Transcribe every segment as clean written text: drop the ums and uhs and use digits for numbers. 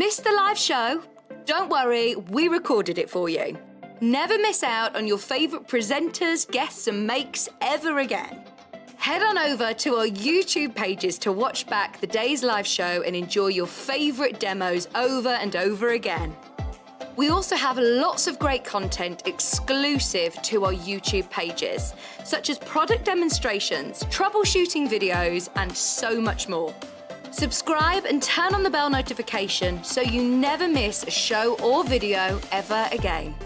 Missed the live show? Don't worry, we recorded it for you. Never miss out on your favourite presenters, guests and makes ever again. Head on over to our YouTube pages to watch back the day's live show and enjoy your favourite demos over and over again. We also have lots of great content exclusive to our YouTube pages, such as product demonstrations, troubleshooting videos, and so much more. Subscribe and turn on the bell notification so you never miss a show or video ever again.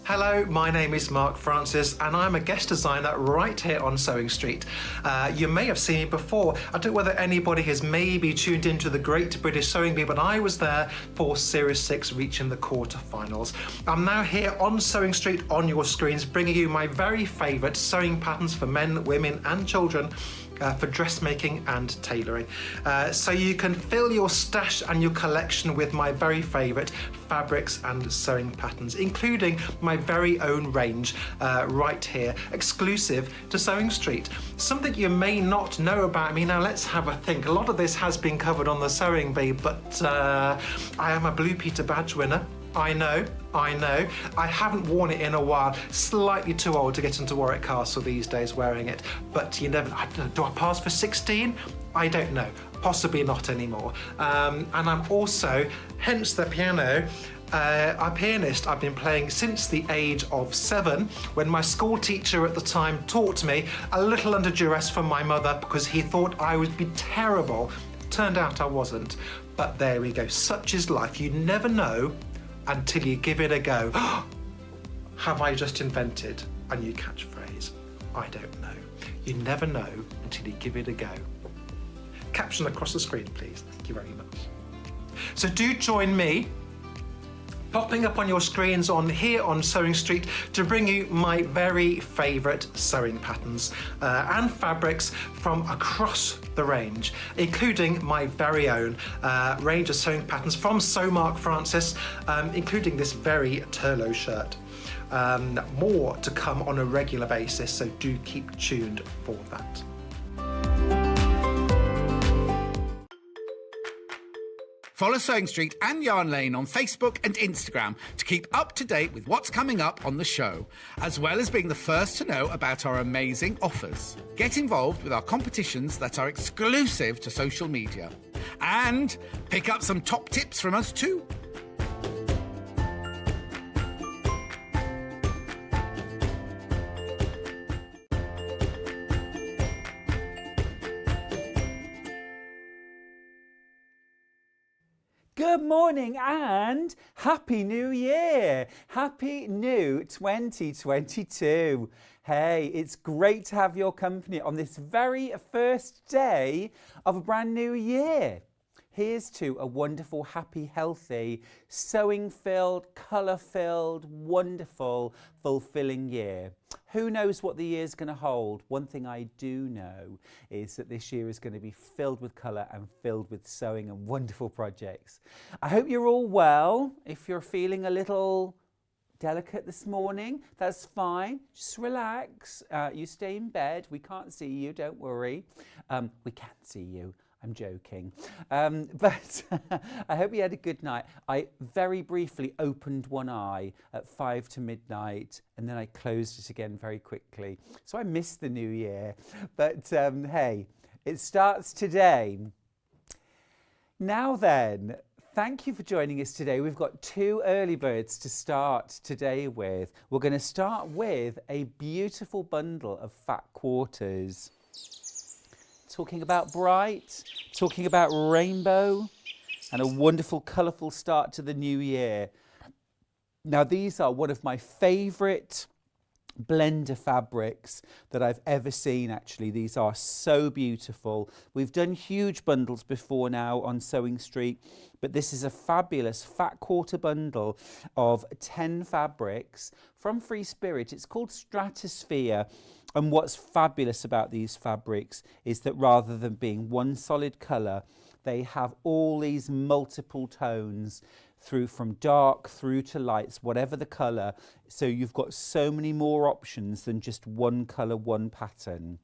Hello, my name is Mark Francis and I'm a guest designer right here on Sewing Street. You may have seen me before. I don't know whether anybody has maybe tuned into the Great British Sewing Bee, but I was there for Series 6 reaching the quarterfinals. I'm now here on Sewing Street on your screens bringing you my very favourite sewing patterns for men, women and children for dressmaking and tailoring. So you can fill your stash and your collection with my very favourite fabrics and sewing patterns, including my very own range right here, exclusive to Sewing Street. Something you may not know about me. Now let's have a think. A lot of this has been covered on the Sewing Bee, but I am a Blue Peter badge winner. I know. I haven't worn it in a while. Slightly too old to get into Warwick Castle these days wearing it. But you never, do I pass for 16? I don't know. Possibly not anymore. And I'm also, hence the piano, a pianist. I've been playing since the age of 7, when my school teacher at the time taught me, a little under duress from my mother because he thought I would be terrible. Turned out I wasn't. But there we go. Such is life. You never know until you give it a go. Have I just invented a new catchphrase? I don't know. You never know until you give it a go. Caption across the screen, please. Thank you very much. So do join me, popping up on your screens on here on Sewing Street, to bring you my very favourite sewing patterns and fabrics from across the range, including my very own range of sewing patterns from Sew Mark Francis, including this very Turlo shirt. More to come on a regular basis, so do keep tuned for that. Follow Sewing Street and Yarn Lane on Facebook and Instagram to keep up to date with what's coming up on the show, as well as being the first to know about our amazing offers. Get involved with our competitions that are exclusive to social media. And pick up some top tips from us too. Good morning and Happy New Year! Happy New 2022. Hey, it's great to have your company on this very first day of a brand new year. Here's to a wonderful, happy, healthy, sewing-filled, colour-filled, wonderful, fulfilling year. Who knows what the year's going to hold? One thing I do know is that this year is going to be filled with colour and filled with sewing and wonderful projects. I hope you're all well. If you're feeling a little delicate this morning, that's fine. Just relax. You stay in bed. We can't see you, don't worry. We can see you. I'm joking. But I hope you had a good night. I very briefly opened one eye at 5 to midnight and then I closed it again very quickly. So I missed the new year. But hey, it starts today. Now then, thank you for joining us today. We've got 2 early birds to start today with. We're going to start with a beautiful bundle of fat quarters. Talking about bright, talking about rainbow, and a wonderful, colourful start to the new year. Now, these are one of my favourite blender fabrics that I've ever seen, actually. These are so beautiful. We've done huge bundles before now on Sewing Street, but this is a fabulous fat quarter bundle of 10 fabrics from Free Spirit. It's called Stratosphere. And what's fabulous about these fabrics is that rather than being one solid colour, they have all these multiple tones through from dark through to lights, whatever the colour. So you've got so many more options than just one colour, one pattern.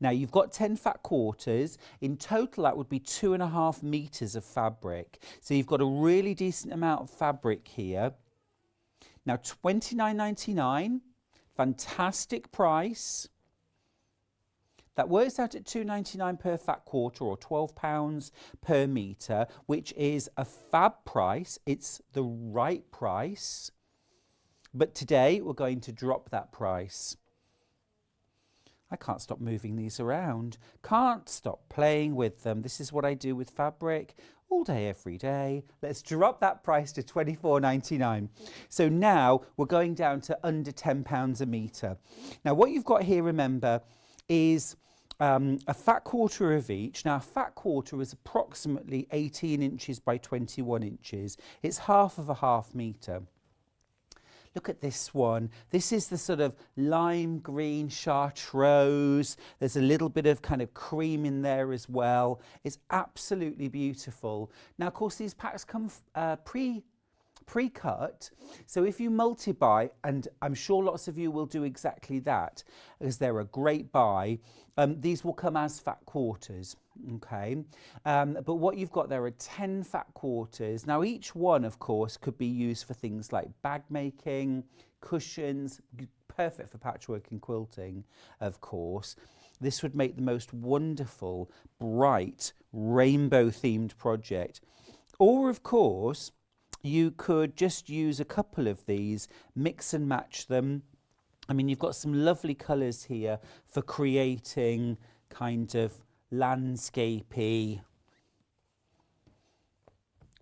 Now you've got 10 fat quarters. In total, that would be 2.5 meters of fabric. So you've got a really decent amount of fabric here. Now £29.99, fantastic price. That works out at £2.99 per fat quarter, or £12 per metre, which is a fab price. It's the right price. But today we're going to drop that price. I can't stop moving these around. Can't stop playing with them. This is what I do with fabric all day, every day. Let's drop that price to £24.99. So now we're going down to under £10 a metre. Now what you've got here, remember, is a fat quarter of each. Now a fat quarter is approximately 18 inches by 21 inches. It's half of a half metre. Look at this one. This is the sort of lime green chartreuse. There's a little bit of kind of cream in there as well. It's absolutely beautiful. Now, of course, these packs come pre-cut, so if you multi-buy, and I'm sure lots of you will do exactly that, because they're a great buy, these will come as fat quarters, okay? But what you've got there are 10 fat quarters. Now each one, of course, could be used for things like bag making, cushions, perfect for patchwork and quilting, of course. This would make the most wonderful, bright, rainbow-themed project. Or, of course, you could just use a couple of these, mix and match them. I mean, you've got some lovely colours here for creating kind of landscapey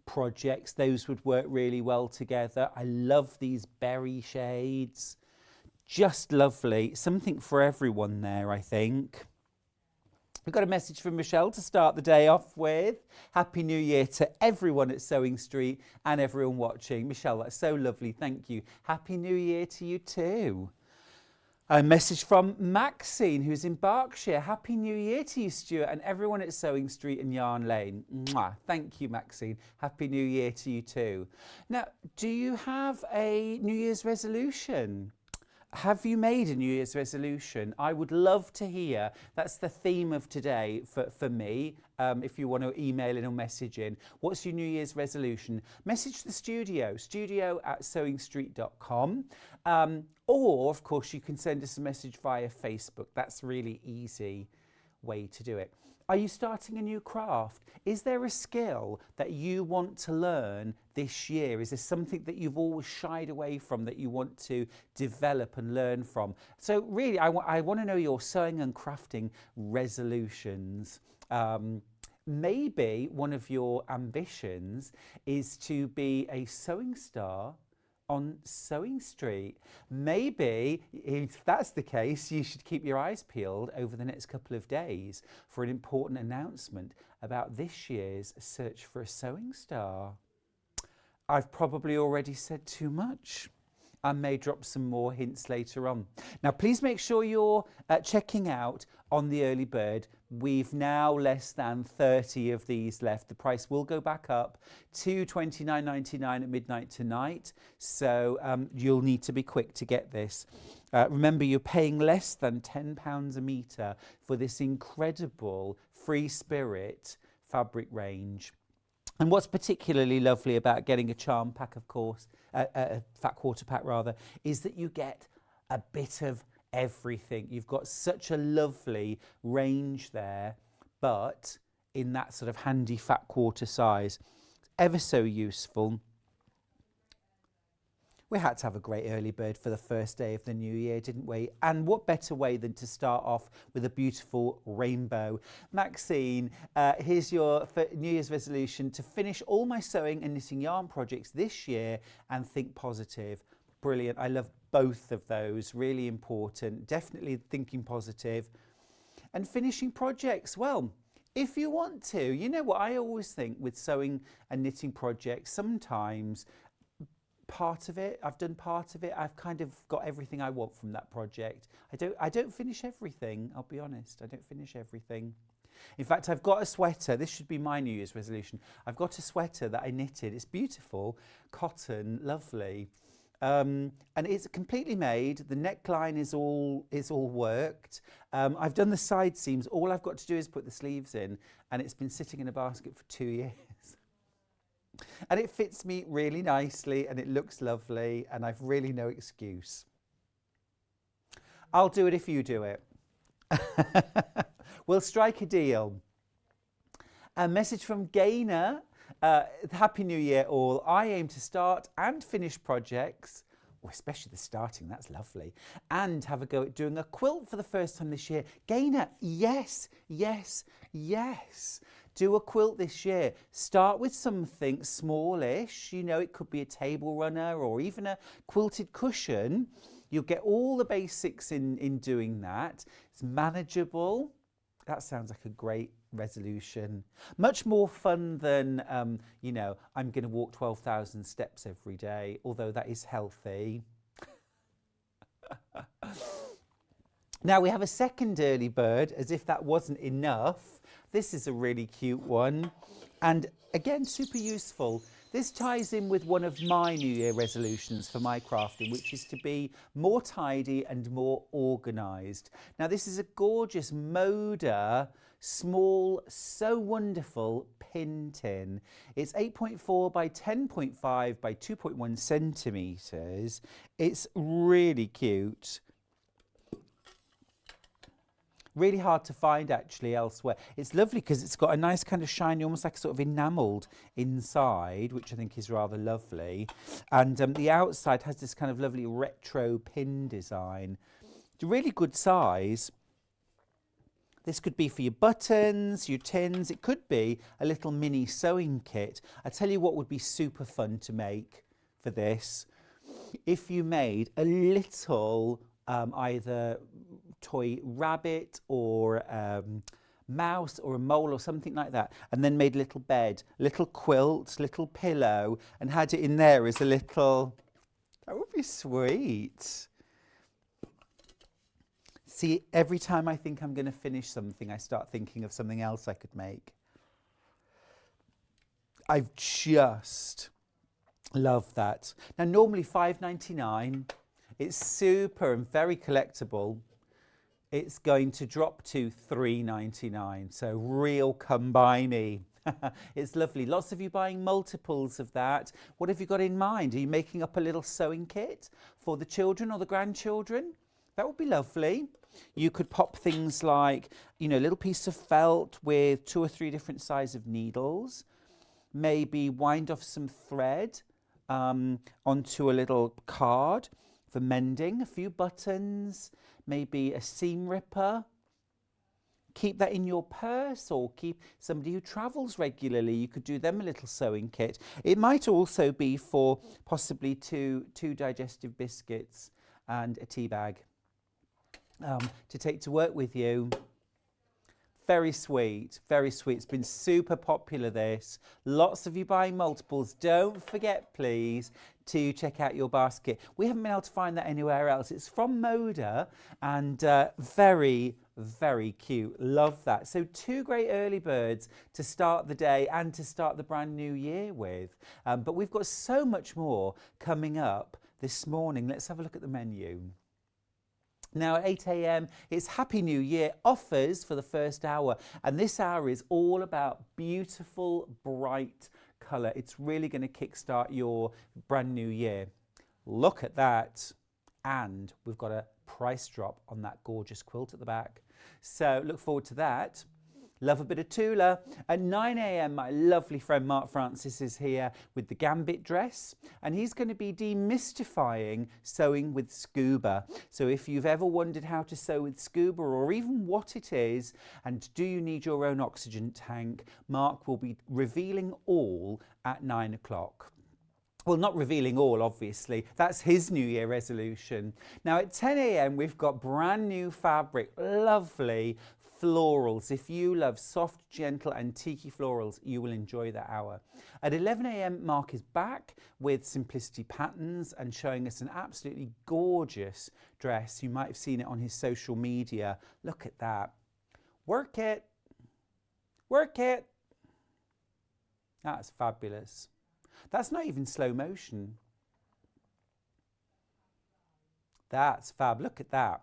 projects. Those would work really well together. I love these berry shades. Just lovely. Something for everyone there, I think. We've got a message from Michelle to start the day off with. Happy New Year to everyone at Sewing Street and everyone watching. Michelle, that's so lovely. Thank you. Happy New Year to you too. A message from Maxine, who's in Berkshire. Happy New Year to you, Stuart, and everyone at Sewing Street and Yarn Lane. Mwah. Thank you, Maxine. Happy New Year to you too. Now, do you have a New Year's resolution? Have you made a New Year's resolution? I would love to hear. That's the theme of today for me. If you want to email in or message in. What's your New Year's resolution? Message the studio@sewingstreet.com. Or, of course, you can send us a message via Facebook. That's a really easy way to do it. Are you starting a new craft? Is there a skill that you want to learn this year? Is there something that you've always shied away from that you want to develop and learn from? So really, I want to know your sewing and crafting resolutions. Maybe one of your ambitions is to be a sewing star on Sewing Street. Maybe, if that's the case, you should keep your eyes peeled over the next couple of days for an important announcement about this year's search for a sewing star. I've probably already said too much. I may drop some more hints later on. Now, please make sure you're checking out on the early bird. We've now less than 30 of these left. The price will go back up to £29.99 at midnight tonight. So you'll need to be quick to get this. Remember, you're paying less than £10 a metre for this incredible Free Spirit fabric range. And what's particularly lovely about getting a charm pack, of course, a fat quarter pack rather, is that you get a bit of everything. You've got such a lovely range there, but in that sort of handy fat quarter size. Ever so useful. We had to have a great early bird for the first day of the new year, didn't we? And what better way than to start off with a beautiful rainbow. Maxine, here's your New Year's resolution: to finish all my sewing and knitting yarn projects this year and think positive. Brilliant. I love both of those. Really important. Definitely thinking positive. And finishing projects. Well, if you want to, you know what I always think with sewing and knitting projects, sometimes part of it, I've done part of it, I've kind of got everything I want from that project. I don't finish everything, I'll be honest. I don't finish everything. In fact, I've got a sweater. This should be my New Year's resolution. I've got a sweater that I knitted. It's beautiful, cotton, lovely. And it's completely made. The neckline is all worked. I've done the side seams. All I've got to do is put the sleeves in, and it's been sitting in a basket for 2 years. And it fits me really nicely, and it looks lovely, and I've really no excuse. I'll do it if you do it. We'll strike a deal. A message from Gaynor. Happy New Year all. I aim to start and finish projects, especially the starting, that's lovely, and have a go at doing a quilt for the first time this year. Gaynor, yes, yes, yes. Do a quilt this year. Start with something smallish. You know, it could be a table runner or even a quilted cushion. You'll get all the basics in doing that. It's manageable. That sounds like a great resolution. Much more fun than, you know, I'm going to walk 12,000 steps every day, although that is healthy. Now we have a second early bird, as if that wasn't enough. This is a really cute one. And again, super useful. This ties in with one of my New Year resolutions for my crafting, which is to be more tidy and more organised. Now, this is a gorgeous Moda small, so wonderful pin tin. It's 8.4 by 10.5 by 2.1 centimetres. It's really cute. Really hard to find actually elsewhere. It's lovely because it's got a nice kind of shiny, almost like sort of enamelled inside, which I think is rather lovely. And the outside has this kind of lovely retro pin design. It's a really good size. This could be for your buttons, your tins. It could be a little mini sewing kit. I tell you what would be super fun to make for this. If you made a little either toy rabbit or mouse or a mole or something like that, and then made a little bed, little quilt, little pillow, and had it in there as a little, that would be sweet. See, every time I think I'm going to finish something, I start thinking of something else I could make. I've just loved that. Now, normally $5.99. It's super and very collectible. It's going to drop to $3.99, so real combiney. It's lovely. Lots of you buying multiples of that. What have you got in mind? Are you making up a little sewing kit for the children or the grandchildren? That would be lovely. You could pop things like, you know, a little piece of felt with 2 or 3 different sizes of needles. Maybe wind off some thread onto a little card for mending, a few buttons, maybe a seam ripper. Keep that in your purse, or keep somebody who travels regularly. You could do them a little sewing kit. It might also be for possibly two digestive biscuits and a tea bag to take to work with you. Very sweet, very sweet. It's been super popular, this. Lots of you buying multiples. Don't forget, please, to check out your basket. We haven't been able to find that anywhere else. It's from Moda, and very, very cute. Love that. So 2 great early birds to start the day and to start the brand new year with. But we've got so much more coming up this morning. Let's have a look at the menu. Now at 8 a.m, it's Happy New Year offers for the first hour. And this hour is all about beautiful, bright colour. It's really going to kickstart your brand new year. Look at that. And we've got a price drop on that gorgeous quilt at the back. So look forward to that. Love a bit of Tula. At 9 a.m, my lovely friend Mark Francis is here with the Gambit dress, and he's going to be demystifying sewing with scuba. So if you've ever wondered how to sew with scuba, or even what it is, and do you need your own oxygen tank, Mark will be revealing all at 9 o'clock. Well, not revealing all, obviously. That's his New Year resolution. Now, at 10 a.m, we've got brand new fabric, lovely florals. If you love soft, gentle, antique florals, you will enjoy that hour. At 11 a.m, Mark is back with Simplicity Patterns and showing us an absolutely gorgeous dress. You might have seen it on his social media. Look at that. Work it. Work it. That's fabulous. That's not even slow motion. That's fab. Look at that.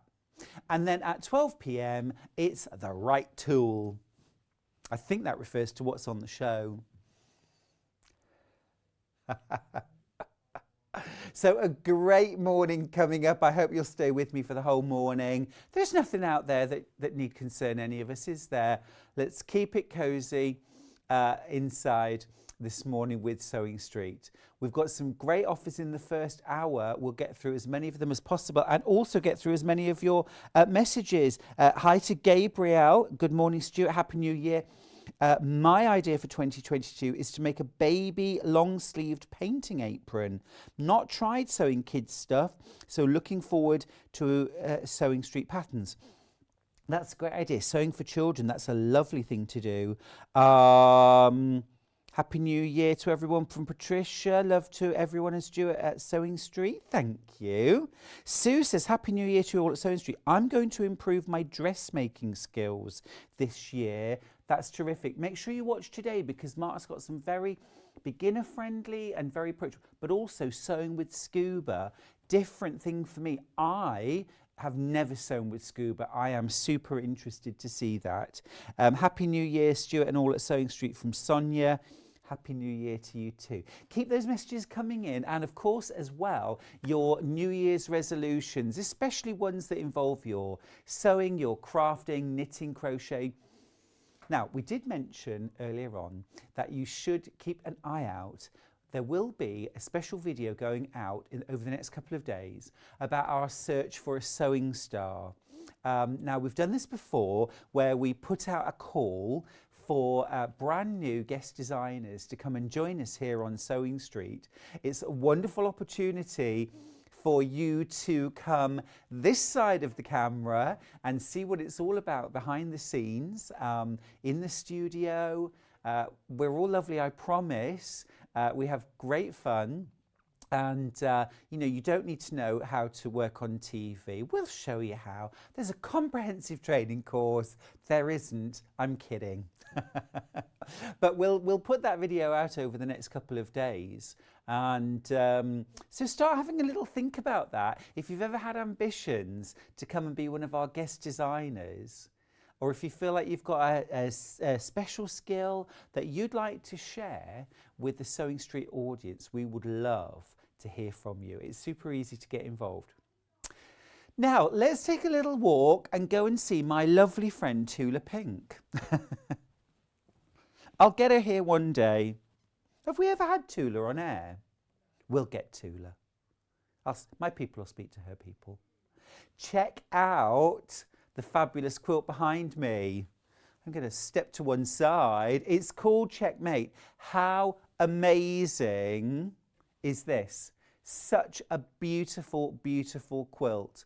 And then at 12 p.m, it's the right tool. I think that refers to what's on the show. So a great morning coming up. I hope you'll stay with me for the whole morning. There's nothing out there that need concern any of us, is there? Let's keep it cozy inside this morning with Sewing Street. We've got some great offers in the first hour. We'll get through as many of them as possible and also get through as many of your messages. Hi to Gabriel. Good morning, Stuart. Happy New Year. My idea for 2022 is to make a baby long-sleeved painting apron. Not tried sewing kids stuff, so looking forward to Sewing Street patterns. That's a great idea. Sewing for children, that's a lovely thing to do. Happy New Year to everyone from Patricia. Love to everyone and Stuart at Sewing Street. Thank you. Sue says, Happy New Year to you all at Sewing Street. I'm going to improve my dressmaking skills this year. That's terrific. Make sure you watch today because Mark's got some very beginner friendly and very approachable, but also sewing with scuba. Different thing for me. I have never sewn with scuba. I am super interested to see that. Happy New Year, Stuart and all at Sewing Street from Sonia. Happy New Year to you too. Keep those messages coming in and of course as well your New Year's resolutions, especially ones that involve your sewing, your crafting, knitting, crochet. Now, we did mention earlier on that you should keep an eye out. There will be a special video going out over the next couple of days about our search for a sewing star. Now, we've done this before where we put out a call for brand new guest designers to come and join us here on Sewing Street. It's a wonderful opportunity for you to come this side of the camera and see what it's all about behind the scenes in the studio. We're all lovely, I promise. We have great fun. And, you know, you don't need to know how to work on TV. We'll show you how. There's a comprehensive training course. There isn't. I'm kidding. But we'll put that video out over the next couple of days. And so start having a little think about that. If you've ever had ambitions to come and be one of our guest designers, or if you feel like you've got a special skill that you'd like to share with the Sewing Street audience, we would love to hear from you. It's super easy to get involved. Now, let's take a little walk and go and see my lovely friend Tula Pink. I'll get her here one day. Have we ever had Tula on air? We'll get Tula. My people will speak to her people. Check out the fabulous quilt behind me. I'm going to step to one side. It's called Checkmate. How amazing is this? Such a beautiful, beautiful quilt.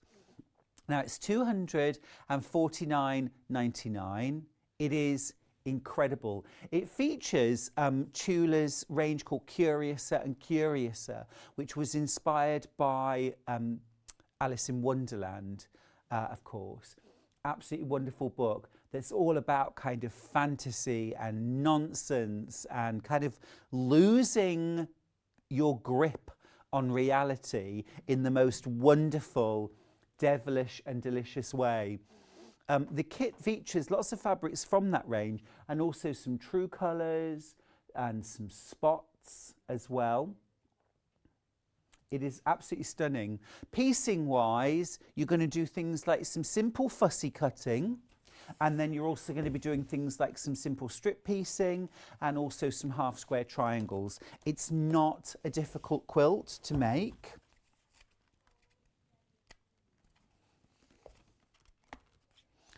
Now it's $249.99. It is incredible. It features Tula's range called Curiouser and Curiouser, which was inspired by Alice in Wonderland, of course. Absolutely wonderful book that's all about kind of fantasy and nonsense and kind of losing your grip on reality in the most wonderful, devilish and delicious way. The kit features lots of fabrics from that range and also some true colours and some spots as well. It is absolutely stunning. Piecing wise, you're going to do things like some simple fussy cutting, and then you're also going to be doing things like some simple strip piecing and also some half square triangles. It's not a difficult quilt to make.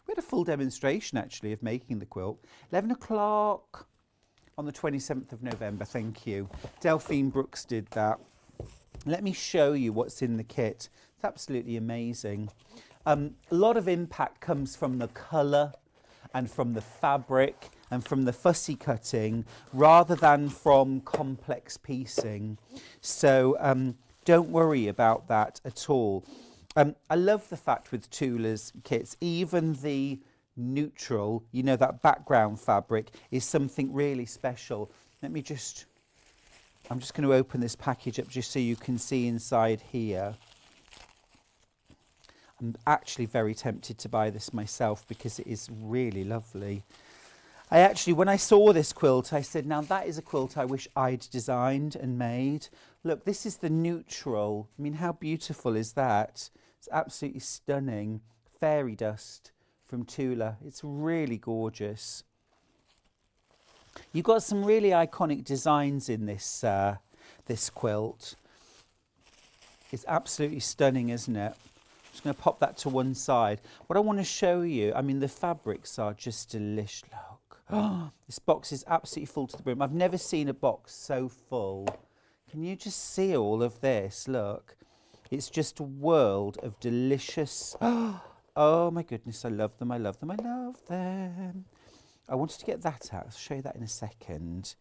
We had a full demonstration actually of making the quilt. 11 o'clock on the 27th of November, thank you. Delphine Brooks did that. Let me show you what's in the kit. It's absolutely amazing. A lot of impact comes from the colour and from the fabric and from the fussy cutting rather than from complex piecing. So don't worry about that at all. I love the fact with Tula's kits, even the neutral, you know, that background fabric is something really special. I'm just going to open this package up just so you can see inside here. I'm actually very tempted to buy this myself because it is really lovely. I actually, when I saw this quilt, I said, now that is a quilt I wish I'd designed and made. Look, this is the neutral. I mean, how beautiful is that? It's absolutely stunning. Fairy dust from Tula. It's really gorgeous. You've got some really iconic designs in this, this quilt. It's absolutely stunning, isn't it? I'm just going to pop that to one side. What I want to show you, I mean, the fabrics are just delicious. Look. Oh, this box is absolutely full to the brim. I've never seen a box so full. Can you just see all of this? Look. It's just a world of delicious... Oh, my goodness, I love them, I love them, I love them. I wanted to get that out. I'll show you that in a second.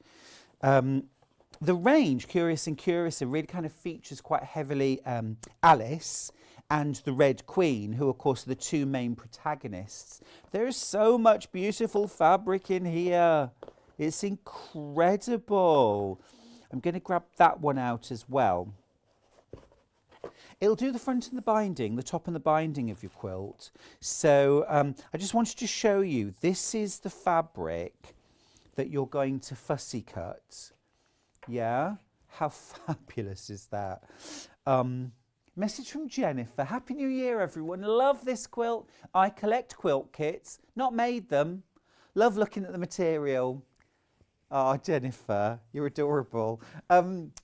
The range, Curious and Curiouser, really kind of features quite heavily Alice and the Red Queen, who of course are the two main protagonists. There is so much beautiful fabric in here. It's incredible. I'm going to grab that one out as well. It'll do the front and the binding, the top and the binding of your quilt. So I just wanted to show you, this is the fabric that you're going to fussy cut. Yeah, how fabulous is that? Message from Jennifer. Happy New Year, everyone. Love this quilt. I collect quilt kits, not made them. Love looking at the material. Oh, Jennifer, you're adorable.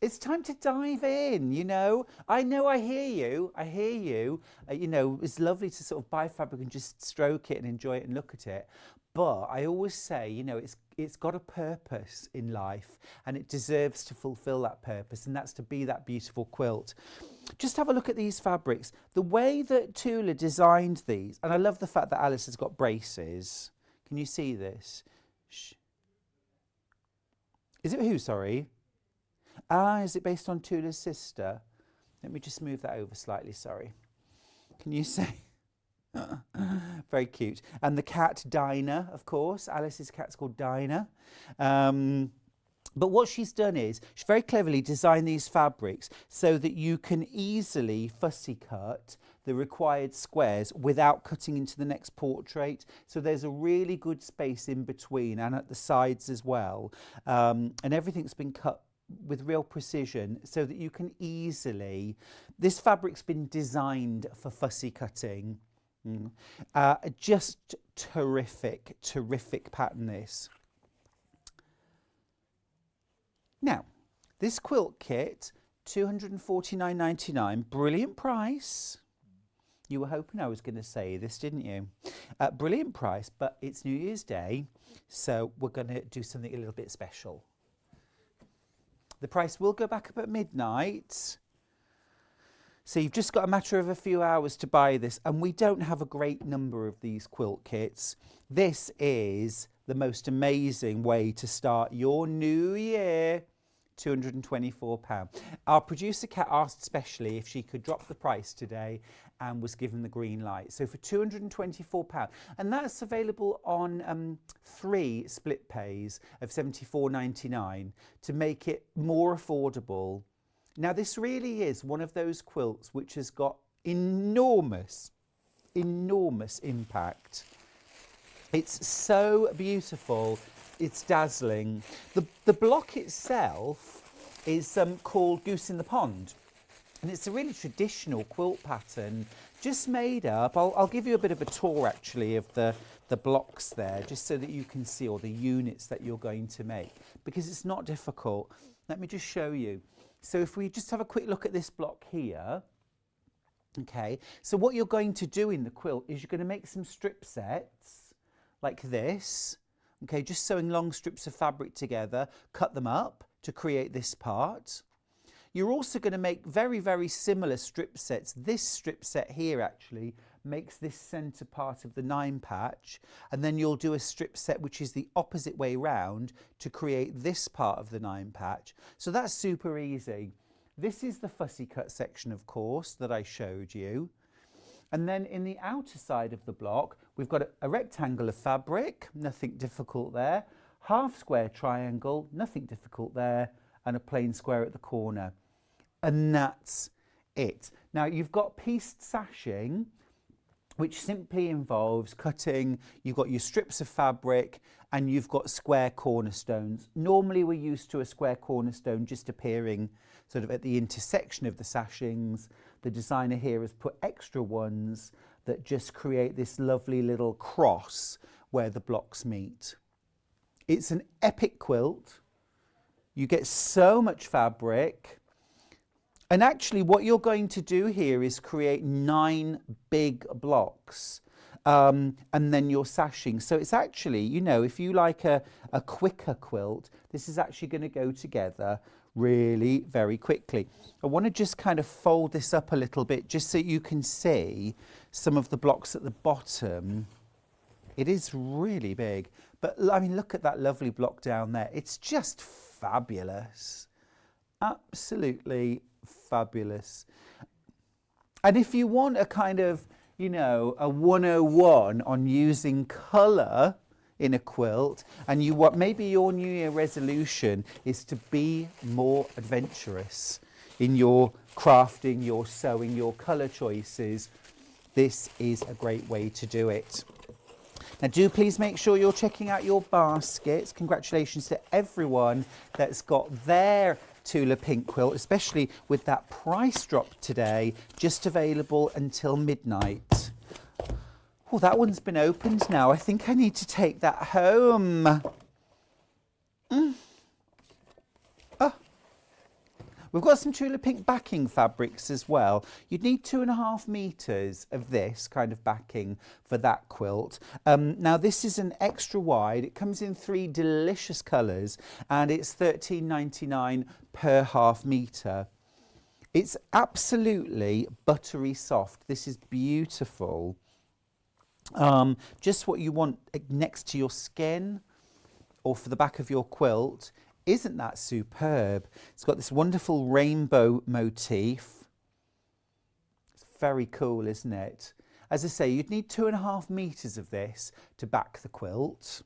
It's time to dive in, you know. I hear you. I hear you. You know, it's lovely to sort of buy fabric and just stroke it and enjoy it and look at it. But I always say, you know, it's got a purpose in life and it deserves to fulfill that purpose, and that's to be that beautiful quilt. Just have a look at these fabrics. The way that Tula designed these, and I love the fact that Alice has got braces. Can you see this? Is it who, sorry? Ah, is it based on Tula's sister? Let me just move that over slightly, sorry. Can you see? Very cute. And the cat Dinah, of course. Alice's cat's called Dinah. But what she's done is, she's very cleverly designed these fabrics so that you can easily fussy cut the required squares without cutting into the next portrait. So there's a really good space in between and at the sides as well. And everything's been cut with real precision so that you can easily... This fabric's been designed for fussy cutting. Just terrific, terrific pattern this. Now, this quilt kit, £249.99, brilliant price. You were hoping I was going to say this, didn't you? Brilliant price, but it's New Year's Day, so we're going to do something a little bit special. The price will go back up at midnight. So you've just got a matter of a few hours to buy this, and we don't have a great number of these quilt kits. This is the most amazing way to start your new year. £224. Our producer Kat asked specially if she could drop the price today and was given the green light. So for £224, and that's available on 3 split pays of £74.99 to make it more affordable. Now this really is one of those quilts which has got enormous impact. It's so beautiful. It's dazzling. The block itself is called Goose in the Pond, and it's a really traditional quilt pattern, just made up. I'll give you a bit of a tour actually of the blocks there, just so that you can see all the units that you're going to make, because it's not difficult. Let me just show you. So if we just have a quick look at this block here, okay, so what you're going to do in the quilt is you're going to make some strip sets like this. Okay, just sewing long strips of fabric together, cut them up to create this part. You're also going to make very similar strip sets. This strip set here actually makes this centre part of the 9 patch, and then you'll do a strip set which is the opposite way round to create this part of the 9 patch. So that's super easy. This is the fussy cut section, of course, that I showed you. And then in the outer side of the block, we've got a rectangle of fabric, nothing difficult there, half square triangle, nothing difficult there, and a plain square at the corner. And that's it. Now you've got pieced sashing which simply involves cutting. You've got your strips of fabric and you've got square cornerstones. Normally we're used to a square cornerstone just appearing sort of at the intersection of the sashings. The designer here has put extra ones that just create this lovely little cross where the blocks meet. It's an epic quilt. You get so much fabric. And actually what you're going to do here is create 9 big blocks and then you're sashing. So it's actually, you know, if you like a quicker quilt, this is actually going to go together really very quickly. I want to just kind of fold this up a little bit just so you can see some of the blocks at the bottom. It is really big, but I mean, look at that lovely block down there. It's just fabulous. Absolutely fabulous. And if you want a kind of, you know, a 101 on using colour in a quilt, and you want, maybe your New Year resolution is to be more adventurous in your crafting, your sewing, your colour choices, this is a great way to do it. Now do please make sure you're checking out your baskets. Congratulations to everyone that's got their Tula Pink quilt, especially with that price drop today, just available until midnight. Oh, that one's been opened now. I think I need to take that home. Oh. We've got some Tula Pink backing fabrics as well. You'd need 2.5 meters of this kind of backing for that quilt. Now this is an extra wide. It comes in 3 delicious colours and it's $13.99 per half meter. It's absolutely buttery soft. This is beautiful. Just what you want next to your skin or for the back of your quilt. Isn't that superb? It's got this wonderful rainbow motif. It's very cool, isn't it? As I say, you'd need 2.5 meters of this to back the quilt.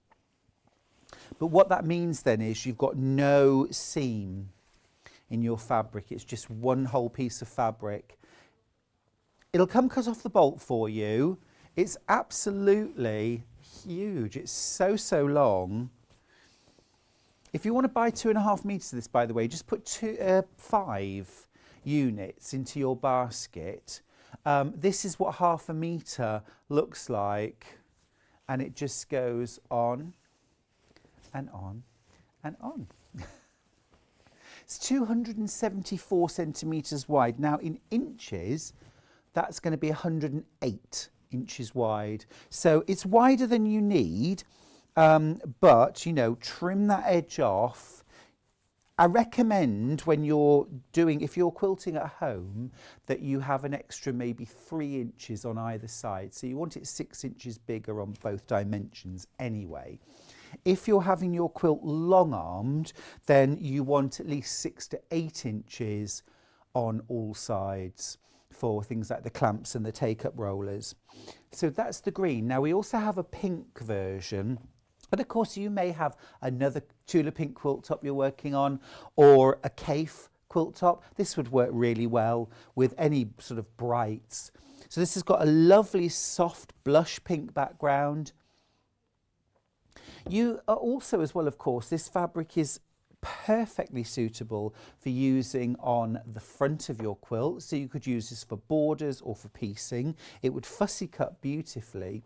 But what that means then is you've got no seam in your fabric. It's just one whole piece of fabric. It'll come cut off the bolt for you. It's absolutely huge. It's so long. If you want to buy 2.5 meters of this, by the way, just put 5 units into your basket. This is what half a meter looks like, and it just goes on and on and on. It's 274 centimeters wide. Now in inches, that's going to be 108 inches wide. So it's wider than you need, but, you know, trim that edge off. I recommend when you're doing, if you're quilting at home, that you have an extra maybe 3 inches on either side. So you want it 6 inches bigger on both dimensions anyway. If you're having your quilt long-armed, then you want at least 6 to 8 inches on all sides for things like the clamps and the take-up rollers. So that's the green. Now we also have a pink version, but of course you may have another Tula Pink quilt top you're working on, or a Cafe quilt top. This would work really well with any sort of brights. So this has got a lovely soft blush pink background. You are also, as well, of course, this fabric is perfectly suitable for using on the front of your quilt. So you could use this for borders or for piecing. It would fussy cut beautifully.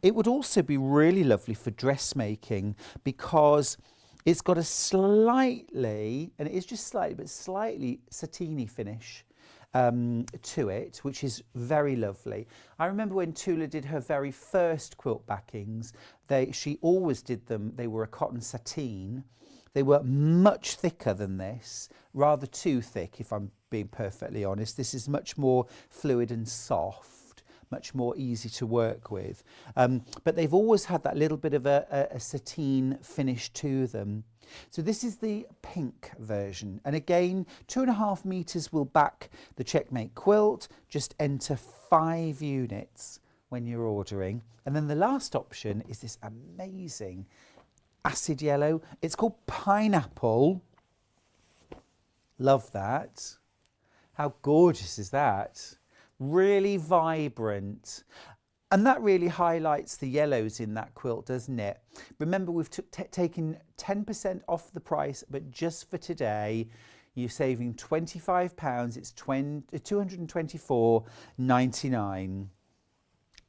It would also be really lovely for dressmaking because it's got a slightly, and it is just slightly, but slightly satiny finish to it, which is very lovely. I remember when Tula did her very first quilt backings, she always did them, they were a cotton sateen. They were much thicker than this, rather too thick if I'm being perfectly honest. This is much more fluid and soft, much more easy to work with. But they've always had that little bit of a sateen finish to them. So this is the pink version. And again, 2.5 meters will back the Checkmate quilt. Just enter 5 units when you're ordering. And then the last option is this amazing acid yellow. It's called Pineapple. Love that. How gorgeous is that? Really vibrant. And that really highlights the yellows in that quilt, doesn't it? Remember, we've taken 10% off the price, but just for today, you're saving £25. It's £224.99.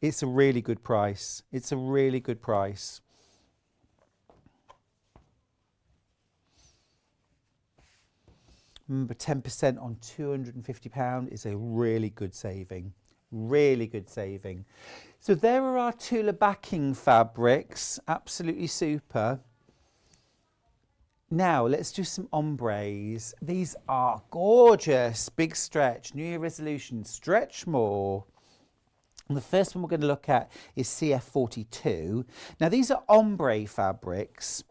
It's a really good price. It's a really good price. Remember, 10% on £250 is a really good saving. Really good saving. So there are our Tula backing fabrics. Absolutely super. Now let's do some ombres. These are gorgeous. Big stretch. New Year resolution. Stretch more. And the first one we're going to look at is CF42. Now these are ombre fabrics.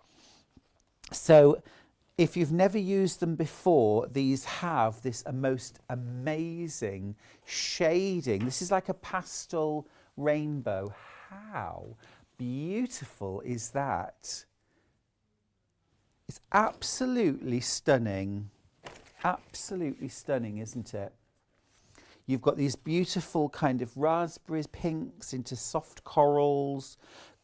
So if you've never used them before, these have this most amazing shading. This is like a pastel rainbow. How beautiful is that? It's absolutely stunning. Absolutely stunning, isn't it? You've got these beautiful kind of raspberries, pinks into soft corals,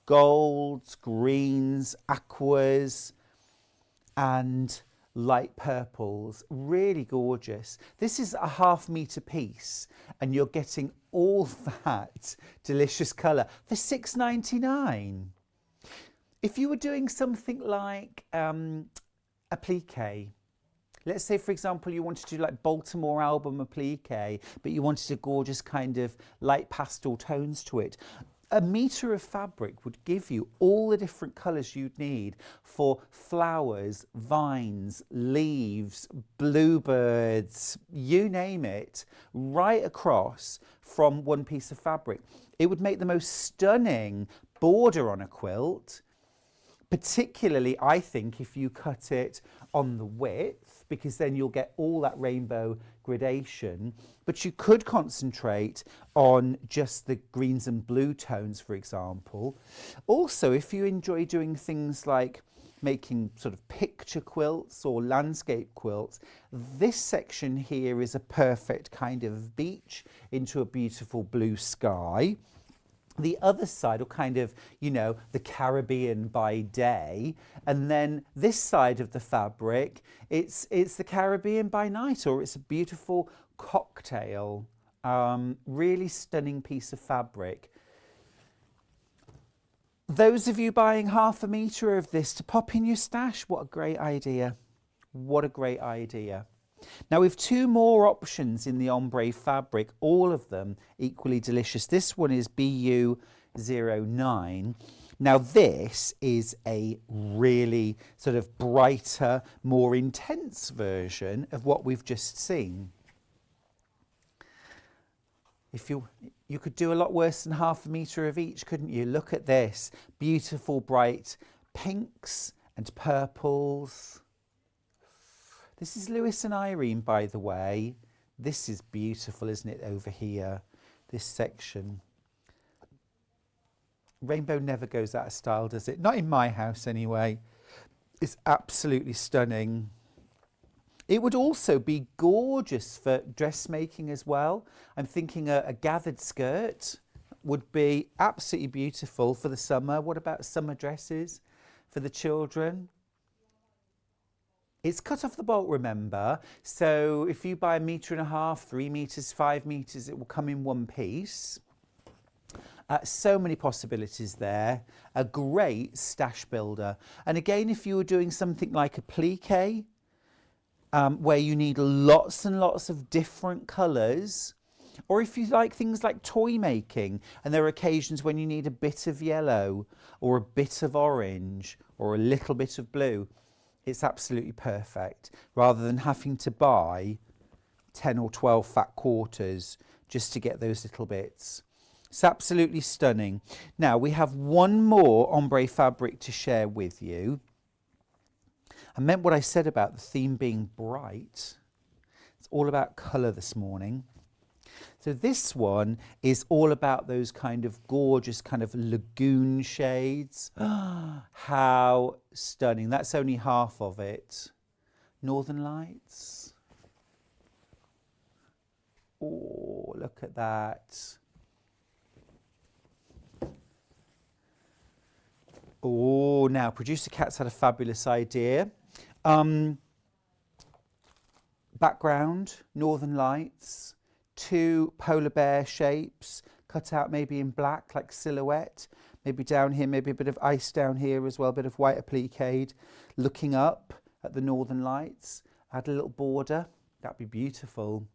golds, greens, aquas, and light purples. Really gorgeous. This is a ½ metre piece, and you're getting all that delicious colour for £6.99. If you were doing something like a applique, let's say, for example, you wanted to do like Baltimore album applique, but you wanted a gorgeous kind of light pastel tones to it. A metre of fabric would give you all the different colours you'd need for flowers, vines, leaves, bluebirds, you name it, right across from one piece of fabric. It would make the most stunning border on a quilt. Particularly, I think, if you cut it on the width, because then you'll get all that rainbow gradation. But you could concentrate on just the greens and blue tones, for example. Also, if you enjoy doing things like making sort of picture quilts or landscape quilts, this section here is a perfect kind of beach into a beautiful blue sky. The other side, or kind of, you know, the Caribbean by day, and then this side of the fabric, it's the Caribbean by night, or it's a beautiful cocktail. Really stunning piece of fabric. Those of you buying ½ metre of this to pop in your stash, what a great idea. What a great idea. Now we've two more options in the ombre fabric, all of them equally delicious. This one is BU09. Now this is a really sort of brighter, more intense version of what we've just seen. If you could do a lot worse than ½ metre of each, couldn't you? Look at this. Beautiful, bright pinks and purples. This is Lewis and Irene, by the way. This is beautiful, isn't it, over here, this section. Rainbow never goes out of style, does it? Not in my house, anyway. It's absolutely stunning. It would also be gorgeous for dressmaking as well. I'm thinking a gathered skirt would be absolutely beautiful for the summer. What about summer dresses for the children? It's cut off the bolt, remember, so if you buy 1.5 metres, 3 metres, 5 metres, it will come in one piece. So many possibilities there. A great stash builder. And again, if you were doing something like a applique, where you need lots and lots of different colours, or if you like things like toy making, and there are occasions when you need a bit of yellow, or a bit of orange, or a little bit of blue, it's absolutely perfect, rather than having to buy 10 or 12 fat quarters just to get those little bits. It's absolutely stunning. Now, we have one more ombre fabric to share with you. I meant what I said about the theme being bright. It's all about colour this morning. So this one is all about those kind of gorgeous kind of lagoon shades. How stunning. That's only half of it. Northern Lights. Oh, look at that. Oh, now producer Kat's had a fabulous idea. Background, Northern Lights, 2 polar bear shapes, cut out maybe in black, like silhouette. Maybe down here, maybe a bit of ice down here as well, a bit of white appliqué. Looking up at the Northern Lights, add a little border. That'd be beautiful.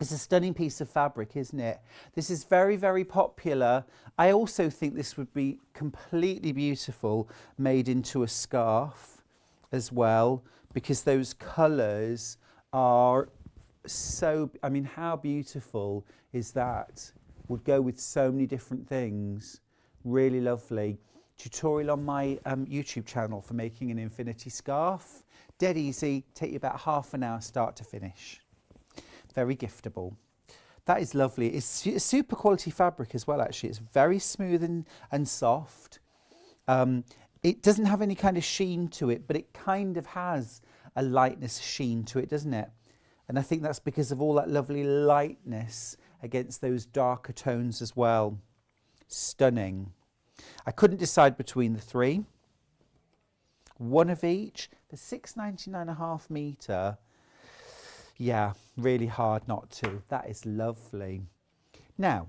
It's a stunning piece of fabric, isn't it? This is very, very popular. I also think this would be completely beautiful made into a scarf as well, because those colours are so, I mean, how beautiful is that? Would go with so many different things. Really lovely. Tutorial on my YouTube channel for making an infinity scarf. Dead easy, take you about half an hour start to finish. Very giftable. That is lovely. It's super quality fabric as well, actually. It's very smooth and soft. It doesn't have any kind of sheen to it, but it kind of has a lightness sheen to it, doesn't it? And I think that's because of all that lovely lightness against those darker tones as well. Stunning. I couldn't decide between the 3. One of each. The £6.99.5 metre. Yeah, really hard not to. That is lovely. Now,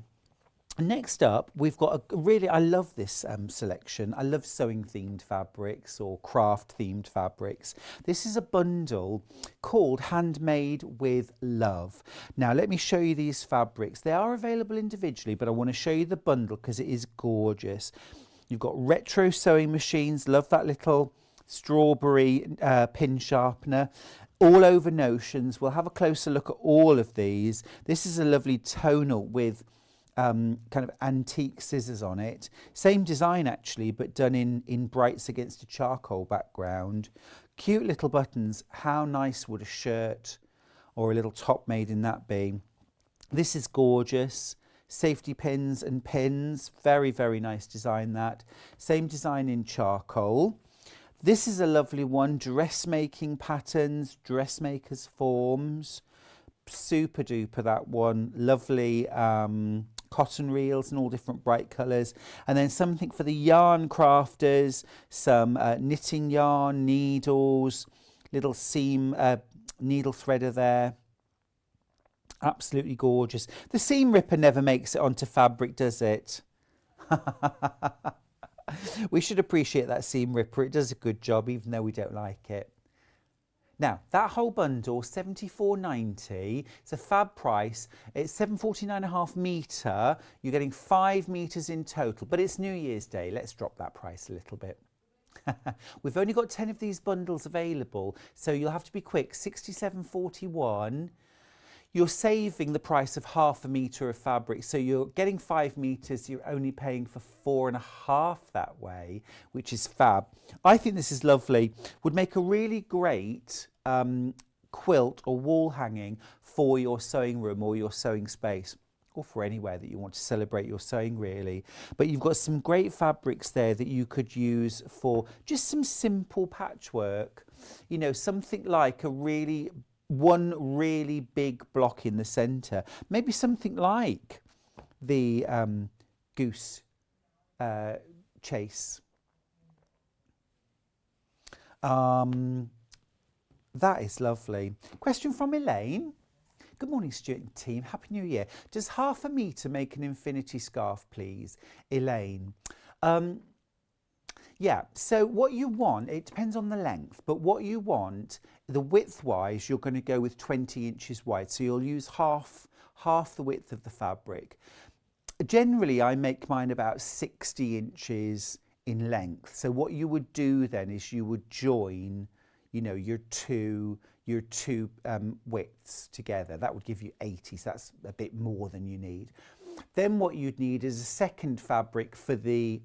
next up, we've got a really, I love this selection. I love sewing themed fabrics or craft themed fabrics. This is a bundle called Handmade with Love. Now, let me show you these fabrics. They are available individually, but I want to show you the bundle because it is gorgeous. You've got retro sewing machines. Love that little strawberry pin sharpener. All over notions. We'll have a closer look at all of these. This is a lovely tonal with kind of antique scissors on it. Same design actually, but done in brights against a charcoal background. Cute little buttons. How nice would a shirt or a little top made in that be? This is gorgeous. Safety pins and pins. Very, very nice design that. Same design in charcoal. This is a lovely one, dressmaking patterns, dressmakers forms, super duper that one, lovely cotton reels in all different bright colours, and then something for the yarn crafters, some knitting yarn, needles, little seam needle threader there. Absolutely gorgeous. The seam ripper never makes it onto fabric, does it? We should appreciate that seam ripper. It does a good job, even though we don't like it. Now, that whole bundle, £74.90. It's a fab price. It's £7.49.5 metre. You're getting 5 metres in total, but it's New Year's Day. Let's drop that price a little bit. We've only got 10 of these bundles available, so you'll have to be quick. £67.41. You're saving the price of half a metre of fabric. So you're getting 5 metres, you're only paying for 4.5 that way, which is fab. I think this is lovely. Would make a really great quilt or wall hanging for your sewing room or your sewing space, or for anywhere that you want to celebrate your sewing really. But you've got some great fabrics there that you could use for just some simple patchwork. You know, something like one really big block in the centre. Maybe something like the goose chase. That is lovely. Question from Elaine. Good morning, Stuart and team. Happy New Year. Does half a metre make an infinity scarf, please? Elaine. Yeah, so what you want, it depends on the length, but what you want, the width-wise, you're going to go with 20 inches wide. So you'll use half the width of the fabric. Generally, I make mine about 60 inches in length. So what you would do then is you would join, you know, your two widths together. That would give you 80, so that's a bit more than you need. Then what you'd need is a second fabric for the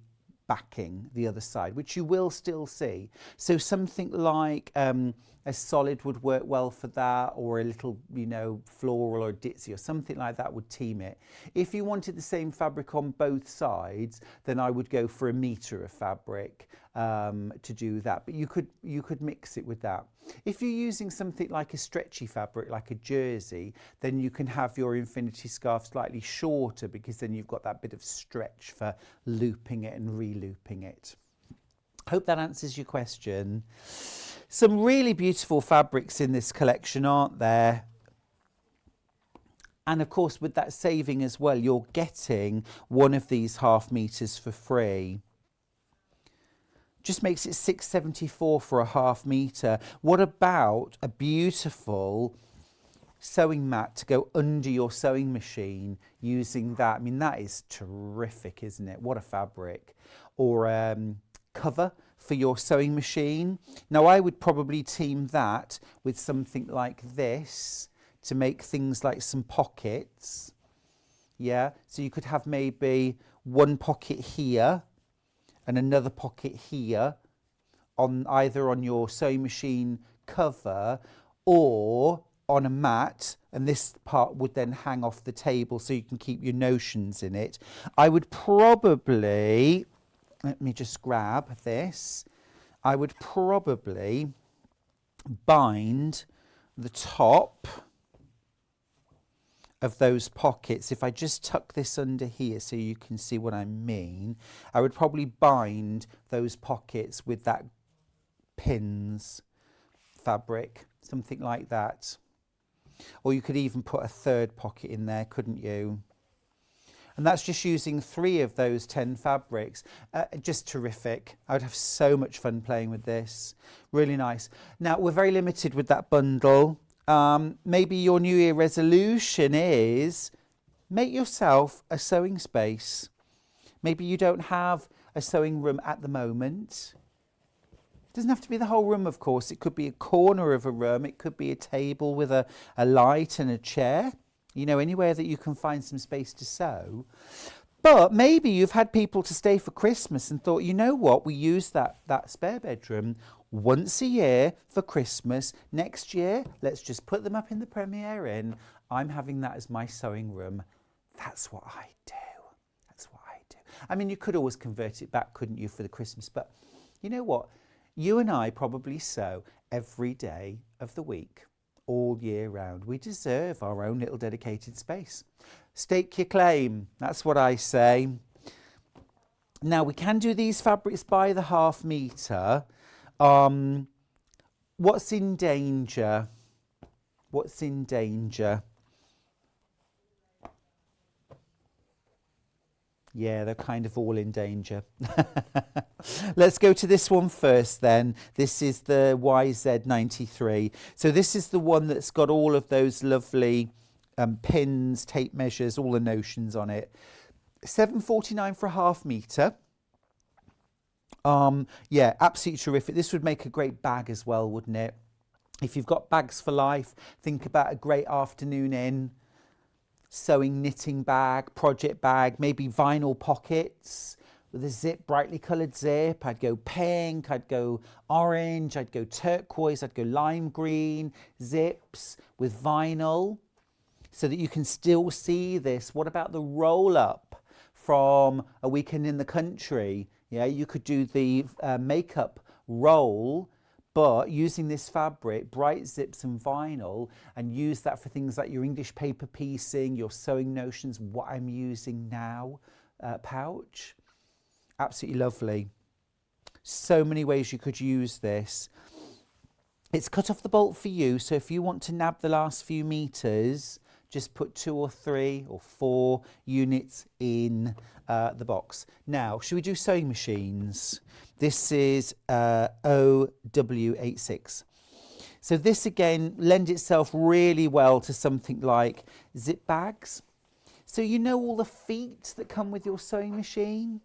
backing, the other side, which you will still see. So something like a solid would work well for that, or a little, you know, floral or ditzy or something like that would team it. If you wanted the same fabric on both sides, then I would go for a metre of fabric to do that, but you could mix it with that. If you're using something like a stretchy fabric, like a jersey, then you can have your infinity scarf slightly shorter, because then you've got that bit of stretch for looping it and re-looping it. Hope that answers your question. Some really beautiful fabrics in this collection, aren't there? And of course, with that saving as well, you're getting one of these ½ meters for free. Just makes it £6.74 for a ½ meter. What about a beautiful sewing mat to go under your sewing machine using that? I mean, that is terrific, isn't it? What a fabric. Or cover for your sewing machine. Now, I would probably team that with something like this to make things like some pockets. Yeah, so you could have maybe one pocket here and another pocket here, on either on your sewing machine cover or on a mat, and this part would then hang off the table so you can keep your notions in it. I would probably, let me just grab this, I would probably bind the top of those pockets. If I just tuck this under here so you can see what I mean, I would probably bind those pockets with that pins fabric, something like that. Or you could even put a third pocket in there, couldn't you? And that's just using 3 of those 10 fabrics. Just terrific. I would have so much fun playing with this. Really nice. Now, we're very limited with that bundle. Maybe your New Year resolution is make yourself a sewing space. Maybe you don't have a sewing room at the moment. It doesn't have to be the whole room, of course. It could be a corner of a room. It could be a table with a light and a chair. You know, anywhere that you can find some space to sew. But maybe you've had people to stay for Christmas and thought, you know what, we use that spare bedroom once a year for Christmas. Next year, let's just put them up in the Premier Inn. I'm having that as my sewing room. That's what I do. That's what I do. I mean, you could always convert it back, couldn't you, for the Christmas? But you know what? You and I probably sew every day of the week, all year round. We deserve our own little dedicated space. Stake your claim. That's what I say. Now, we can do these fabrics by the ½ meter. What's in danger? What's in danger? Yeah, they're kind of all in danger. Let's go to this one first then. This is the YZ93. So this is the one that's got all of those lovely pins, tape measures, all the notions on it. £7.49 for a ½ meter. Yeah, absolutely terrific. This would make a great bag as well, wouldn't it? If you've got bags for life, think about a great afternoon in. Sewing knitting bag, project bag, maybe vinyl pockets with a zip, brightly coloured zip. I'd go pink, I'd go orange, I'd go turquoise, I'd go lime green, zips with vinyl so that you can still see this. What about the roll up from a weekend in the country? Yeah, you could do the makeup roll, but using this fabric, bright zips and vinyl, and use that for things like your English paper piecing, your sewing notions, what I'm using now, pouch. Absolutely lovely. So many ways you could use this. It's cut off the bolt for you, so if you want to nab the last few meters, just put 2 or 3 or 4 units in the box. Now, should we do sewing machines? This is OW86. So this again lends itself really well to something like zip bags. So you know all the feet that come with your sewing machine?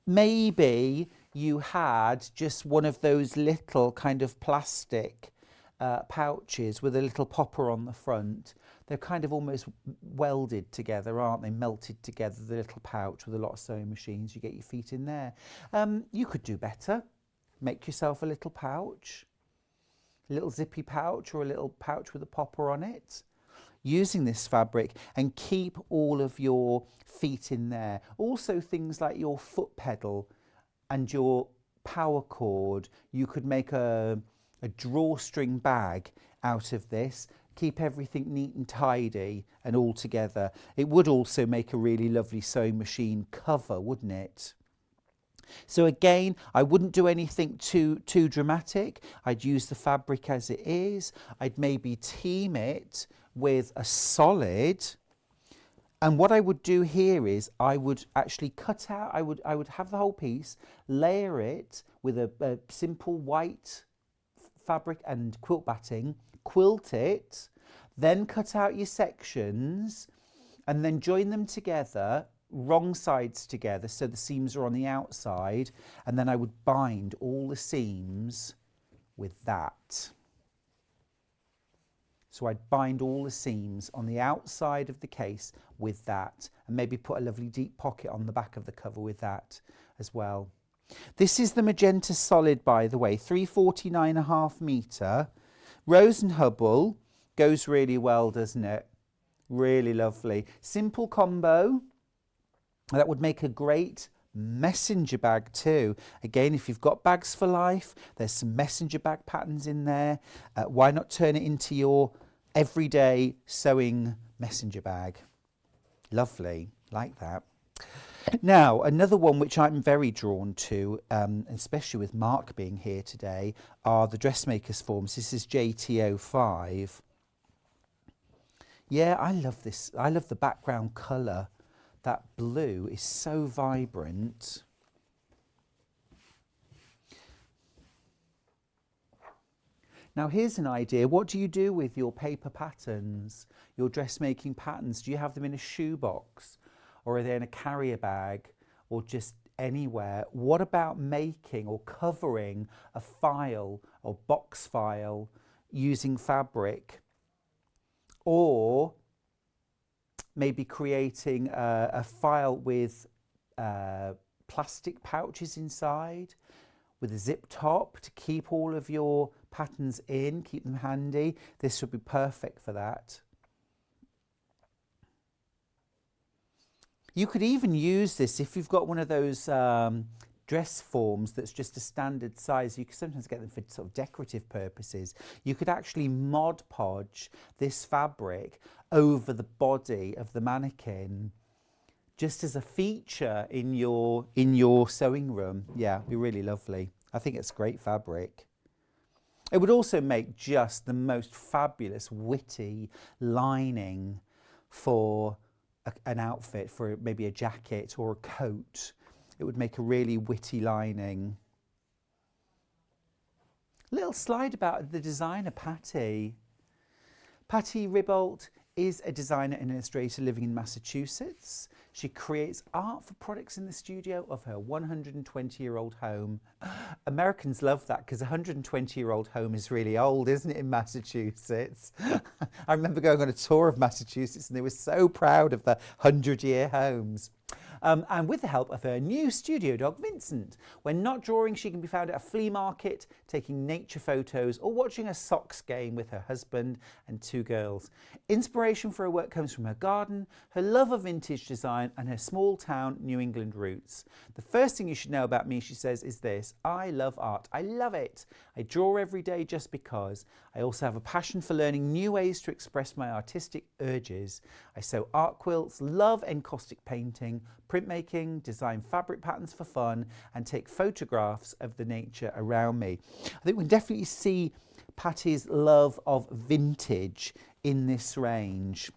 Maybe you had just one of those little kind of plastic pouches with a little popper on the front. They're kind of almost welded together, aren't they? Melted together, the little pouch with a lot of sewing machines. You get your feet in there. You could do better. Make yourself a little pouch, a little zippy pouch or a little pouch with a popper on it. Using this fabric and keep all of your feet in there. Also things like your foot pedal and your power cord. You could make a drawstring bag out of this. Keep everything neat and tidy and all together. It would also make a really lovely sewing machine cover, wouldn't it? So again, I wouldn't do anything too dramatic. I'd use the fabric as it is. I'd maybe team it with a solid. And what I would do here is I would actually cut out, I would have the whole piece, layer it with a simple white fabric and quilt batting, quilt it, then cut out your sections and then join them together, wrong sides together, so the seams are on the outside, and then I would bind all the seams with that. So I'd bind all the seams on the outside of the case with that, and maybe put a lovely deep pocket on the back of the cover with that as well. This is the magenta solid, by the way, 349.5 metre. Rose and Hubble goes really well, doesn't it? Really lovely. Simple combo. That would make a great messenger bag too. Again, if you've got bags for life, there's some messenger bag patterns in there. Why not turn it into your everyday sewing messenger bag? Lovely, like that. Now, another one which I'm very drawn to, especially with Mark being here today, are the dressmakers forms. This is JT05. Yeah, I love this. I love the background colour. That blue is so vibrant. Now here's an idea. What do you do with your paper patterns, your dressmaking patterns? Do you have them in a shoebox, or are they in a carrier bag, or just anywhere? What about making or covering a file or box file using fabric, or maybe creating a file with plastic pouches inside with a zip top to keep all of your patterns in, keep them handy. This would be perfect for that. You could even use this if you've got one of those dress forms that's just a standard size. You can sometimes get them for sort of decorative purposes. You could actually Mod Podge this fabric over the body of the mannequin just as a feature in your sewing room. Yeah, it'd be really lovely. I think it's great fabric. It would also make just the most fabulous witty lining for an outfit, for maybe a jacket or a coat. It would make a really witty lining. Little slide about the designer, Patty. Patty Ribolt is a designer and illustrator living in Massachusetts. She creates art for products in the studio of her 120-year-old home. Americans love that because a 120-year-old home is really old, isn't it, in Massachusetts? I remember going on a tour of Massachusetts and they were so proud of the 100-year homes. And with the help of her new studio dog, Vincent. When not drawing, she can be found at a flea market, taking nature photos or watching a socks game with her husband and 2 girls. Inspiration for her work comes from her garden, her love of vintage design and her small town New England roots. The first thing you should know about me, she says, is this: I love art. I love it. I draw every day just because. I also have a passion for learning new ways to express my artistic urges. I sew art quilts, love encaustic painting, printmaking, design fabric patterns for fun, and take photographs of the nature around me. I think we can definitely see Patty's love of vintage in this range.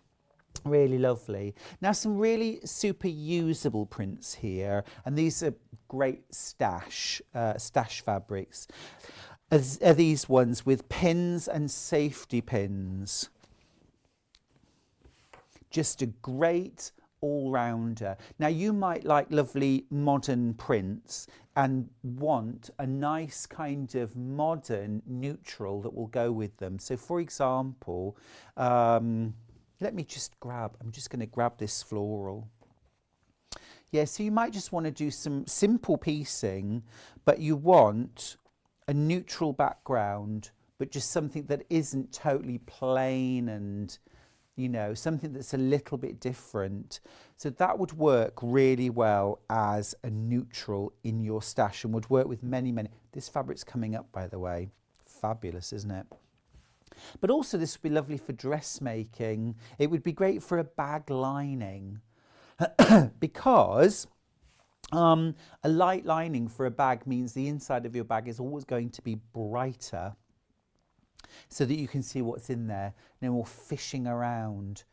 Really lovely. Now some really super usable prints here, and these are great stash fabrics. Are these ones with pins and safety pins. Just a great all-rounder. Now you might like lovely modern prints and want a nice kind of modern neutral that will go with them. So for example, let me just I'm just going to grab this floral. Yeah, so you might just want to do some simple piecing, but you want a neutral background, but just something that isn't totally plain and, you know, something that's a little bit different. So that would work really well as a neutral in your stash and would work with many. This fabric's coming up, by the way. Fabulous, isn't it? But also this would be lovely for dressmaking. It would be great for a bag lining because A light lining for a bag means the inside of your bag is always going to be brighter so that you can see what's in there. No more fishing around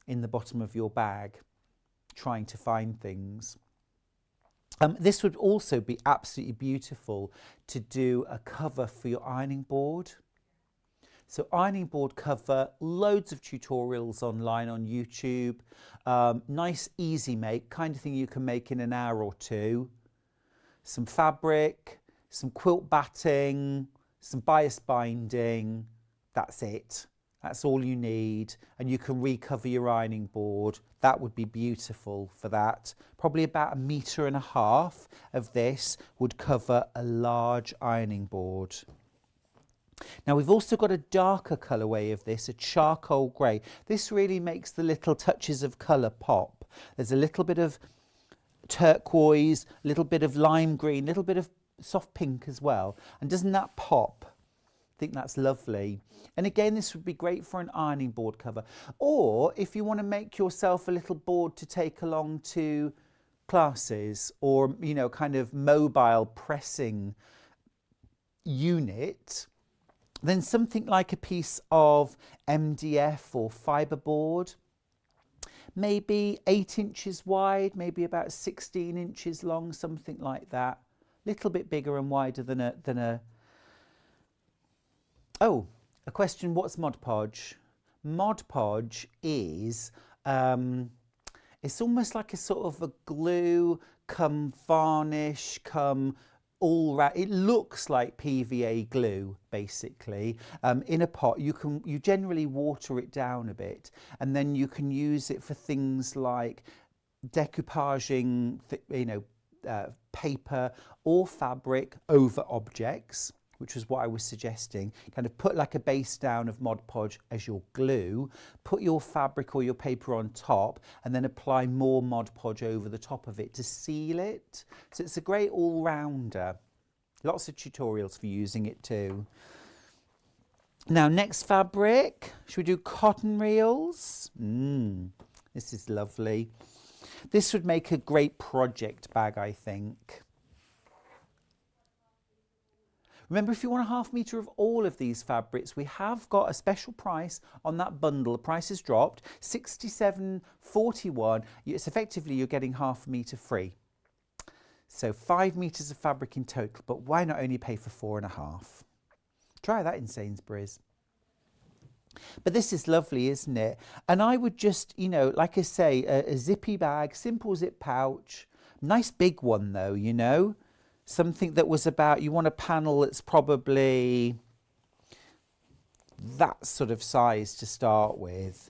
in the bottom of your bag trying to find things. This would also be absolutely beautiful to do a cover for your ironing board. So ironing board cover, loads of tutorials online on YouTube. Nice, easy make, kind of thing you can make in an hour or two. Some fabric, some quilt batting, some bias binding. That's it. That's all you need. And you can recover your ironing board. That would be beautiful for that. Probably about 1.5 meters of this would cover a large ironing board. Now we've also got a darker colourway of this, a charcoal grey. This really makes the little touches of colour pop. There's a little bit of turquoise, a little bit of lime green, a little bit of soft pink as well. And doesn't that pop? I think that's lovely. And again, this would be great for an ironing board cover. Or if you want to make yourself a little board to take along to classes, or, you know, kind of mobile pressing unit, then something like a piece of MDF or fiberboard, maybe 8 inches wide, maybe about 16 inches long, something like that. A little bit bigger and wider than a. Oh, a question, what's Mod Podge? Mod Podge is, it's almost like a sort of a glue, come varnish, come all round. It looks like PVA glue, basically. In a pot, you generally water it down a bit, and then you can use it for things like decoupaging, paper or fabric over objects, which was what I was suggesting. Kind of put like a base down of Mod Podge as your glue, put your fabric or your paper on top, and then apply more Mod Podge over the top of it to seal it. So it's a great all-rounder. Lots of tutorials for using it too. Now, next fabric, should we do cotton reels? This is lovely. This would make a great project bag, I think. Remember, if you want a 1/2 meter of all of these fabrics, we have got a special price on that bundle. The price has dropped, £67.41. It's effectively, you're getting 1/2 meter free. So 5 meters of fabric in total, but why not only pay for 4.5? Try that in Sainsbury's. But this is lovely, isn't it? And I would just, you know, like I say, a zippy bag, simple zip pouch, nice big one though, you know. Something that was about, you want a panel that's probably that sort of size to start with.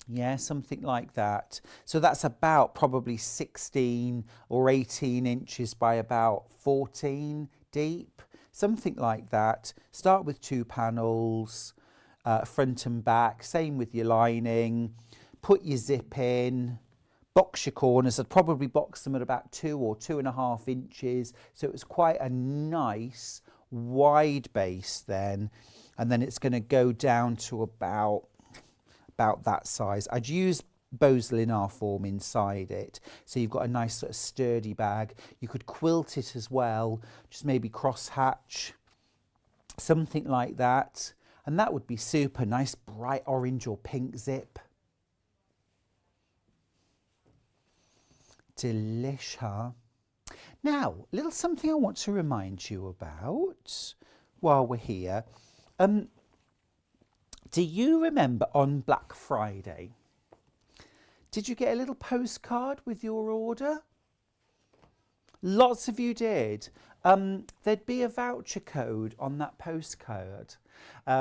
Yeah, something like that. So that's about probably 16 or 18 inches by about 14 deep, something like that. Start with 2 panels, front and back, same with your lining. Put your zip in. Box your corners. I'd probably box them at about 2 or 2.5 inches. So it was quite a nice wide base then. And then it's going to go down to about that size. I'd use Boselin R-form inside it. So you've got a nice sort of sturdy bag. You could quilt it as well. Just maybe cross hatch. Something like that. And that would be super nice, bright orange or pink zip. Delish, huh? Now, a little something I want to remind you about while we're here. Do you remember on Black Friday? Did you get a little postcard with your order? Lots of you did. There'd be a voucher code on that postcard,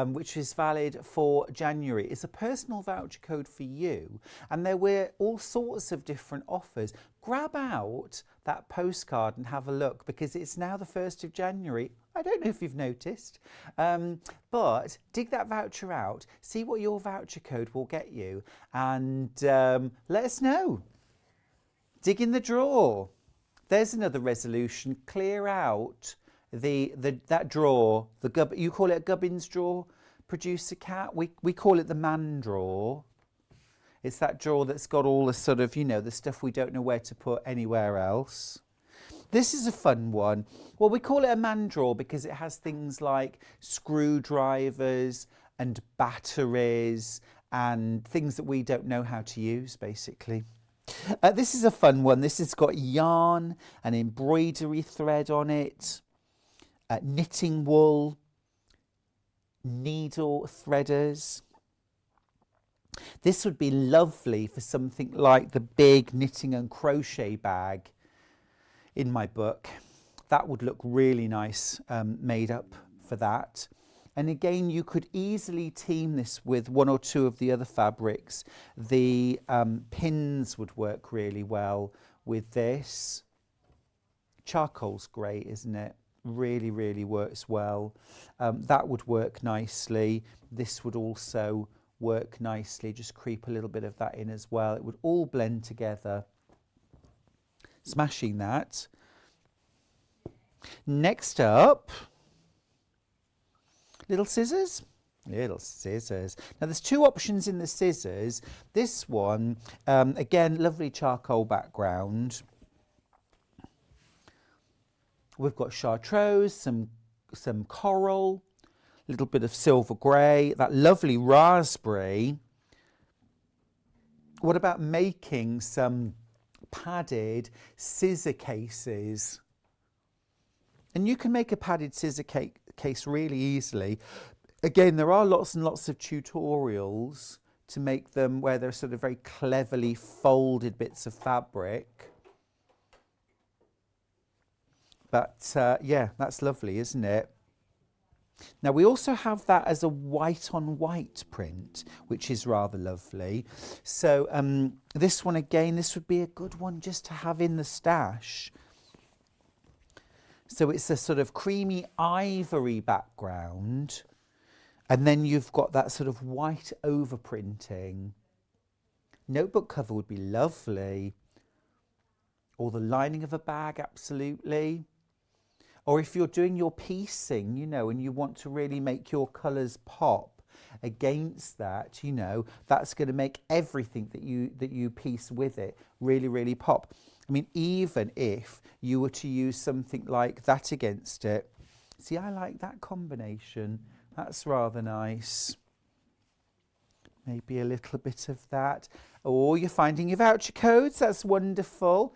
which is valid for January. It's a personal voucher code for you, and there were all sorts of different offers. Grab out that postcard and have a look, because it's now the 1st of January. I don't know if you've noticed, but dig that voucher out, see what your voucher code will get you, and let us know. Dig in the drawer. There's another resolution. Clear out that drawer. You call it a gubbins drawer, producer cat. We call it the man drawer. It's that drawer that's got all the sort of, you know, the stuff we don't know where to put anywhere else. This is a fun one. Well, we call it a man drawer because it has things like screwdrivers and batteries and things that we don't know how to use, basically. This is a fun one. This has got yarn and embroidery thread on it, knitting wool, needle threaders. This would be lovely for something like the big knitting and crochet bag in my book. That would look really nice made up for that. And again, you could easily team this with one or two of the other fabrics. The pins would work really well with this. Charcoal's great, isn't it? Really, really works well. That would work nicely. This would also work nicely. Just creep a little bit of that in as well. It would all blend together. Smashing that. Next up, little scissors. Little scissors. Now there's two options in the scissors. This one, again, lovely charcoal background. We've got chartreuse, some coral, a little bit of silver grey, that lovely raspberry. What about making some padded scissor cases? And you can make a padded scissor case really easily. Again, there are lots and lots of tutorials to make them where they're sort of very cleverly folded bits of fabric. But yeah, that's lovely, isn't it? Now we also have that as a white on white print, which is rather lovely. So this one again, this would be a good one just to have in the stash. So it's a sort of creamy ivory background, and then you've got that sort of white overprinting. Notebook cover would be lovely. Or the lining of a bag, absolutely. Or if you're doing your piecing, you know, and you want to really make your colours pop against that, you know, that's going to make everything that you piece with it really, really pop. I mean, even if you were to use something like that against it. See, I like that combination. That's rather nice. Maybe a little bit of that. Oh, you're finding your voucher codes. That's wonderful.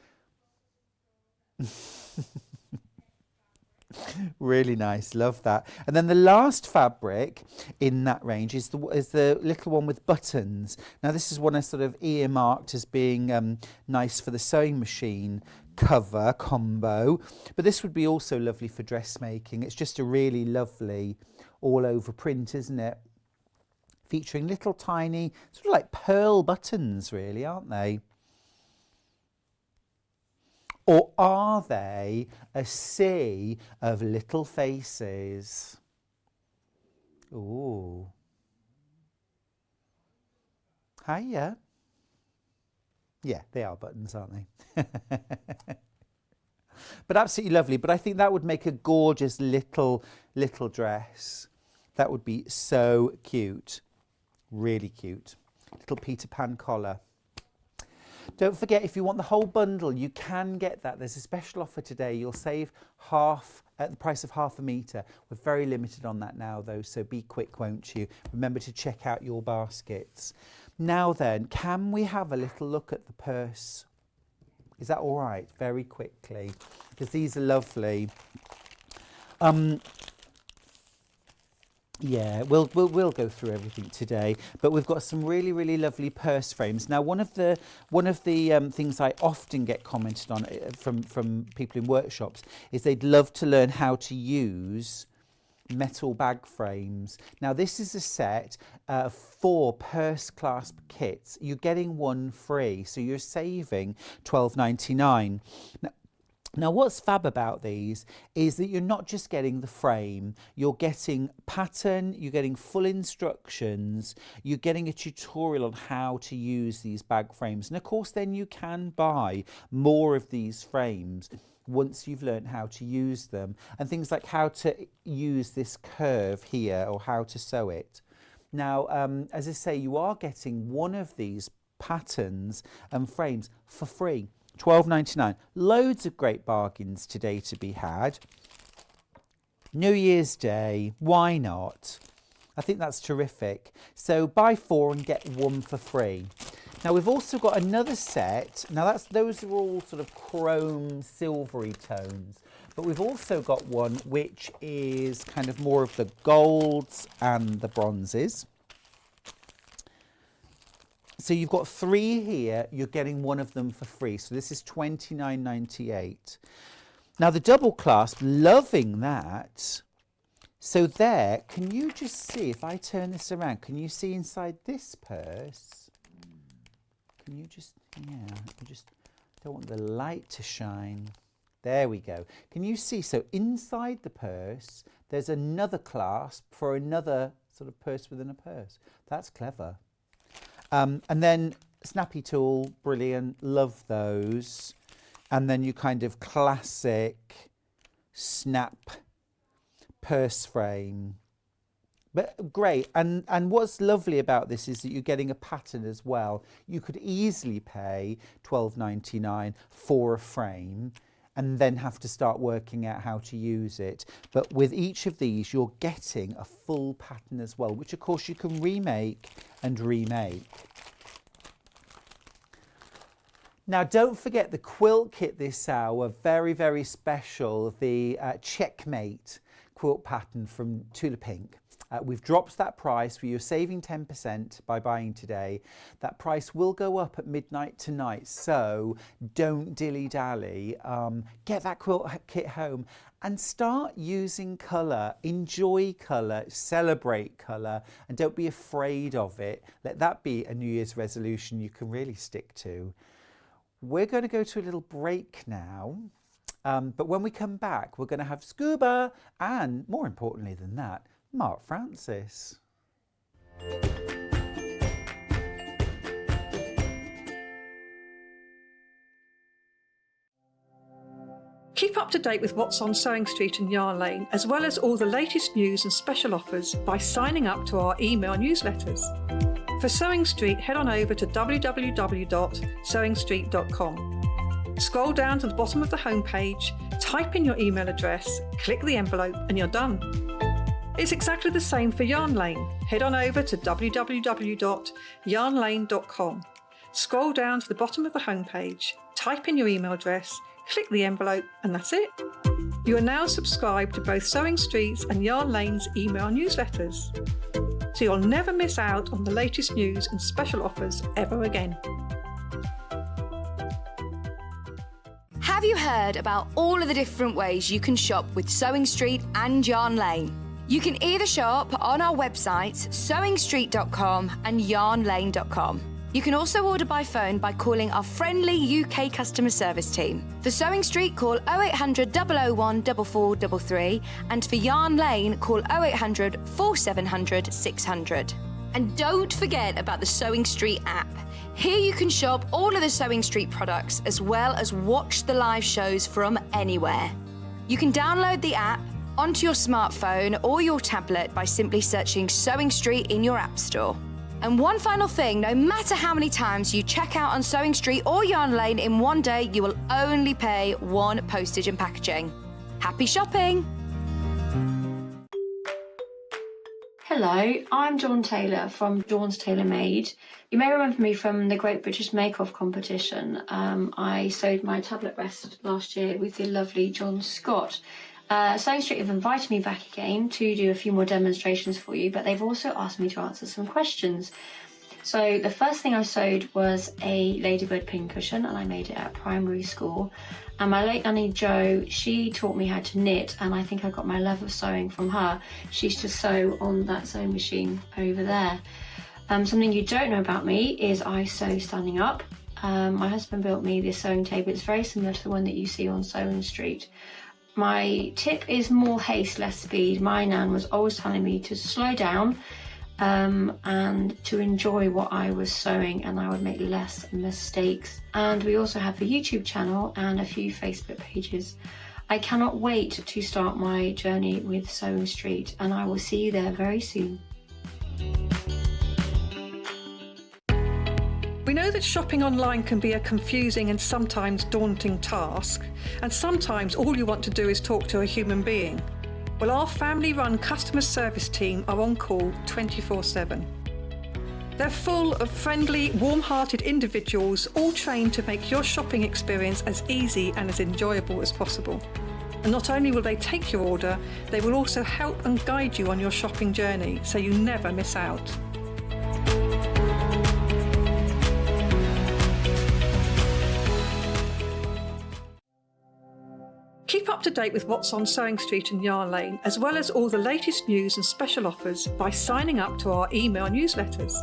Really nice, love that. And then the last fabric in that range is the little one with buttons. Now this is one I sort of earmarked as being nice for the sewing machine cover combo, but this would be also lovely for dressmaking. It's just a really lovely all over print, isn't it? Featuring little tiny sort of like pearl buttons, really, aren't they? Or are they a sea of little faces? Ooh. Hiya. Yeah, they are buttons, aren't they? But absolutely lovely. But I think that would make a gorgeous little dress. That would be so cute. Really cute. Little Peter Pan collar. Don't forget, if you want the whole bundle, you can get that. There's a special offer today. You'll save half at the price of half a metre. We're very limited on that now, though, so be quick, won't you? Remember to check out your baskets. Now then, can we have a little look at the purse? Is that all right? Very quickly, because these are lovely. Yeah, we'll go through everything today, but we've got some really, really lovely purse frames. Now, one of the things I often get commented on from people in workshops is they'd love to learn how to use metal bag frames. Now, this is a set of 4 purse clasp kits. You're getting one free, so you're saving £12.99. Now, what's fab about these is that you're not just getting the frame, you're getting pattern, you're getting full instructions, you're getting a tutorial on how to use these bag frames. And of course, then you can buy more of these frames once you've learned how to use them. And things like how to use this curve here or how to sew it. Now, as I say, you are getting one of these patterns and frames for free. £12.99. Loads of great bargains today to be had. New Year's Day, why not? I think that's terrific. So buy 4 and get 1 for free. Now we've also got another set. Now those are all sort of chrome silvery tones. But we've also got one which is kind of more of the golds and the bronzes. So you've got 3 here, you're getting 1 of them for free. So this is £29.98. Now the double clasp, loving that. So there, can you just see, if I turn this around, can you see inside this purse? Can you just, yeah, I just don't want the light to shine. There we go. Can you see? So inside the purse, there's another clasp for another sort of purse within a purse. That's clever. And then snappy tool, brilliant, love those. And then you kind of classic snap purse frame. But great. And what's lovely about this is that you're getting a pattern as well. You could easily pay £12.99 for a frame and then have to start working out how to use it. But with each of these, you're getting a full pattern as well, which of course you can remake and remake. Now, don't forget the quilt kit this hour, very, very special, the Checkmate quilt pattern from Tula Pink. We've dropped that price. You're saving 10% by buying today. That price will go up at midnight tonight, so don't dilly-dally. Get that quilt kit home and start using colour. Enjoy colour, celebrate colour, and don't be afraid of it. Let that be a New Year's resolution you can really stick to. We're going to go to a little break now. But when we come back, we're going to have Scuba and, more importantly than that, Mark Francis. Keep up to date with what's on Sewing Street and Yarn Lane, as well as all the latest news and special offers by signing up to our email newsletters. For Sewing Street, head on over to www.sewingstreet.com. Scroll down to the bottom of the homepage, type in your email address, click the envelope, and you're done. It's exactly the same for Yarn Lane. Head on over to www.yarnlane.com. Scroll down to the bottom of the homepage, type in your email address, click the envelope, and that's it. You are now subscribed to both Sewing Street's and Yarn Lane's email newsletters, so you'll never miss out on the latest news and special offers ever again. Have you heard about all of the different ways you can shop with Sewing Street and Yarn Lane? You can either shop on our websites, sewingstreet.com and yarnlane.com. You can also order by phone by calling our friendly UK customer service team. For Sewing Street, call 0800 001 4433, and for Yarn Lane, call 0800 4700 600. And don't forget about the Sewing Street app. Here you can shop all of the Sewing Street products as well as watch the live shows from anywhere. You can download the app onto your smartphone or your tablet by simply searching Sewing Street in your app store. And one final thing, no matter how many times you check out on Sewing Street or Yarn Lane in one day, you will only pay 1 postage and packaging. Happy shopping! Hello, I'm Dawn Taylor from Dawn's Tailor Made. You may remember me from the Great British Make Off competition. I sewed my tablet rest last year with the lovely John Scott. Sewing Street have invited me back again to do a few more demonstrations for you, but they've also asked me to answer some questions. So the first thing I sewed was a ladybird pincushion, and I made it at primary school. And my late Nanny Jo, she taught me how to knit, and I think I got my love of sewing from her. She used to sew on that sewing machine over there. Something you don't know about me is I sew standing up. My husband built me this sewing table. It's very similar to the one that you see on Sewing Street. My tip is more haste, less speed. My nan was always telling me to slow down and to enjoy what I was sewing, and I would make less mistakes. And we also have a YouTube channel and a few Facebook pages. I cannot wait to start my journey with Sewing Street, and I will see you there very soon. We We know that shopping online can be a confusing and sometimes daunting task, and sometimes all you want to do is talk to a human being. Well, our family-run customer service team are on call 24/7. They're full of friendly, warm-hearted individuals, all trained to make your shopping experience as easy and as enjoyable as possible. And not only will they take your order, they will also help and guide you on your shopping journey, so you never miss out. Keep up to date with what's on Sewing Street and Yarn Lane, as well as all the latest news and special offers by signing up to our email newsletters.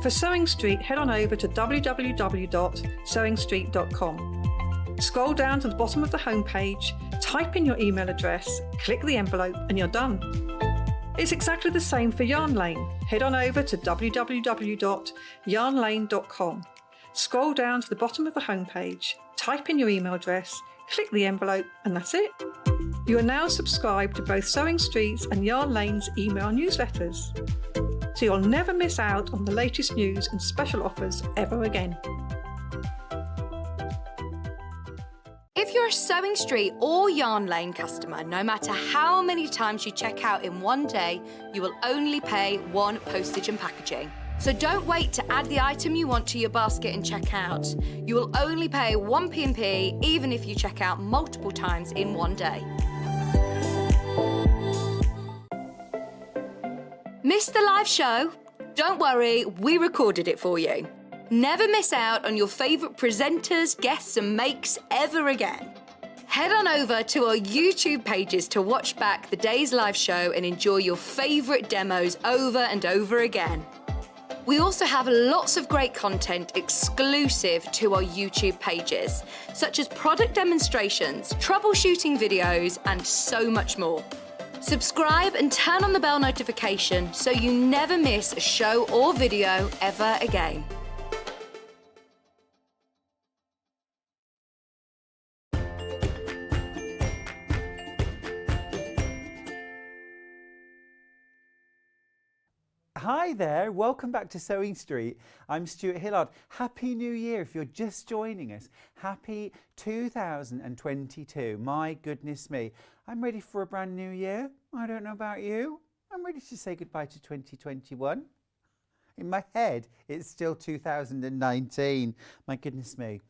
For Sewing Street, head on over to www.sewingstreet.com. Scroll down to the bottom of the homepage, type in your email address, click the envelope, and you're done. It's exactly the same for Yarn Lane. Head on over to www.yarnlane.com. Scroll down to the bottom of the homepage, type in your email address, click the envelope, and that's it. You are now subscribed to both Sewing Street's and Yarn Lane's email newsletters, so you'll never miss out on the latest news and special offers ever again. If you're a Sewing Street or Yarn Lane customer, no matter how many times you check out in one day, you will only pay one postage and packaging. So don't wait to add the item you want to your basket and check out. You will only pay one P&P even if you check out multiple times in one day. Missed the live show? Don't worry, we recorded it for you. Never miss out on your favourite presenters, guests and makes ever again. Head on over to our YouTube pages to watch back the day's live show and enjoy your favourite demos over and over again. We also have lots of great content exclusive to our YouTube pages, such as product demonstrations, troubleshooting videos, and so much more. Subscribe and turn on the bell notification so you never miss a show or video ever again. Hi there, welcome back to Sewing Street. I'm Stuart Hillard. Happy New Year if you're just joining us. Happy 2022. My goodness me. I'm ready for a brand new year. I don't know about you. I'm ready to say goodbye to 2021. In my head, it's still 2019. My goodness me.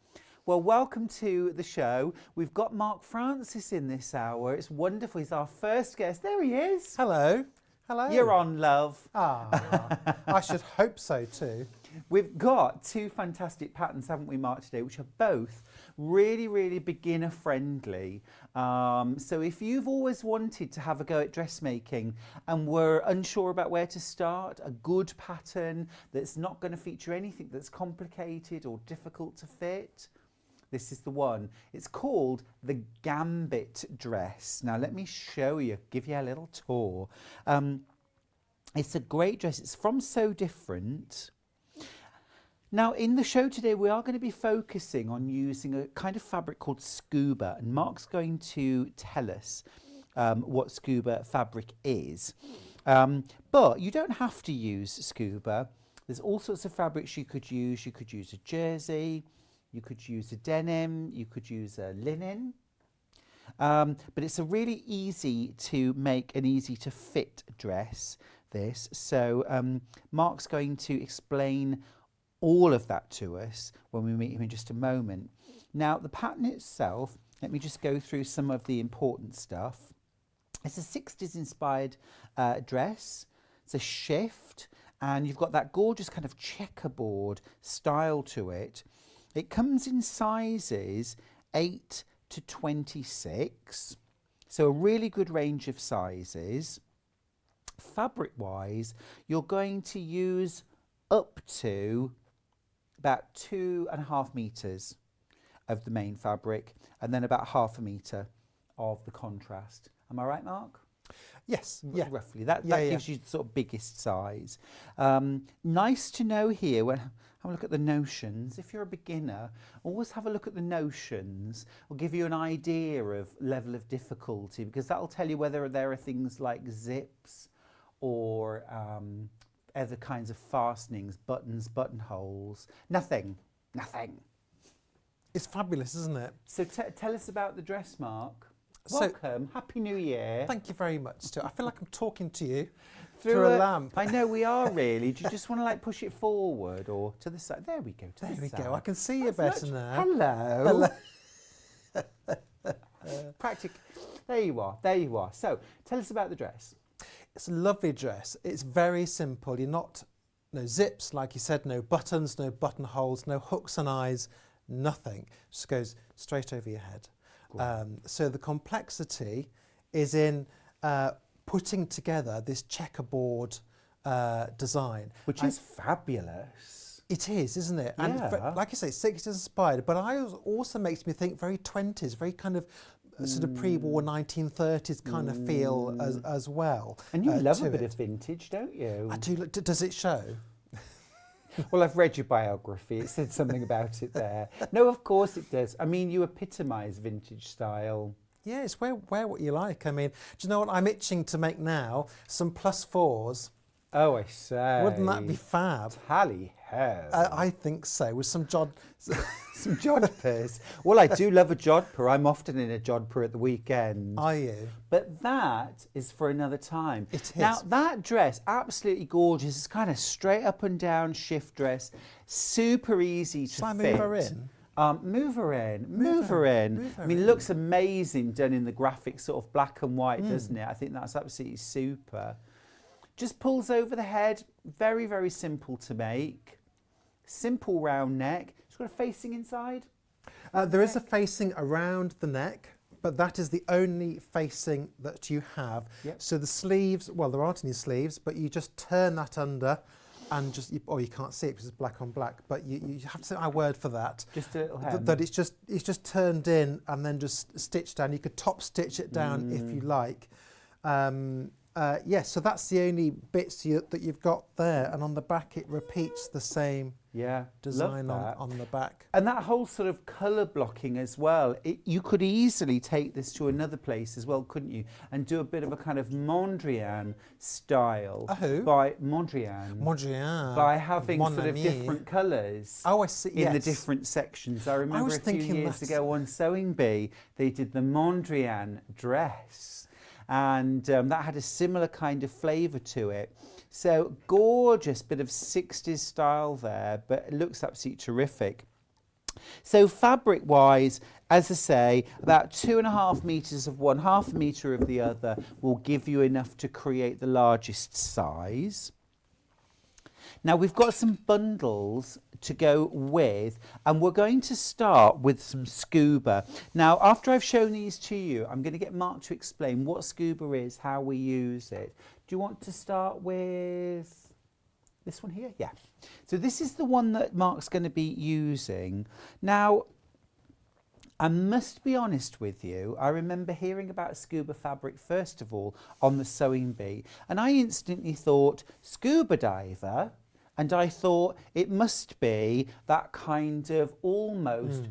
Well, welcome to the show. We've got Mark Francis in this hour. It's wonderful. He's our first guest. There he is. Hello. Hello. You're on, love. I should hope so too. We've got two fantastic patterns, haven't we, Mark, today, which are both really, really beginner friendly. So if you've always wanted to have a go at dressmaking and were unsure about where to start, a good pattern that's not going to feature anything that's complicated or difficult to fit, this is the one. It's called the Gambit dress. Now let me show you, give you a little tour. It's a great dress. It's from So Different. Now in the show today we are going to be focusing on using a kind of fabric called scuba, and Mark's going to tell us what scuba fabric is. But you don't have to use scuba. There's all sorts of fabrics you could use. You could use a jersey. You could use a denim, you could use a linen, but it's a really easy to make and easy to fit dress, this. So Mark's going to explain all of that to us when we meet him in just a moment. Now the pattern itself, let me just go through some of the important stuff. It's a 60s inspired dress, it's a shift, and you've got that gorgeous kind of checkerboard style to it. It comes in sizes 8 to 26, so a really good range of sizes. Fabric wise, you're going to use up to about 2.5 meters of the main fabric and then about 1/2 meter of the contrast. Am I right, Mark? Yes, yeah. Roughly. That gives you the sort of biggest size. Nice to know here, when have a look at the notions. If you're a beginner, always have a look at the notions. Will give you an idea of level of difficulty, because that'll tell you whether there are things like zips or other kinds of fastenings, buttons, buttonholes. Nothing. It's fabulous, isn't it? So tell us about the dress, Mark. So- Welcome. Happy New Year. Thank you very much, Stuart. I feel like I'm talking to you through a lamp. I know we are really. Do you just want to like push it forward or to the side? There we go. To There the we side. go. I can see you better now. Hello. There you are. So tell us about the dress. It's a lovely dress. It's very simple. No zips, like you said, no buttons, no buttonholes, no hooks and eyes, nothing. Just goes straight over your head. So the complexity is in putting together this checkerboard design. Which is fabulous. It is, isn't it? And Yeah. like I say, 60s inspired, but also makes me think very 20s, very kind of sort of pre-war 1930s kind of feel as well. And you love a to bit it. of vintage, don't you? I do. Does it show? Well, I've read your biography. It said something about it there. No, of course it does. I mean, you epitomise vintage style. Yeah, it's wear what you like. I mean, do you know what I'm itching to make now? Some +4s. Oh, I say. Wouldn't that be fab? Tally ho. I think so. With some jod. Some jodhpurs. Well, I do love a jodhpur. I'm often in a jodhpur at the weekend. Are you? But that is for another time. It is. Now, that dress, absolutely gorgeous. It's kind of straight up and down shift dress. Super easy to Shall I fit. move her in? Move her in. Move her I mean, in. it looks amazing done in the graphic sort of black and white, doesn't it? I think that's absolutely super. Just pulls over the head. Very, very simple to make. Simple round neck. It's got a facing inside. There is a facing around the neck, but that is the only facing that you have. Yep. So the sleeves, well, there aren't any sleeves, but you just turn that under and you can't see it because it's black on black, but you have to say my word for that. Just a little hem. That it's just turned in and then just stitched down. You could top stitch it down if you like. So that's the only bits that you've got there, and on the back it repeats the same design on the back. And that whole sort of colour blocking as well, you could easily take this to another place as well, couldn't you? And do a bit of a kind of Mondrian style. Who? By Mondrian. Mondrian. By having Mon sort of ami. different colours. Oh, I see. In the yes. different sections. I remember was a few thinking years that- ago on Sewing Bee, they did the Mondrian dress. And that had a similar kind of flavour to it. So gorgeous bit of 60s style there, but it looks absolutely terrific. So fabric wise, as I say, about 2.5 metres of one, 1/2 metre of the other will give you enough to create the largest size. Now we've got some bundles to go with, and we're going to start with some scuba. Now, after I've shown these to you, I'm going to get Mark to explain what scuba is, how we use it. Do you want to start with this one here? Yeah. So this is the one that Mark's going to be using. Now, I must be honest with you, I remember hearing about scuba fabric first of all on the Sewing Bee, and I instantly thought scuba diver. And I thought it must be that kind of almost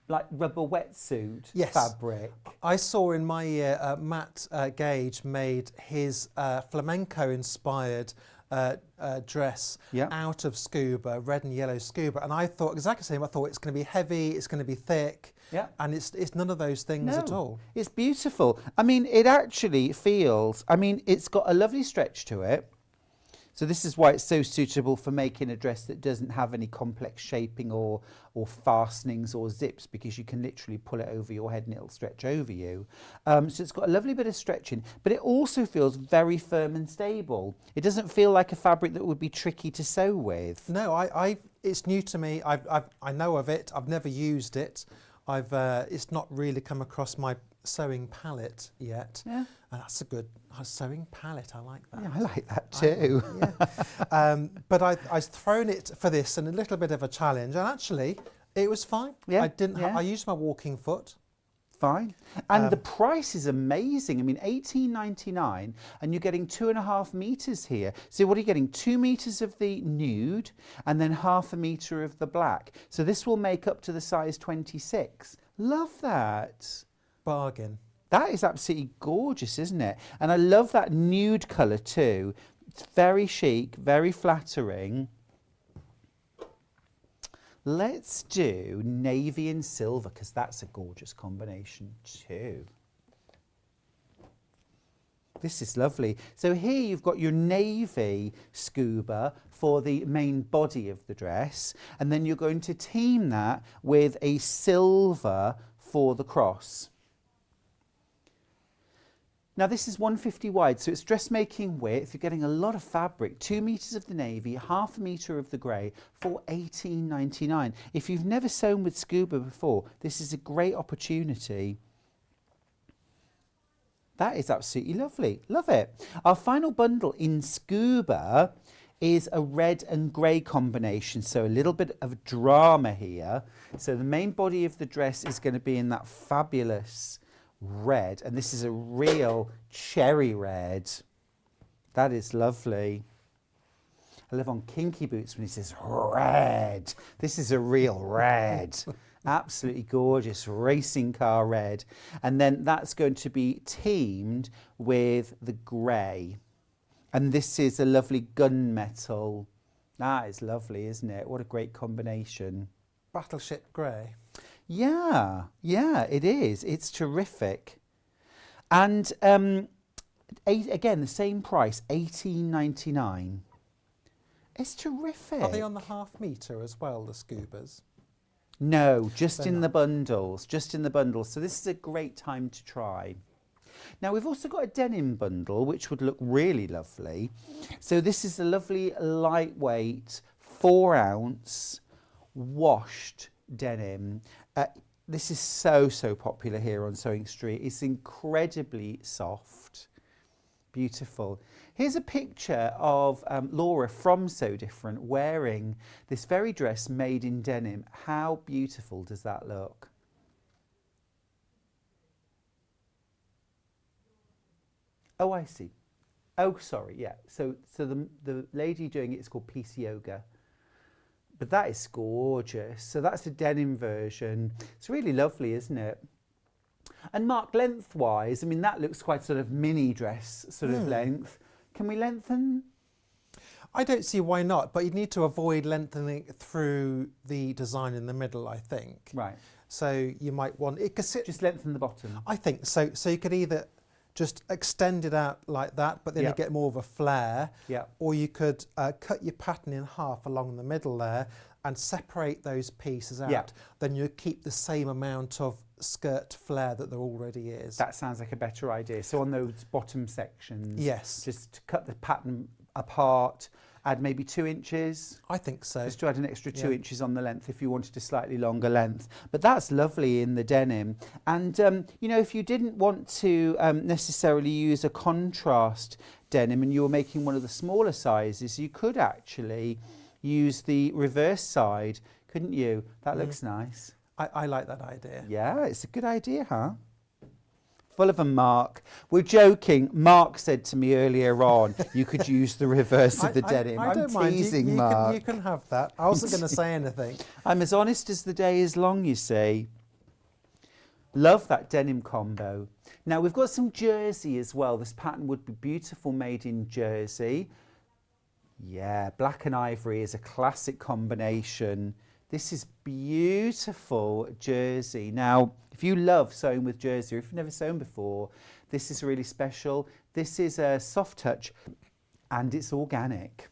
like rubber wetsuit fabric. I saw in my year Matt Gage made his flamenco-inspired dress out of scuba, red and yellow scuba, and I thought exactly the same. I thought it's going to be heavy, it's going to be thick, and it's none of those things at all. It's beautiful. I mean, it actually feels. I mean, it's got a lovely stretch to it. So this is why it's so suitable for making a dress that doesn't have any complex shaping or fastenings or zips, because you can literally pull it over your head and it'll stretch over you. So it's got a lovely bit of stretching, but it also feels very firm and stable. It doesn't feel like a fabric that would be tricky to sew with. No, it's new to me. I know of it. I've never used it. It's not really come across my sewing palette yet. Yeah. And that's a good sewing palette. I like that. Yeah, I like that too. But I've thrown it for this and a little bit of a challenge, and actually it was fine. Yeah, I didn't. yeah. I used my walking foot. Fine. And the price is amazing. I mean, $18.99, and you're getting 2.5 meters here. So what are you getting? 2 meters of the nude and then 1/2 meter of the black. So this will make up to the size 26. Love that. Bargain. That is absolutely gorgeous, isn't it? And I love that nude colour too. It's very chic, very flattering. Let's do navy and silver, because that's a gorgeous combination too. This is lovely. So here you've got your navy scuba for the main body of the dress, and then you're going to team that with a silver for the cross. Now this is 150 wide, so it's dressmaking width. You're getting a lot of fabric, 2 meters of the navy, half a meter of the grey for $18.99. If you've never sewn with scuba before, this is a great opportunity. That is absolutely lovely. Love it. Our final bundle in scuba is a red and grey combination, so a little bit of drama here. So the main body of the dress is going to be in that fabulous red, and this is a real cherry red. That is lovely. I live on Kinky Boots when he says red. This is a real red. Absolutely gorgeous racing car red. And then that's going to be teamed with the grey. And this is a lovely gunmetal. That is lovely, isn't it? What a great combination. Battleship grey. Yeah, it is. It's terrific. And again, the same price, $18.99. It's terrific. Are they on the half metre as well, the scubas? No, just They're in the not. bundles, just in the bundles. So this is a great time to try. Now we've also got a denim bundle, which would look really lovely. So this is a lovely lightweight 4-ounce washed denim. This is so popular here on Sewing Street. It's incredibly soft, beautiful. Here's a picture of Laura from So Different wearing this very dress made in denim. How beautiful does that look? Oh, I see. Oh, sorry, yeah. So the lady doing it is called Peace Yoga. But that is gorgeous. So that's the denim version. It's really lovely, isn't it? And Mark, lengthwise, I mean, that looks quite sort of mini dress sort of length. Can we lengthen? I don't see why not, but you need to avoid lengthening through the design in the middle, I think. Right. So you might want it could sit. Just lengthen the bottom. I think so. So you could either just extend it out like that, but then you get more of a flare. Yeah. Or you could cut your pattern in half along the middle there and separate those pieces out. Yeah. Then you keep the same amount of skirt flare that there already is. That sounds like a better idea. So on those bottom sections, Yes. just cut the pattern apart, add maybe 2 inches. I think so. Just to add an extra 2 inches on the length if you wanted a slightly longer length. But that's lovely in the denim. And, you know, if you didn't want to necessarily use a contrast denim and you were making one of the smaller sizes, you could actually use the reverse side, couldn't you? That looks nice. I like that idea. Yeah, it's a good idea, huh? Full of a Mark. We're joking. Mark said to me earlier on, you could use the reverse of the denim. I don't I'm mind. teasing, Mark. You can have that. I wasn't going to say anything. I'm as honest as the day is long, you see. Love that denim combo. Now, we've got some jersey as well. This pattern would be beautiful made in jersey. Yeah, black and ivory is a classic combination. This is beautiful jersey. Now, if you love sewing with jersey, or if you've never sewn before, this is really special. This is a soft touch and it's organic.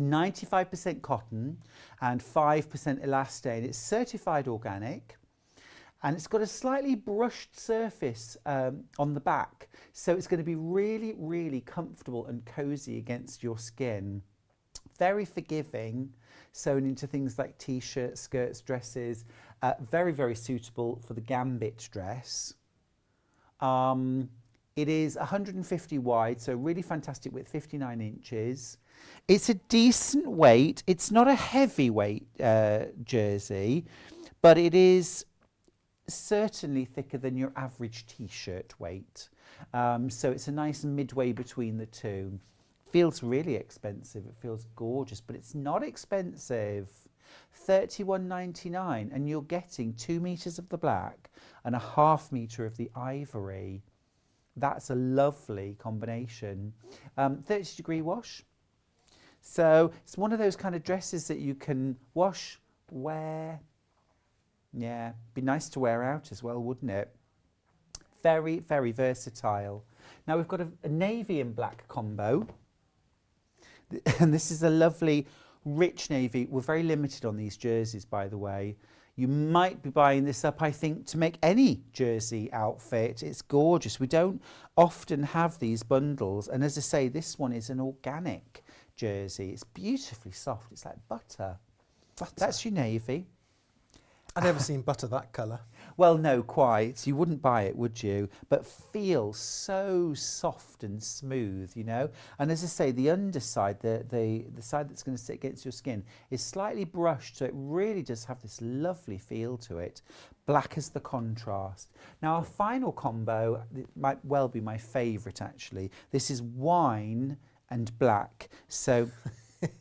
95% cotton and 5% elastane. It's certified organic and it's got a slightly brushed surface on the back. So it's going to be really, really comfortable and cozy against your skin. Very forgiving, sewn into things like t-shirts, skirts, dresses. Very, very suitable for the Gambit dress. It is 150 wide, so really fantastic width, 59 inches. It's a decent weight. It's not a heavyweight jersey, but it is certainly thicker than your average t-shirt weight. So it's a nice midway between the two. Feels really expensive. It feels gorgeous, but it's not expensive. $31.99, and you're getting 2 meters of the black and a half meter of the ivory. That's a lovely combination. 30-degree wash. So it's one of those kind of dresses that you can wash, wear. Yeah, be nice to wear out as well, wouldn't it? Very, very versatile. Now we've got a navy and black combo. And this is a lovely, rich navy. We're very limited on these jerseys, by the way. You might be buying this up, I think, to make any jersey outfit. It's gorgeous. We don't often have these bundles. And as I say, this one is an organic jersey. It's beautifully soft. It's like butter. That's your navy. I've never seen butter that colour. Well, no, quite. You wouldn't buy it, would you? But feels so soft and smooth, you know. And as I say, the underside, the side that's going to sit against your skin, is slightly brushed, so it really does have this lovely feel to it. Black as the contrast. Now, our final combo, it might well be my favourite, actually. This is wine and black. So...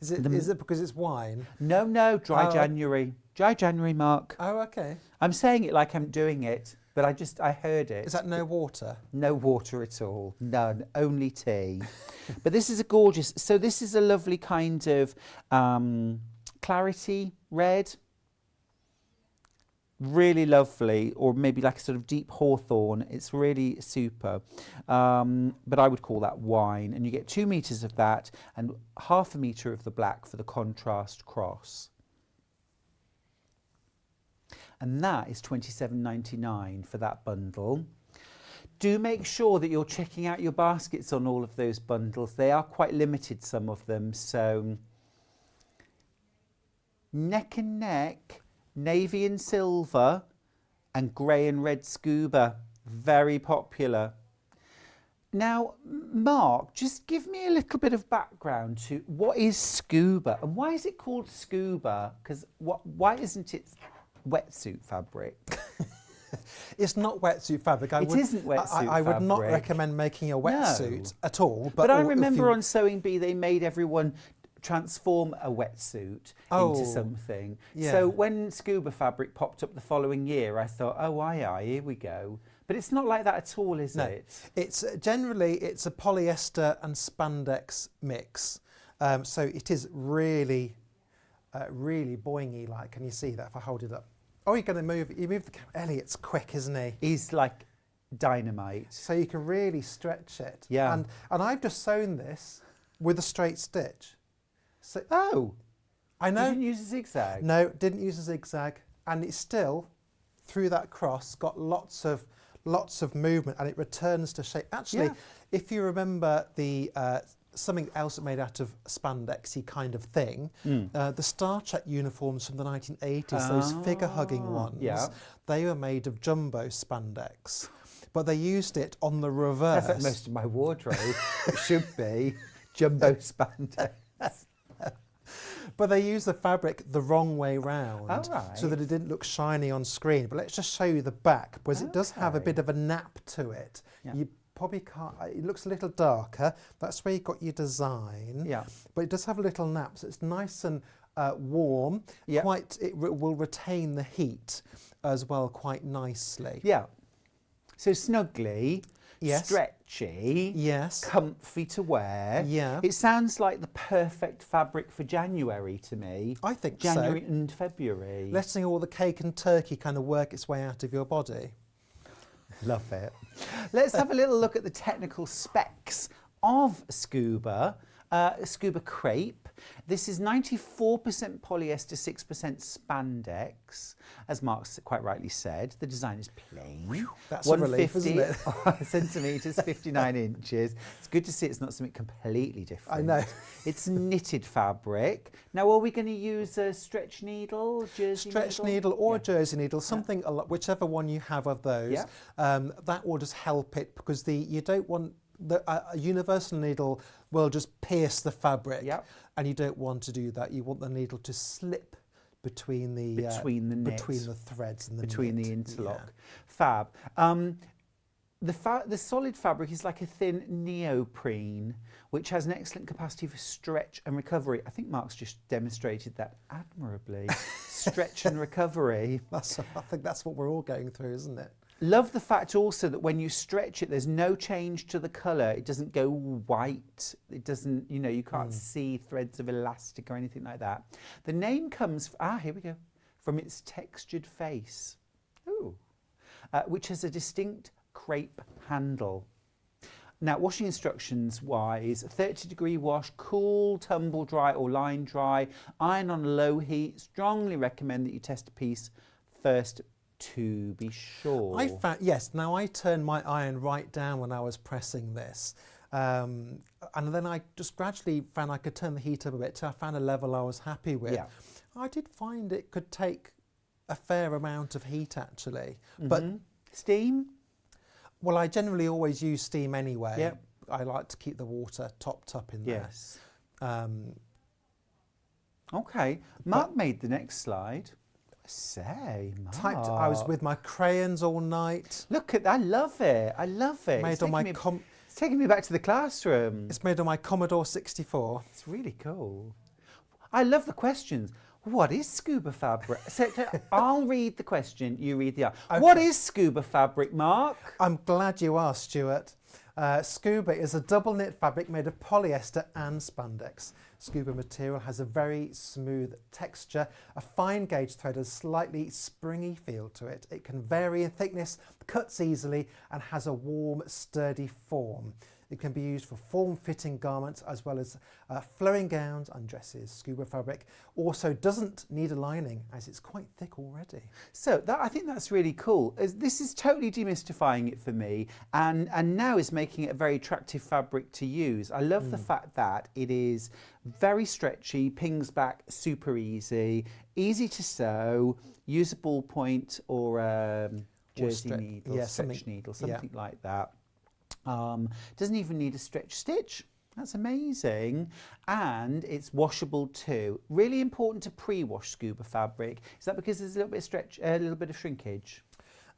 Is it because it's wine? No, dry January. Dry January, Mark. Oh, okay. I'm saying it like I'm doing it, but I heard it. Is that no water? No water at all. None. Only tea. But this is a gorgeous... So this is a lovely kind of clarity red. Really lovely, or maybe like a sort of deep hawthorn. It's really super. But I would call that wine. And you get 2 meters of that and half a metre of the black for the contrast cross. And that is £27.99 for that bundle. Do make sure that you're checking out your baskets on all of those bundles. They are quite limited, some of them. So neck and neck, navy and silver, and grey and red scuba. Very popular. Now, Mark, just give me a little bit of background to what is scuba and why is it called scuba? Because why isn't it wetsuit fabric? It's not wetsuit fabric. It isn't wetsuit fabric. I would not recommend making a wetsuit at all. But I remember on Sewing Bee they made everyone transform a wetsuit into something. Yeah. So when scuba fabric popped up the following year, I thought, oh, aye, here we go. But it's not like that at all, is it? It's generally it's a polyester and spandex mix. So it is really, really boingy like. Can you see that if I hold it up? Oh, you're going to move the camera. Elliot's quick, isn't he? He's like dynamite. So you can really stretch it. Yeah. And I've just sewn this with a straight stitch. So, I know. You didn't use a zigzag? No, didn't use a zigzag. And it's still, through that cross, got lots of movement and it returns to shape. Actually, if you remember the something else made out of spandexy kind of thing, the Star Trek uniforms from the 1980s, those figure-hugging ones, they were made of jumbo spandex. But they used it on the reverse. That's like most of my wardrobe. It should be jumbo spandex. But they used the fabric the wrong way round, right. so that it didn't look shiny on screen. But let's just show you the back, because it does have a bit of a nap to it. Yeah. You probably can't, it looks a little darker. That's where you got your design. Yeah. But it does have a little nap, so it's nice and warm. Yeah. It will retain the heat as well quite nicely. Yeah. So snugly. Yes. Stretchy, yes, comfy to wear. Yeah. It sounds like the perfect fabric for January to me. I think January so. and February. Letting all the cake and turkey kind of work its way out of your body. Love it. Let's have a little look at the technical specs of scuba. Scuba crepe. This is 94% polyester, 6% spandex. As Mark's quite rightly said, the design is plain. That's a relief, isn't it? centimetres, 59 inches. It's good to see it's not something completely different. I know. It's knitted fabric. Now, are we going to use a stretch needle, jersey stretch needle or jersey needle, something, whichever one you have of those. That will just help it, because you don't want a universal needle will just pierce the fabric, and you don't want to do that. You want the needle to slip between the threads and the interlock. Fab. The solid fabric is like a thin neoprene, which has an excellent capacity for stretch and recovery. I think Mark's just demonstrated that admirably. Stretch and recovery. I think that's what we're all going through, isn't it? Love the fact also that when you stretch it, there's no change to the colour. It doesn't go white. It doesn't, you know, you can't see threads of elastic or anything like that. The name comes, here we go, from its textured face, which has a distinct crepe handle. Now, washing instructions wise, 30-degree wash, cool, tumble dry or line dry, iron on low heat. Strongly recommend that you test a piece first to be sure. I found, yes, now I turned my iron right down when I was pressing this. And then I just gradually found I could turn the heat up a bit till I found a level I was happy with. Yeah. I did find it could take a fair amount of heat actually. But steam? Well, I generally always use steam anyway. Yep. I like to keep the water topped up in there. Yes. Okay, Mark made the next slide. Say, Mark. I was with my crayons all night. Look at that, I love it. I love it. Made on my it's taking me back to the classroom. It's made on my Commodore 64. It's really cool. I love the questions. What is scuba fabric? So, I'll read the question, you read the answer. Okay. What is scuba fabric, Mark? I'm glad you asked, Stuart. Scuba is a double knit fabric made of polyester and spandex. Scuba material has a very smooth texture. A fine gauge thread has a slightly springy feel to it. It can vary in thickness, cuts easily, and has a warm, sturdy form. It can be used for form-fitting garments as well as flowing gowns and dresses. Scuba fabric also doesn't need a lining as it's quite thick already. So I think that's really cool. This is totally demystifying it for me and now is making it a very attractive fabric to use. I love the fact that it is very stretchy, pings back super easy, easy to sew, use a ballpoint or jersey needle, stretch needle, something like that. Doesn't even need a stretch stitch. That's amazing. And it's washable too. Really important to pre-wash scuba fabric. Is that because there's a little bit of stretch, a little bit of shrinkage?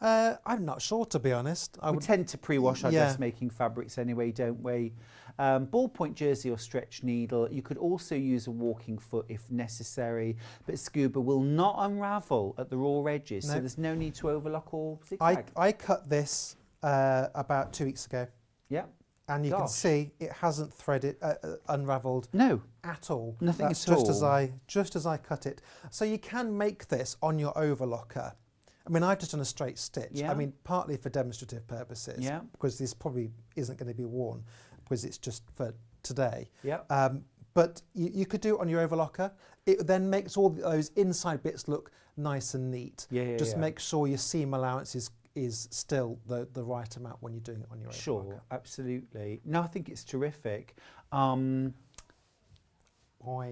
I'm not sure, to be honest. We tend to pre-wash our dressmaking fabrics anyway, don't we? Ballpoint jersey or stretch needle. You could also use a walking foot if necessary, but scuba will not unravel at the raw edges, so there's no need to overlock or zigzag. I cut this about 2 weeks ago. Yeah. And you can see it hasn't threaded, unravelled at all. Nothing That's at all. Just as I cut it. So you can make this on your overlocker. I mean, I've just done a straight stitch. Yeah. I mean, partly for demonstrative purposes. Yeah. Because this probably isn't going to be worn because it's just for today. Yeah. But you could do it on your overlocker. It then makes all those inside bits look nice and neat. Just make sure your seam allowance is still the right amount when you're doing it on your overlocker. Sure, absolutely. No, I think it's terrific. Boing,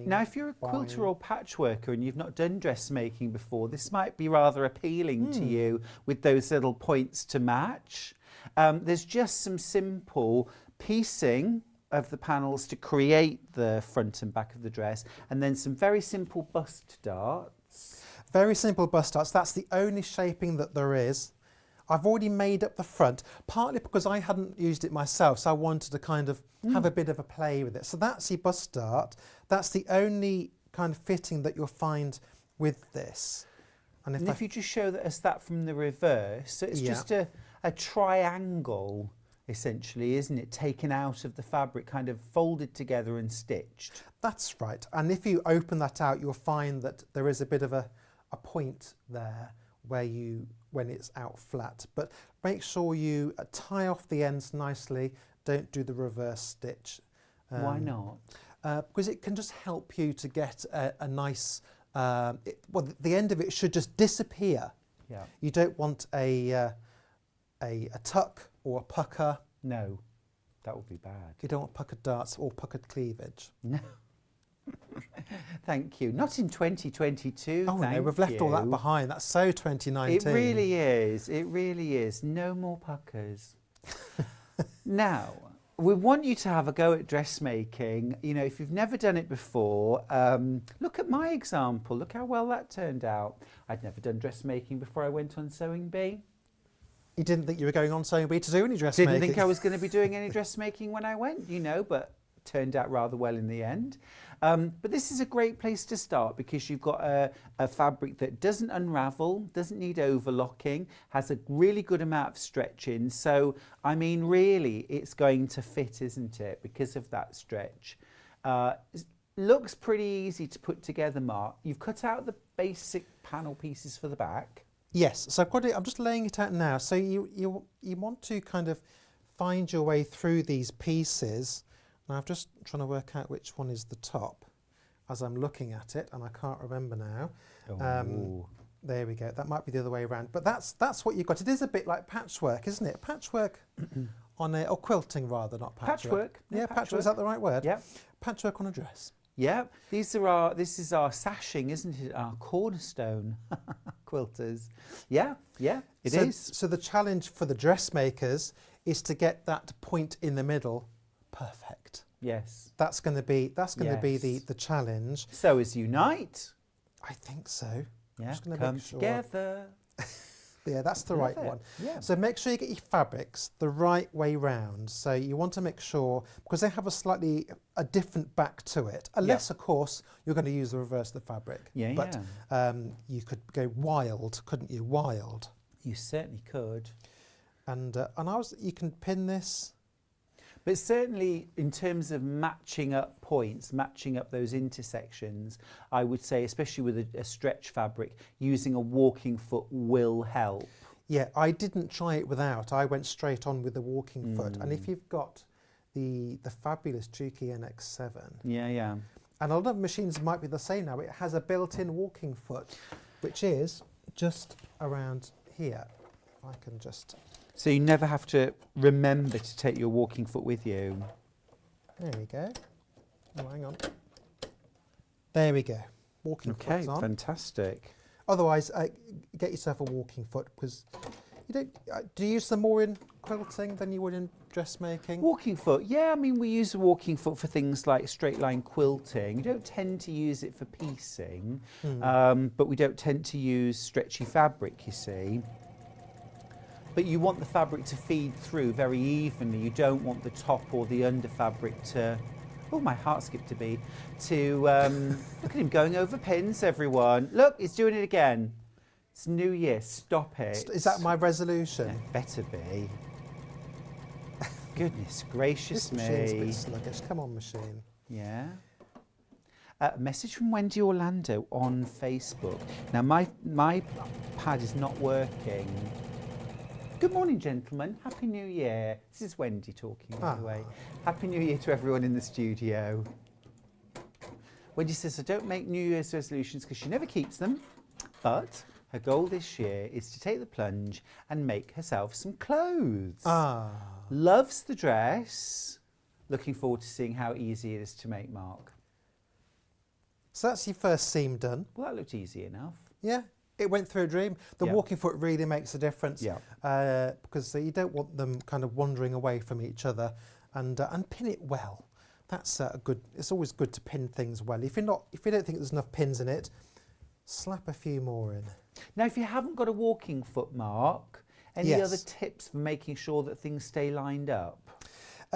now, if you're a quilter or patchworker and you've not done dressmaking before, this might be rather appealing to you with those little points to match. There's just some simple piecing of the panels to create the front and back of the dress, and then some very simple bust darts. Very simple bust darts. That's the only shaping that there is. I've already made up the front, partly because I hadn't used it myself, so I wanted to kind of have a bit of a play with it. So that's your bust dart. That's the only kind of fitting that you'll find with this. And if you just show us that from the reverse, so it's just a triangle, essentially, isn't it? Taken out of the fabric, kind of folded together and stitched. That's right. And if you open that out, you'll find that there is a bit of a point there when it's out flat. But make sure you tie off the ends nicely. Don't do the reverse stitch. Why not? Because it can just help you to get a nice... the end of it should just disappear. Yeah. You don't want a tuck or a pucker. No, that would be bad. You don't want puckered darts or puckered cleavage. No. Thank you. Not in 2022. Oh no, we've left all that behind. That's so 2019. It really is. It really is. No more puckers. Now, we want you to have a go at dressmaking. You know, if you've never done it before, look at my example. Look how well that turned out. I'd never done dressmaking before I went on Sewing Bee. You didn't think you were going on Sewing Bee to do any dressmaking? Didn't think I was going to be doing any dressmaking when I went, you know, but turned out rather well in the end. But this is a great place to start because you've got a fabric that doesn't unravel, doesn't need overlocking, has a really good amount of stretching. So, I mean, really, it's going to fit, isn't it, because of that stretch. Looks pretty easy to put together, Mark. You've cut out the basic panel pieces for the back. Yes, so I've got it, I'm just laying it out now. So you want to kind of find your way through these pieces. Now I'm just trying to work out which one is the top as I'm looking at it, and I can't remember now. There we go, that might be the other way around. But that's what you've got. It is a bit like patchwork, isn't it? Patchwork on a, or quilting rather, not patchwork. Patchwork. Yeah, patchwork, is that the right word? Yeah. Patchwork on a dress. Yeah, this is our sashing, isn't it? Our cornerstone quilters. Yeah, it is. So the challenge for the dressmakers is to get that point in the middle perfect. Yes. That's going to be the challenge. So is Unite. I think so. Yeah, just gonna come make sure. together. Yeah, that's the right one. Yeah. So make sure you get your fabrics the right way round. So you want to make sure, because they have a different back to it, unless of course you're going to use the reverse of the fabric. Yeah, but you could go wild, couldn't you? Wild. You certainly could. And you can pin this. But certainly in terms of matching up points, matching up those intersections, I would say, especially with a stretch fabric, using a walking foot will help. Yeah, I didn't try it without. I went straight on with the walking foot. And if you've got the fabulous Juki NX7. Yeah. And a lot of machines might be the same now. It has a built-in walking foot, which is just around here. If I can just... So you never have to remember to take your walking foot with you. There we go. Oh, hang on. There we go. Walking foot's on. Fantastic. Otherwise, get yourself a walking foot, because you don't. Do you use them more in quilting than you would in dressmaking? Walking foot, yeah. I mean, we use a walking foot for things like straight line quilting. We don't tend to use it for piecing, but we don't tend to use stretchy fabric, you see. But you want the fabric to feed through very evenly. You don't want the top or the under fabric to... Oh, my heart skipped a beat. Look at him going over pins, everyone. Look, he's doing it again. It's New Year, stop it. Is that my resolution? Yeah, better be. Goodness gracious This machine's a me. bit sluggish. Come on, machine. Yeah. A message from Wendy Orlando on Facebook. Now, my pad is not working. Good morning, gentlemen. Happy New Year. This is Wendy talking, by the way. Happy New Year to everyone in the studio. Wendy says, I don't make New Year's resolutions because she never keeps them, but her goal this year is to take the plunge and make herself some clothes. Loves the dress. Looking forward to seeing how easy it is to make, Mark. So that's your first seam done. Well, that looked easy enough. Yeah. It went through a dream. The walking foot really makes a difference, because you don't want them kind of wandering away from each other, and pin it well. That's good. It's always good to pin things well. If you don't think there's enough pins in it, slap a few more in. Now, if you haven't got a walking foot, Mark, any other tips for making sure that things stay lined up?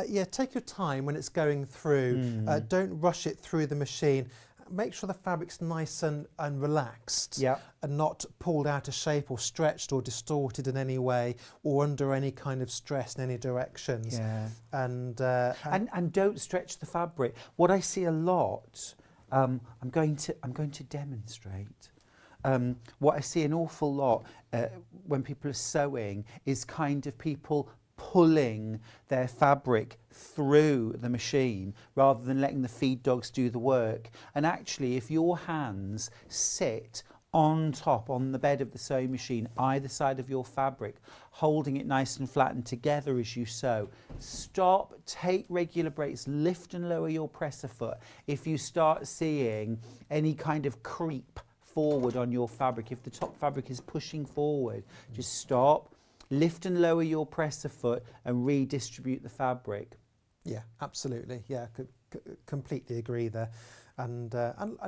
Yeah, take your time when it's going through. Don't rush it through the machine. Make sure the fabric's nice and relaxed, and not pulled out of shape or stretched or distorted in any way or under any kind of stress in any directions. Yeah. And don't stretch the fabric. What I see a lot, I'm going to demonstrate. What I see an awful lot when people are sewing is kind of people pulling their fabric through the machine rather than letting the feed dogs do the work. And actually, if your hands sit on top, on the bed of the sewing machine, either side of your fabric, holding it nice and flat and together as you sew, stop, take regular breaks, lift and lower your presser foot. If you start seeing any kind of creep forward on your fabric, if the top fabric is pushing forward, just stop, lift and lower your presser foot and redistribute the fabric. Yeah, absolutely. Yeah, completely agree there. And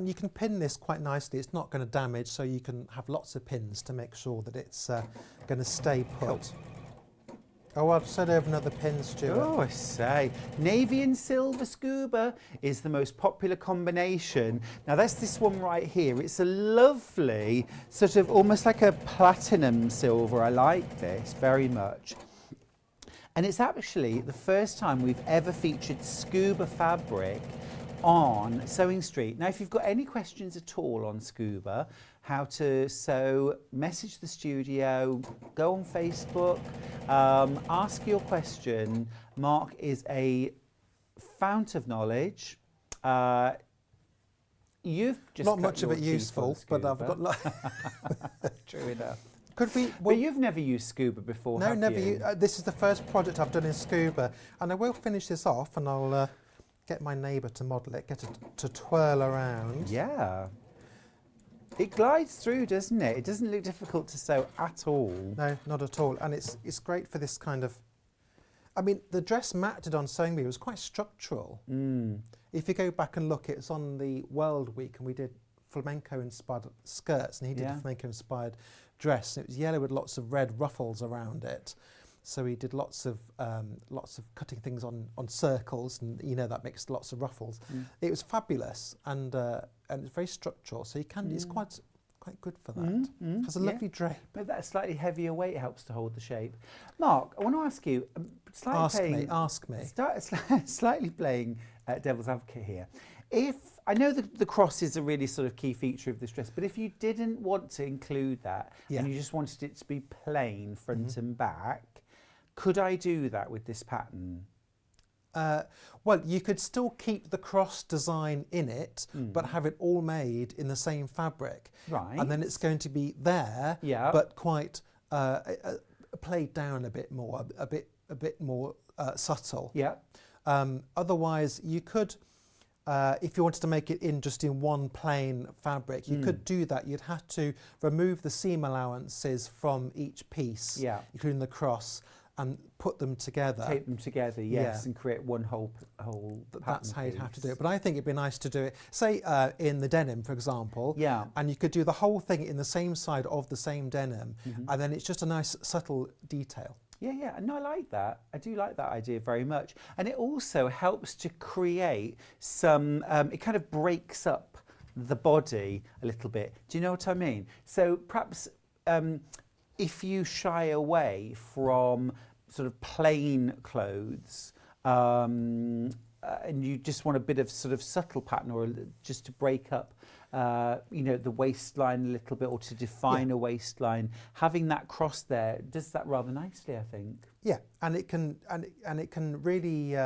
you can pin this quite nicely. It's not going to damage, so you can have lots of pins to make sure that it's going to stay put. Oh, I'll send over another pin, Stuart. Oh, I say. Navy and silver scuba is the most popular combination. Now, that's this one right here. It's a lovely, sort of almost like a platinum silver. I like this very much. And it's actually the first time we've ever featured scuba fabric on Sewing Street. Now, if you've got any questions at all on scuba, how to sew, message the studio, go on Facebook, ask your question. Mark is a fount of knowledge. You've just Not cut much of your it teeth on useful, but I've scuba. got. True enough. Could we? But you've never used scuba before, No, have never. you? This is the first project I've done in scuba, and I will finish this off, and I'll get my neighbour to model it, get it to twirl around. Yeah. It glides through, doesn't it? It doesn't look difficult to sew at all. No, not at all, and it's great for this kind of. I mean, the dress Matt did on Sewing Bee was quite structural. If you go back and look, it's on the World Week, and we did flamenco-inspired skirts, and he did a flamenco-inspired dress. And it was yellow with lots of red ruffles around it. So he did lots of cutting things on circles, and you know that makes lots of ruffles. It was fabulous, and it's very structural. So you can it's quite good for that. Has a lovely drape. Maybe that slightly heavier weight helps to hold the shape. Mark, I want to ask you, Ask me. Slightly playing devil's advocate here. If I know that the cross is a really sort of key feature of this dress, but if you didn't want to include that and you just wanted it to be plain front and back, could I do that with this pattern? Well, you could still keep the cross design in it, but have it all made in the same fabric. Right. And then it's going to be there, but quite played down a bit more, a bit more subtle. Yeah. Otherwise, you could, if you wanted to make it just in one plain fabric, you could do that. You'd have to remove the seam allowances from each piece, including the cross, and put them together. Tape them together, yes, and create one whole That's how you'd have to do it. But I think it'd be nice to do it, say, in the denim, for example. Yeah. And you could do the whole thing in the same side of the same denim, and then it's just a nice, subtle detail. Yeah, no, I like that. I do like that idea very much. And it also helps to create some, it kind of breaks up the body a little bit. Do you know what I mean? So perhaps if you shy away from sort of plain clothes and you just want a bit of sort of subtle pattern, or just to break up the waistline a little bit, or to define a waistline, having that cross there does that rather nicely, I think. Yeah, and it can really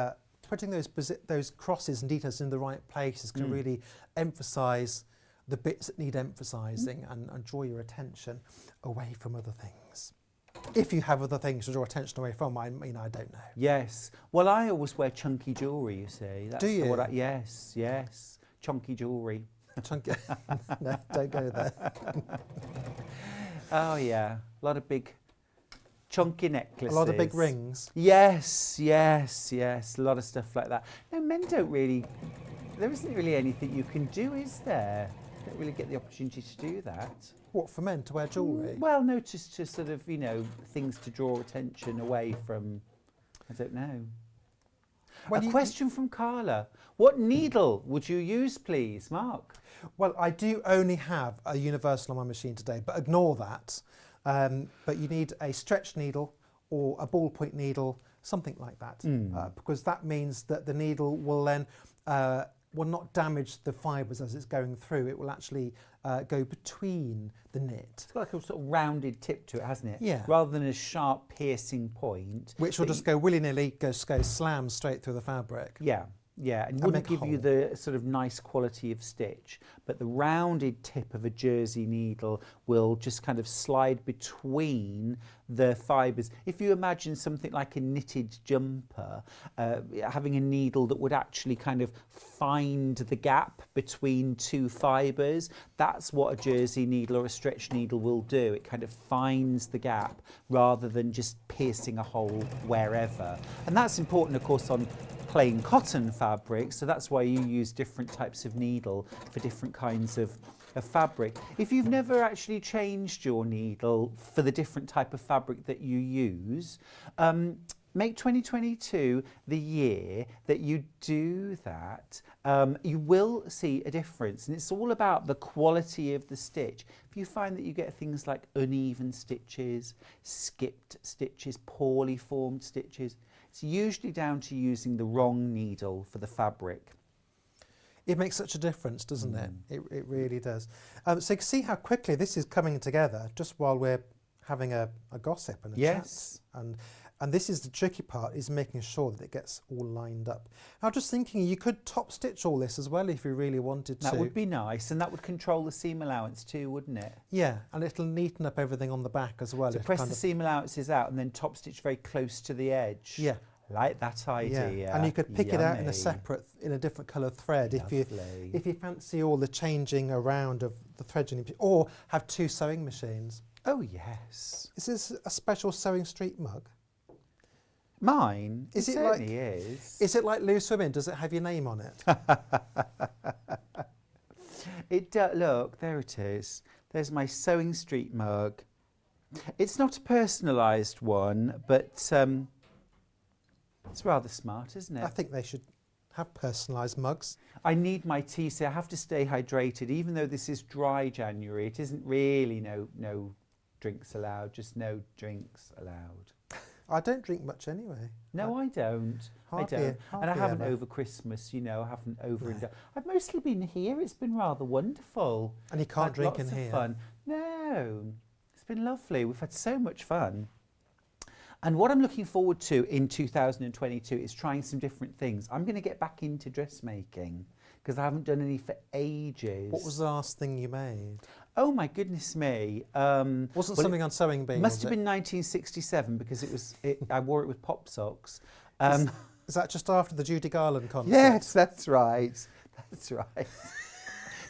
putting those crosses and details in the right places can really emphasise the bits that need emphasising and draw your attention away from other things. If you have other things to draw attention away from, I mean, I don't know. Yes. Well, I always wear chunky jewellery, you see. Do you? Yes. Chunky jewellery. Chunky. No, don't go there. Oh, yeah. A lot of big chunky necklaces. A lot of big rings. Yes. A lot of stuff like that. No, men don't really... There isn't really anything you can do, is there? You don't really get the opportunity to do that. What, for men to wear jewellery? Well, no, just to sort of, things to draw attention away from, I don't know. Well, A question from Carla. What needle would you use, please, Mark? Well, I do only have a universal on my machine today, but ignore that. But you need a stretch needle or a ballpoint needle, something like that, because that means that the needle will then will not damage the fibres as it's going through. It will actually go between the knit. It's got like a sort of rounded tip to it, hasn't it? Yeah. Rather than a sharp piercing point. Which will just go willy-nilly, go slam straight through the fabric. Yeah, and wouldn't give you the sort of nice quality of stitch, but the rounded tip of a jersey needle will just kind of slide between the fibres. If you imagine something like a knitted jumper, having a needle that would actually kind of find the gap between two fibres, that's what a jersey needle or a stretch needle will do. It kind of finds the gap rather than just piercing a hole wherever. And that's important, of course, on plain cotton fabric, so that's why you use different types of needle for different kinds of fabric. If you've never actually changed your needle for the different type of fabric that you use, make 2022 the year that you do that. You will see a difference, and it's all about the quality of the stitch. If you find that you get things like uneven stitches, skipped stitches, poorly formed stitches, it's usually down to using the wrong needle for the fabric. It makes such a difference, doesn't it? It really does. So you can see how quickly this is coming together just while we're having a gossip and a Yes. chat. And this is the tricky part, is making sure that it gets all lined up. I was just thinking you could top stitch all this as well if you really wanted to. That would be nice, and that would control the seam allowance too, wouldn't it? Yeah, and it'll neaten up everything on the back as well. So It'll press kind the of- seam allowances out and then top stitch very close to the edge. Yeah. Like that idea. Yeah, and you could pick it out in a Yummy. separate, in a different colour thread Lovely. if you fancy all the changing around of the threads, or have 2 sewing machines. Oh yes. Is this a special Sewing Street mug? Mine? Is it it like- certainly is. Is it like Loose Women? Does it have your name on it? Look, there it is. There's my Sewing Street mug. It's not a personalised one, but it's rather smart, isn't it? I think they should have personalised mugs. I need my tea, so I have to stay hydrated. Even though this is dry January, it isn't really no drinks allowed, just no drinks allowed. I don't drink much anyway. No, I don't. Hardly- I don't. And I hardly haven't ever. over Christmas, I haven't over and done. I've mostly been here. It's been rather wonderful. And you can't Had drink lots in of here. Fun. No, it's been lovely. We've had so much fun. And what I'm looking forward to in 2022 is trying some different things. I'm going to get back into dressmaking because I haven't done any for ages. What was the last thing you made? Oh my goodness me! Wasn't well, something on Sewing Bee? Must was have it? been 1967 because it was. I wore it with pop socks. Is that just after the Judy Garland concert? Yes, that's right. That's right.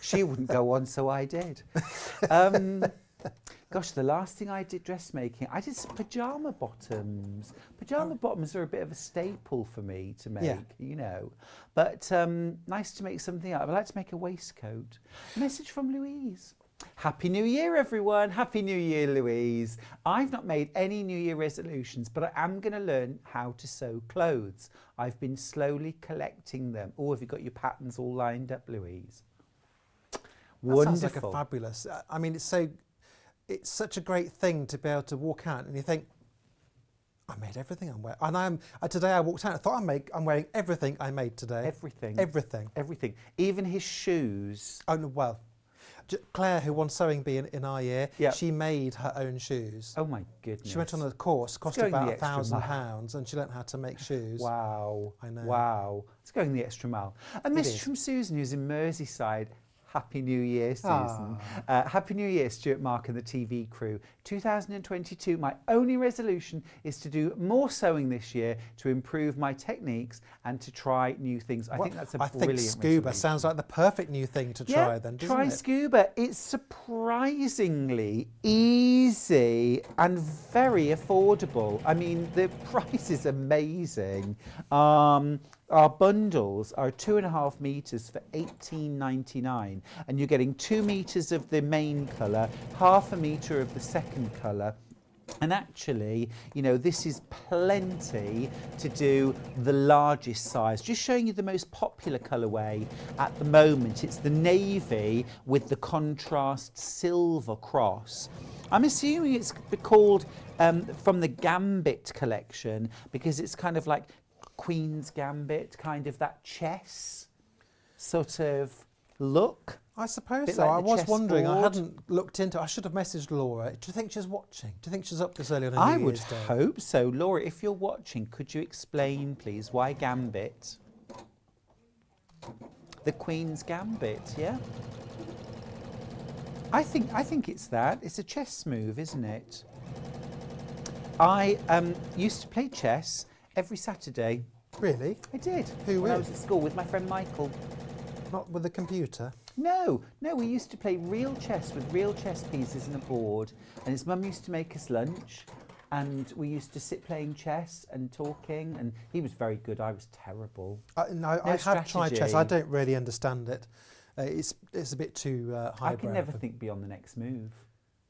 She wouldn't go on, so I did. Gosh, the last thing I did dressmaking, I did some pyjama bottoms. Pyjama bottoms are a bit of a staple for me to make, Yeah. But nice to make something out. I'd like to make a waistcoat. Message from Louise. Happy New Year, everyone. Happy New Year, Louise. I've not made any New Year resolutions, but I am going to learn how to sew clothes. I've been slowly collecting them. Oh, have you got your patterns all lined up, Louise? That Wonderful. sounds like a fabulous. I mean, it's such a great thing to be able to walk out and you think, I made everything I'm wearing. And today I walked out and thought I'm wearing everything I made today. Everything. Everything. Everything. Even his shoes. Oh, no, well, Claire, who won Sewing Bee in our year, Yeah. she made her own shoes. Oh my goodness. She went on a course, cost going the about extra £1,000, and she learnt how to make shoes. Wow. I know. Wow. It's going the extra mile. A message is. from Susan, who's in Merseyside. Happy New Year, Susan. Happy New Year, Stuart, Mark and the TV crew. 2022, my only resolution is to do more sewing this year to improve my techniques and to try new things. I think that's a brilliant think scuba resolution. sounds like the perfect new thing to try then, doesn't try it? scuba. It's surprisingly easy and very affordable. I mean, the price is amazing. Our bundles are 2.5 meters for £18.99, and you're getting 2 meters of the main colour, half a meter of the second colour. And actually, this is plenty to do the largest size. Just showing you the most popular colourway at the moment. It's the navy with the contrast silver cross. I'm assuming it's called from the Gambit collection because it's kind of like Queen's Gambit, kind of that chess sort of look. I suppose Bit so. like I the was wondering. I chessboard. hadn't looked into. I should have messaged Laura. Do you think she's watching? Do you think she's up this early on a I New would Year's Day? hope so. Laura, if you're watching, could you explain, please, why Gambit? The Queen's Gambit, yeah? I think it's that. It's a chess move, isn't it? I used to play chess every Saturday. Really? I did. Who when I with? was at school with my friend Michael. Not with a computer. No, we used to play real chess with real chess pieces and a board. And his mum used to make us lunch. and we used to sit playing chess and talking, and he was very good. I was terrible. No, I have tried chess. I don't really understand it. It's a bit too highbrow. I can never think beyond the next move.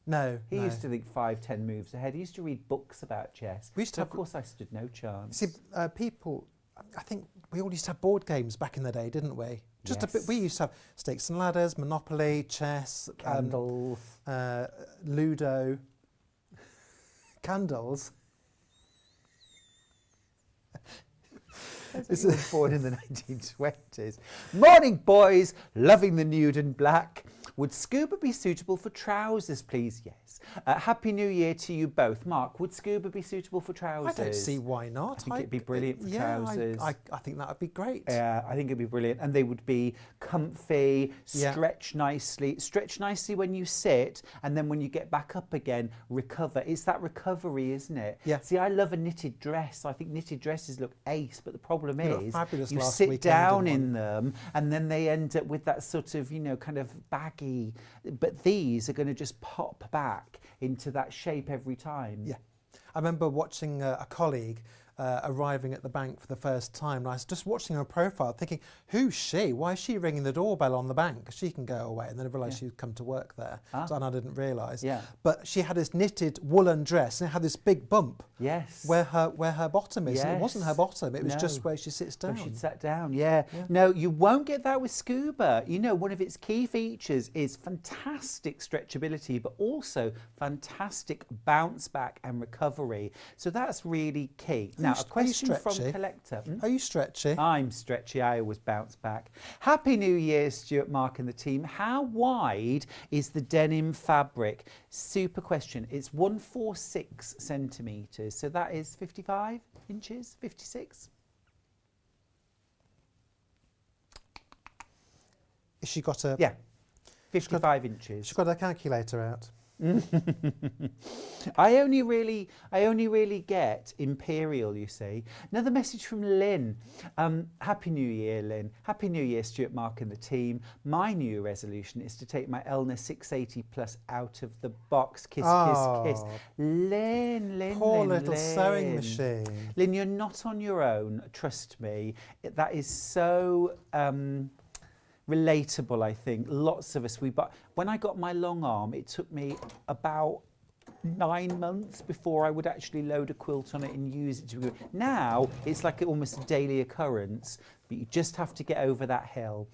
No, He used to think 5-10 moves ahead. He used to read books about chess. We used to Of course, I stood no chance. See, people, I think we all used to have board games back in the day, didn't we? Just a bit. We used to have Stakes and Ladders, Monopoly, chess, Candles. Ludo, candles. He was born in the 1920s. Morning, boys. Loving the nude and black. Would scuba be suitable for trousers, please? Yes. Happy New Year to you both. Mark, would scuba be suitable for trousers? I don't see why not. I think it'd be brilliant for trousers. I think that would be great. Yeah, I think it'd be brilliant. And they would be comfy, stretch nicely when you sit, and then when you get back up again, recover. It's that recovery, isn't it? Yeah. See, I love a knitted dress. I think knitted dresses look ace, but the problem is you last sit weekend down in in them, and then they end up with that sort of, kind of baggy. But these are going to just pop back into that shape every time. Yeah. I remember watching a colleague arriving at the bank for the first time, and I was just watching her profile thinking, who's she? Why is she ringing the doorbell on the bank? She can go away. And then I realised she'd come to work there, and I didn't realise. Yeah. But she had this knitted woolen dress, and it had this big bump. Yes. Where her bottom is. Yes. And it wasn't her bottom, it was No. just where she sits down. Where she'd sat down, yeah. No, you won't get that with scuba. One of its key features is fantastic stretchability, but also fantastic bounce back and recovery. So that's really key. Now, a question from Collector. Are you stretchy? I'm stretchy. I always bounce back. Happy New Year, Stuart, Mark and the team. How wide is the denim fabric? Super question. It's 146 centimetres. So that is 55 inches, 56. Has she got a... Yeah, 55 inches. She's got her calculator out. I only really get imperial, you see. Another message from Lynn. Happy New Year, Lynn. Happy New Year, Stuart, Mark and the team. My New Year resolution is to take my Elna 680 Plus out of the box. Kiss, kiss, kiss. Lynn. Poor little sewing machine. Lynn, you're not on your own, trust me. That is so... relatable, I think. Lots of us, when I got my long arm, it took me about 9 months before I would actually load a quilt on it and use it. Now, it's like almost a daily occurrence, but you just have to get over that hill.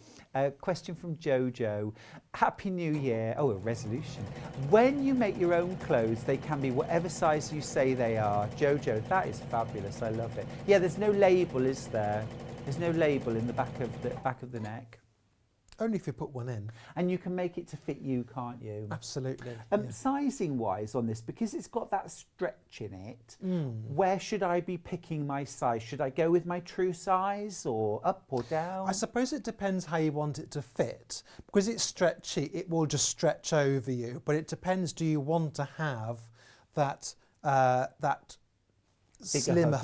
Question from Jojo. Happy New Year. Oh, a resolution. When you make your own clothes, they can be whatever size you say they are. Jojo, that is fabulous. I love it. Yeah, there's no label, is there? There's no label in the back of the neck. Only if you put one in. And you can make it to fit you, can't you? Absolutely. Sizing wise on this, because it's got that stretch in it, where should I be picking my size? Should I go with my true size or up or down? I suppose it depends how you want it to fit. Because it's stretchy, it will just stretch over you. But it depends, do you want to have that slimmer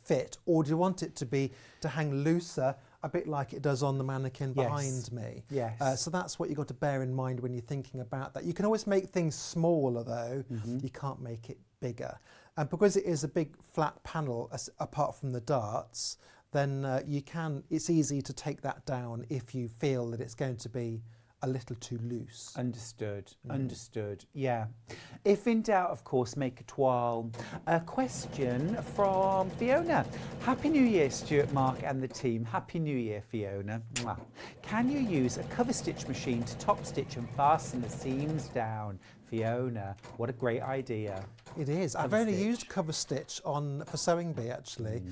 fit, or do you want it to hang looser, a bit like it does on the mannequin behind me? Yes. So that's what you've got to bear in mind when you're thinking about that. You can always make things smaller though, you can't make it bigger. And because it is a big flat panel, apart from the darts, then it's easy to take that down if you feel that it's going to be a little too loose. Understood. Yeah. If in doubt, of course, make a toile. A question from Fiona. Happy New Year, Stuart, Mark and the team. Happy New Year, Fiona. Mwah. Can you use a cover stitch machine to top stitch and fasten the seams down? Fiona, what a great idea. It is. I've only used cover stitch for Sewing Bee actually,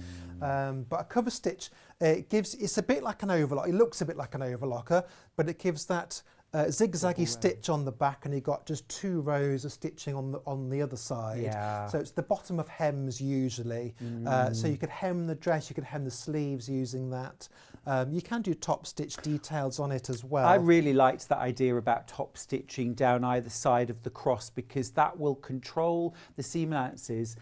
but a cover stitch, it's a bit like an overlock. It looks a bit like an overlocker, but it gives that zigzaggy stitch on the back, and you've got just 2 rows of stitching on the other side. Yeah. So it's the bottom of hems usually. So you could hem the dress, you could hem the sleeves using that. You can do top stitch details on it as well. I really liked that idea about top stitching down either side of the cross, because that will control the seam allowances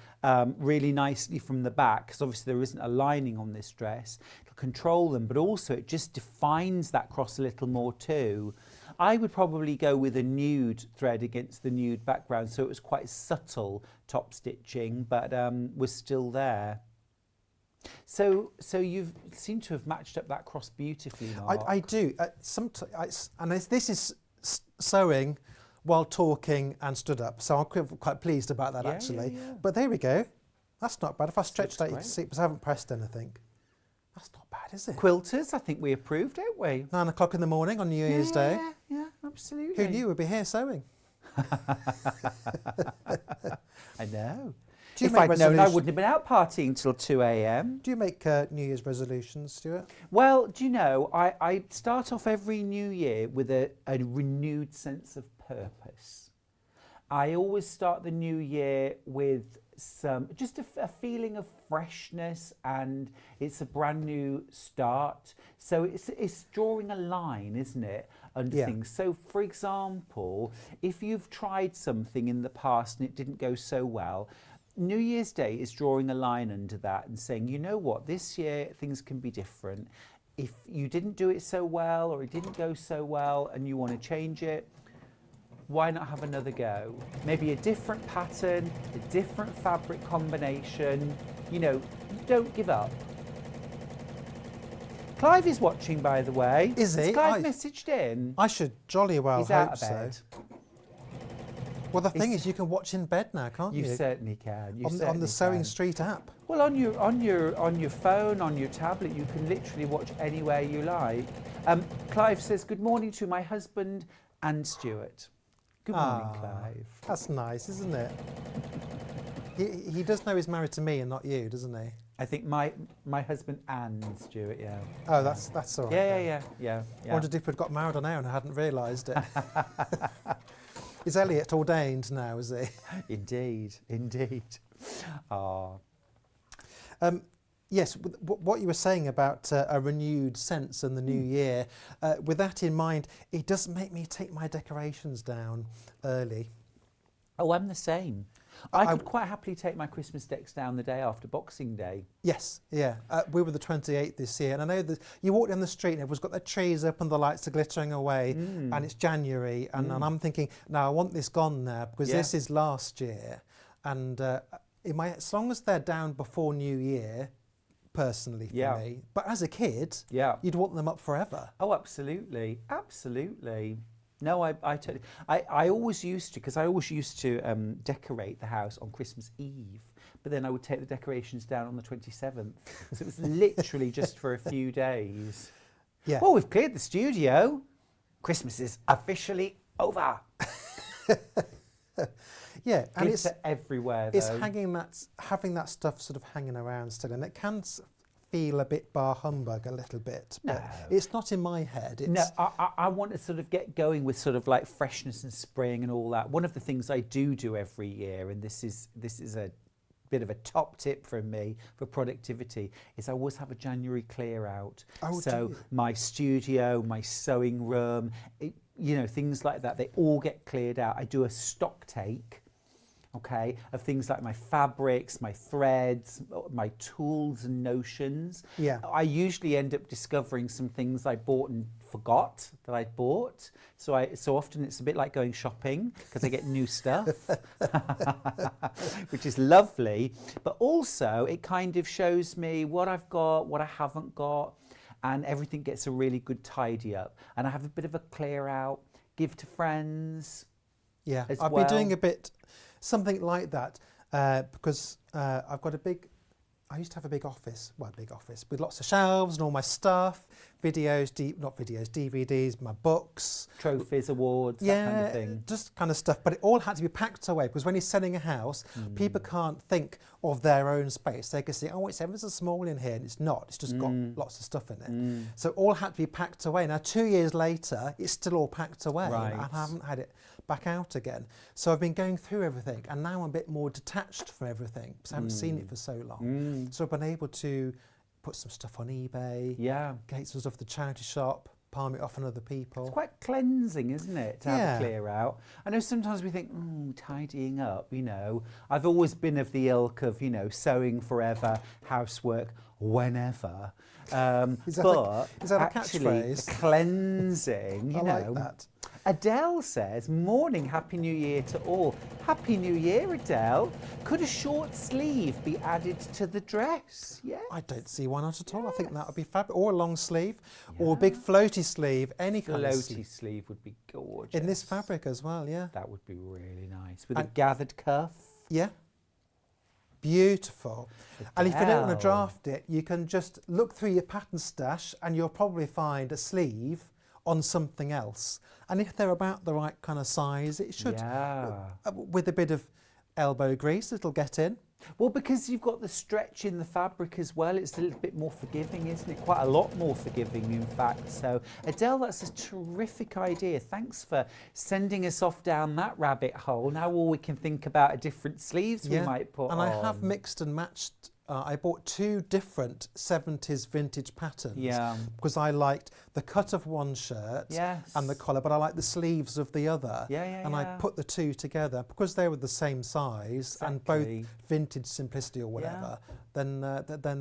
really nicely from the back, because obviously there isn't a lining on this dress. It'll control them, but also it just defines that cross a little more too. I would probably go with a nude thread against the nude background, so it was quite subtle top stitching, but was still there. So you seem to have matched up that cross beautifully, Mark. I do. This is sewing while talking and stood up, so I'm quite pleased about that, actually. Yeah. But there we go. That's not bad. If I stretch that, you great. can see, because I haven't pressed anything. That's not bad, is it? Quilters, I think we approved, don't we? 9 o'clock in the morning on New Year's Day. Yeah, absolutely. Who knew we'd be here sewing? I know. Do you If make I'd known, I resolution- wouldn't have been out partying till 2 a.m. Do you make New Year's resolutions, Stuart? Well, do you know, I start off every new year with a renewed sense of purpose. I always start the new year with just a feeling of freshness, and it's a brand new start. So it's drawing a line, isn't it, under things. So, for example, if you've tried something in the past and it didn't go so well, New Year's Day is drawing a line under that and saying, you know what, this year things can be different. If you didn't do it so well, or it didn't go so well, and you want to change it, why not have another go? Maybe a different pattern, a different fabric combination. You know, don't give up. Clive is watching, by the way. Is he? Has Clive messaged in? I should jolly well He's hope out of so. bed. Well, the thing is, you can watch in bed now, can't you? You certainly can. On the Sewing Street app. Well, on your phone, on your tablet, you can literally watch anywhere you like. Clive says, good morning to my husband and Stuart. Good morning, Clive. That's nice, isn't it? he does know he's married to me and not you, doesn't he? I think my husband and Stuart, yeah. Oh, that's all right. Yeah. I wondered if we'd got married on air and I hadn't realised it. Is Elliot ordained now, is he? Indeed. Oh. Yes, what you were saying about a renewed sense in the new year, with that in mind, it does make me take my decorations down early. Oh, I'm the same. I could quite happily take my Christmas decks down the day after Boxing Day. Yes, yeah. We were the 28th this year, and I know that you walk down the street and everyone's got their trees up and the lights are glittering away, and it's January, and I'm thinking, no, I want this gone now, because this is last year, and as long as they're down before New Year, personally for me, but as a kid, you'd want them up forever. Oh, absolutely. No, I totally. I always used to, because I always used to decorate the house on Christmas Eve, but then I would take the decorations down on the 27th. So it was literally just for a few days. Yeah. Oh, we've cleared the studio. Christmas is officially over. Yeah, and Gifts are everywhere, though. It's having that stuff sort of hanging around still, and it can feel a bit bar humbug a little bit, but it's not in my head. No, I want to sort of get going with sort of like freshness and spring and all that. One of the things I do every year, and this is a bit of a top tip from me for productivity, is I always have a January clear out. Oh, so do you? my studio, my sewing room, things like that, they all get cleared out. I do a stock take, okay, of things like my fabrics, my threads, my tools and notions. Yeah. I usually end up discovering some things I bought and forgot that I'd bought. So often it's a bit like going shopping, because I get new stuff, which is lovely. But also it kind of shows me what I've got, what I haven't got, and everything gets a really good tidy up. And I have a bit of a clear out, give to friends. Yeah, I've been doing a bit something like that because I've got I used to have a big office with lots of shelves and all my stuff, DVDs, my books. Trophies, awards, that kind of thing. Just kind of stuff. But it all had to be packed away, because when you're selling a house, people can't think of their own space. They can say, oh, it's ever so small in here, and it's not. It's just got lots of stuff in it. So it all had to be packed away. Now, 2 years later, it's still all packed away. Right. And I haven't had it back out again. So I've been going through everything, and now I'm a bit more detached from everything, because I haven't seen it for so long. So I've been able to put some stuff on eBay, get some stuff at the charity shop, palm it off on other people. It's quite cleansing, isn't it, to have a clear out? I know sometimes we think, tidying up, I've always been of the ilk of, sewing forever, housework whenever. Is that a actually, catchphrase? cleansing, I like that. Adele says, morning, Happy New Year to all. Happy New Year, Adele. Could a short sleeve be added to the dress? Yes. I don't see why not at all. I think that would be fabulous. Or a long sleeve, or a big floaty sleeve, any kind of Floaty sleeve would be gorgeous. in this fabric as well, yeah. That would be really nice. With a gathered cuff. Yeah. Beautiful. And if you don't want Adele. to draft it, you can just look through your pattern stash and you'll probably find a sleeve on something else. And if they're about the right kind of size, it should, with a bit of elbow grease, it'll get in. Well, because you've got the stretch in the fabric as well, it's a little bit more forgiving, isn't it? Quite a lot more forgiving, in fact. So, Adele, that's a terrific idea. Thanks for sending us off down that rabbit hole. Now all we can think about are different sleeves we might put and on. I have mixed and matched. I bought 2 different 70s vintage patterns because I liked the cut of one shirt and the collar, but I liked the sleeves of the other. And I put the 2 together because they were the same size and both vintage simplicity or whatever. Then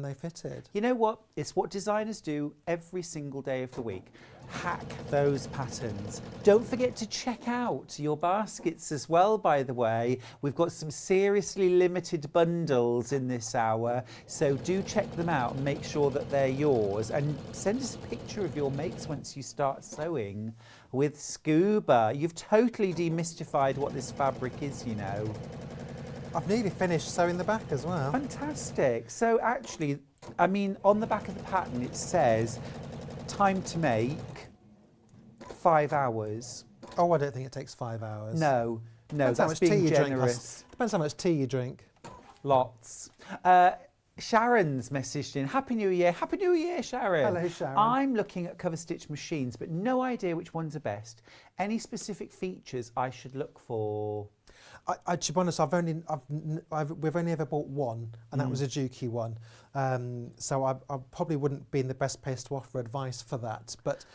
they fitted. You know what? It's what designers do every single day of the week. Hack those patterns. Don't forget to check out your baskets as well, by the way. We've got some seriously limited bundles in this hour, so do check them out and make sure that they're yours. And send us a picture of your makes once you start sewing with Scuba. You've totally demystified what this fabric is, you know. I've nearly finished sewing the back as well. Fantastic. So actually, I mean, on the back of the pattern it says time to make 5 hours. Oh, I don't think it takes 5 hours. No, Depends how that's much tea being you generous. drink. Depends how much tea you drink. Lots. Sharon's messaged in, Happy New Year. Happy New Year, Sharon. Hello, Sharon. I'm looking at cover stitch machines, but no idea which ones are best. Any specific features I should look for? To be honest, we've only ever bought one, and that was a Juki one. So I probably wouldn't be in the best place to offer advice for that. But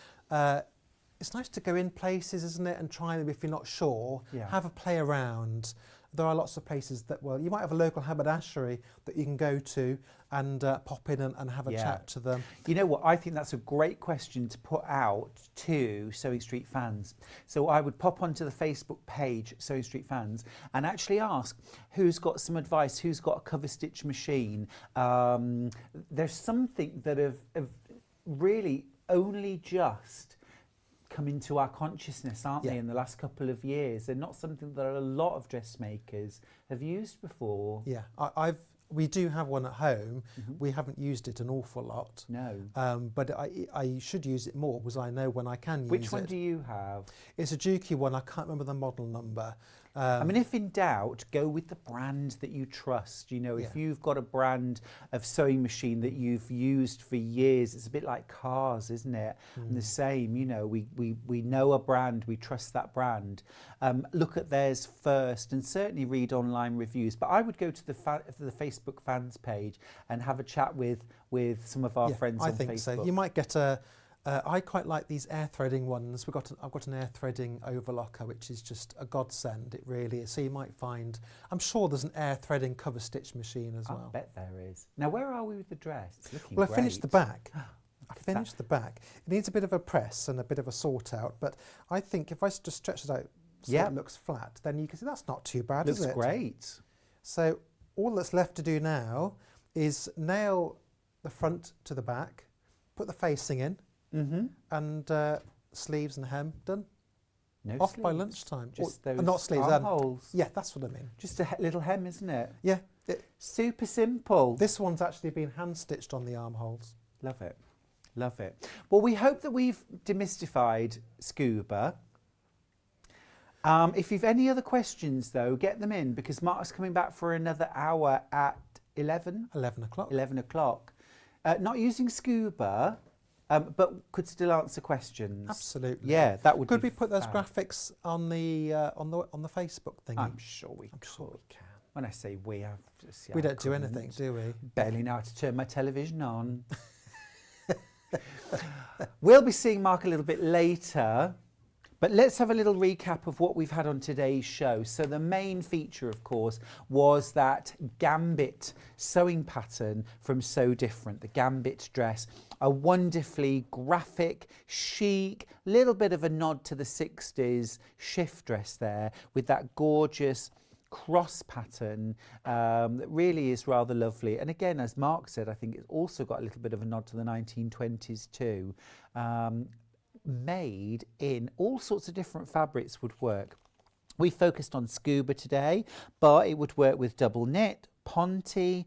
it's nice to go in places, isn't it, and try them if you're not sure. Have a play around. There are lots of places that, well, you might have a local haberdashery that you can go to and pop in and have a chat to them. You know what, I think that's a great question to put out to Sewing Street fans. So I would pop onto the Facebook page, Sewing Street fans, and actually ask who's got some advice, who's got a cover stitch machine. There's something that have really only just come into our consciousness, aren't they, in the last couple of years? They're not something that a lot of dressmakers have used before. Yeah, we do have one at home. We haven't used it an awful lot. No. But I should use it more because I know when I can use it. Which one do you have? It's a Juki one. I can't remember the model number. I mean, if in doubt, go with the brand that you trust. You know, if you've got a brand of sewing machine that you've used for years, it's a bit like cars, isn't it? And the same, you know, we know a brand, we trust that brand. Look at theirs first and certainly read online reviews. But I would go to the Facebook fans page and have a chat with some of our friends on Facebook. I think so. You might get I quite like these air threading ones. I've got an air threading overlocker, which is just a godsend. It really is. So you might find, I'm sure there's an air threading cover stitch machine as well. I bet there is. Now, where are we with the dress? It's looking well, great. I finished the back. The back. It needs a bit of a press and a bit of a sort out, but I think if I just stretch it out so it looks flat, then you can see that's not too bad, is it? Looks great. So all that's left to do now is nail the front to the back, put the facing in, and sleeves and hem done. No Off sleeves. by lunchtime. Just or, those not sleeves. armholes. Yeah, that's what I mean. Just a little hem, isn't it? Yeah. Super simple. This one's actually been hand stitched on the armholes. Love it. Love it. Well, we hope that we've demystified Scuba. If you've any other questions, though, get them in because Mark's coming back for another hour at 11? 11 o'clock. 11 o'clock. Not using Scuba, but could still answer questions. Absolutely. Yeah, that would. Could we put those graphics on the Facebook thingy? I'm sure we can. When I say we, we don't do anything, do we? Barely know how to turn my television on. We'll be seeing Mark a little bit later, But let's have a little recap of what we've had on today's show. So the main feature, of course, was that Gambit sewing pattern from So Different, the Gambit dress. A wonderfully graphic, chic, little bit of a nod to the 60s shift dress there with that gorgeous cross pattern that really is rather lovely. And again, as Mark said, I think it's also got a little bit of a nod to the 1920s too. Made in all sorts of different fabrics would work. We focused on scuba today, but it would work with double knit, ponte,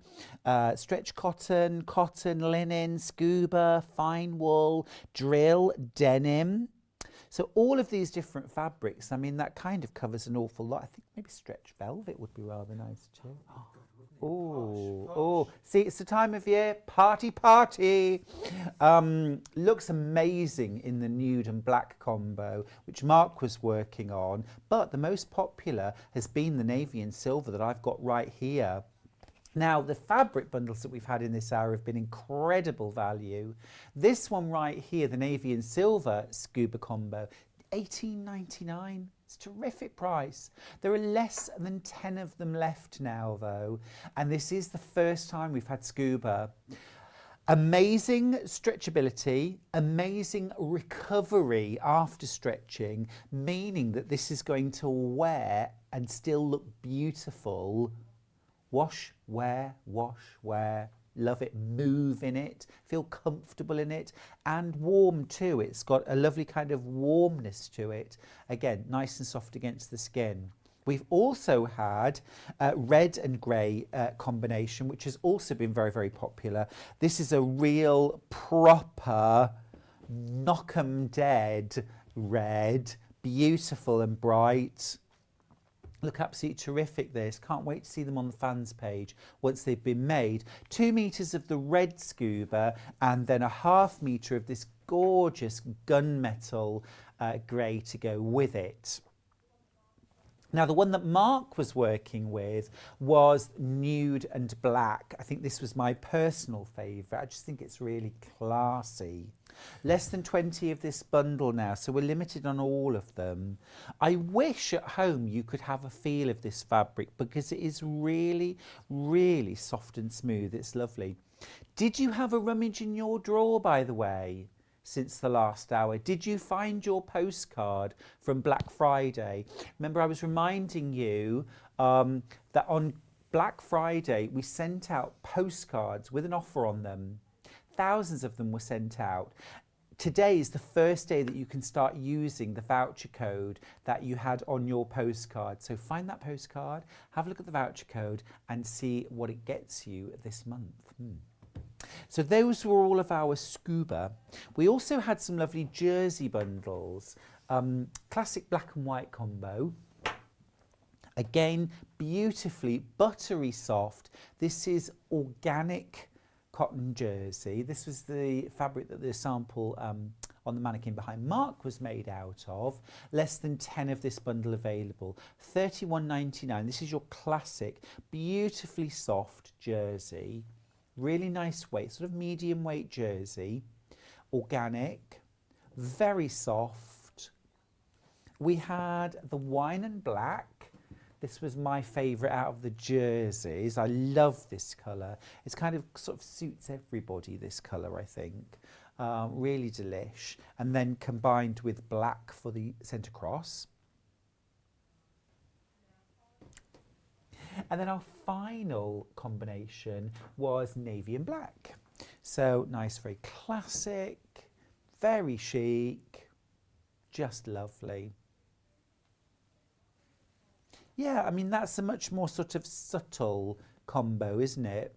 stretch cotton, cotton, linen, scuba, fine wool, drill, denim. So all of these different fabrics, I mean, that kind of covers an awful lot. I think maybe stretch velvet would be rather nice too. Oh, see, it's the time of year, party, party. Looks amazing in the nude and black combo, which Mark was working on, but the most popular has been the navy and silver that I've got right here. Now, the fabric bundles that we've had in this hour have been incredible value. This one right here, the navy and silver scuba combo, $18.99. It's a terrific price. There are less than 10 of them left now, though, and this is the first time we've had scuba. Amazing stretchability, amazing recovery after stretching, meaning that this is going to wear and still look beautiful. Wash, wear, wash, wear. Love it, move in it, feel comfortable in it, and warm too. It's got a lovely kind of warmness to it. Again, nice and soft against the skin. We've also had red and grey combination, which has also been very, very popular. This is a real proper knock 'em dead red, beautiful and bright. Look absolutely terrific, this. Can't wait to see them on the fans page once they've been made. 2 meters of the red scuba and then a ½ meter of this gorgeous gunmetal grey to go with it. Now, the one that Mark was working with was nude and black. I think this was my personal favourite. I just think it's really classy. Less than 20 of this bundle now, so we're limited on all of them. I wish at home you could have a feel of this fabric because it is really, really soft and smooth. It's lovely. Did you have a rummage in your drawer, by the way, since the last hour? Did you find your postcard from Black Friday? Remember, I was reminding you that on Black Friday we sent out postcards with an offer on them. Thousands of them were sent out. Today is the first day that you can start using the voucher code that you had on your postcard. So find that postcard, have a look at the voucher code and see what it gets you this month. So those were all of our scuba. We also had some lovely jersey bundles. Classic black and white combo. Again, beautifully buttery soft. This is organic cotton jersey. This was the fabric that the sample on the mannequin behind Mark was made out of. Less than 10 of this bundle available. $31.99. This is your classic, beautifully soft jersey. Really nice weight, sort of medium weight jersey. Organic, very soft. We had the wine and black. This was my favourite out of the jerseys. I love this colour. It's kind of sort of suits everybody, this colour, I think. Really delish. And then combined with black for the centre cross. And then our final combination was navy and black. So nice, very classic, very chic, just lovely. Yeah, I mean, that's a much more sort of subtle combo, isn't it,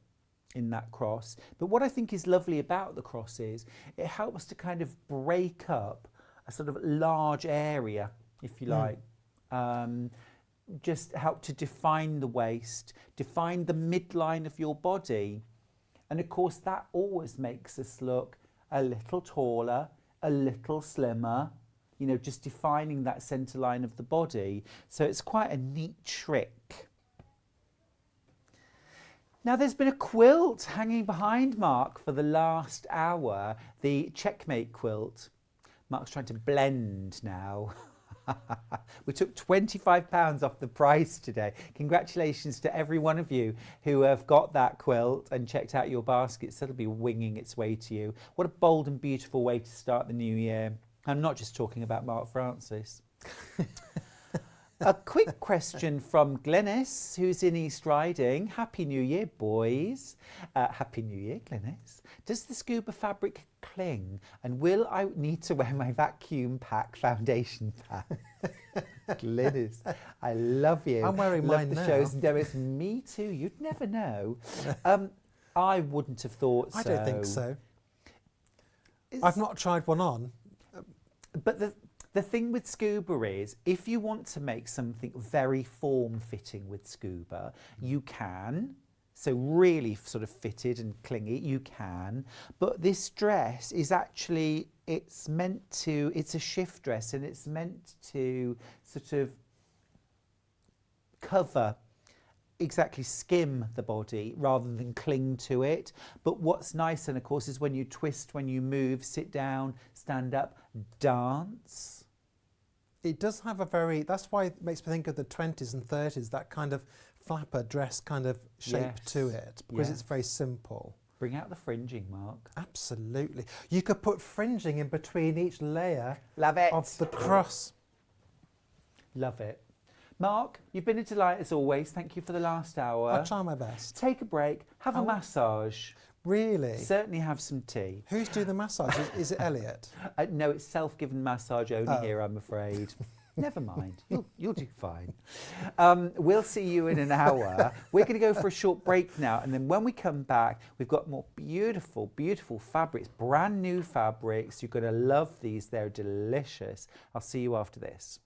in that cross? But what I think is lovely about the cross is it helps to kind of break up a sort of large area, if you like. Just help to define the waist, define the midline of your body. And of course, that always makes us look a little taller, a little slimmer, you know, just defining that centre line of the body. So it's quite a neat trick. Now, there's been a quilt hanging behind Mark for the last hour, the Checkmate quilt. Mark's trying to blend now. We took £25 off the price today. Congratulations to every one of you who have got that quilt and checked out your baskets. That'll be winging its way to you. What a bold and beautiful way to start the new year. I'm not just talking about Mark Francis. A quick question from Glenys, who's in East Riding. Happy New Year, boys. Happy New Year, Glenys. Does the scuba fabric cling? And will I need to wear my vacuum pack foundation pack? Glenys, I love you. I'm wearing mine now. now. Love the shows and demos. Me too. You'd never know. I wouldn't have thought so. I don't think so. I've not tried one on. But the thing with scuba is, if you want to make something very form-fitting with scuba, you can. So really sort of fitted and clingy, you can. But this dress is actually, it's a shift dress, and it's meant to sort of cover, exactly skim the body rather than cling to it. But what's nice, and of course, is when you twist, when you move, sit down, stand up, dance. It does have a very, that's why it makes me think of the 20s and 30s, that kind of flapper dress kind of shape to it, because it's very simple. Bring out the fringing, Mark. Absolutely. You could put fringing in between each layer Love it. of the cross. Love it. Mark, you've been a delight as always. Thank you for the last hour. I'll try my best. Take a break, have a massage. Really? Certainly have some tea. Who's doing the massage? Is it Elliot? No, it's self-given massage only here, I'm afraid. Never mind. You'll do fine. We'll see you in an hour. We're going to go for a short break now, and then when we come back, we've got more beautiful, beautiful fabrics, brand new fabrics. You're going to love these. They're delicious. I'll see you after this.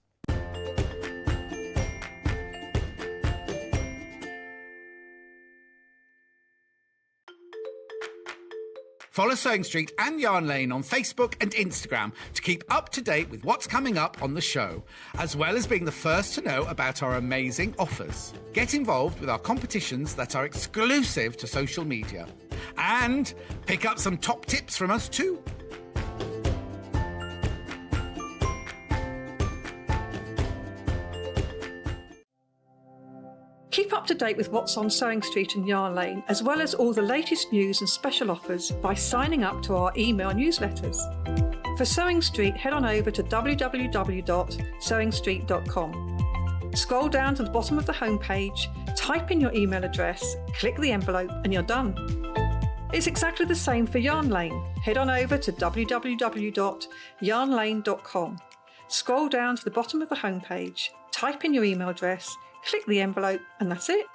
Follow Sewing Street and Yarn Lane on Facebook and Instagram to keep up to date with what's coming up on the show, as well as being the first to know about our amazing offers. Get involved with our competitions that are exclusive to social media. And pick up some top tips from us too. Keep up to date with what's on Sewing Street and Yarn Lane, as well as all the latest news and special offers by signing up to our email newsletters. For Sewing Street, head on over to www.sewingstreet.com. Scroll down to the bottom of the homepage, type in your email address, click the envelope, and you're done. It's exactly the same for Yarn Lane. Head on over to www.yarnlane.com. Scroll down to the bottom of the homepage, type in your email address, click the envelope, and that's it.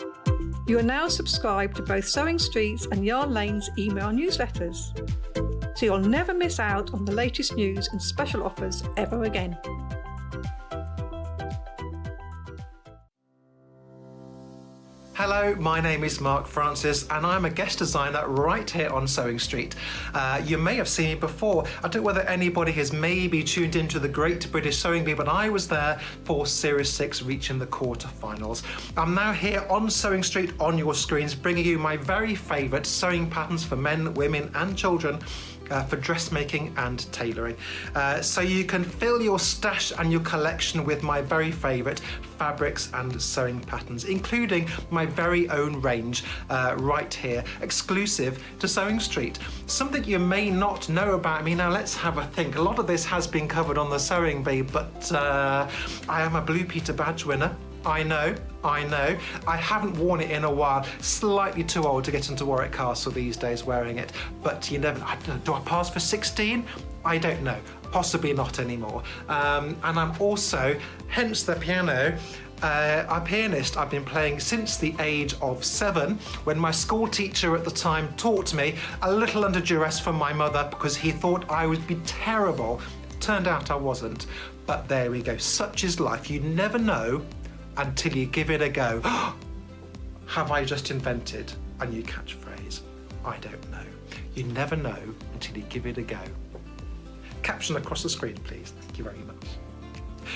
You are now subscribed to both Sewing Street's and Yarn Lane's email newsletters, so you'll never miss out on the latest news and special offers ever again. Hello, my name is Mark Francis, and I'm a guest designer right here on Sewing Street. You may have seen me before. I don't know whether anybody has maybe tuned into the Great British Sewing Bee, but I was there for Series 6 reaching the quarterfinals. I'm now here on Sewing Street on your screens, bringing you my very favourite sewing patterns for men, women and children. For dressmaking and tailoring. So you can fill your stash and your collection with my very favourite fabrics and sewing patterns, including my very own range right here, exclusive to Sewing Street. Something you may not know about me. Now let's have a think. A lot of this has been covered on the Sewing Bee, but I am a Blue Peter badge winner. I know. I haven't worn it in a while. Slightly too old to get into Warwick Castle these days wearing it. But you never, do I pass for 16? I don't know. Possibly not anymore. And I'm also, hence the piano, a pianist I've been playing since the age of 7, when my school teacher at the time taught me, a little under duress from my mother because he thought I would be terrible. Turned out I wasn't. But there we go. Such is life. You never know until you give it a go. Have I just invented a new catchphrase? I don't know. You never know until you give it a go. Caption across the screen, please. Thank you very much.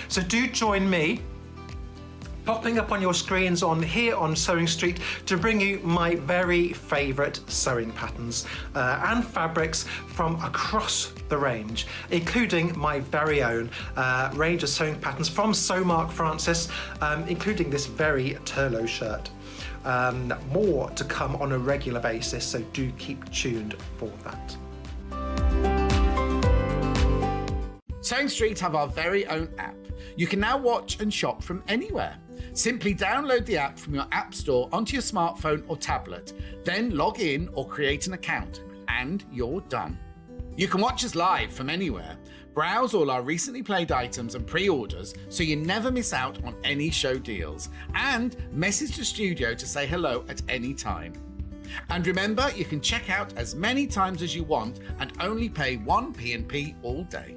So do join me, popping up on your screens on here on Sewing Street to bring you my very favourite sewing patterns and fabrics from across the range, including my very own range of sewing patterns from Sew Mark Francis, including this very Turlo shirt. More to come on a regular basis, so do keep tuned for that. Sewing Street have our very own app. You can now watch and shop from anywhere. Simply download the app from your app store onto your smartphone or tablet, then log in or create an account, and you're done. You can watch us live from anywhere, browse all our recently played items and pre-orders so you never miss out on any show deals, and message the studio to say hello at any time. And remember, you can check out as many times as you want and only pay one P&P all day.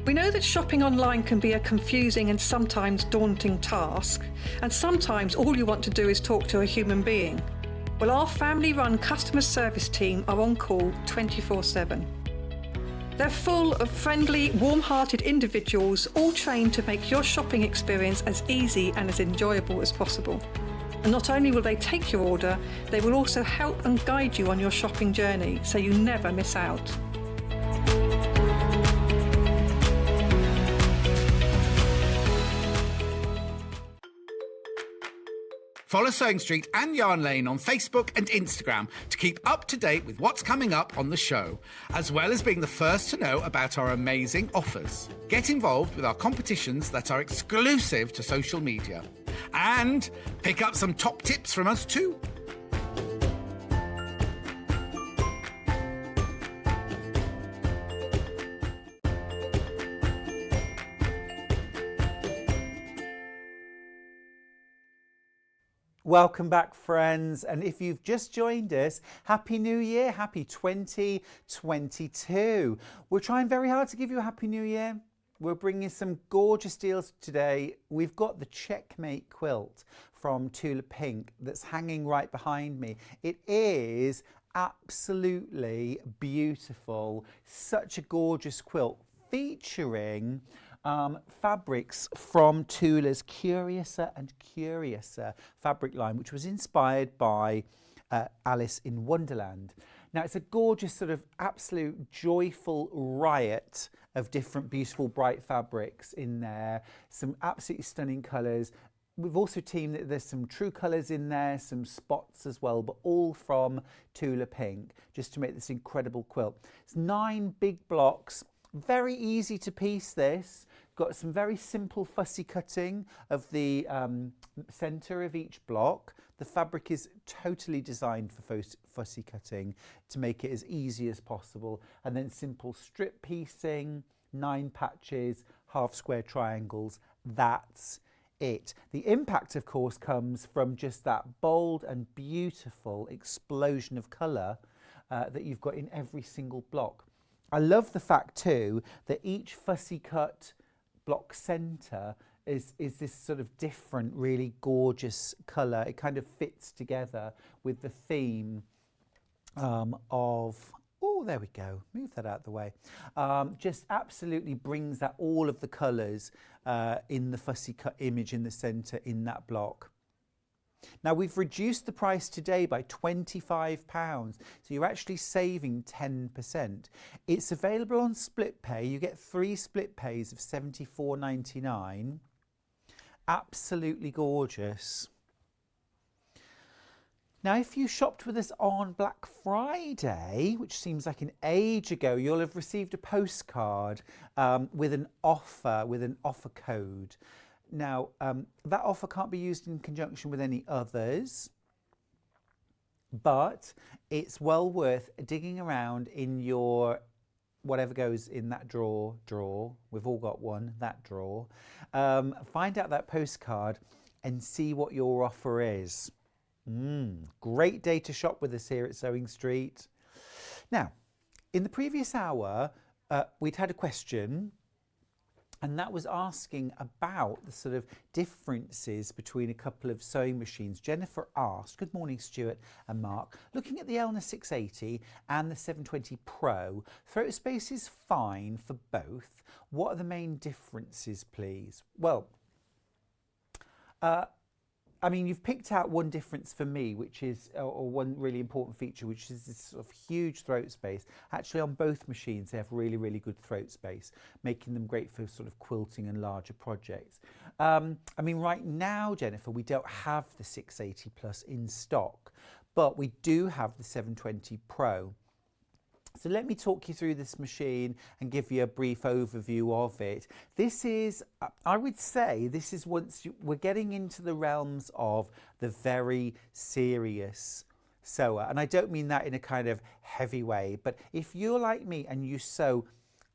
We know that shopping online can be a confusing and sometimes daunting task, and sometimes all you want to do is talk to a human being. Well, our family-run customer service team are on call 24/7. They're full of friendly, warm-hearted individuals, all trained to make your shopping experience as easy and as enjoyable as possible. And not only will they take your order, they will also help and guide you on your shopping journey, so you never miss out. Follow Sewing Street and Yarn Lane on Facebook and Instagram to keep up to date with what's coming up on the show, as well as being the first to know about our amazing offers. Get involved with our competitions that are exclusive to social media. And pick up some top tips from us too. Welcome back, friends, and if you've just joined us, Happy New Year, Happy 2022. We're trying very hard to give you a Happy New Year. We're bringing some gorgeous deals today. We've got the Checkmate quilt from Tula Pink that's hanging right behind me. It is absolutely beautiful, such a gorgeous quilt featuring fabrics from Tula's Curiouser and Curiouser fabric line, which was inspired by Alice in Wonderland. Now, it's a gorgeous sort of absolute joyful riot of different beautiful bright fabrics in there, some absolutely stunning colours. We've also teamed that there's some true colours in there, some spots as well, but all from Tula Pink, just to make this incredible quilt. It's 9 big blocks, very easy to piece this. Got some very simple fussy cutting of the centre of each block. The fabric is totally designed for fussy cutting to make it as easy as possible. And then simple strip piecing, 9 patches, half square triangles. That's it. The impact, of course, comes from just that bold and beautiful explosion of colour that you've got in every single block. I love the fact too that each fussy cut block centre is this sort of different, really gorgeous colour. It kind of fits together with the theme of, oh, there we go, move that out of the way. Just absolutely brings that all of the colours in the fussy cut image in the centre in that block. Now, we've reduced the price today by £25, so you're actually saving 10%. It's available on split pay. You get 3 split pays of £74.99. Absolutely gorgeous. Now, if you shopped with us on Black Friday, which seems like an age ago, you'll have received a postcard with an offer code. Now, that offer can't be used in conjunction with any others, but it's well worth digging around in your whatever goes in that drawer. We've all got one, that drawer. Find out that postcard and see what your offer is. Great day to shop with us here at Sewing Street. Now, in the previous hour, we'd had a question And that was asking about the sort of differences between a couple of sewing machines. Jennifer asked, good morning Stuart and Mark, looking at the Elna 680 and the 720 Pro, throat space is fine for both. What are the main differences, please? Well, I mean, you've picked out one difference for me, which is, or one really important feature, which is this sort of huge throat space. Actually, on both machines, they have really, really good throat space, making them great for sort of quilting and larger projects. I mean, right now, Jennifer, we don't have the 680 Plus in stock, but we do have the 720 Pro. So let me talk you through this machine and give you a brief overview of it. This is, I would say, this is we're getting into the realms of the very serious sewer. And I don't mean that in a kind of heavy way, but if you're like me and you sew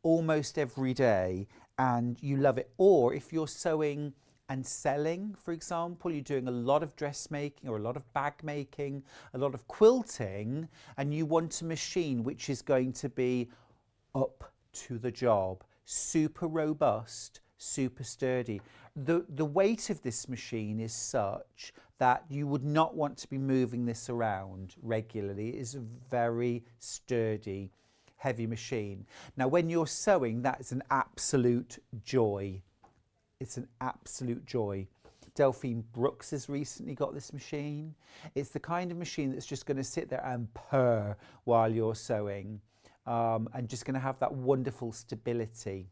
almost every day and you love it, or if you're sewing and selling, for example, you're doing a lot of dressmaking or a lot of bag making, a lot of quilting, and you want a machine which is going to be up to the job, super robust, super sturdy. The weight of this machine is such that you would not want to be moving this around regularly. It is a very sturdy, heavy machine. Now, when you're sewing, that's an absolute joy. It's an absolute joy. Delphine Brooks has recently got this machine. It's the kind of machine that's just going to sit there and purr while you're sewing, and just going to have that wonderful stability.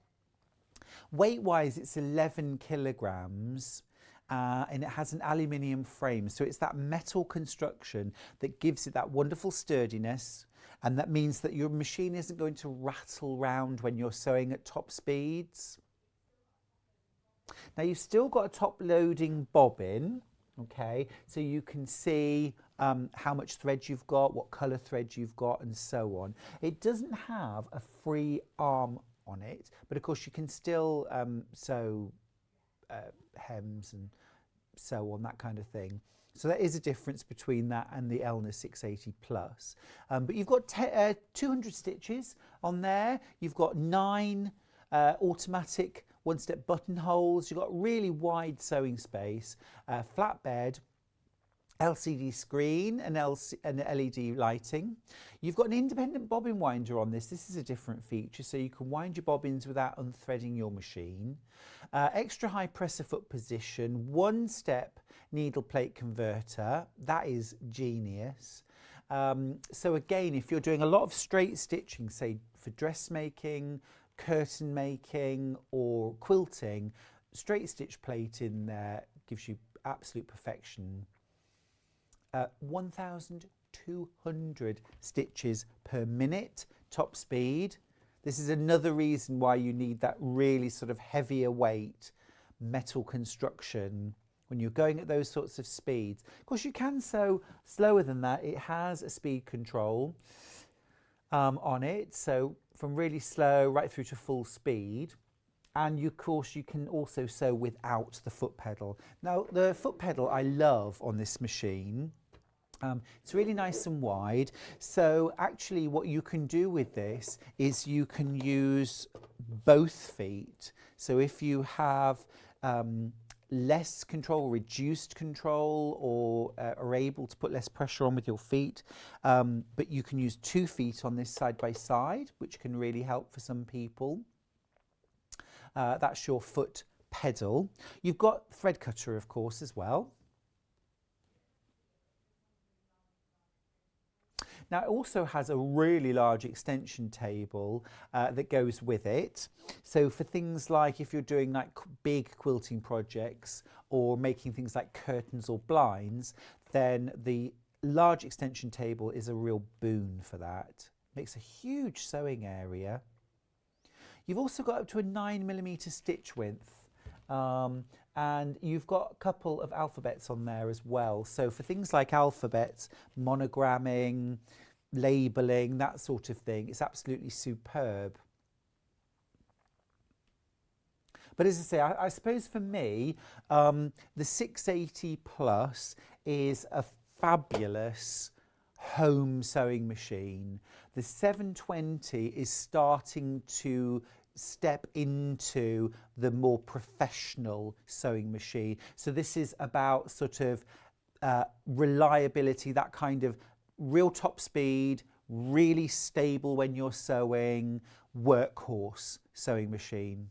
Weight-wise, it's 11 kilograms. And it has an aluminium frame, so it's that metal construction that gives it that wonderful sturdiness, and that means that your machine isn't going to rattle round when you're sewing at top speeds. Now, you've still got a top loading bobbin, okay, so you can see how much thread you've got, what colour thread you've got, and so on. It doesn't have a free arm on it, but of course you can still sew hems and so on, that kind of thing. So there is a difference between that and the Elna 680 Plus. But you've got 200 stitches on there. You've got 9 automatic one-step buttonholes. You've got really wide sewing space, flatbed, LCD screen and LED lighting. You've got an independent bobbin winder on this. This is a different feature, so you can wind your bobbins without unthreading your machine. Extra high presser foot position, one-step needle plate converter. That is genius. So again, if you're doing a lot of straight stitching, say for dressmaking, curtain making or quilting, straight stitch plate in there gives you absolute perfection. 1,200 stitches per minute, top speed. This is another reason why you need that really sort of heavier weight metal construction when you're going at those sorts of speeds. Of course, you can sew slower than that. It has a speed control on it, so from really slow right through to full speed. And of course you can also sew without the foot pedal. Now, the foot pedal I love on this machine. It's really nice and wide. So actually what you can do with this is you can use both feet. So if you have less control, reduced control, or are able to put less pressure on with your feet, but you can use 2 feet on this side by side, which can really help for some people. That's your foot pedal. You've got thread cutter, of course, as well. Now, it also has a really large extension table that goes with it. So for things like if you're doing like big quilting projects or making things like curtains or blinds, then the large extension table is a real boon for that. Makes a huge sewing area. You've also got up to a 9mm stitch width. And you've got a couple of alphabets on there as well. So for things like alphabets, monogramming, labelling, that sort of thing, it's absolutely superb. But as I say, I suppose for me, the 680 Plus is a fabulous home sewing machine. The 720 is starting to step into the more professional sewing machine. So this is about sort of reliability, that kind of real top speed, really stable when you're sewing, workhorse sewing machine.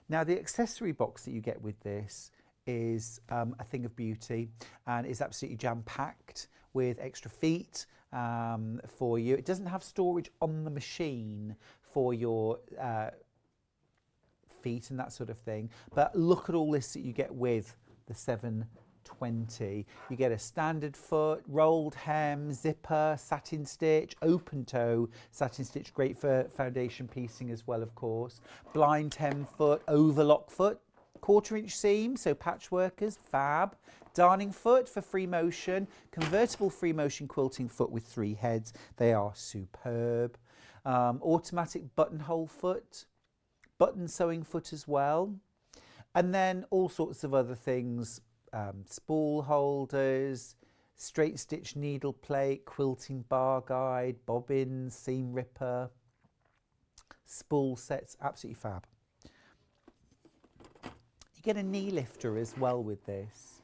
Now the accessory box that you get with this is a thing of beauty and is absolutely jam-packed with extra feet for you. It doesn't have storage on the machine for your feet and that sort of thing, but look at all this that you get with the 720. You get a standard foot, rolled hem, zipper, satin stitch, open toe satin stitch, great for foundation piecing as well, of course. Blind hem foot, overlock foot, 1/4 inch seam, so patchworkers, fab. Darning foot for free motion, convertible free motion quilting foot with 3 heads. They are superb. Automatic buttonhole foot, button sewing foot as well. And then all sorts of other things, spool holders, straight stitch needle plate, quilting bar guide, bobbins, seam ripper, spool sets, absolutely fab. You get a knee lifter as well with this.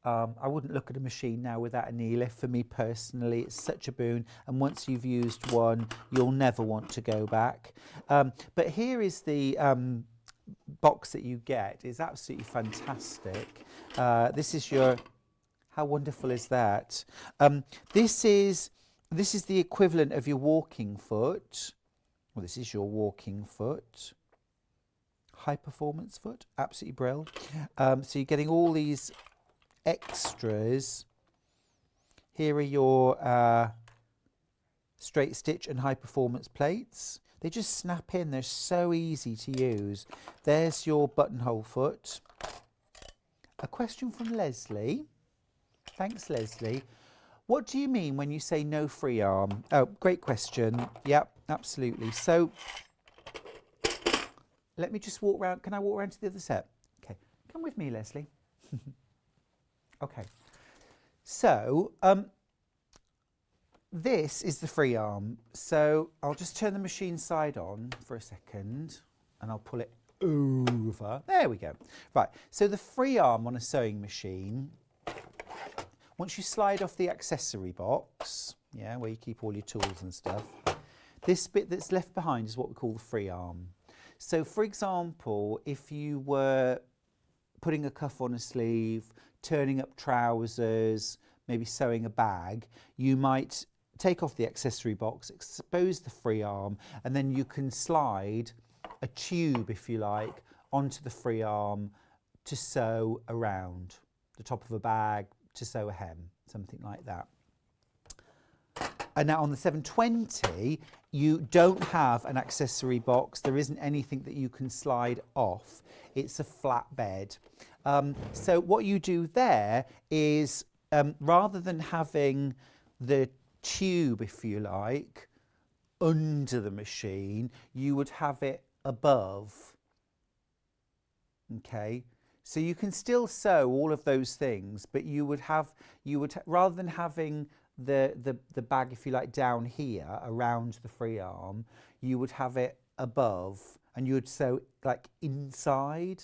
I wouldn't look at a machine now without a knee lift. For me personally, it's such a boon, and once you've used one, you'll never want to go back. But here is the box that you get. It's absolutely fantastic. This is your, how wonderful is that? This is the equivalent of your walking foot. Well, this is your walking foot. High performance foot, absolutely brilliant. So you're getting all these extras. Here are your straight stitch and high performance plates. They just snap in, they're so easy to use. There's your buttonhole foot. A question from Leslie. Thanks, Leslie. What do you mean when you say no free arm? Oh, great question. Yep, absolutely. So let me just walk around. Can I walk around to the other set? Okay, come with me, Leslie. Okay, so this is the free arm. So I'll just turn the machine side on for a second and I'll pull it over. There we go. Right, so the free arm on a sewing machine, once you slide off the accessory box, yeah, where you keep all your tools and stuff, this bit that's left behind is what we call the free arm. So for example, if you were putting a cuff on a sleeve, turning up trousers, maybe sewing a bag, you might take off the accessory box, expose the free arm, and then you can slide a tube, if you like, onto the free arm to sew around the top of a bag, to sew a hem, something like that. And now on the 720, you don't have an accessory box. There isn't anything that you can slide off. It's a flat bed. So what you do there is, rather than having the tube, if you like, under the machine, you would have it above. Okay, so you can still sew all of those things, but you would rather than having the bag, if you like, down here around the free arm, you would have it above, and you would sew like inside.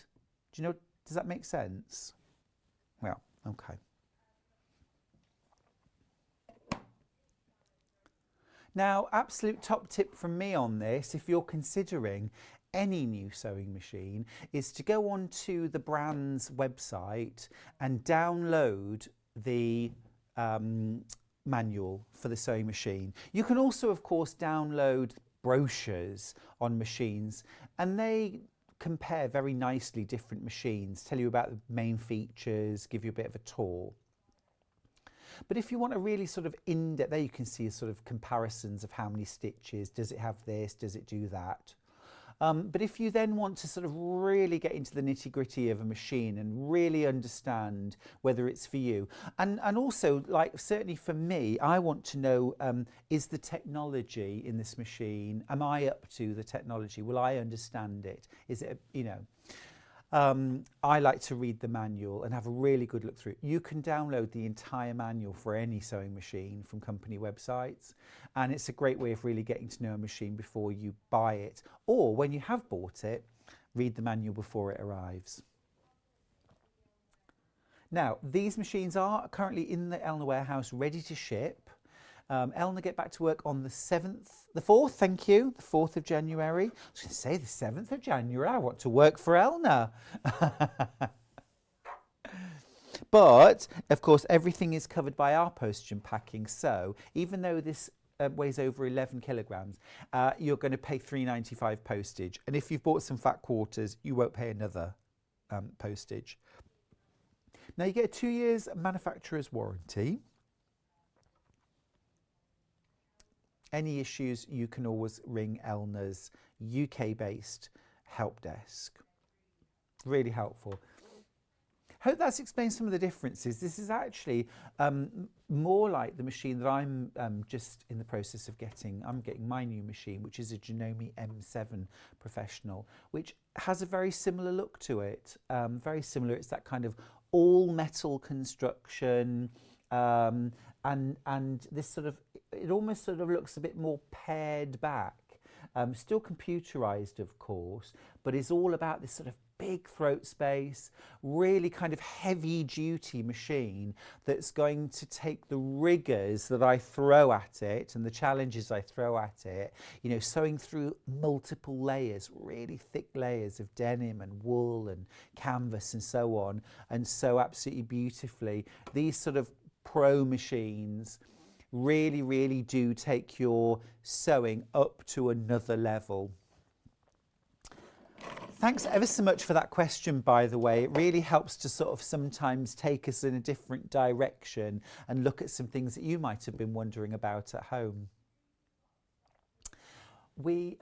Do you know? Does that make sense? Well, okay. Now, absolute top tip from me on this, if you're considering any new sewing machine, is to go onto the brand's website and download the manual for the sewing machine. You can also, of course, download brochures on machines, and they compare very nicely different machines, tell you about the main features, give you a bit of a tour. But if you want a really sort of in-depth, there you can see sort of comparisons of how many stitches, does it have this, does it do that? But if you then want to sort of really get into the nitty-gritty of a machine and really understand whether it's for you, and also, like, certainly for me, I want to know, is the technology in this machine, am I up to the technology? Will I understand it? Is it, you know? I like to read the manual and have a really good look through it. You can download the entire manual for any sewing machine from company websites, and it's a great way of really getting to know a machine before you buy it, or when you have bought it, read the manual before it arrives. Now, these machines are currently in the Elna warehouse ready to ship. Elna get back to work on the 4th, thank you, the 4th of January. I was going to say the 7th of January, I want to work for Elna. But, of course, everything is covered by our postage and packing, so even though this weighs over 11 kilograms, you're going to pay £3.95 postage. And if you've bought some fat quarters, you won't pay another postage. Now, you get a 2 years manufacturer's warranty. Any issues, you can always ring Elna's UK-based help desk. Really helpful. Hope that's explained some of the differences. This is actually more like the machine that I'm just in the process of getting. I'm getting my new machine, which is a Janome M7 Professional, which has a very similar look to it. Very similar. It's that kind of all metal construction, and this sort of, it almost sort of looks a bit more pared back. Still computerized, of course, but it's all about this sort of big throat space, really kind of heavy duty machine that's going to take the rigors that I throw at it and the challenges I throw at it, you know, sewing through multiple layers, really thick layers of denim and wool and canvas and so on, and sew absolutely beautifully. These sort of pro machines really do take your sewing up to another level. Thanks ever so much for that question, by the way. It really helps to sort of sometimes take us in a different direction and look at some things that you might have been wondering about at home. We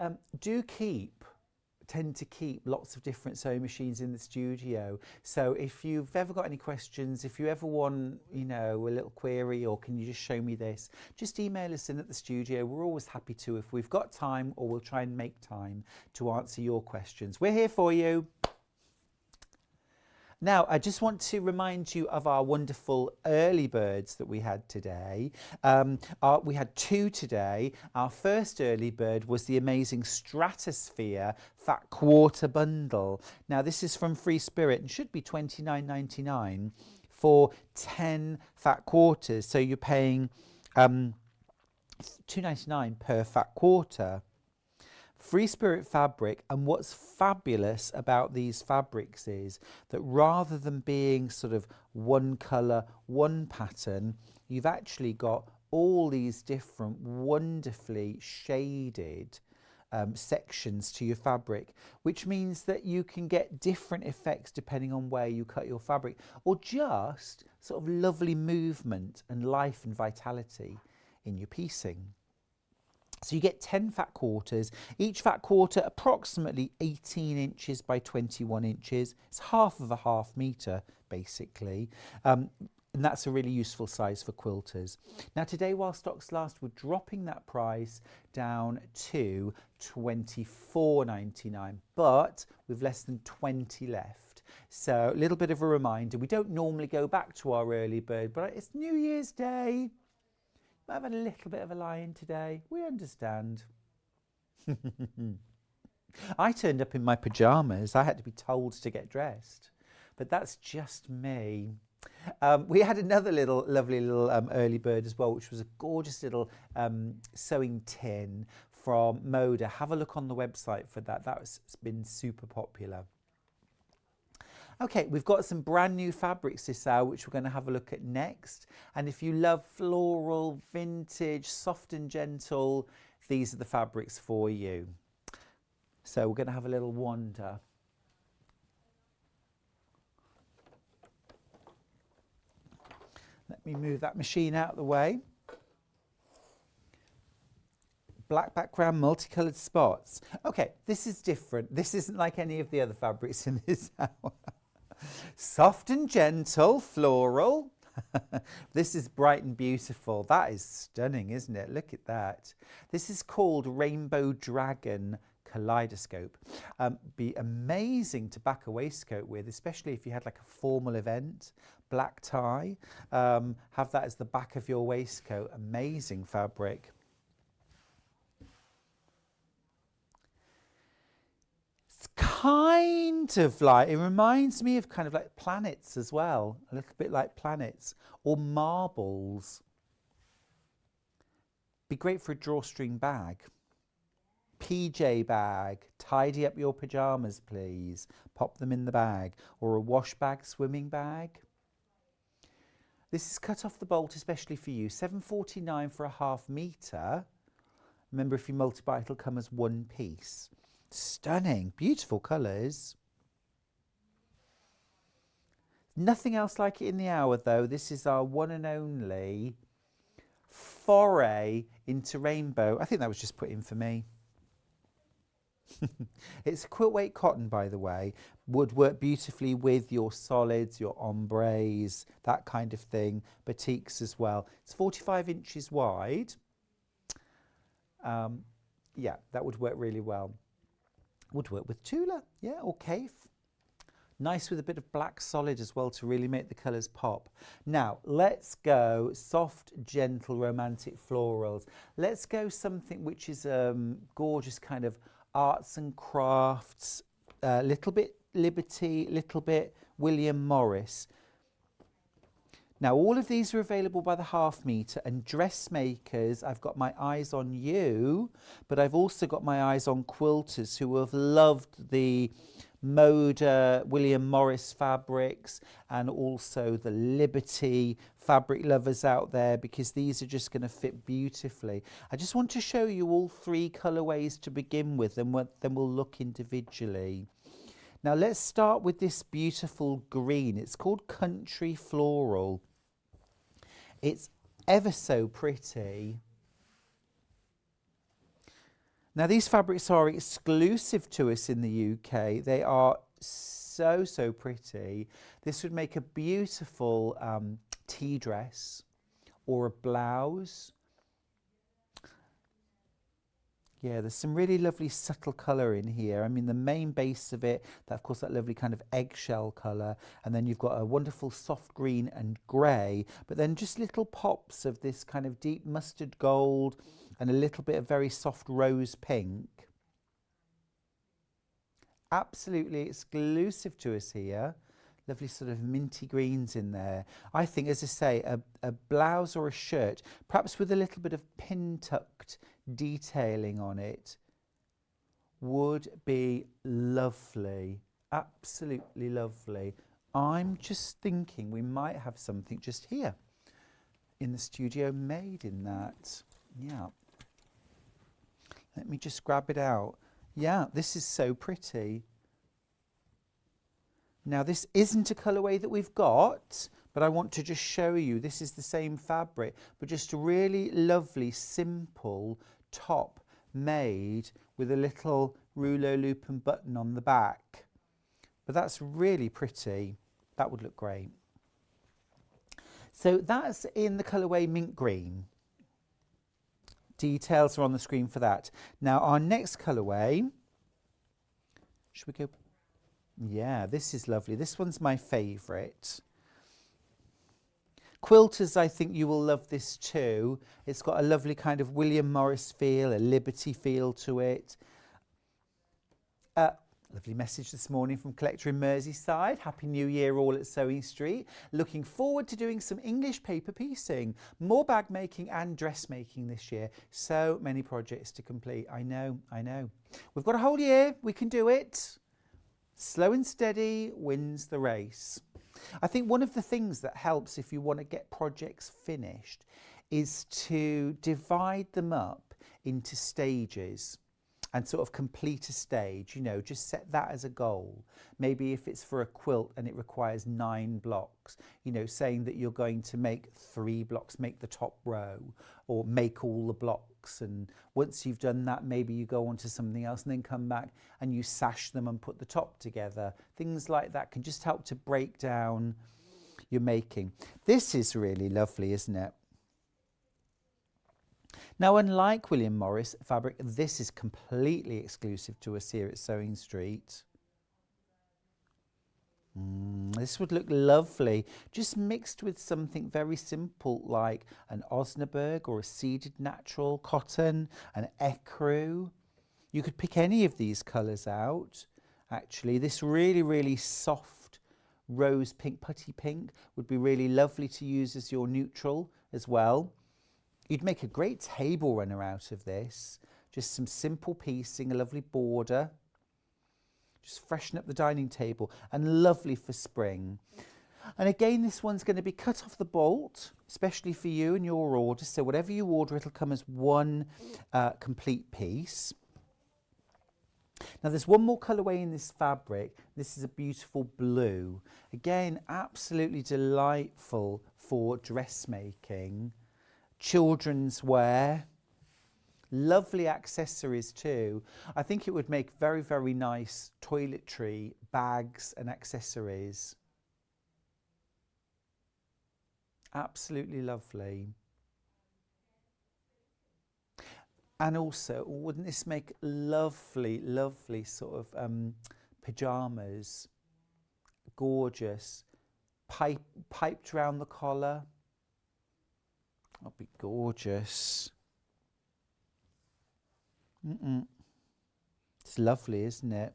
tend to keep lots of different sewing machines in the studio. So if you've ever got any questions, if you ever want, you know, a little query, or can you just show me this, just email us in at the studio. We're always happy to, if we've got time, or we'll try and make time to answer your questions. We're here for you. Now, I just want to remind you of our wonderful early birds that we had today. We had 2 today. Our first early bird was the amazing Stratosphere Fat Quarter Bundle. Now, this is from Free Spirit and should be $29.99 for 10 fat quarters. So you're paying $2.99 per fat quarter. Free Spirit fabric, and what's fabulous about these fabrics is that rather than being sort of one colour, one pattern, you've actually got all these different wonderfully shaded sections to your fabric, which means that you can get different effects depending on where you cut your fabric, or just sort of lovely movement and life and vitality in your piecing. So you get 10 fat quarters, each fat quarter approximately 18 inches by 21 inches. It's half of a half metre, basically. And that's a really useful size for quilters. Now today, while stocks last, we're dropping that price down to $24.99, but with less than 20 left. So a little bit of a reminder, we don't normally go back to our early bird, but it's New Year's Day. I've had a little bit of a lie-in today. We understand. I turned up in my pyjamas. I had to be told to get dressed. But that's just me. We had another lovely little early bird as well, which was a gorgeous little sewing tin from Moda. Have a look on the website for that. It's been super popular. Okay, we've got some brand new fabrics this hour, which we're going to have a look at next. And if you love floral, vintage, soft and gentle, these are the fabrics for you. So we're going to have a little wander. Let me move that machine out of the way. Black background, multicoloured spots. Okay, this is different. This isn't like any of the other fabrics in this hour. Soft and gentle, floral. This is bright and beautiful. That is stunning, isn't it? Look at that. This is called Rainbow Dragon kaleidoscope. Be amazing to back a waistcoat with, especially if you had like a formal event, black tie. Have that as the back of your waistcoat. Amazing fabric. It's kind of like, it reminds me of kind of like planets as well, a little bit like planets or marbles. Be great for a drawstring bag. PJ bag, tidy up your pyjamas please, pop them in the bag, or a wash bag, swimming bag. This is cut off the bolt especially for you, £7.49 for a ½ metre. Remember, if you multiply it'll come as one piece. Stunning, beautiful colours. Nothing else like it in the hour though. This is our one and only foray into rainbow. I think that was just put in for me. It's a quilt weight cotton, by the way. Would work beautifully with your solids, your ombres, that kind of thing. Batiks as well. It's 45 inches wide. Yeah, that would work really well. Would work with Tula, yeah, or Kaif. Nice with a bit of black solid as well to really make the colours pop. Now, let's go soft, gentle, romantic florals. Let's go something which is gorgeous kind of arts and crafts, little bit Liberty, little bit William Morris. Now, all of these are available by the ½ metre, and dressmakers, I've got my eyes on you, but I've also got my eyes on quilters who have loved the Moda William Morris fabrics and also the Liberty fabric lovers out there, because these are just going to fit beautifully. I just want to show you all 3 colourways to begin with, and then we'll look individually. Now let's start with this beautiful green. It's called Country Floral. It's ever so pretty. Now these fabrics are exclusive to us in the UK. They are so pretty. This would make a beautiful tea dress or a blouse. Yeah, there's some really lovely subtle colour in here. I mean, the main base of it, of course, that lovely kind of eggshell colour. And then you've got a wonderful soft green and grey, but then just little pops of this kind of deep mustard gold and a little bit of very soft rose pink. Absolutely exclusive to us here. Lovely sort of minty greens in there. I think, as I say, a blouse or a shirt, perhaps with a little bit of pin-tucked detailing on it, would be lovely. Absolutely lovely. I'm just thinking we might have something just here in the studio made in that. Yeah. Let me just grab it out. Yeah, this is so pretty. Now this isn't a colourway that we've got, but I want to just show you, this is the same fabric, but just a really lovely, simple top made with a little rouleau loop and button on the back. But that's really pretty. That would look great. So that's in the colourway mint green. Details are on the screen for that. Now our next colourway, should we go? Yeah, this is lovely. This one's my favourite. Quilters, I think you will love this too. It's got a lovely kind of William Morris feel, a Liberty feel to it. Lovely message this morning from Collector in Merseyside. Happy New Year all at Sewing Street. Looking forward to doing some English paper piecing, more bag making and dressmaking this year. So many projects to complete. I know. We've got a whole year. We can do it. Slow and steady wins the race. I think one of the things that helps if you want to get projects finished is to divide them up into stages and sort of complete a stage, you know, just set that as a goal. Maybe if it's for a quilt and it requires 9 blocks, you know, saying that you're going to make 3 blocks, make the top row, or make all the blocks. And once you've done that, maybe you go on to something else and then come back and you sash them and put the top together. Things like that can just help to break down your making. This is really lovely, isn't it? Now, unlike William Morris fabric, this is completely exclusive to us here at Sewing Street. This would look lovely, just mixed with something very simple like an Osnaburg or a seeded natural cotton, an ecru. You could pick any of these colours out. Actually, this really, really soft rose pink, putty pink would be really lovely to use as your neutral as well. You'd make a great table runner out of this. Just some simple piecing, a lovely border. Just freshen up the dining table and lovely for spring. And again, this one's going to be cut off the bolt, especially for you and your order. So whatever you order, it'll come as one complete piece. Now there's one more colourway in this fabric. This is a beautiful blue. Again, absolutely delightful for dressmaking, children's wear. Lovely accessories too. I think it would make very, very nice toiletry bags and accessories. Absolutely lovely. And also, wouldn't this make lovely, lovely sort of pyjamas? Gorgeous. Piped round the collar. That'd be gorgeous. It's lovely, isn't it?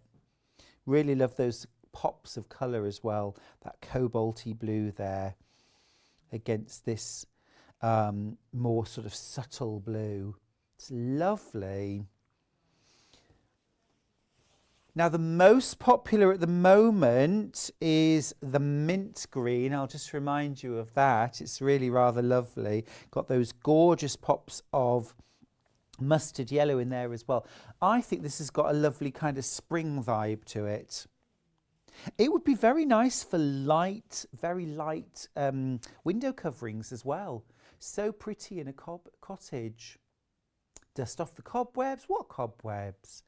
Really love those pops of colour as well. That cobalty blue there against this more sort of subtle blue. It's lovely. Now the most popular at the moment is the mint green. I'll just remind you of that. It's really rather lovely. Got those gorgeous pops of mustard yellow in there as well. I think this has got a lovely kind of spring vibe to it. It would be very nice for light, very light window coverings as well. So pretty in a cottage. Dust off the cobwebs. What cobwebs?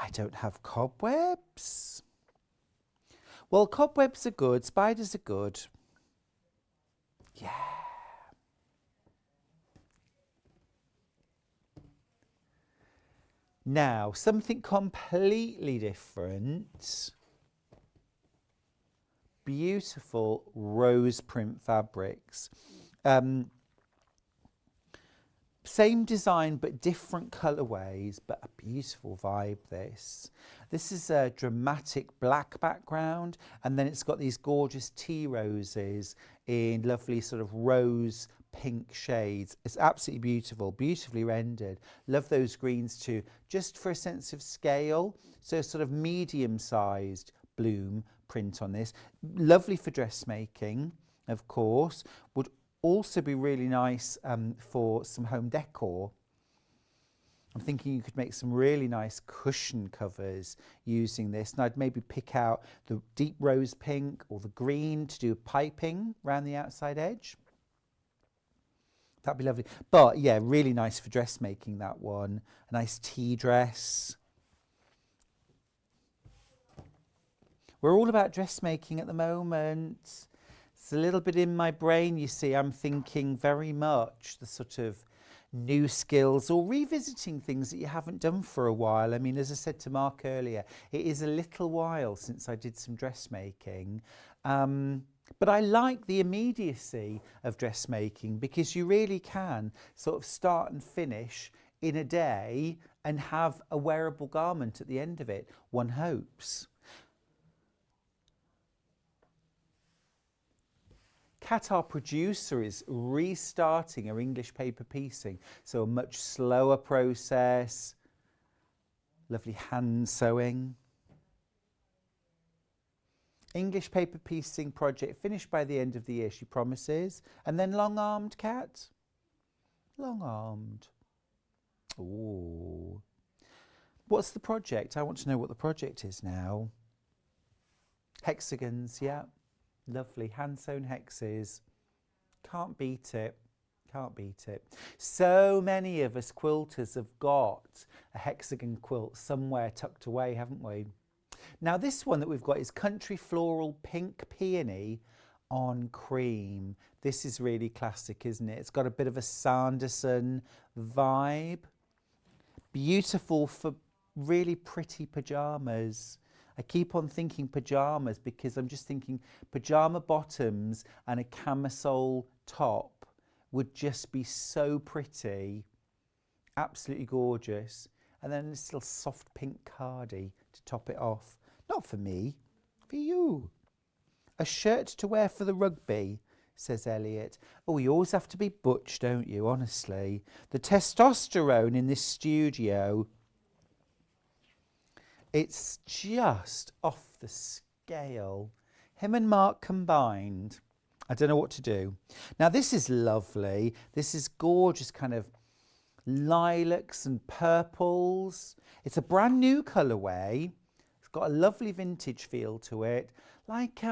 I don't have cobwebs. Well, cobwebs are good. Spiders are good. Yeah. Now, something completely different. Beautiful rose print fabrics. Same design but different colourways, but a beautiful vibe this. This is a dramatic black background, and then it's got these gorgeous tea roses in lovely sort of rose pink shades. It's absolutely beautiful, beautifully rendered. Love those greens too, just for a sense of scale. So sort of medium-sized bloom print on this. Lovely for dressmaking, of course. Would also be really nice for some home decor. I'm thinking you could make some really nice cushion covers using this, and I'd maybe pick out the deep rose pink or the green to do piping around the outside edge. That'd be lovely. But yeah, really nice for dressmaking, that one. A nice tea dress. We're all about dressmaking at the moment. It's a little bit in my brain, you see. I'm thinking very much the sort of new skills or revisiting things that you haven't done for a while. I mean, as I said to Mark earlier, it is a little while since I did some dressmaking. But I like the immediacy of dressmaking because you really can sort of start and finish in a day and have a wearable garment at the end of it, one hopes. Kat, our producer, is restarting her English paper piecing, so a much slower process, lovely hand sewing. English paper piecing project finished by the end of the year, she promises. And then long-armed, Kat? Long-armed. Ooh. What's the project? I want to know what the project is now. Hexagons, yeah. Lovely, hand-sewn hexes. Can't beat it. Can't beat it. So many of us quilters have got a hexagon quilt somewhere tucked away, haven't we? Now this one that we've got is Country Floral Pink Peony on cream. This is really classic, isn't it? It's got a bit of a Sanderson vibe. Beautiful for really pretty pyjamas. I keep on thinking pyjamas because I'm just thinking pyjama bottoms and a camisole top would just be so pretty. Absolutely gorgeous. And then this little soft pink cardi to top it off. Not for me, for you. A shirt to wear for the rugby, says Elliot. Oh, you always have to be butch, don't you, honestly? The testosterone in this studio, it's just off the scale. Him and Mark combined, I don't know what to do. Now, this is lovely. This is gorgeous, kind of lilacs and purples. It's a brand new colourway. It's got a lovely vintage feel to it. Like,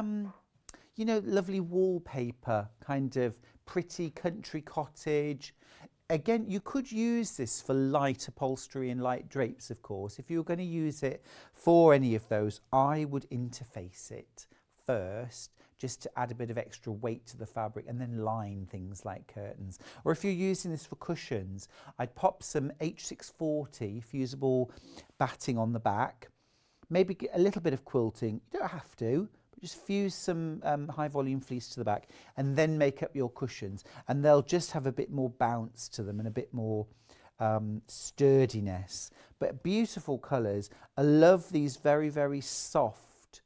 you know, lovely wallpaper, kind of pretty country cottage. Again, you could use this for light upholstery and light drapes, of course. If you were going to use it for any of those, I would interface it first, just to add a bit of extra weight to the fabric, and then line things like curtains. Or if you're using this for cushions, I'd pop some H640 fusible batting on the back, maybe get a little bit of quilting. You don't have to, but just fuse some high volume fleece to the back, and then make up your cushions, and they'll just have a bit more bounce to them and a bit more sturdiness. But beautiful colours. I love these very, very soft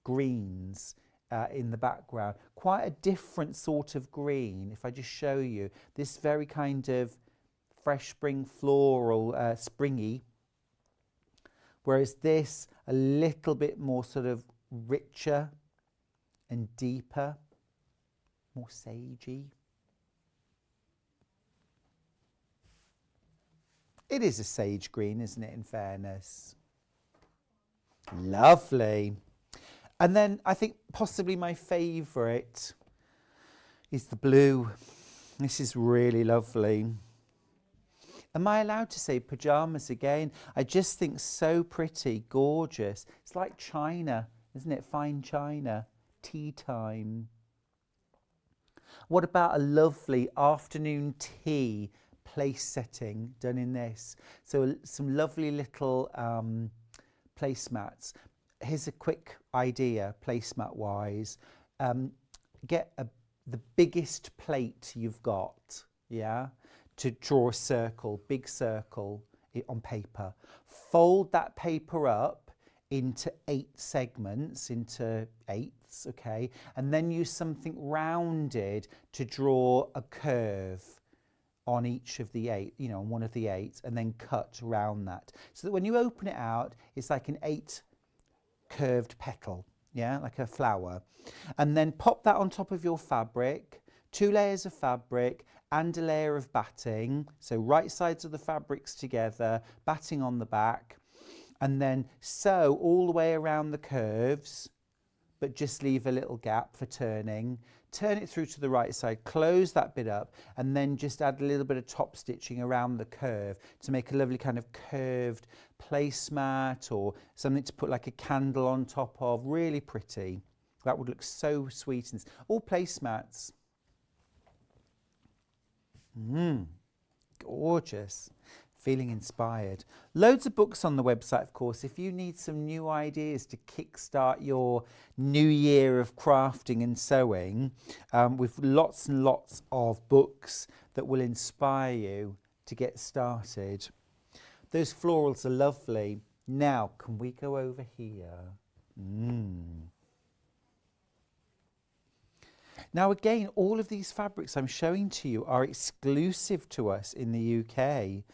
greens in the background. Quite a different sort of green. If I just show you, this very kind of fresh spring floral, springy, whereas this a little bit more sort of richer and deeper, more sagey. It is a sage green, isn't it, in fairness? Lovely. And then I think possibly my favourite is the blue. This is really lovely. Am I allowed to say pyjamas again? I just think so pretty, gorgeous. It's like china, isn't it? Fine china, tea time. What about a lovely afternoon tea place setting done in this? So some lovely little placemats. Here's a quick idea, placemat wise. Get the biggest plate you've got, yeah, to draw a circle, big circle on paper. Fold that paper up into 8 segments, into eighths, okay, and then use something rounded to draw a curve on each of the 8, you know, on one of the 8, and then cut around that. So that when you open it out, it's like an 8 curved petal, yeah, like a flower. And then pop that on top of your fabric, 2 layers of fabric and a layer of batting. So right sides of the fabrics together, batting on the back, and then sew all the way around the curves, but just leave a little gap for turning. Turn it through to the right side, close that bit up, and then just add a little bit of top stitching around the curve to make a lovely kind of curved placemat, or something to put like a candle on top of. Really pretty. That would look so sweet. And all placemats. Gorgeous. Feeling inspired. Loads of books on the website, of course, if you need some new ideas to kickstart your new year of crafting and sewing, with lots and lots of books that will inspire you to get started. Those florals are lovely. Now, can we go over here? Now again, all of these fabrics I'm showing to you are exclusive to us in the UK.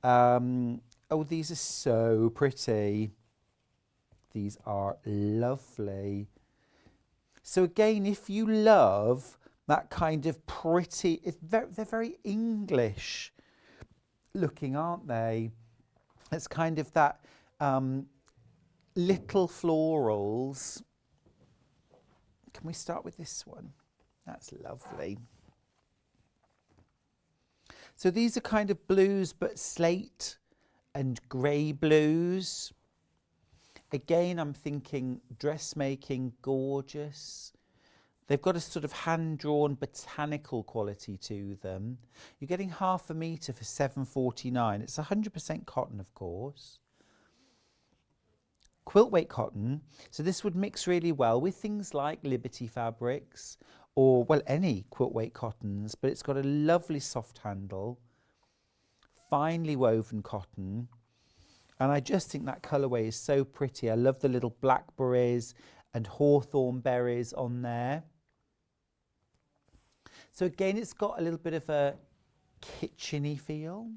Oh, these are so pretty. These are lovely. So again, if you love that kind of pretty, they're very English looking, aren't they? It's kind of that little florals. Can we start with this one? That's lovely. So these are kind of blues, but slate and grey blues. Again, I'm thinking dressmaking, gorgeous. They've got a sort of hand-drawn botanical quality to them. You're getting half a metre for £7.49. It's 100% cotton, of course. Quilt weight cotton. So this would mix really well with things like Liberty fabrics or, well, any quilt weight cottons, but it's got a lovely soft handle, finely woven cotton. And I just think that colourway is so pretty. I love the little blackberries and hawthorn berries on there. So again, it's got a little bit of a kitchen-y feel.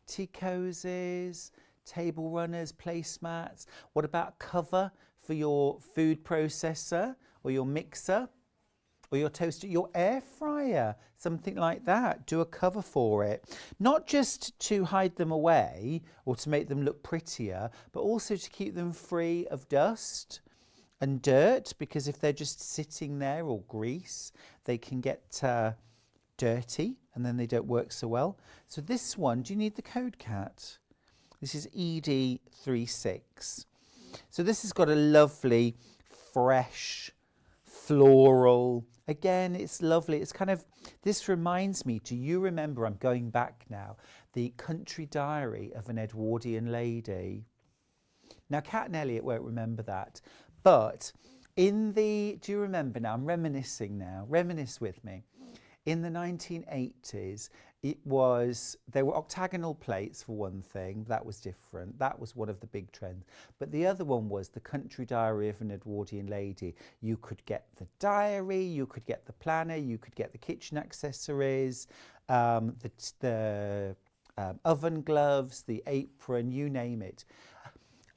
Tea cozies, table runners, placemats. What about cover for your food processor or your mixer or your toaster, your air fryer, something like that? Do a cover for it. Not just to hide them away or to make them look prettier, but also to keep them free of dust and dirt, because if they're just sitting there, or grease, they can get dirty and then they don't work so well. So this one, do you need the code, Kat? This is ED36. So this has got a lovely, fresh, floral. Again, it's lovely. It's kind of, this reminds me, do you remember, I'm going back now, the Country Diary of an Edwardian Lady. Now, Kat and Elliot won't remember that, but in the, do you remember now, I'm reminiscing now, reminisce with me. In the 1980s, there were octagonal plates for one thing, that was different, that was one of the big trends. But the other one was the Country Diary of an Edwardian Lady. You could get the diary, you could get the planner, you could get the kitchen accessories, the oven gloves, the apron, you name it.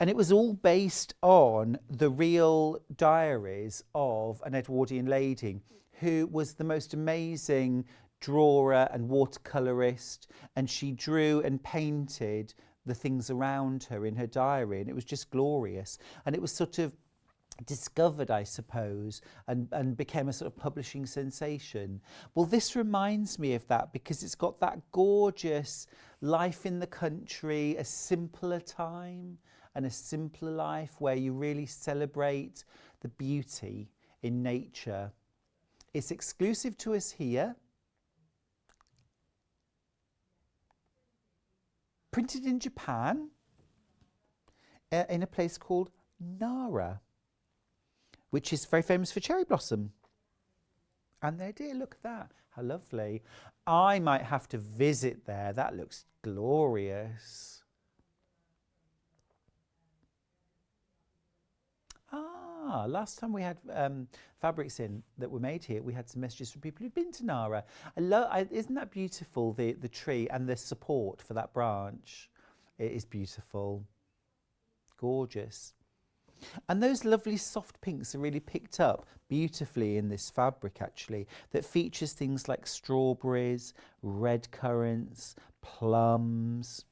And it was all based on the real diaries of an Edwardian lady who was the most amazing drawer and watercolourist, and she drew and painted the things around her in her diary, and it was just glorious. And it was sort of discovered, I suppose, and became a sort of publishing sensation. Well, this reminds me of that because it's got that gorgeous life in the country, a simpler time and a simpler life where you really celebrate the beauty in nature. It's exclusive to us here. Printed in Japan in a place called Nara, which is very famous for cherry blossom. And there, dear, look at that. How lovely. I might have to visit there. That looks glorious. Last time we had fabrics in that were made here, we had some messages from people who'd been to Nara. Isn't that beautiful, the tree and the support for that branch? It is beautiful. Gorgeous. And those lovely soft pinks are really picked up beautifully in this fabric, actually, that features things like strawberries, red currants, plums.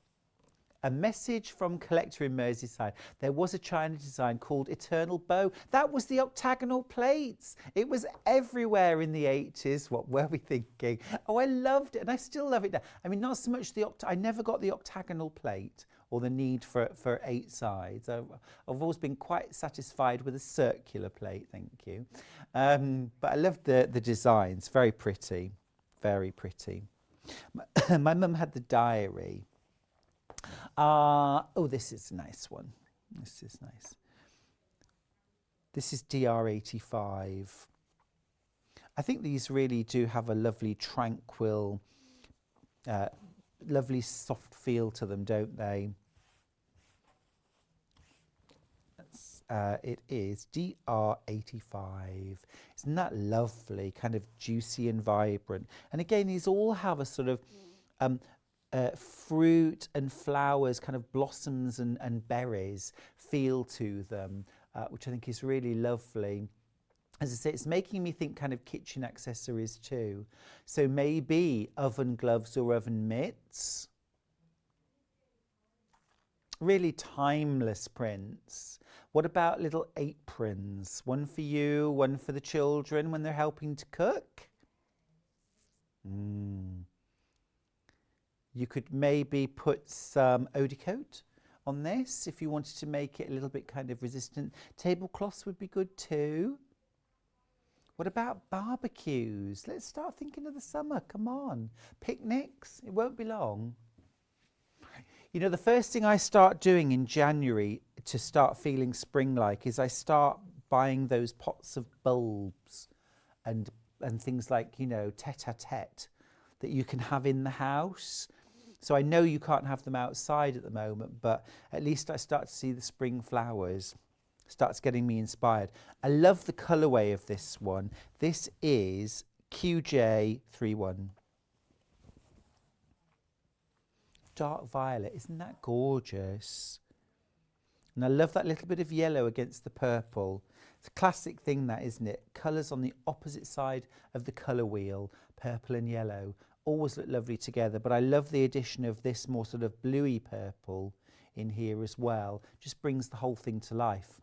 A message from collector in Merseyside. There was a China design called Eternal Bow. That was the octagonal plates. It was everywhere in the 80s. What were we thinking? Oh, I loved it, and I still love it now. I mean, not so much I never got the octagonal plate or the need for 8 sides. I've always been quite satisfied with a circular plate, thank you. But I loved the designs. Very pretty, very pretty. My mum had the diary. Oh, this is a nice one. This is nice. This is DR85. I think these really do have a lovely, tranquil, lovely soft feel to them, don't they? It is DR85. Isn't that lovely? Kind of juicy and vibrant. And again, these all have a sort of fruit and flowers, kind of blossoms and berries feel to them, which I think is really lovely. As I say, it's making me think kind of kitchen accessories too. So maybe oven gloves or oven mitts. Really timeless prints. What about little aprons? One for you, one for the children when they're helping to cook. You could maybe put some eau de coat on this if you wanted to make it a little bit kind of resistant. Tablecloths would be good too. What about barbecues? Let's start thinking of the summer. Come on. Picnics? It won't be long. You know, the first thing I start doing in January to start feeling spring-like is I start buying those pots of bulbs and things like, you know, tete-a-tete that you can have in the house. So I know you can't have them outside at the moment, but at least I start to see the spring flowers. Starts getting me inspired. I love the colourway of this one. This is QJ31. Dark violet, isn't that gorgeous? And I love that little bit of yellow against the purple. It's a classic thing that, isn't it? Colours on the opposite side of the colour wheel, purple and yellow, always look lovely together. But I love the addition of this more sort of bluey purple in here as well. Just brings the whole thing to life.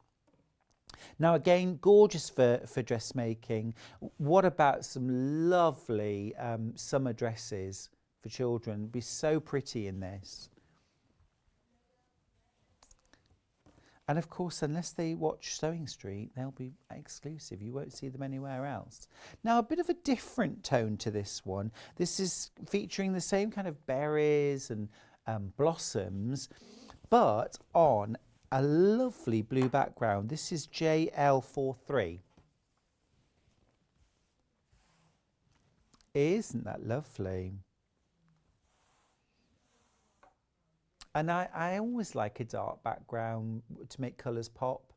Now again, gorgeous for dressmaking. What about some lovely summer dresses for children? It'd be so pretty in this. And of course, unless they watch Sewing Street, they'll be exclusive. You won't see them anywhere else. Now, a bit of a different tone to this one. This is featuring the same kind of berries and blossoms, but on a lovely blue background. This is JL43. Isn't that lovely? And I always like a dark background to make colours pop.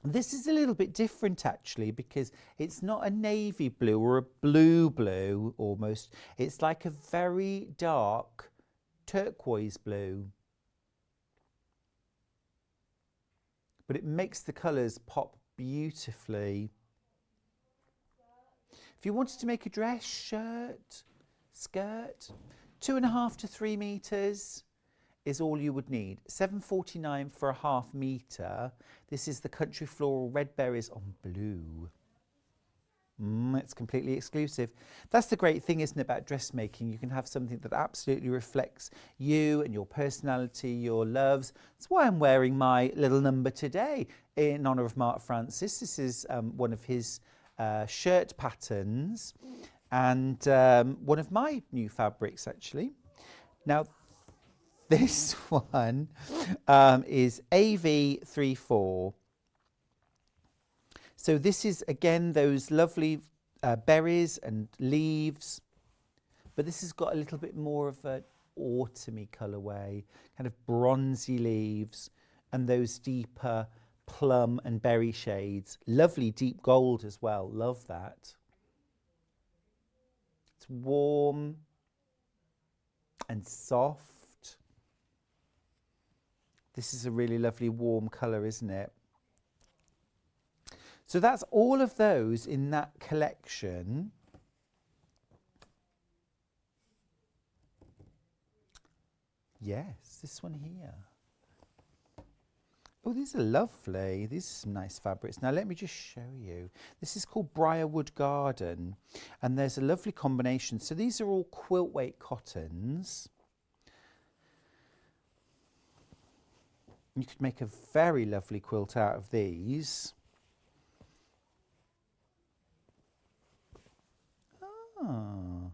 This is a little bit different actually, because it's not a navy blue or a blue almost. It's like a very dark turquoise blue. But it makes the colours pop beautifully. If you wanted to make a dress, shirt, skirt, 2.5 to 3 meters is all you would need. £7.49 for a ½ metre. This is the Country Floral Red Berries on blue. It's completely exclusive. That's the great thing, isn't it, about dressmaking? You can have something that absolutely reflects you and your personality, your loves. That's why I'm wearing my little number today in honour of Mark Francis. This is one of his shirt patterns and one of my new fabrics, actually. Now, this one is AV34. So this is, again, those lovely berries and leaves, but this has got a little bit more of an autumny colourway, kind of bronzy leaves and those deeper plum and berry shades. Lovely deep gold as well, love that. It's warm and soft. This is a really lovely warm colour, isn't it? So that's all of those in that collection. Yes, this one here. Oh, these are lovely. These are some nice fabrics. Now let me just show you. This is called Briarwood Garden, and there's a lovely combination. So these are all quilt weight cottons. You could make a very lovely quilt out of these. Ah,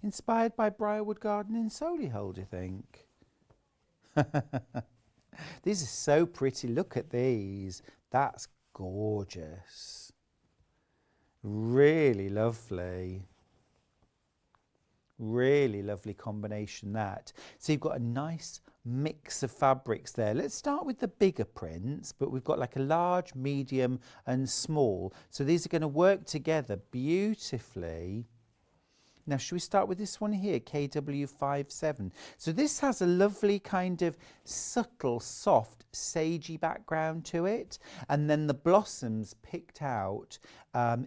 inspired by Briarwood Garden in Solihull, do you think? These are so pretty. Look at these. That's gorgeous. Really lovely. Really lovely combination, that. So you've got a nice mix of fabrics there. Let's start with the bigger prints, but we've got like a large, medium and small. So these are going to work together beautifully. Now, should we start with this one here, KW57? So this has a lovely kind of subtle, soft, sagey background to it. And then the blossoms picked out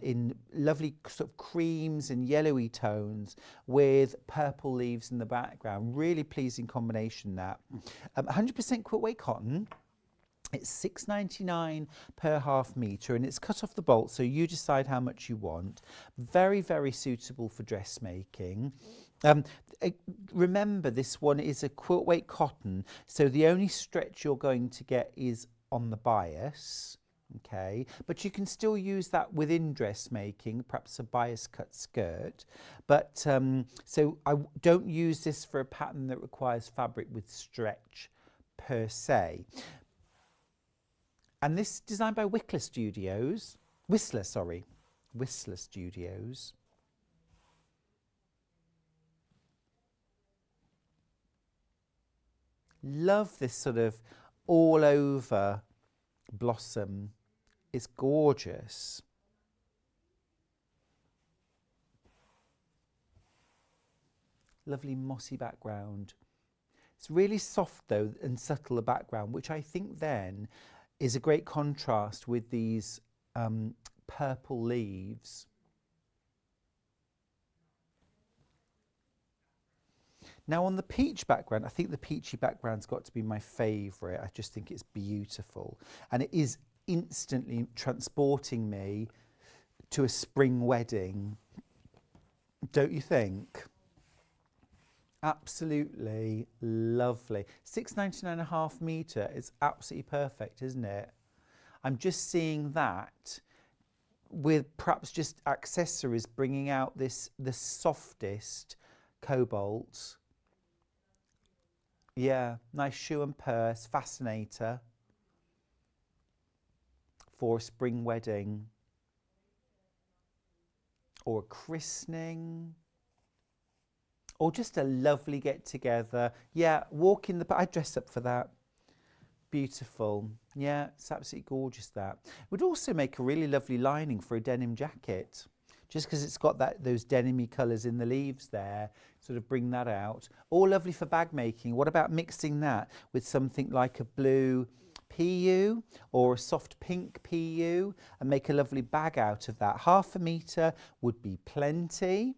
in lovely sort of creams and yellowy tones with purple leaves in the background. Really pleasing combination, that. 100% quilt weight cotton. It's £6.99 per ½ metre, and it's cut off the bolt, so you decide how much you want. Very, very suitable for dressmaking. Um, uh, Remember, this one is a quilt weight cotton, so the only stretch you're going to get is on the bias. Okay, but you can still use that within dressmaking, perhaps a bias cut skirt. But so I don't use this for a pattern that requires fabric with stretch per se. And this is designed by Whistler Studios. Love this sort of all over blossom. It's gorgeous. Lovely mossy background. It's really soft though and subtle, the background, which I think then is a great contrast with these purple leaves. Now on the peach background, I think the peachy background's got to be my favourite. I just think it's beautiful. And it is instantly transporting me to a spring wedding. Don't you think? Absolutely lovely. £6.99.5 metre is absolutely perfect, isn't it? I'm just seeing that with perhaps just accessories bringing out this the softest cobalt. Yeah, nice shoe and purse, fascinator for a spring wedding or a christening or just a lovely get together. Yeah, walk in the, I'd dress up for that. Beautiful. Yeah, it's absolutely gorgeous that. It would also make a really lovely lining for a denim jacket. Just because it's got those denim-y colours in the leaves there, sort of bring that out. All lovely for bag making. What about mixing that with something like a blue PU or a soft pink PU and make a lovely bag out of that? £0.5 metre would be plenty.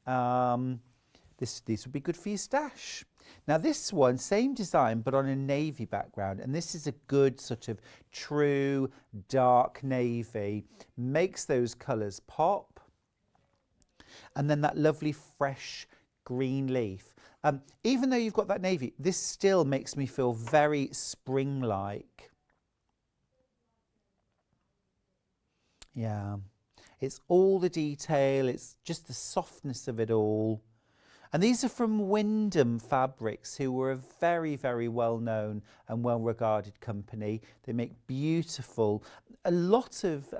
These would be good for your stash. Now this one, same design but on a navy background, and this is a good sort of true dark navy. Makes those colours pop. And then that lovely fresh green leaf. Even though you've got that navy, this still makes me feel very spring-like. Yeah, it's all the detail, it's just the softness of it all. And these are from Wyndham Fabrics, who were a very, very well-known and well-regarded company. They make beautiful, a lot of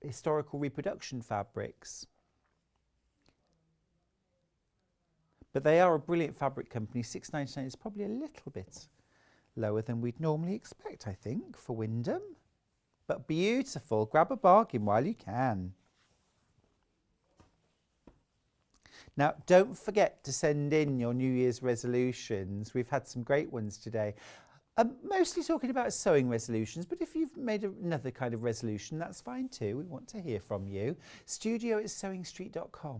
historical reproduction fabrics. But they are a brilliant fabric company. £6.99 is probably a little bit lower than we'd normally expect, I think, for Wyndham. But beautiful. Grab a bargain while you can. Now, don't forget to send in your New Year's resolutions. We've had some great ones today. Mostly talking about sewing resolutions, but if you've made another kind of resolution, that's fine too. We want to hear from you. studio@sewingstreet.com.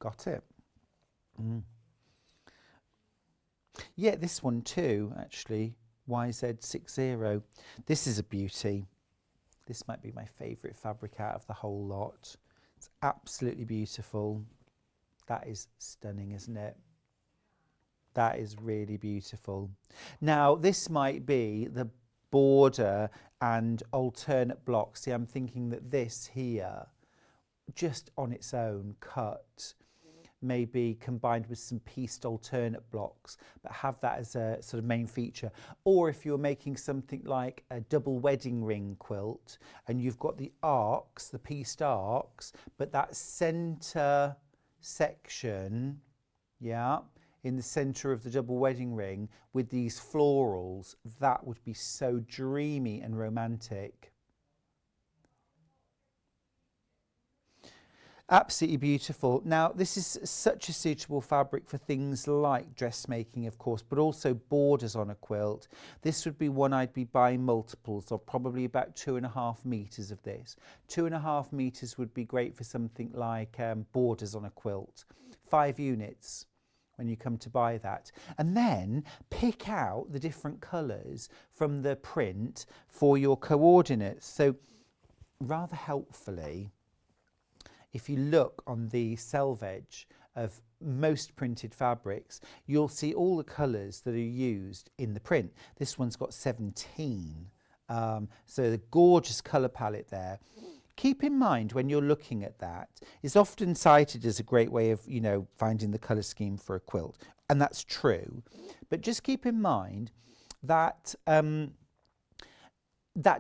Got it. Yeah, this one too, actually. YZ60. This is a beauty. This might be my favourite fabric out of the whole lot. It's absolutely beautiful. That is stunning, isn't it? That is really beautiful. Now, this might be the border and alternate blocks. See, I'm thinking that this here, just on its own, cut, maybe combined with some pieced alternate blocks, but have that as a sort of main feature. Or if you're making something like a double wedding ring quilt and you've got the arcs, the pieced arcs, but that centre section, yeah, in the centre of the double wedding ring with these florals, that would be so dreamy and romantic. Absolutely beautiful. Now, this is such a suitable fabric for things like dressmaking, of course, but also borders on a quilt. This would be one I'd be buying multiples of, probably about 2.5 metres of this. 2.5 metres would be great for something like borders on a quilt. 5 units when you come to buy that. And then pick out the different colours from the print for your coordinates. So rather helpfully, if you look on the selvedge of most printed fabrics, you'll see all the colours that are used in the print. This one's got 17. So the gorgeous colour palette there. Keep in mind when you're looking at that, it's often cited as a great way of, you know, finding the colour scheme for a quilt. And that's true. But just keep in mind that that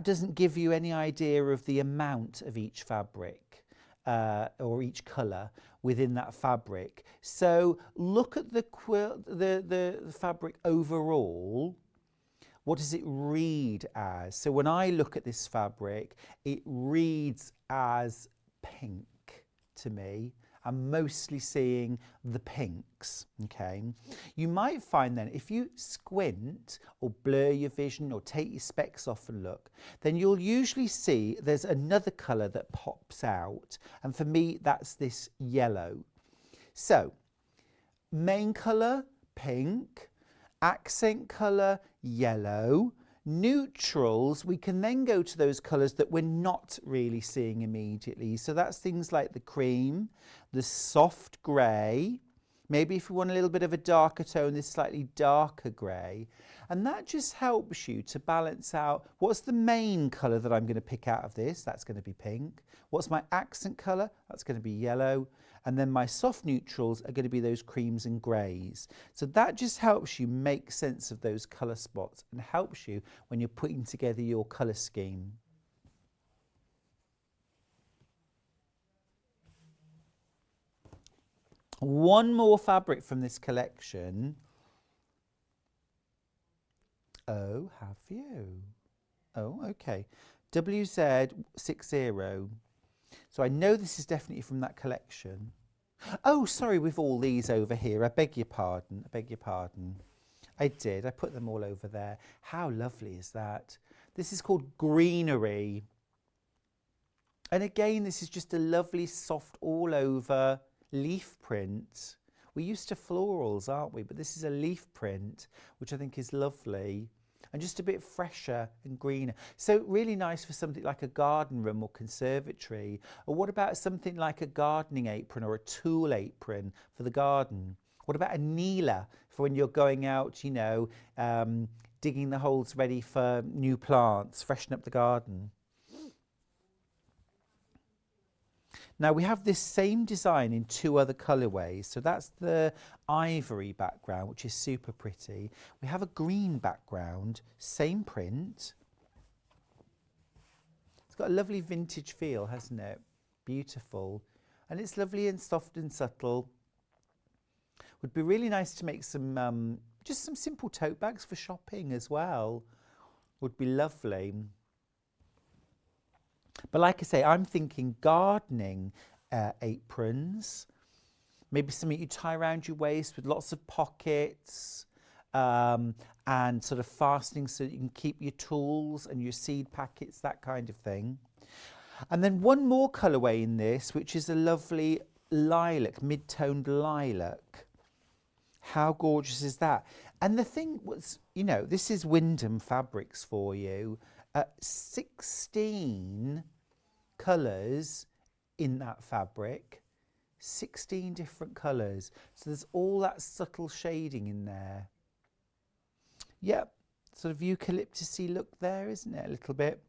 doesn't give you any idea of the amount of each fabric or each colour within that fabric. So look at the quilt, the fabric overall. What does it read as? So when I look at this fabric, it reads as pink to me. I'm mostly seeing the pinks, okay? You might find then if you squint or blur your vision or take your specs off and look, then you'll usually see there's another colour that pops out. And for me, that's this yellow. So main colour, pink. Accent colour, yellow. Neutrals, we can then go to those colours that we're not really seeing immediately. So that's things like the cream, the soft grey, maybe if you want a little bit of a darker tone, this slightly darker grey. And that just helps you to balance out what's the main colour that I'm going to pick out of this. That's going to be pink. What's my accent colour? That's going to be yellow. And then my soft neutrals are going to be those creams and greys. So that just helps you make sense of those colour spots and helps you when you're putting together your colour scheme. One more fabric from this collection. Oh, have you? Oh, okay. WZ60. So I know this is definitely from that collection. Oh, sorry, with all these over here. I beg your pardon. I beg your pardon. I did. I put them all over there. How lovely is that? This is called Greenery. And again, this is just a lovely, soft, all over leaf print. We're used to florals, aren't we? But this is a leaf print, which I think is lovely. And just a bit fresher and greener. So really nice for something like a garden room or conservatory. Or what about something like a gardening apron or a tool apron for the garden? What about a kneeler for when you're going out, you know, digging the holes ready for new plants, freshen up the garden? Now we have this same design in two other colourways. So that's the ivory background, which is super pretty. We have a green background, same print. It's got a lovely vintage feel, hasn't it? Beautiful. And it's lovely and soft and subtle. Would be really nice to make some, just some simple tote bags for shopping as well. Would be lovely. But like I say, I'm thinking gardening aprons, maybe something you tie around your waist with lots of pockets and sort of fastening so that you can keep your tools and your seed packets, that kind of thing. And then one more colourway in this, which is a lovely lilac, mid-toned lilac. How gorgeous is that? And the thing was, you know, this is Wyndham Fabrics for you. 16 colours in that fabric, 16 different colours. So there's all that subtle shading in there. Yep, sort of eucalyptus-y look there, isn't it? A little bit.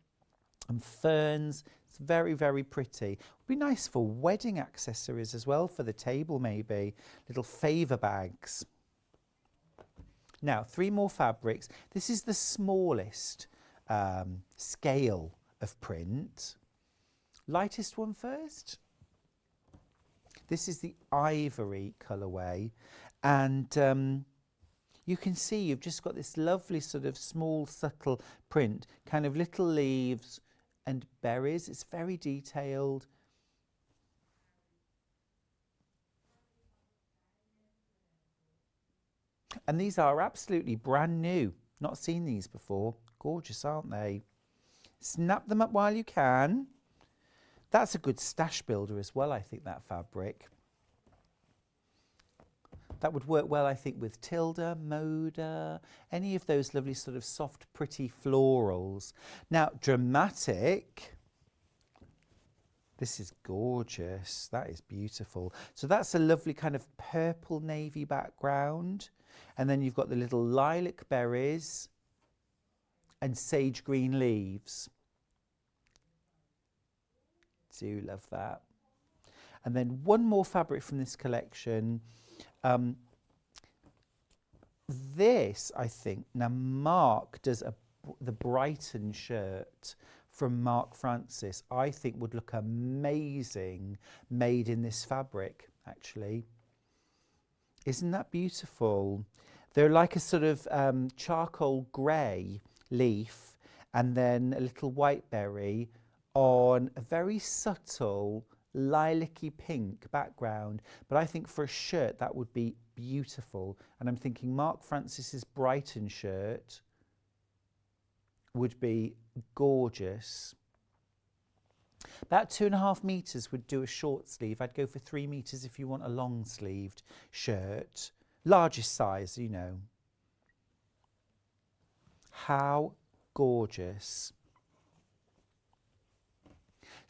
And ferns. It's very, very pretty. Would be nice for wedding accessories as well, for the table maybe. Little favour bags. Now, 3 more fabrics. This is the smallest scale of print. Lightest one first. This is the ivory colourway, and you can see you've just got this lovely sort of small subtle print, kind of little leaves and berries. It's very detailed. And these are absolutely brand new. Not seen these before. Gorgeous, aren't they? Snap them up while you can. That's a good stash builder as well, I think, that fabric. That would work well, I think, with Tilda, Moda, any of those lovely sort of soft, pretty florals. Now, dramatic. This is gorgeous. That is beautiful. So that's a lovely kind of purple navy background. And then you've got the little lilac berries and sage green leaves. Do love that. And then one more fabric from this collection. This, I think, now Mark does the Brighton shirt from Mark Francis, I think would look amazing made in this fabric, actually. Isn't that beautiful? They're like a sort of charcoal grey leaf and then a little white berry on a very subtle lilac-y pink background. But I think for a shirt that would be beautiful. And I'm thinking Mark Francis's Brighton shirt would be gorgeous. About 2.5 meters would do a short sleeve. I'd go for 3 meters if you want a long sleeved shirt. Largest size, you know. How gorgeous.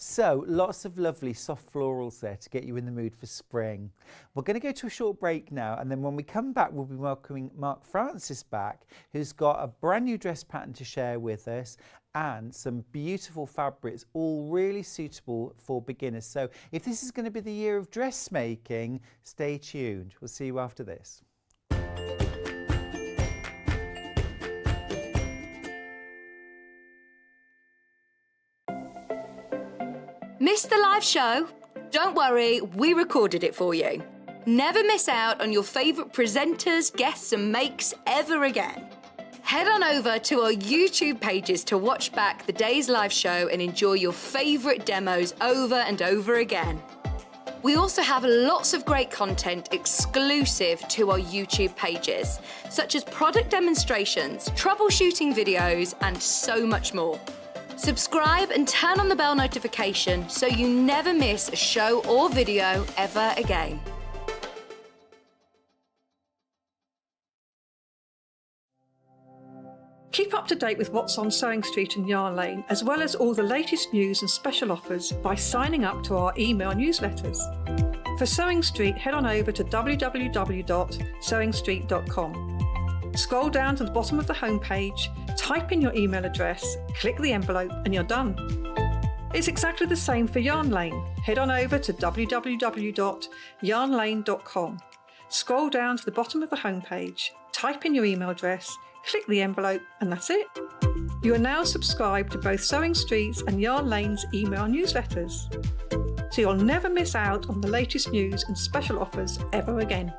So lots of lovely soft florals there to get you in the mood for spring. We're going to go to a short break now, and then when we come back we'll be welcoming Mark Francis back, who's got a brand new dress pattern to share with us and some beautiful fabrics, all really suitable for beginners. So if this is going to be the year of dressmaking, stay tuned. We'll see you after this. Missed the live show? Don't worry, we recorded it for you. Never miss out on your favourite presenters, guests and makes ever again. Head on over to our YouTube pages to watch back the day's live show and enjoy your favourite demos over and over again. We also have lots of great content exclusive to our YouTube pages, such as product demonstrations, troubleshooting videos, and so much more. Subscribe and turn on the bell notification so you never miss a show or video ever again. Keep up to date with what's on Sewing Street and Yarn Lane, as well as all the latest news and special offers by signing up to our email newsletters. For Sewing Street, head on over to www.sewingstreet.com. Scroll down to the bottom of the homepage, type in your email address, click the envelope, and you're done. It's exactly the same for Yarn Lane. Head on over to www.yarnlane.com. Scroll down to the bottom of the homepage, type in your email address, click the envelope, and that's it. You are now subscribed to both Sewing Street's and Yarn Lane's email newsletters, so you'll never miss out on the latest news and special offers ever again.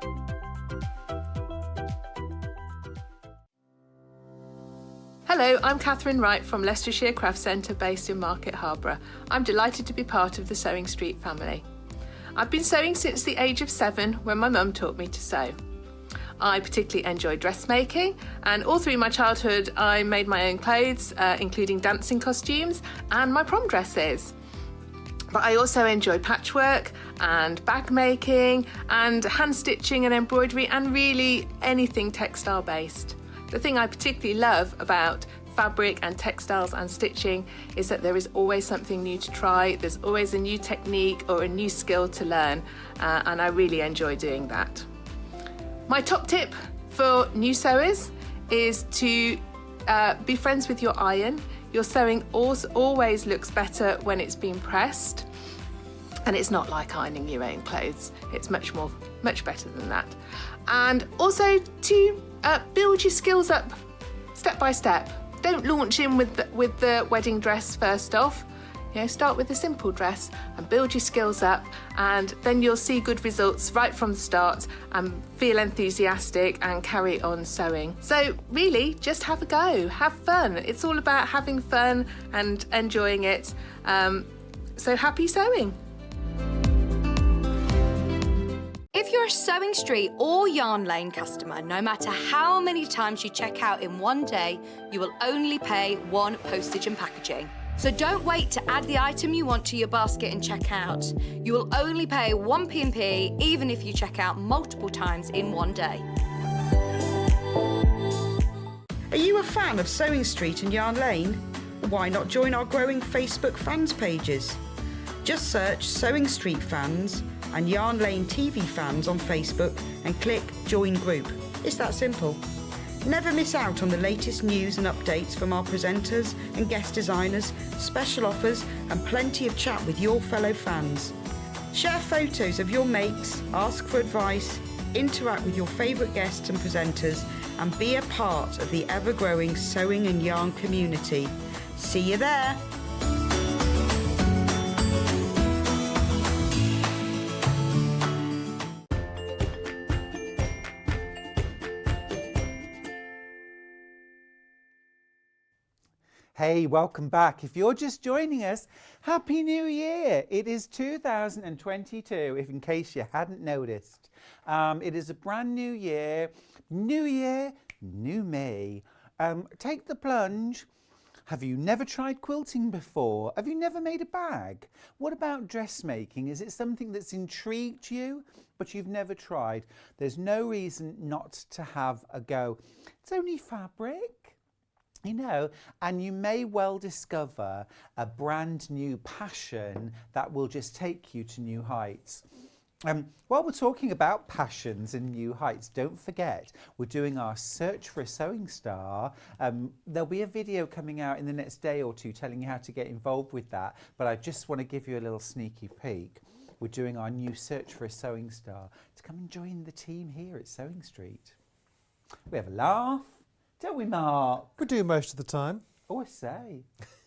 Hello, I'm Catherine Wright from Leicestershire Craft Centre based in Market Harborough. I'm delighted to be part of the Sewing Street family. I've been sewing since the age of 7 when my mum taught me to sew. I particularly enjoy dressmaking, and all through my childhood I made my own clothes, including dancing costumes and my prom dresses. But I also enjoy patchwork and bag making and hand stitching and embroidery and really anything textile based. The thing I particularly love about fabric and textiles and stitching is that there is always something new to try. There's always a new technique or a new skill to learn, and I really enjoy doing that. My top tip for new sewers is to be friends with your iron. Your sewing always looks better when it's been pressed, and it's not like ironing your own clothes. It's much better than that. And also to build your skills up step by step. Don't launch in with the wedding dress first off. Start with a simple dress and build your skills up, and then you'll see good results right from the start and feel enthusiastic and carry on sewing. So really, just have a go, have fun. It's all about having fun and enjoying it. So happy sewing. If you're a Sewing Street or Yarn Lane customer, no matter how many times you check out in one day, you will only pay 1 postage and packaging. So don't wait to add the item you want to your basket and check out. You will only pay 1 P&P even if you check out multiple times in one day. Are you a fan of Sewing Street and Yarn Lane? Why not join our growing Facebook fans pages? Just search Sewing Street Fans and Yarn Lane TV Fans on Facebook and click Join Group. It's that simple. Never miss out on the latest news and updates from our presenters and guest designers, special offers and plenty of chat with your fellow fans. Share photos of your makes, ask for advice, interact with your favourite guests and presenters and be a part of the ever-growing sewing and yarn community. See you there! Hey, welcome back. If you're just joining us, Happy New Year! It is 2022, if in case you hadn't noticed. It is a brand new year, new me. Take the plunge. Have you never tried quilting before? Have you never made a bag? What about dressmaking? Is it something that's intrigued you, but you've never tried? There's no reason not to have a go. It's only fabric, you know, and you may well discover a brand new passion that will just take you to new heights. While we're talking about passions and new heights, don't forget we're doing our search for a sewing star. There'll be a video coming out in the next day or two telling you how to get involved with that, but I just want to give you a little sneaky peek. We're doing our new search for a sewing star to come and join the team here at Sewing Street. We have a laugh, don't we, Mark? We do most of the time. Oh, I say.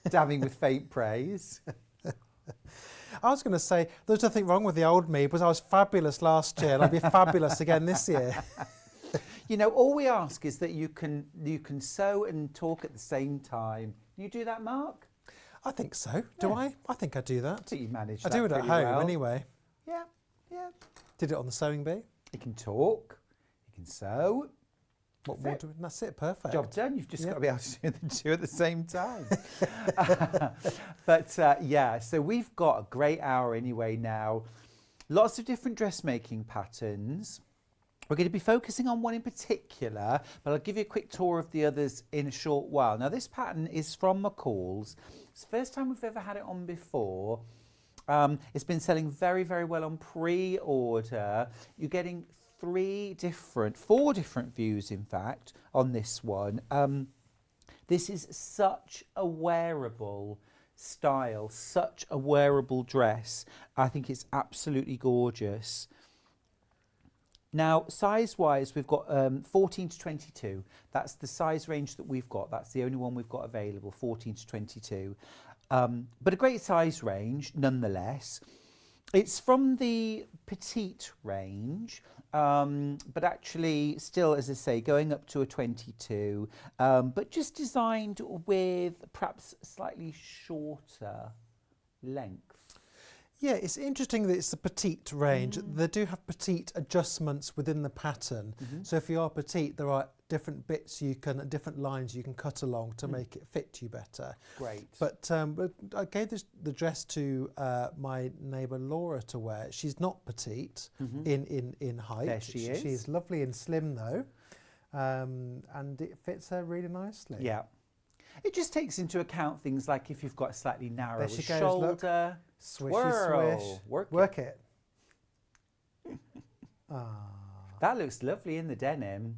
Dabbing with faint praise. I was going to say, there's nothing wrong with the old me, because I was fabulous last year and I'll be fabulous again this year. You know, all we ask is that you can sew and talk at the same time. You do that, Mark? I think so. Do I? I think I do that. I think you manage I that do it at pretty home well. anyway. Yeah, yeah. Did it on the sewing bee. You can talk, you can sew. What more do we? That's it, perfect. Job done. You've just Yeah. got to be able to do the two at the same time. But yeah, so we've got a great hour anyway now. Lots of different dressmaking patterns. We're going to be focusing on one in particular, but I'll give you a quick tour of the others in a short while. Now, this pattern is from McCall's. It's the first time we've ever had it on before. It's been selling very, very well on pre-order. You're getting four different views, in fact, on this one. This is such a wearable style, such a wearable dress. I think it's absolutely gorgeous. Now, size-wise, we've got 14 to 22. That's the size range that we've got. That's the only one we've got available, 14 to 22. But a great size range, nonetheless. It's from the petite range, but actually still, as I say, going up to a 22, but just designed with perhaps slightly shorter length. Yeah, it's interesting that it's the petite range. They do have petite adjustments within the pattern. So if you are petite, there are different bits different lines you can cut along to make it fit you better. Great. But I gave the dress to my neighbour Laura to wear. She's not petite in height. There she is. She's lovely and slim though, and it fits her really nicely. Yeah. It just takes into account things like if you've got a slightly narrower There she goes, shoulder, look. Swishy swirl, swish. work it. Ah. That looks lovely in the denim.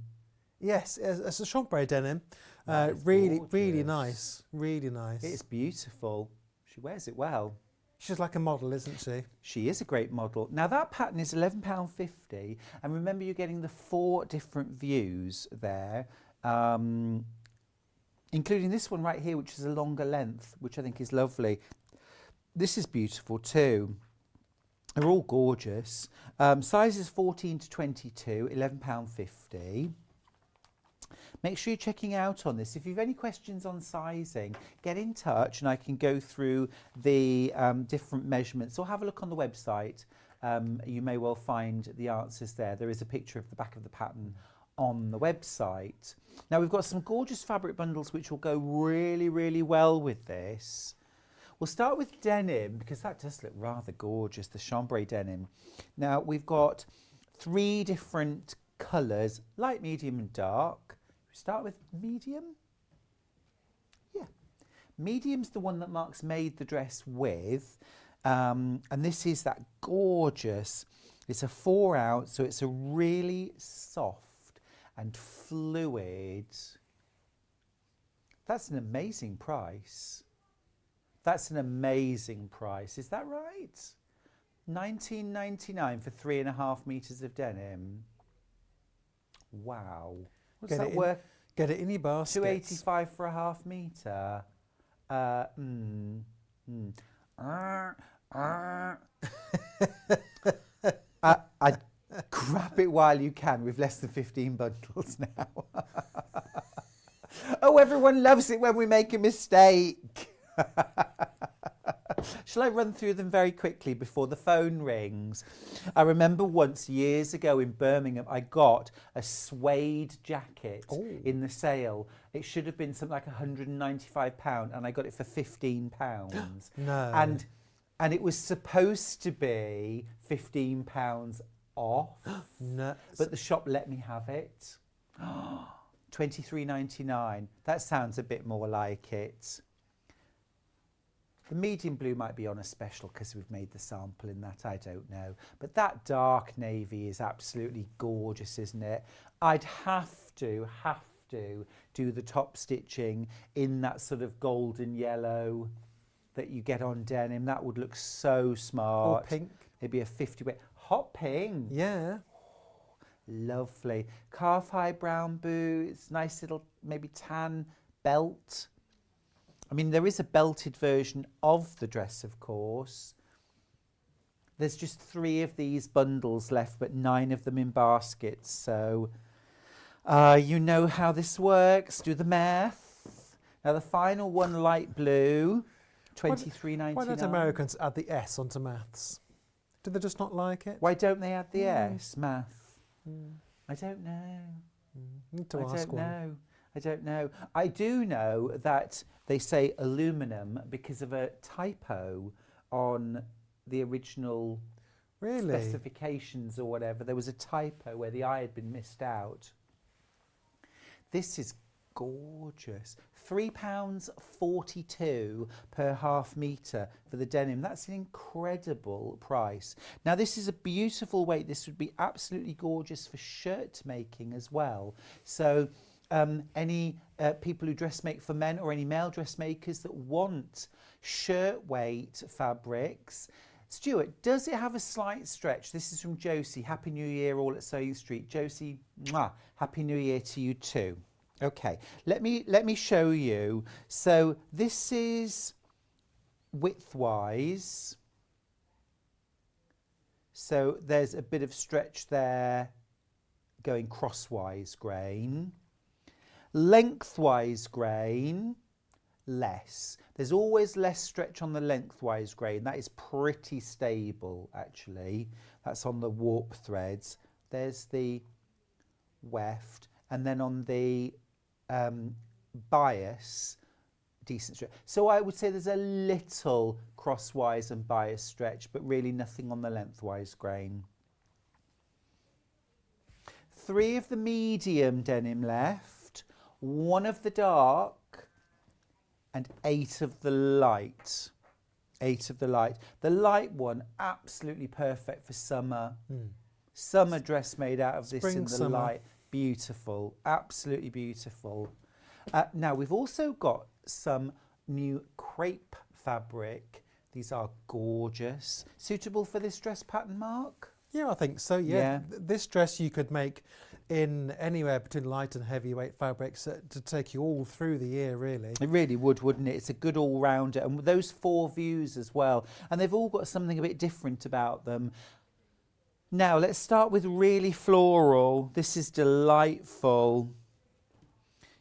Yes, it's a chambray denim. That is Really gorgeous. nice. Really nice. It's beautiful. She wears it well. She's like a model, isn't she? She is a great model. Now that pattern is £11.50, and remember you're getting the 4 different views there, including this one right here, which is a longer length, which I think is lovely. This is beautiful too. They're all gorgeous. Sizes 14 to 22, £11.50. Make sure you're checking out on this. If you've any questions on sizing, get in touch and I can go through the different measurements, or have a look on the website. You may well find the answers there. There is a picture of the back of the pattern on the website. Now we've got some gorgeous fabric bundles which will go really, really well with this. We'll start with denim because that does look rather gorgeous, the chambray denim. Now we've got 3 different colours, light, medium and dark. We start with medium. Yeah, medium's the one that Mark's made the dress with, and this is that gorgeous, it's a 4 ounce, so it's a really soft and fluid. That's an amazing price. That's an amazing price. Is that right? $19.99 for 3.5 meters of denim. Wow. What's that worth? Get it in your basket. $2.85 for a half meter. I'd grab it while you can with less than 15 bundles now. Oh, everyone loves it when we make a mistake. Shall I run through them very quickly before the phone rings? I remember once years ago in Birmingham, I got a suede jacket in the sale. It should have been something like £195 and I got it for £15. No. And it was supposed to be £15 off. No. But the shop let me have it. $23.99. That sounds a bit more like it. The medium blue might be on a special because we've made the sample in that, I don't know. But that dark navy is absolutely gorgeous, isn't it? I'd have to do the top stitching in that sort of golden yellow that you get on denim. That would look so smart. Or pink. It'd be a 50 weight. Hot pink. Yeah. Lovely. Calf high brown boots, nice little maybe tan belt. I mean, there is a belted version of the dress, of course. There's just 3 of these bundles left, but 9 of them in baskets. So you know how this works. Do the math. Now, the final one, light blue, $23.99. Why don't Americans add the S onto maths? Do they just not like it? Why don't they add the S, math? I don't know. Need to ask one. I don't know. I do know that they say aluminum because of a typo on the original specifications or whatever. There was a typo where the I had been missed out. This is gorgeous. £3.42 per half metre for the denim. That's an incredible price. Now, this is a beautiful weight. This would be absolutely gorgeous for shirt making as well. So any people who dress make for men or any male dressmakers that want shirt weight fabrics. Stuart, does it have a slight stretch? This is from Josie. Happy New Year all at Sewing Street. Josie, mwah, Happy New Year to you too. Okay, let me show you. So this is widthwise. So there's a bit of stretch there going crosswise grain. Lengthwise grain, less. There's always less stretch on the lengthwise grain. That is pretty stable, actually. That's on the warp threads. There's the weft. And then on the bias, decent stretch. So I would say there's a little crosswise and bias stretch, but really nothing on the lengthwise grain. 3 of the medium denim left, 1 of the dark, and 8 of the light. 8 of the light. The light one, absolutely perfect for summer. Summer dress made out of this in the summer. light. Beautiful, absolutely beautiful. Now we've also got some new crepe fabric. These are gorgeous. Suitable for this dress pattern, Mark? Yeah, I think so, yeah. This dress you could make in anywhere between light and heavyweight fabrics to take you all through the year, really. It really would, wouldn't it? It's a good all-rounder. And those 4 views as well. And they've all got something a bit different about them. Now, let's start with really floral. This is delightful.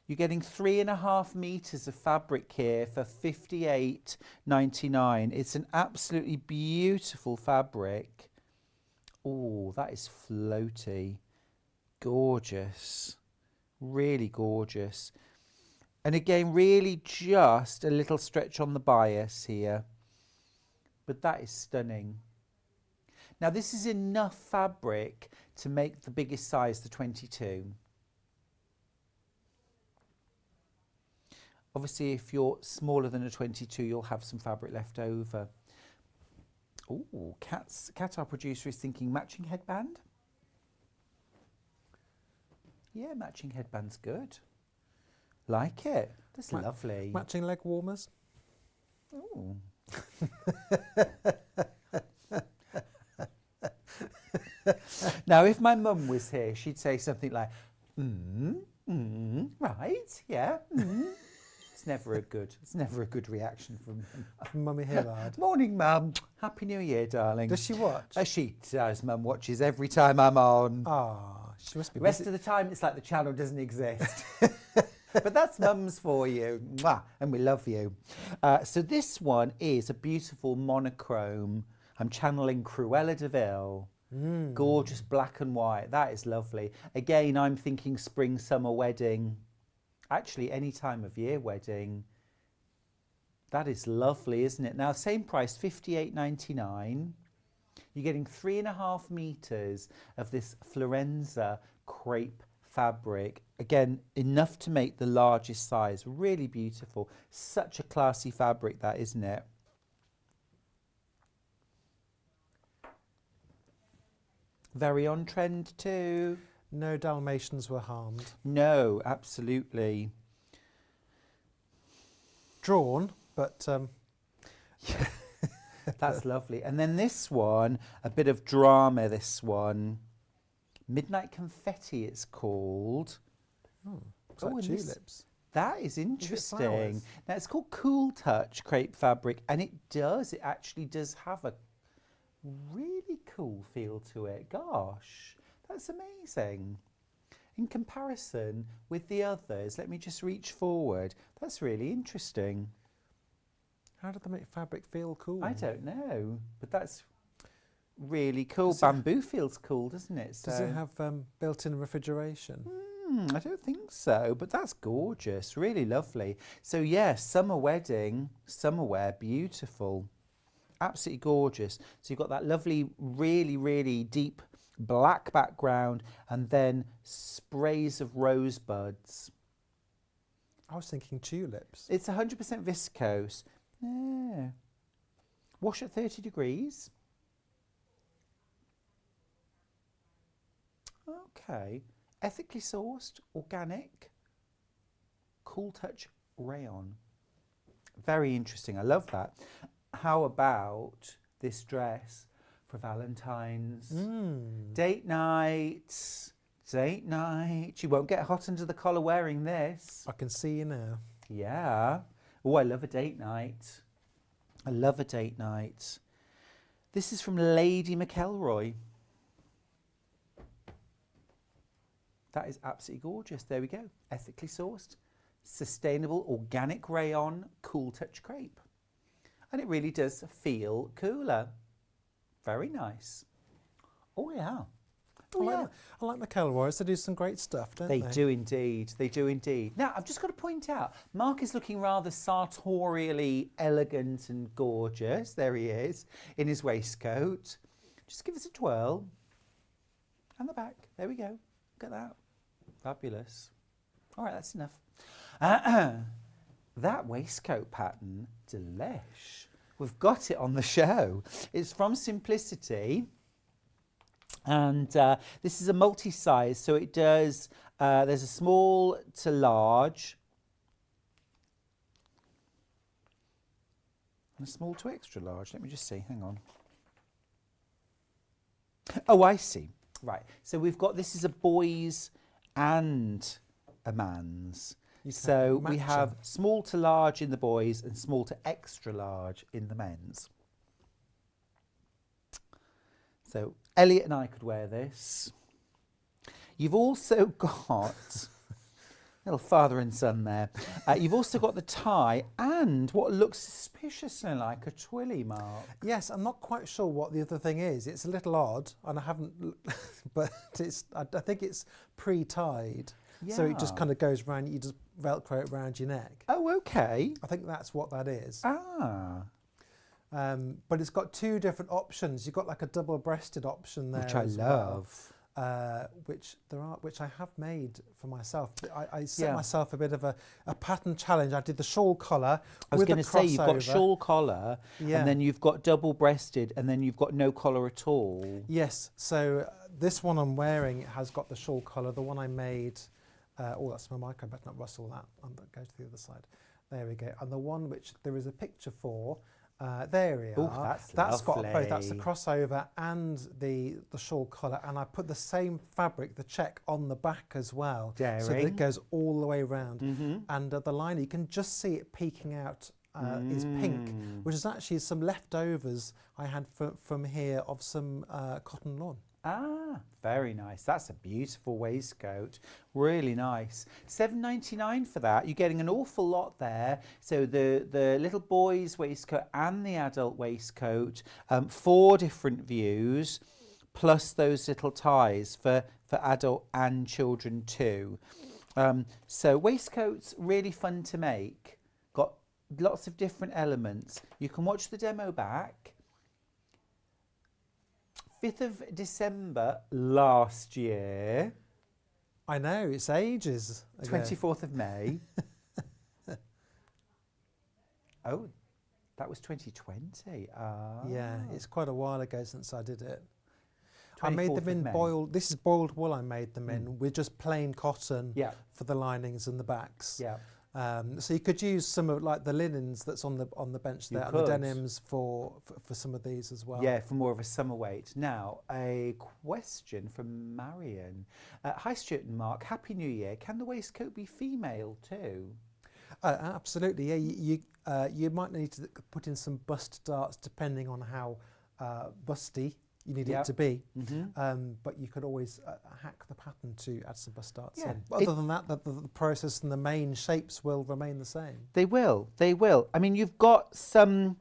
You're getting 3.5 meters of fabric here for $58.99. It's an absolutely beautiful fabric. Oh, that is floaty. Gorgeous. Really gorgeous. And again, really just a little stretch on the bias here. But that is stunning. Now this is enough fabric to make the biggest size, the 22. Obviously, if you're smaller than a 22, you'll have some fabric left over. Ooh, Kat, our producer, is thinking matching headband. Yeah, matching headband's good. Like it. That's lovely. Matching leg warmers. Ooh. Now, if my mum was here, she'd say something like, right, yeah, It's never a good reaction from Mummy Hillard. Morning, Mum. Happy New Year, darling. Does she watch? She does. Mum watches every time I'm on. Ah, she must be The rest busy. of the time, it's like the channel doesn't exist. But that's Mum's for you. Mwah, and we love you. So this one is a beautiful monochrome. I'm channeling Cruella de Vil. Gorgeous black and white. That is lovely. Again, I'm thinking spring, summer wedding. Actually, any time of year wedding. That is lovely, isn't it? Now, same price, $58.99. You're getting 3.5 meters of this Florenza crepe fabric. Again, enough to make the largest size. Really beautiful. Such a classy fabric, that, isn't it? Very on trend too. No Dalmatians were harmed. No, absolutely. Drawn, but That's lovely. And then this one, a bit of drama, this one. Midnight Confetti, it's called. looks like and tulips. That is Is it interesting. flowers? Now, it's called Cool Touch crepe fabric, and it actually does have a really cool feel to it. Gosh, that's amazing. In comparison with the others, let me just reach forward. That's really interesting. How did they make fabric feel cool? I don't know, but that's really cool. Bamboo feels cool, doesn't it? Does it have built-in refrigeration? I don't think so, but that's gorgeous. Really lovely. So, yes, summer wedding, summer wear, beautiful. Absolutely gorgeous. So you've got that lovely, really, really deep black background and then sprays of rosebuds. I was thinking tulips. It's 100% viscose. Yeah. Wash at 30 degrees. Okay. Ethically sourced, organic, Cool Touch rayon. Very interesting. I love that. How about this dress for Valentine's? Date night. Date night. You won't get hot under the collar wearing this. I can see you now. Yeah. Oh, I love a date night. I love a date night. This is from Lady McElroy. That is absolutely gorgeous. There we go. Ethically sourced, sustainable, organic rayon, Cool Touch crepe. And it really does feel cooler. Very nice. Oh, yeah. I like McElroy's. They do some great stuff, don't they? They do indeed. They do indeed. Now, I've just got to point out, Mark is looking rather sartorially elegant and gorgeous. There he is in his waistcoat. Just give us a twirl. And the back. There we go. Look at that. Fabulous. All right, that's enough. That waistcoat pattern, delish. We've got it on the show. It's from Simplicity. And this is a multi-size, so it does, there's a small to large. And a small to extra large. Let me just see, hang on. Oh, I see. Right, so we've got, this is a boys and a man's. So we have small to large in the boys and small to extra large in the men's. So Elliot and I could wear this. You've also got little father and son there. You've also got the tie and what looks suspiciously like a twilly, Mark. Yes, I'm not quite sure what the other thing is. It's a little odd, and I haven't, but it's. I think it's pre-tied. So it just Yeah. kind of goes around, you just Velcro it around your neck. Oh, okay. I think that's what that is. Ah, But it's got two different options. You've got like a double-breasted option there, which I as love. well, which I have made for myself. I set Yeah. myself a bit of a pattern challenge. I did the shawl collar I was with going the to say you've got crossover. shawl collar, Yeah. and then you've got double-breasted, and then you've got no collar at all. Yes. So this one I'm wearing has got the shawl collar. The one I made. That's my mic. I better not rustle that. That goes to the other side. There we go. And the one which there is a picture for. There we Ooh, are. that's got both. That's the lovely. crossover and the shawl collar, and I put the same fabric, the check, on the back as well, so that Daring. it goes all the way around. And the liner, you can just see it peeking out. Is pink, which is actually some leftovers I had from here of some cotton lawn. Ah, very nice. That's a beautiful waistcoat. Really nice. $7.99 for that. You're getting an awful lot there. So the little boy's waistcoat and the adult waistcoat, 4 different views, plus those little ties for adult and children too. So waistcoats, really fun to make. Got lots of different elements. You can watch the demo back. 5th of December last year. I know, it's ages ago. 24th of May. Oh, that was 2020. Yeah, it's quite a while ago since I did it. I made 24th them of in May. boiled. This is boiled wool. I made them in with just plain cotton Yeah. for the linings and the backs. Yeah. So you could use some of like the linens that's on the bench You there, and the could. denims for some of these as well. Yeah, for more of a summer weight. Now, a question from Marion. Hi, Stuart and Mark. Happy New Year. Can the waistcoat be female too? Absolutely. Yeah, you might need to put in some bust darts depending on how busty you need Yep. it to be. Mm-hmm. But you could always hack the pattern to add some bust darts Yeah. in. But other than that, the process and the main shapes will remain the same. They will. They will. I mean, you've got some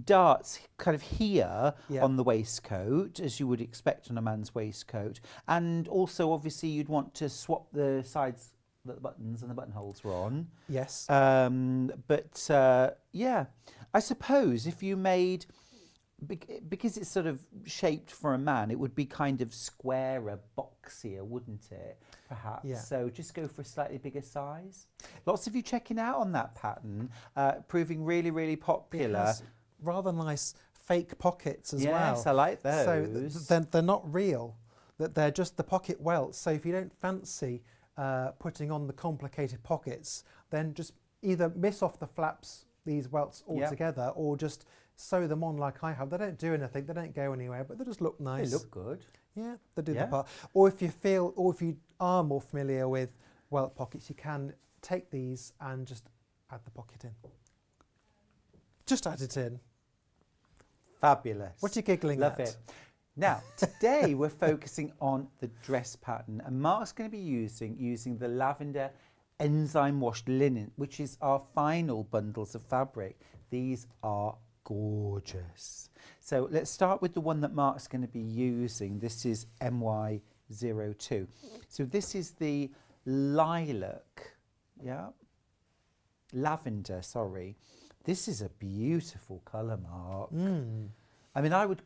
darts kind of here Yeah. on the waistcoat, as you would expect on a man's waistcoat. And also, obviously, you'd want to swap the sides that the buttons and the buttonholes were on. Yes. Yeah, I suppose if you made, because it's sort of shaped for a man, it would be kind of squarer, boxier, wouldn't it? Perhaps. Yeah. So just go for a slightly bigger size. Lots of you checking out on that pattern, proving really, really It popular. has rather nice fake pockets as well. Yes, I like So those. they're not real. That they're just the pocket welts. So if you don't fancy putting on the complicated pockets, then just either miss off the flaps, these welts altogether, or just sew them on like I have. They don't do anything. They don't go anywhere, but they just look They nice. look good. Yeah, they do Yeah. the part. Or if you are more familiar with welt pockets, you can take these and just add the pocket in. Just add it in. Fabulous. What are you giggling Love at? it. Now, today we're focusing on the dress pattern, and Mark's going to be using the lavender enzyme washed linen, which is our final bundles of fabric. These are gorgeous. So let's start with the one that Mark's going to be using. This is MY02. So this is the lilac, lavender, sorry. This is a beautiful colour, Mark. I mean, I would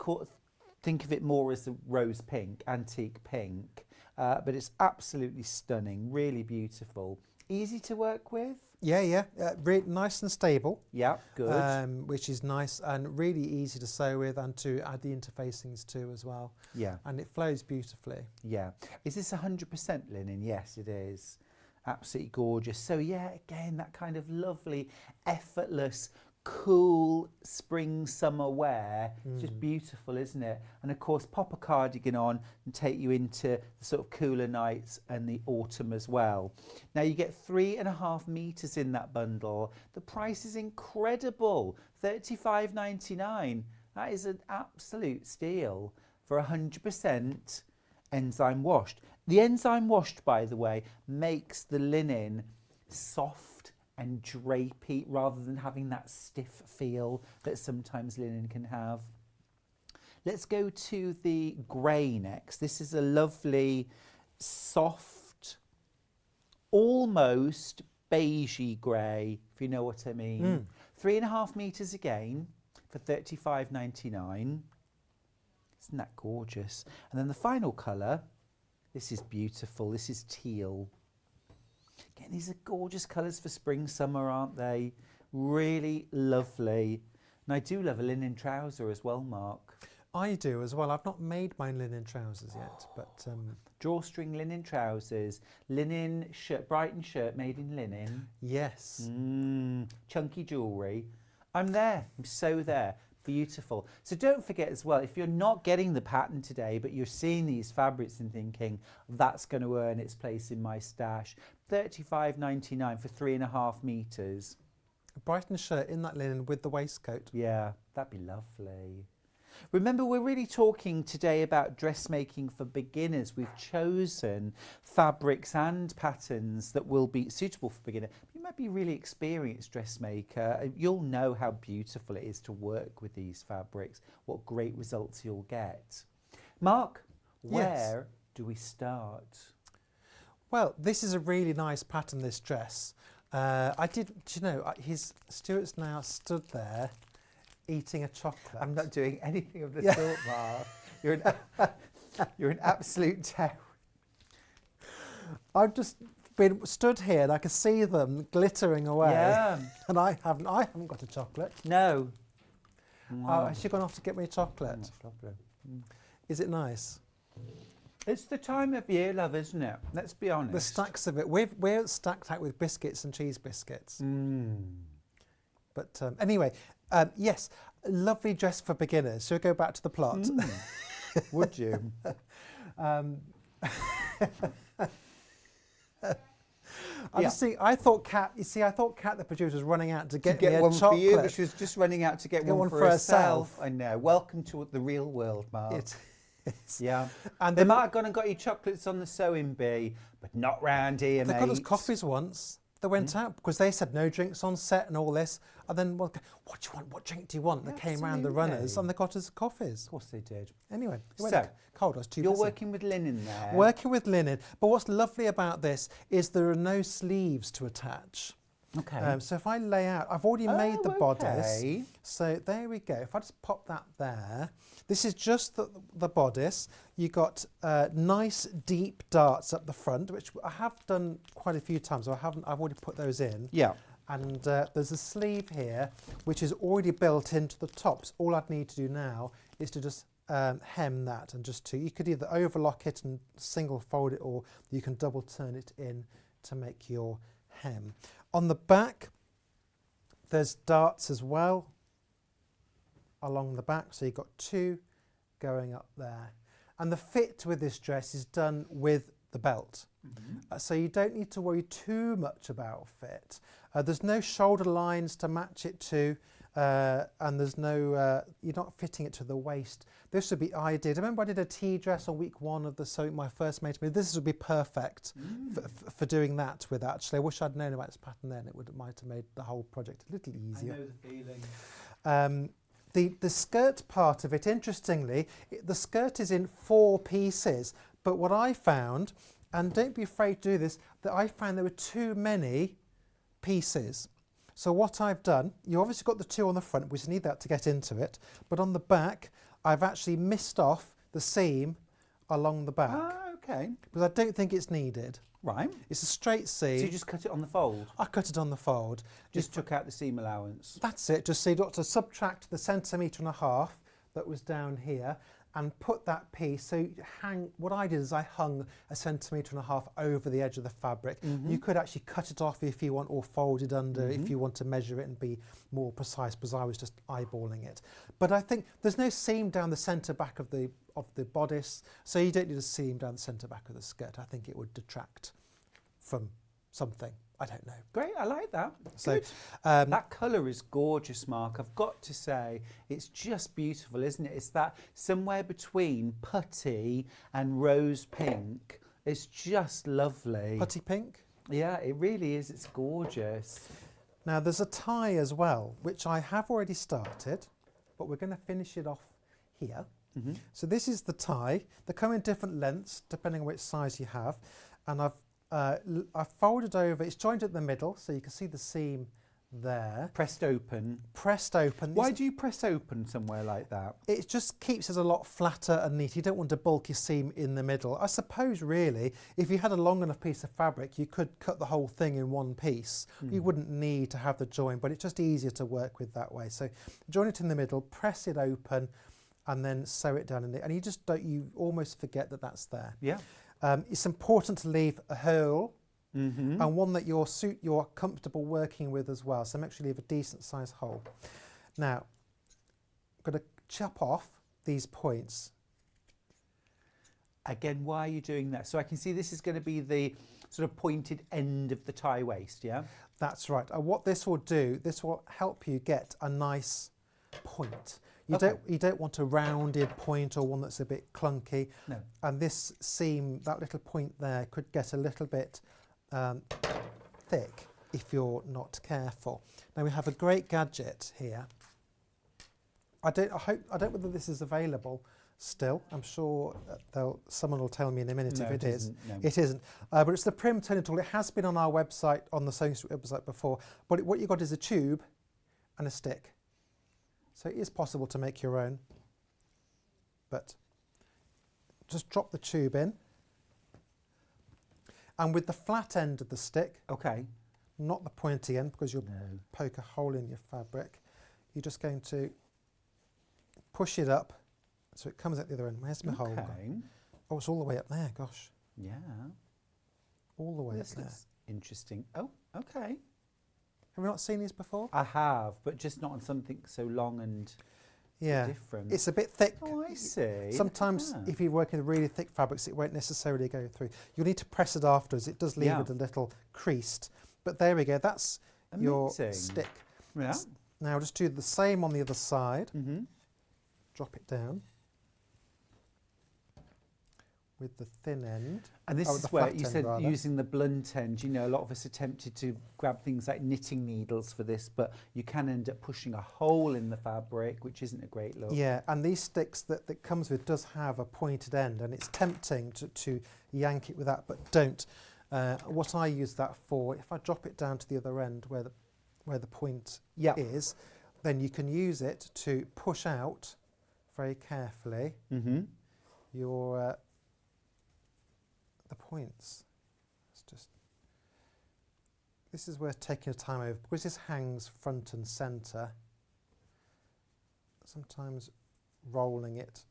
think of it more as a rose pink, antique pink, but it's absolutely stunning, really beautiful. Easy to work with? Yeah. Really nice and stable. Yeah, good. Which is nice and really easy to sew with and to add the interfacings to as well. Yeah, And it flows beautifully. yeah. Is this 100% linen? Yes, it is. Absolutely gorgeous. So yeah, again, that kind of lovely, effortless, cool spring summer wear. It's just beautiful, isn't it? And of course, pop a cardigan on and take you into the sort of cooler nights and the autumn as well. Now you get 3.5 meters in that bundle. The price is incredible, $35.99. That is an absolute steal for 100% enzyme washed. The enzyme washed, by the way, makes the linen soft and drapey rather than having that stiff feel that sometimes linen can have. Let's go to the grey next. This is a lovely, soft almost beigey grey, if you know what I mean. 3.5 metres again for £35.99. Isn't that gorgeous? And then the final colour, this is beautiful. This is teal. Again, these are gorgeous colours for spring, summer, aren't they? Really lovely. And I do love a linen trouser as well, Mark. I do as well. I've not made my linen trousers yet, but drawstring linen trousers, linen shirt, Brighton shirt made in linen. yes. Chunky jewellery. I'm there. I'm so there. Beautiful. So don't forget as well, if you're not getting the pattern today, but you're seeing these fabrics and thinking, that's going to earn its place in my stash, £35.99 for 3.5 metres. A Brighton shirt in that linen with the waistcoat. Yeah, that'd be lovely. Remember, we're really talking today about dressmaking for beginners. We've chosen fabrics and patterns that will be suitable for beginners. You might be a really experienced dressmaker. You'll know how beautiful it is to work with these fabrics, what great results you'll get. Mark, where do we start? Well, this is a really nice pattern, this dress. Stuart's now stood there eating a chocolate. I'm not doing anything of the sort, Mark. You're an absolute terror. I've just been stood here and I can see them glittering away. Yeah. And I haven't got a chocolate. No. Oh, has she gone off to get me a chocolate? Is it nice? It's the time of year, love, isn't it? Let's be honest. The stacks of it. We're stacked out with biscuits and cheese biscuits. But anyway, yes, lovely dress for beginners. Shall we go back to the plot? Would you? I thought Kat the producer was running out to get me a one chocolate. for you, but she was just running out to get one for herself. I know. Welcome to the real world, Mark. Yeah. And they might have gone and got you chocolates on the sewing bee, but not round here, They mate. got us coffees once. They went out because they said no drinks on set and all this. And then, what do you want? What drink do you want? They came round, the runners, and they got us coffees. Of course they did. Anyway, So, cold. I was too You're busy. working with linen there. Working with linen. But what's lovely about this is there are no sleeves to attach. Okay. So if I lay out, I've already made the bodice. Okay. So there we go. If I just pop that there, this is just the bodice. You got nice deep darts up the front, which I have done quite a few times. I've already put those in. Yeah. And there's a sleeve here, which is already built into the tops. All I'd need to do now is to just hem that and you could either overlock it and single fold it, or you can double turn it in to make your hem. On the back, there's darts as well along the back. So you've got two going up there. And the fit with this dress is done with the belt. So you don't need to worry too much about fit. There's no shoulder lines to match it to. And there's no, you're not fitting it to the waist. This would be ideal. Remember I did a tea dress on week 1 of the sewing, my first made to me. This would be perfect for doing that with, actually. I wish I'd known about this pattern then. It might have made the whole project a little easier. I know the feeling. The skirt part of it, interestingly, the skirt is in 4 pieces. But what I found, and don't be afraid to do this, that I found there were too many pieces. So what I've done, you obviously got the 2 on the front, we just need that to get into it. But on the back, I've actually missed off the seam along the back. Ah, okay. Because I don't think it's needed. Right. It's a straight seam. So you just cut it on the fold? I cut it on the fold. Just took out the seam allowance? That's it. Just so you've got to subtract the 1.5 cm that was down here and put that piece. So what I did is I hung 1.5 cm over the edge of the fabric. You could actually cut it off if you want, or fold it under if you want to measure it and be more precise, because I was just eyeballing it. But I think there's no seam down the centre back of the bodice, so you don't need a seam down the centre back of the skirt. I think it would detract from something. I don't know. Great, I like that. So that colour is gorgeous, Mark. I've got to say, it's just beautiful, isn't it? It's that somewhere between putty and rose pink. It's just lovely. Putty pink? Yeah, it really is. It's gorgeous. Now there's a tie as well, which I have already started, but we're going to finish it off here. So this is the tie. They come in different lengths depending on which size you have, and I've I've folded over, it's joined at the middle, so you can see the seam there. Pressed open. Pressed open. Why do you press open somewhere like that? It just keeps it a lot flatter and neat. You don't want a bulky seam in the middle. I suppose really, if you had a long enough piece of fabric, you could cut the whole thing in one piece. You wouldn't need to have the join, but it's just easier to work with that way. So join it in the middle, press it open, and then sew it down in it. And you just don't, you almost forget that that's there. Yeah. It's important to leave a hole and one that you're comfortable working with as well. So make sure you leave a decent sized hole. Now, I'm going to chop off these points. Again, why are you doing that? So I can see this is going to be the sort of pointed end of the tie waist, yeah? That's right. And what this will do, this will help you get a nice point. You don't want a rounded point or one that's a bit clunky. No. And this seam, that little point there, could get a little bit thick if you're not careful. Now we have a great gadget here. I don't know whether this is available still. I'm sure someone will tell me in a minute if it is. No. It isn't. But it's the Prim turning tool. It has been on our website, on the Sewing Street website before. But what you've got is a tube and a stick. So it is possible to make your own. But just drop the tube in. And with the flat end of the stick, not the pointy end because you'll poke a hole in your fabric, you're just going to push it up so it comes out the other end. Where's my hole gone? Oh, it's all the way up there, gosh. Yeah. All the way This up there. looks interesting. Oh, okay. Have you not seen these before? I have, but just not on something so long and different. It's a bit thick. Oh, I see. Sometimes if you're working with really thick fabrics, it won't necessarily go through. You'll need to press it afterwards. It does leave it a little creased. But there we go. That's your stick. Yeah. Now just do the same on the other side. Drop it down with the thin end. And this is where you said using the blunt end. You know, a lot of us are tempted to grab things like knitting needles for this, but you can end up pushing a hole in the fabric, which isn't a great look. Yeah, and these sticks that comes with does have a pointed end, and it's tempting to yank it with that, but don't. What I use that for, if I drop it down to the other end where the point is, then you can use it to push out very carefully your the points. This is worth taking your time over because this hangs front and centre. Sometimes rolling it.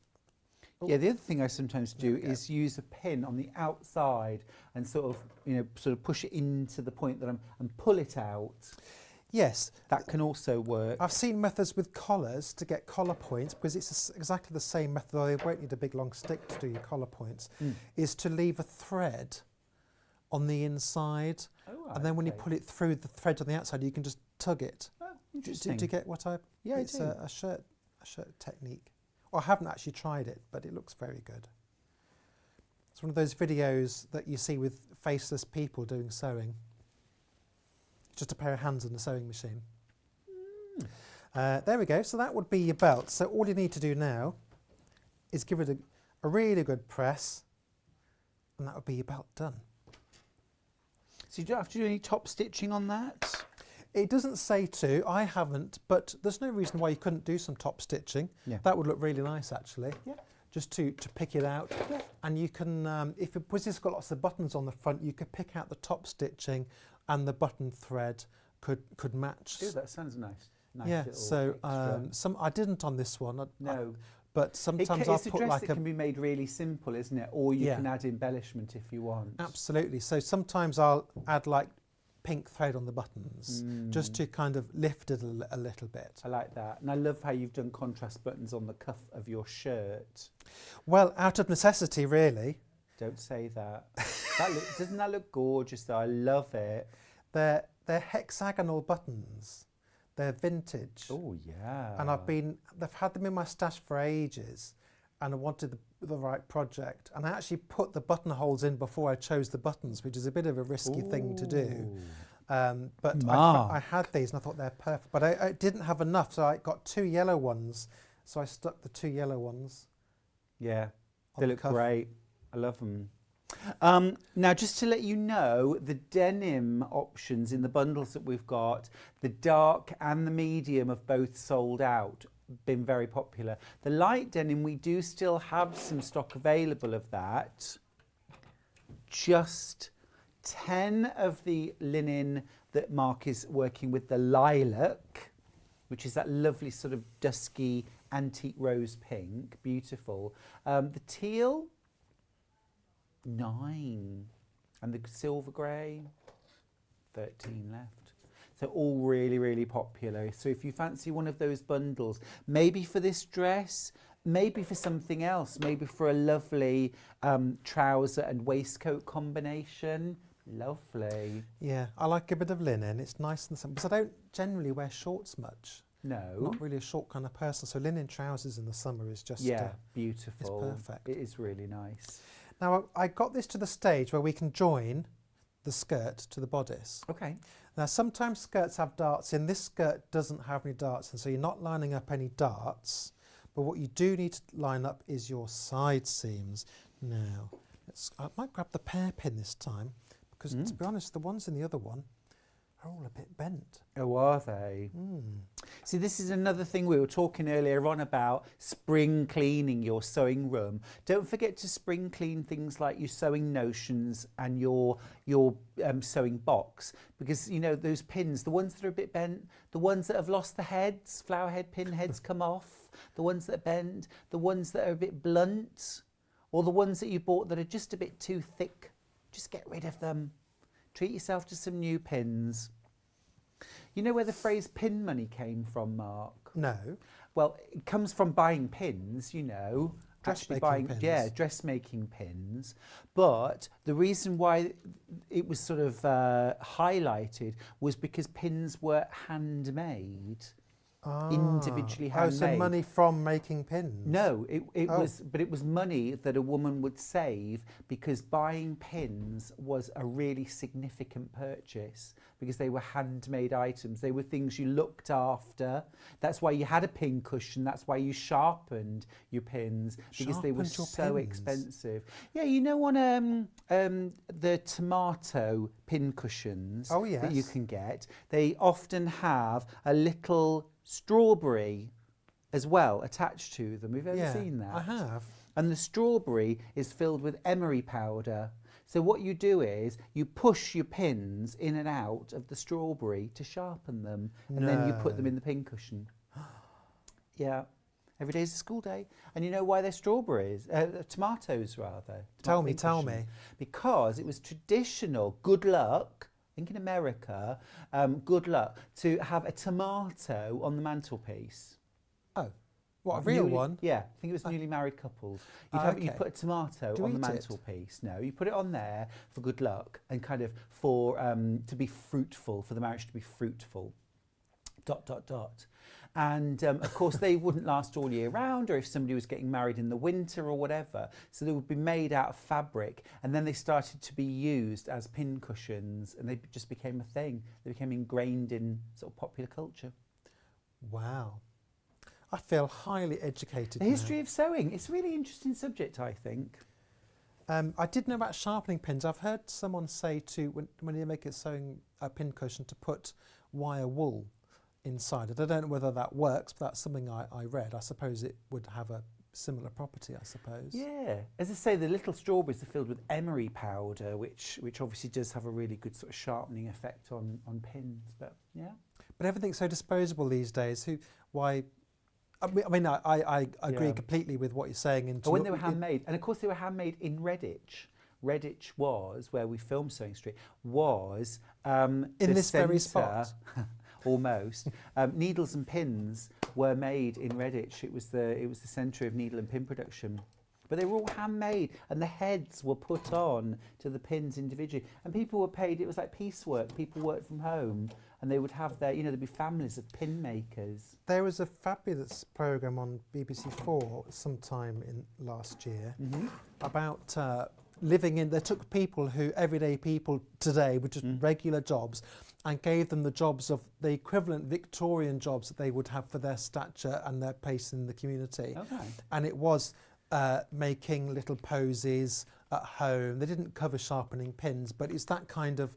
Yeah, the other thing I sometimes do is use a pin on the outside and sort of push it into the point that and pull it out. Yes. That can also work. I've seen methods with collars to get collar points because it's exactly the same method, though you won't need a big long stick to do your collar points, is to leave a thread on the inside. And then when you pull it through the thread on the outside, you can just tug it. Oh, interesting. Do you get what I... Yeah, it's I do. a shirt technique. Well, I haven't actually tried it, but it looks very good. It's one of those videos that you see with faceless people doing sewing. Just a pair of hands and a sewing machine. There we go. So that would be your belt. So all you need to do now is give it a really good press, and that would be your belt done. So you don't have to do any top stitching on that? It doesn't say to. I haven't, but there's no reason why you couldn't do some top stitching. Yeah. That would look really nice, actually. Yeah. Just to pick it out. Yeah. And you can, because it's got lots of buttons on the front, you could pick out the top stitching and the button thread could match. Ooh, that sounds nice. Yeah, so I didn't on this one. No. But sometimes I'll it's put a dress like that can be made really simple, isn't it? Or you can add embellishment if you want. Absolutely. So sometimes I'll add like pink thread on the buttons just to kind of lift it a little bit. I like that. And I love how you've done contrast buttons on the cuff of your shirt. Well, out of necessity, really. Don't say that. Doesn't that look gorgeous though? I love it. They're hexagonal buttons. They're vintage. Oh yeah. And they've had them in my stash for ages, and I wanted the right project. And I actually put the buttonholes in before I chose the buttons, which is a bit of a risky thing to do. But I had these and I thought they're perfect. But I didn't have enough, so I got 2 yellow ones. So I stuck the 2 yellow ones. Yeah, they look great. I love them. Now, just to let you know, the denim options in the bundles that we've got, the dark and the medium have both sold out, been very popular. The light denim, we do still have some stock available of that. Just 10 of the linen that Mark is working with, the lilac, which is that lovely sort of dusky antique rose pink, beautiful. The teal, 9, and the silver grey, 13 left. So all really, really popular. So if you fancy one of those bundles, maybe for this dress, maybe for something else, maybe for a lovely trouser and waistcoat combination, lovely. Yeah, I like a bit of linen. It's nice and simple, because I don't generally wear shorts much. No. Not really a short kind of person, so linen trousers in the summer is just beautiful. It's perfect. It is really nice. Now, I got this to the stage where we can join the skirt to the bodice. Okay. Now, sometimes skirts have darts in. This skirt doesn't have any darts in, so you're not lining up any darts. But what you do need to line up is your side seams. Now, I might grab the pear pin this time, because to be honest, the ones in the other one are all a bit bent. Oh, are they? See, this is another thing we were talking earlier on about spring cleaning your sewing room. Don't forget to spring clean things like your sewing notions and your sewing box, because you know those pins, the ones that are a bit bent, the ones that have lost the heads, flower head pin heads come off, the ones that bend, the ones that are a bit blunt, or the ones that you bought that are just a bit too thick. Just get rid of them. Treat yourself to some new pins. You know where the phrase pin money came from, Mark? No. Well, it comes from buying pins, you know. Dressmaking pins. Yeah, dressmaking pins. But the reason why it was sort of highlighted was because pins were handmade. Individually handmade. Oh, so money from making pins? No, it was money that a woman would save, because buying pins was a really significant purchase, because they were handmade items. They were things you looked after. That's why you had a pin cushion. That's why you sharpened your pins, because they were so expensive. Yeah, you know, on the tomato pin cushions that you can get, they often have a little strawberry as well attached to them. Have you ever seen that? I have. And the strawberry is filled with emery powder. So what you do is you push your pins in and out of the strawberry to sharpen them, and then you put them in the pin cushion. Yeah. Every day's a school day. And you know why they're strawberries? Tomatoes, rather. Tell me. Because it was traditional good luck, I think in America, good luck, to have a tomato on the mantelpiece. Oh, what, a real one? Yeah, I think it was newly married couples. You'd put a tomato on the mantelpiece. No, you put it on there for good luck and kind of for to be fruitful, for the marriage to be fruitful. ... And of course they wouldn't last all year round, or if somebody was getting married in the winter or whatever, so they would be made out of fabric, and then they started to be used as pin cushions, and they just became a thing. They became ingrained in sort of popular culture. Wow. I feel highly educated The now. history of sewing, it's a really interesting subject, I think. I did know about sharpening pins. I've heard someone say when you make a pin cushion, to put wire wool inside it. I don't know whether that works, but that's something I read. I suppose it would have a similar property, I suppose. Yeah. As I say, the little strawberries are filled with emery powder, which obviously does have a really good sort of sharpening effect on pins. But yeah. But everything's so disposable these days. I agree completely with what you're saying. But when they were handmade, and of course they were handmade in Redditch. Redditch was, where we filmed Sewing Street, was in this very spot. Almost. Needles and pins were made in Redditch. It was the centre of needle and pin production. But they were all handmade, and the heads were put on to the pins individually. And people were paid, it was like piecework. People worked from home, and they would have there'd be families of pin makers. There was a fabulous programme on BBC4 sometime in last year about they took people everyday people today, with just regular jobs, and gave them the jobs of the equivalent Victorian jobs that they would have for their stature and their place in the community. Okay. And it was making little posies, at home. They didn't cover sharpening pins, but it's that kind of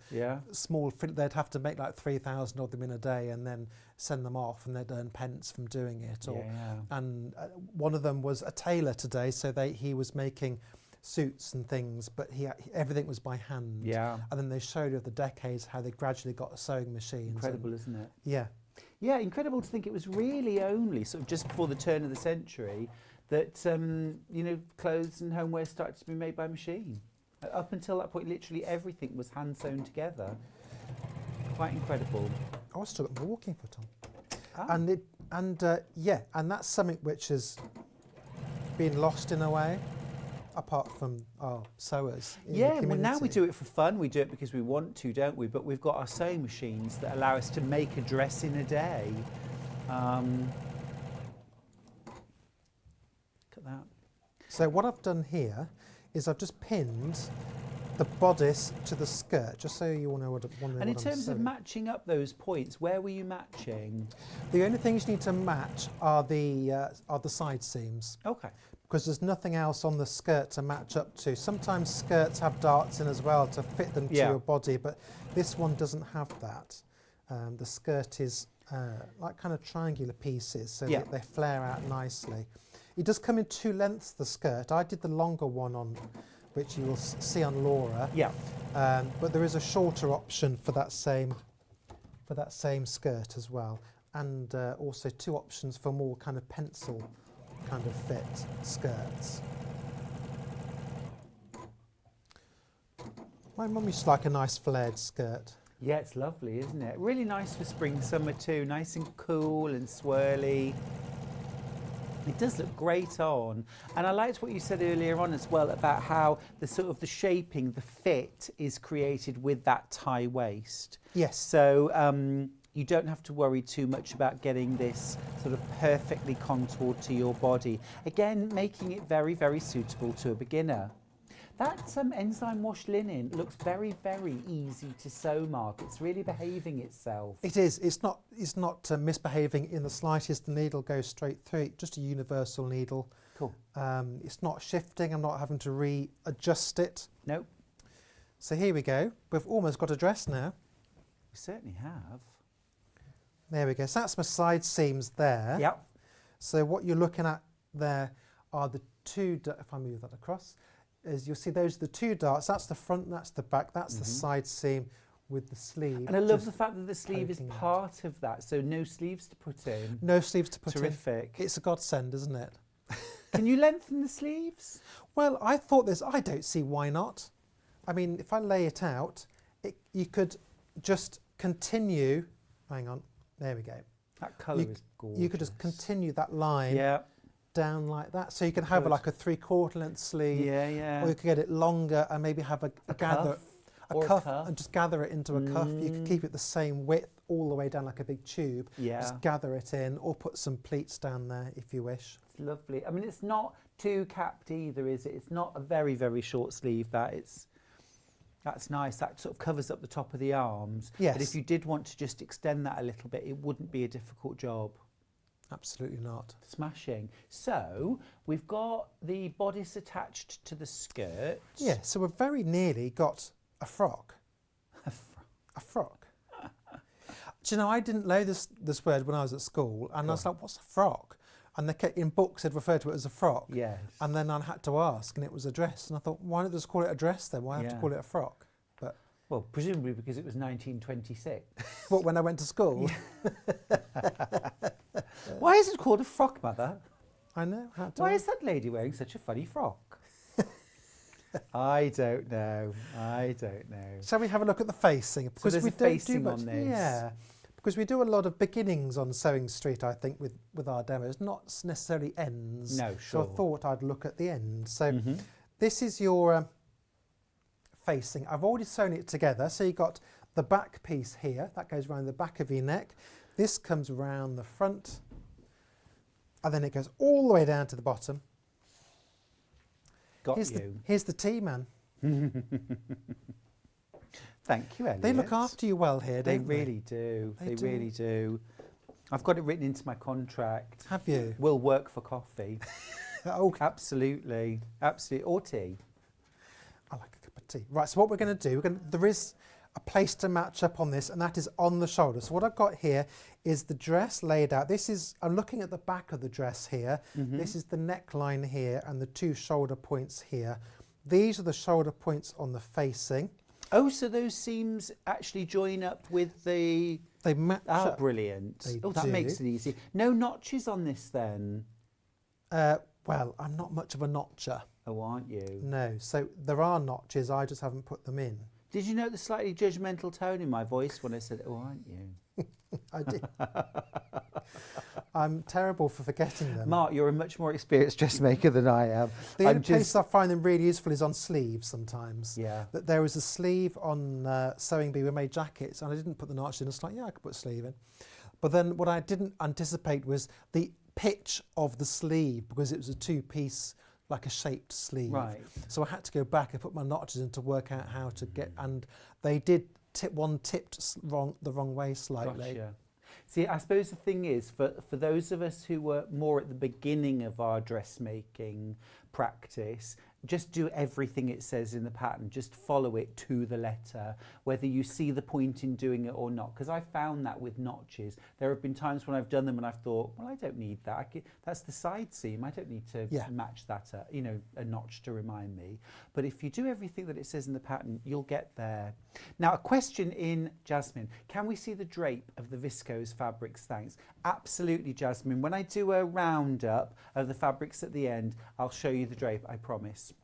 small. They'd have to make like 3,000 of them in a day and then send them off, and they'd earn pence from doing it. And one of them was a tailor today, so he was making suits and things, but everything was by hand. And then they showed over the decades how they gradually got sewing machines. Incredible, isn't it? Yeah. Yeah, incredible to think it was really only sort of just before the turn of the century that, you know, clothes and homeware started to be made by machine. Up until that point, literally everything was hand sewn together. Quite incredible. I was still got my walking foot on. And that's something which has been lost in a way, apart from our sewers. Yeah, well, now we do it for fun. We do it because we want to, don't we? But we've got our sewing machines that allow us to make a dress in a day. Look at that. So what I've done here is I've just pinned the bodice to the skirt, just so you all know what I'm And in terms of matching up those points, where were you matching? The only things you need to match are the side seams. Okay. Because there's nothing else on the skirt to match up to. Sometimes skirts have darts in as well to fit them to your body, but this one doesn't have that. The skirt is like kind of triangular pieces, so that they flare out nicely. It does come in 2 lengths, the skirt. I did the longer one on, which you will see on Laura. Yeah. But there is a shorter option for that same skirt as well, and also 2 options for more kind of pencil kind of fit skirts. My mum used to like a nice flared skirt. Yeah, it's lovely, isn't it? Really nice for spring, summer too. Nice and cool and swirly. It does look great on. And I liked what you said earlier on as well about how the sort of the shaping, the fit is created with that tie waist. Yes. So you don't have to worry too much about getting this sort of perfectly contoured to your body. Again, making it very, very suitable to a beginner. That enzyme wash linen looks very, very easy to sew, Mark. It's really behaving itself. It is. It's not misbehaving in the slightest. The needle goes straight through it, just a universal needle. Cool. It's not shifting. I'm not having to readjust it. Nope. So here we go. We've almost got a dress now. We certainly have. There we go. So that's my side seams there. Yep. So what you're looking at there are the 2, if I move that across, is you'll see those are the 2 darts. That's the front, that's the back, that's the side seam with the sleeve. And I love the fact that the sleeve is part of that, so no sleeves to put in. No sleeves to put in. Terrific. It's a godsend, isn't it? Can you lengthen the sleeves? Well, I thought this, I don't see why not. I mean, if I lay it out, you could just continue, hang on, there we go. That colour is gorgeous. You could just continue that line down like that. So you can have like a 3/4 length sleeve. Or you could get it longer and maybe have a cuff and just gather it into a cuff. You could keep it the same width all the way down like a big tube. Just gather it in, or put some pleats down there if you wish. It's lovely. I mean, it's not too capped either, is it? It's not a very, very short sleeve. That's nice. That sort of covers up the top of the arms. Yes. But if you did want to just extend that a little bit, it wouldn't be a difficult job. Absolutely not. Smashing. So we've got the bodice attached to the skirt. Yeah, so we've very nearly got a frock. A frock. Do you know, I didn't know this word when I was at school, and I was like, what's a frock? And in books they'd refer to it as a frock. Yes. And then I had to ask, and it was a dress. And I thought, why not just call it a dress then? Why have to call it a frock? But well, presumably because it was 1926. What, when I went to school? Why is it called a frock, Mother? I know. Why is that lady wearing such a funny frock? I don't know. Shall we have a look at the facing? Because there's a facing on this. Yeah. Because we do a lot of beginnings on Sewing Street, I think, with our demos, not necessarily ends. No, sure. So I thought I'd look at the end. So this is your facing. I've already sewn it together. So you've got the back piece here. That goes around the back of your neck. This comes around the front. And then it goes all the way down to the bottom. Here's the T-man. Thank you, Elliot. They look after you well here, don't they? They really do. They really do. I've got it written into my contract. Have you? Will work for coffee. Oh, absolutely. Absolutely. Or tea. I like a cup of tea. Right, so what we're going to do, there is a place to match up on this, and that is on the shoulder. So what I've got here is the dress laid out. I'm looking at the back of the dress here. This is the neckline here and the 2 shoulder points here. These are the shoulder points on the facing. Oh, so those seams actually join up with the... They match up. Brilliant. They that do. makes it easy. No notches on this then? Well, I'm not much of a notcher. Oh, aren't you? No, so there are notches, I just haven't put them in. Did you note the slightly judgmental tone in my voice when I said, oh, aren't you? I did. I'm terrible for forgetting them. Mark, you're a much more experienced dressmaker than I am. The only place I find them really useful is on sleeves sometimes. Yeah. That there was a sleeve on Sewing Bee, we made jackets, and I didn't put the notch in. It's like, yeah, I could put a sleeve in. But then what I didn't anticipate was the pitch of the sleeve, because it was a 2-piece, like a shaped sleeve. Right. So I had to go back and put my notches in to work out how to get, and they did tipped the wrong way slightly. Gotcha. See, I suppose the thing is, for those of us who were more at the beginning of our dressmaking practice, just do everything it says in the pattern, just follow it to the letter, whether you see the point in doing it or not. Because I found that with notches, there have been times when I've done them and I've thought, well, I don't need that. That's the side seam. I don't need to match that, a notch to remind me. But if you do everything that it says in the pattern, you'll get there. Now, a question in Jasmine. Can we see the drape of the viscose fabrics? Thanks. Absolutely, Jasmine. When I do a roundup of the fabrics at the end, I'll show you the drape, I promise.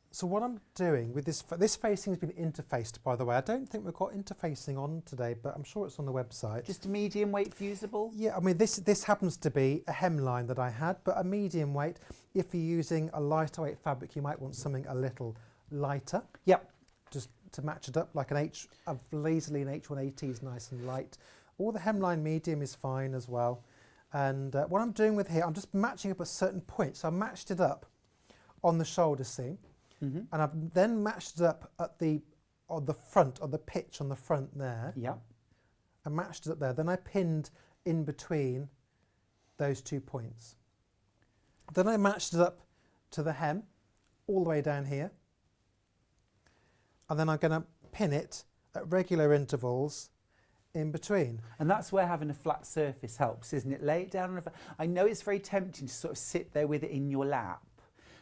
So what I'm doing with this facing has been interfaced, by the way. I don't think we've got interfacing on today, but I'm sure it's on the website. Just a medium weight fusible? Yeah, I mean, this happens to be a hemline that I had, but a medium weight. If you're using a lighter weight fabric, you might want something a little lighter. Yep. Just to match it up, like a lazily an H180 is nice and light. Or the hemline medium is fine as well. And what I'm doing with here, I'm just matching up a certain point. So I matched it up on the shoulder seam. And I've then matched it up at on the front, on the pitch on the front there. Yeah. I matched it up there. Then I pinned in between those 2 points. Then I matched it up to the hem, all the way down here. And then I'm going to pin it at regular intervals in between. And that's where having a flat surface helps, isn't it? Lay it down on I know it's very tempting to sort of sit there with it in your lap,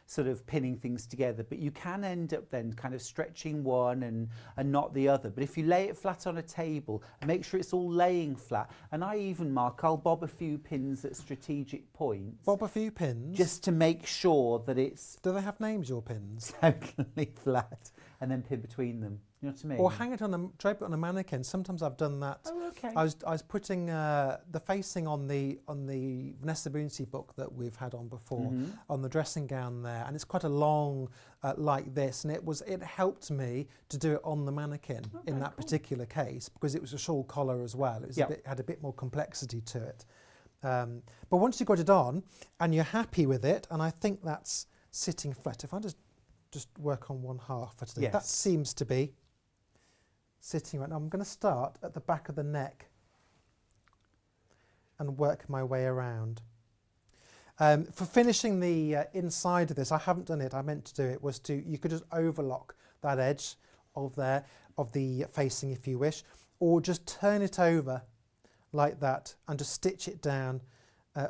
sort of pinning things together, but you can end up then kind of stretching one and not the other. But if you lay it flat on a table and make sure it's all laying flat, and I even, Mark, I'll bob a few pins at strategic points. Bob a few pins? Just to make sure that it's... Do they have names, your pins? Totally flat, and then pin between them. You know what I mean? Or hang it drape it on a mannequin. Sometimes I've done that. Oh, okay. I was putting the facing on the Vanessa Boonsey book that we've had on before, on the dressing gown there, and it's quite a long like this, and it helped me to do it on the mannequin in that particular case, because it was a shawl collar as well. It was had a bit more complexity to it. But once you've got it on and you're happy with it, and I think that's sitting flat. If I just work on one half for today, that seems to be sitting right now. I'm going to start at the back of the neck and work my way around. For finishing the inside of this, I haven't done it, I meant to do it, you could just overlock that edge of the facing if you wish, or just turn it over like that and just stitch it down.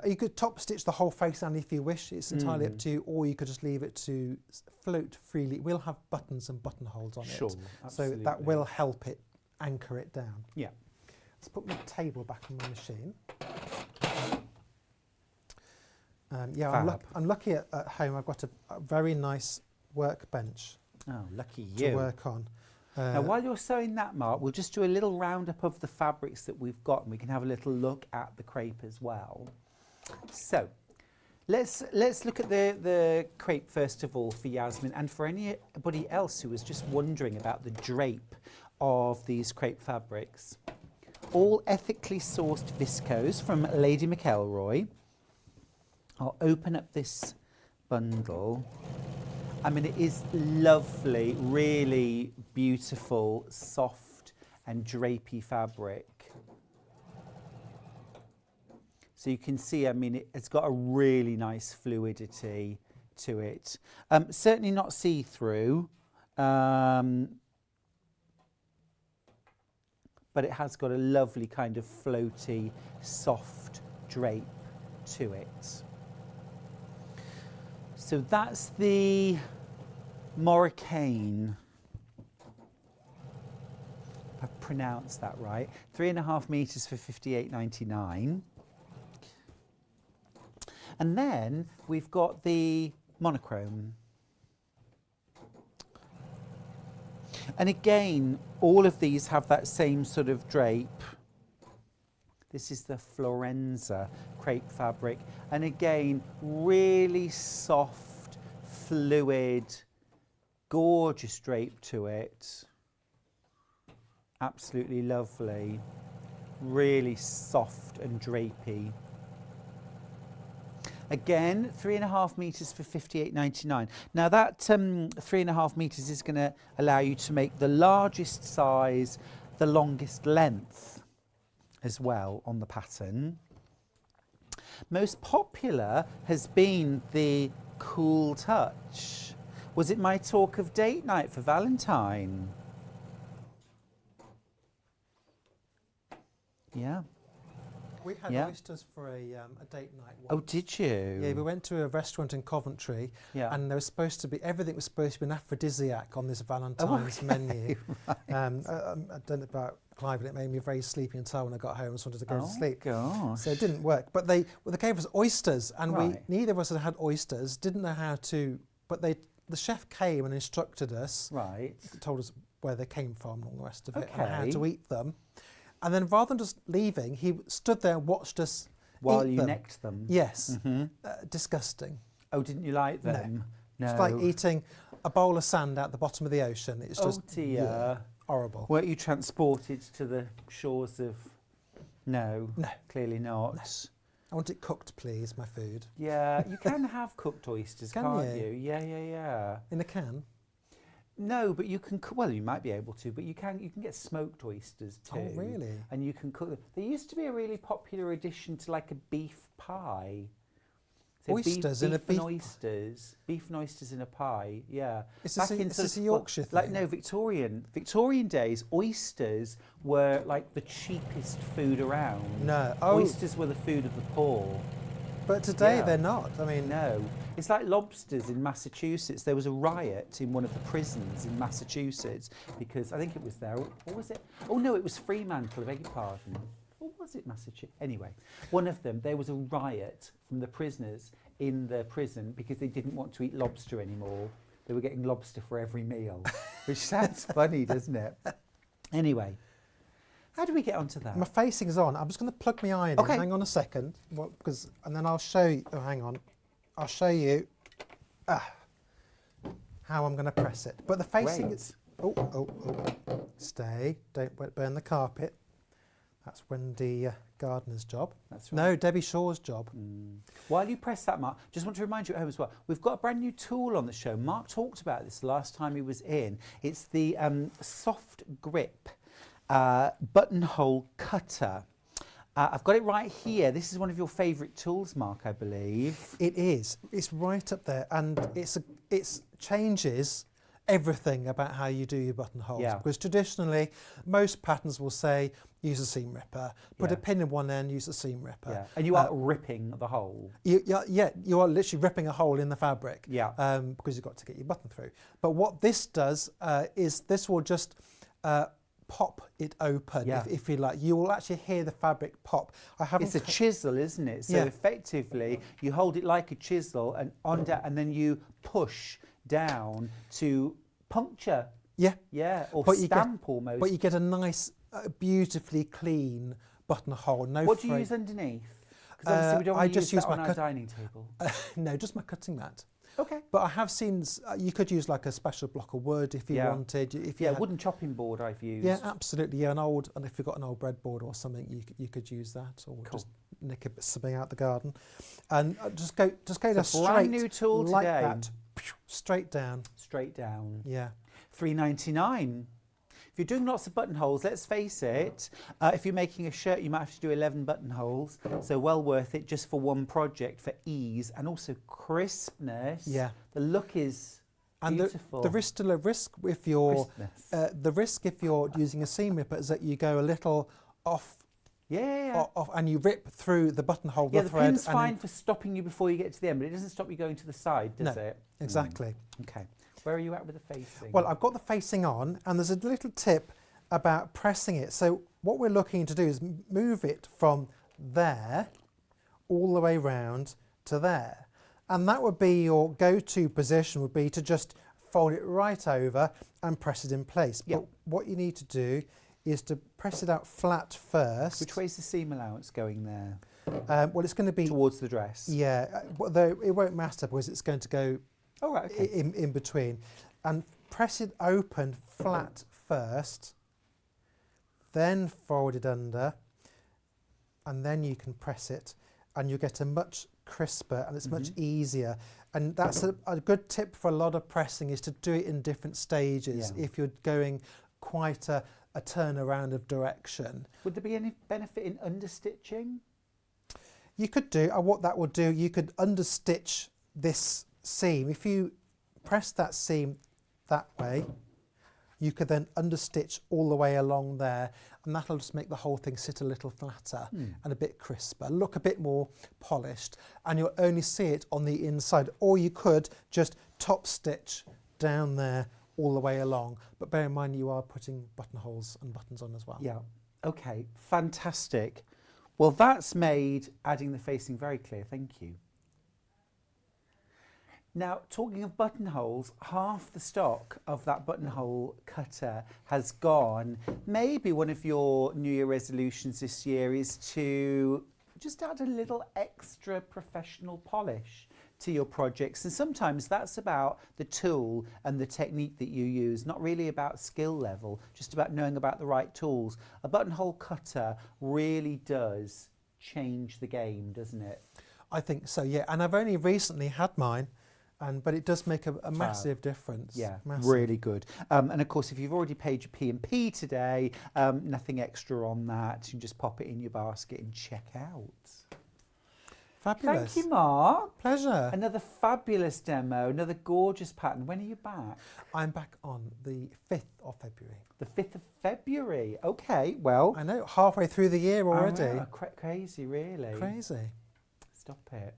You could top stitch the whole face down if you wish, it's entirely up to you, or you could just leave it to float freely. We'll have buttons and buttonholes on it, absolutely. so that will help it anchor it down. Yeah. Let's put my table back on my machine. I'm lucky at home. I've got a very nice workbench Oh, lucky you. to work on. Now, while you're sewing that, Mark, we'll just do a little roundup of the fabrics that we've got, and we can have a little look at the crepe as well. So, let's look at the crepe first of all for Yasmin, and for anybody else who was just wondering about the drape of these crepe fabrics. All ethically sourced viscose from Lady McElroy. I'll open up this bundle. I mean, it is lovely, really beautiful, soft and drapey fabric. So you can see, I mean, it's got a really nice fluidity to it. Certainly not see-through, but it has got a lovely kind of floaty, soft drape to it. So that's the Moroccan. If I've pronounced that right. 3.5 metres for £58.99. And then we've got the monochrome. And again, all of these have that same sort of drape. This is the Florenza crepe fabric. And again, really soft, fluid, gorgeous drape to it. Absolutely lovely. Really soft and drapey. Again, 3.5 metres for £58.99. Now that 3.5 metres is going to allow you to make the largest size, the longest length as well on the pattern. Most popular has been the Cool Touch. Was it my talk of date night for Valentine? Yeah. We had oysters for a date night once. Oh, did you? Yeah, we went to a restaurant in Coventry, and there was supposed to be, everything was supposed to be an aphrodisiac on this Valentine's menu. Right. I don't know about Clive, but it made me very sleepy and tired when I got home and just wanted to go to sleep. Gosh. So it didn't work. But they gave us oysters, and Right. neither of us had oysters, didn't know how to, but the chef came and instructed us, Right. told us where they came from and all the rest of it, Okay. and how to eat them. And then rather than just leaving, he stood there and watched us While eat you them. necked them? Yes. Disgusting. Oh, didn't you like them? No. It's like eating a bowl of sand out the bottom of the ocean. It's just dear. horrible. Weren't you transported to the shores of... No, clearly not. No. I want it cooked, please, my food. Yeah, you can have cooked oysters, Can can't you? you? Yeah. In a can? No, but you can, well, you might be able to, but you can get smoked oysters too. Oh, really? And you can cook them. There used to be a really popular addition to like a beef pie. So Oysters in a beef beef and oysters. Beef and oysters in a pie, yeah. Is Back this in is sort this of, a Yorkshire thing? Like, no, Victorian days, oysters were like the cheapest food around. No. Oh. Oysters were the food of the poor. But today Yeah. they're not. I mean, No. It's like lobsters in Massachusetts. There was a riot in one of the prisons in Massachusetts because I think it was there. Or was it? Oh, no, it was Fremantle, I beg your pardon. Or was it Massachusetts? Anyway, one of them, there was a riot from the prisoners in the prison because they didn't want to eat lobster anymore. They were getting lobster for every meal, which sounds funny, doesn't it? Anyway, how do we get onto that? my facing's on. I'm just going to plug my eye in. Okay. Hang on a second. And then I'll show you. Oh, hang on. I'll show you how I'm going to press it. But the facing Great. is... Oh. Stay. Don't burn the carpet. That's Wendy Gardner's job. That's right. No, Debbie Shaw's job. While you press that, Mark, just want to remind you at home as well, we've got a brand new tool on the show. Mark talked about this last time he was in. It's the soft grip buttonhole cutter. I've got it right here. This is one of your favourite tools, Mark, I believe. It is. It's right up there, and it changes everything about how you do your buttonholes. Yeah. Because traditionally, most patterns will say use a seam ripper, put a Yeah. pin in one end, use a seam ripper. Yeah. And you are ripping the hole. You are literally ripping a hole in the fabric. Yeah. Because you've got to get your button through. But what this does is this will just pop it open, Yeah. if you like. You will actually hear the fabric pop. I haven't. It's a chisel, isn't it? So Yeah. effectively, you hold it like a chisel and and then you push down to puncture. Yeah. Yeah, or But you stamp almost. But you get a nice, beautifully clean buttonhole. No. What do you fray- use underneath? Because obviously we don't I want to just use use that on my our cut- dining table. No, just my cutting mat. Okay. But I have seen you could use like a special block of wood if you Yeah. wanted. If you Yeah, had- wooden chopping board I've used. Yeah, absolutely. Yeah, and if you've got an old breadboard or something, you could use that, or Cool. just nick a bit something out the garden, and just go down It's a straight. brand new tool like today. that, straight down. Straight down. Yeah. $3.99. If you're doing lots of buttonholes, let's face it, if you're making a shirt, you might have to do 11 buttonholes. So well worth it just for one project for ease and also crispness. Yeah. The look is beautiful. The risk if you're using a seam ripper is that you go a little off. Off, and you rip through the buttonhole. Yeah, the the thread, pin's fine for stopping you before you get to the end, but it doesn't stop you going to the side, does it? Exactly. Okay. Where are you at with the facing? Well, I've got the facing on, and there's a little tip about pressing it. So what we're looking to do is move it from there all the way round to there. And that would be your go-to position, would be to just fold it right over and press it in place. Yep. But what you need to do is to press it out flat first. Which way's the seam allowance going there? Well, it's going to be towards the dress. Yeah, though it won't matter because it's going to go okay. in between. And press it open flat first, then fold it under, and then you can press it, and you get a much crisper and it's much easier. And that's a good tip for a lot of pressing, is to do it in different stages if you're going quite a turnaround of direction. Would there be any benefit in understitching? You could do, what that would do, you could understitch this seam. If you press that seam that way, you could then understitch all the way along there, and that'll just make the whole thing sit a little flatter and a bit crisper, look a bit more polished, and you'll only see it on the inside. Or you could just top stitch down there all the way along, but bear in mind you are putting buttonholes and buttons on as well. Yeah. Okay, fantastic. Well, that's made adding the facing very clear, thank you. Now, talking of buttonholes, half the stock of that buttonhole cutter has gone. Maybe one of your New Year resolutions this year is to just add a little extra professional polish to your projects, and sometimes that's about the tool and the technique that you use, not really about skill level, just about knowing about the right tools. A buttonhole cutter really does change the game, doesn't it? I think so, yeah, and I've only recently had mine, but it does make a massive difference. Yeah, massive. Really good. And of course, if you've already paid your P&P today, nothing extra on that. You can just pop it in your basket and check out. Fabulous. Thank you, Mark. Pleasure. Another fabulous demo, another gorgeous pattern. When are you back? I'm back on the 5th of February. The 5th of February. Okay, well. I know, halfway through the year already. I know, crazy, really. Crazy. Stop it.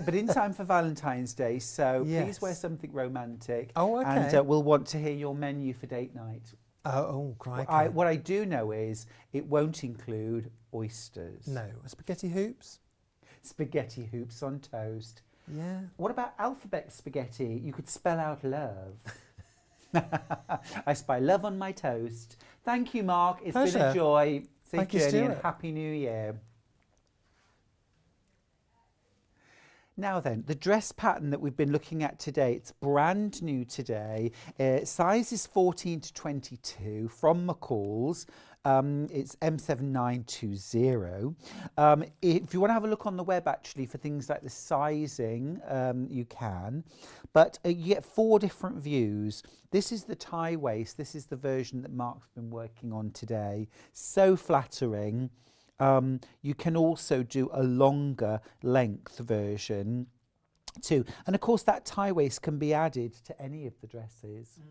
But in time for Valentine's Day, so please wear something romantic. Oh, okay. And we'll want to hear your menu for date night. Oh, crikey. What I do know is it won't include oysters. No. Spaghetti hoops? Spaghetti hoops on toast. Yeah. What about alphabet spaghetti? You could spell out love. I spy love on my toast. Thank you, Mark. It's Pleasure. been a joy. Safe Thank you, journey and Stuart. Happy New Year. Now then, the dress pattern that we've been looking at today, it's brand new today. Size is 14 to 22 from McCall's. It's M7920. If you want to have a look on the web actually for things like the sizing, you can. But you get 4 different views. This is the tie waist. This is the version that Mark's been working on today. So flattering. You can also do a longer length version too. And of course that tie waist can be added to any of the dresses.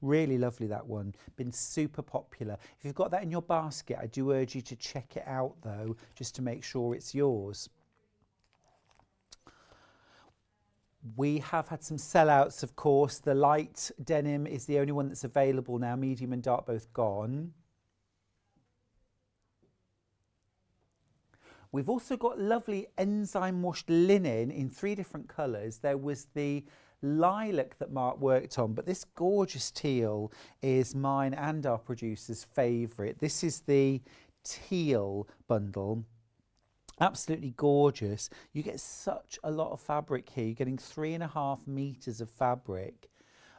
Really lovely, that one. Been super popular. If you've got that in your basket, I do urge you to check it out though, just to make sure it's yours. We have had some sellouts, of course. The light denim is the only one that's available now. Medium and dark both gone. We've also got lovely enzyme washed linen in 3 different colours. There was the lilac that Mark worked on, but this gorgeous teal is mine and our producer's favourite. This is the teal bundle. Absolutely gorgeous. You get such a lot of fabric here. You're getting 3.5 metres of fabric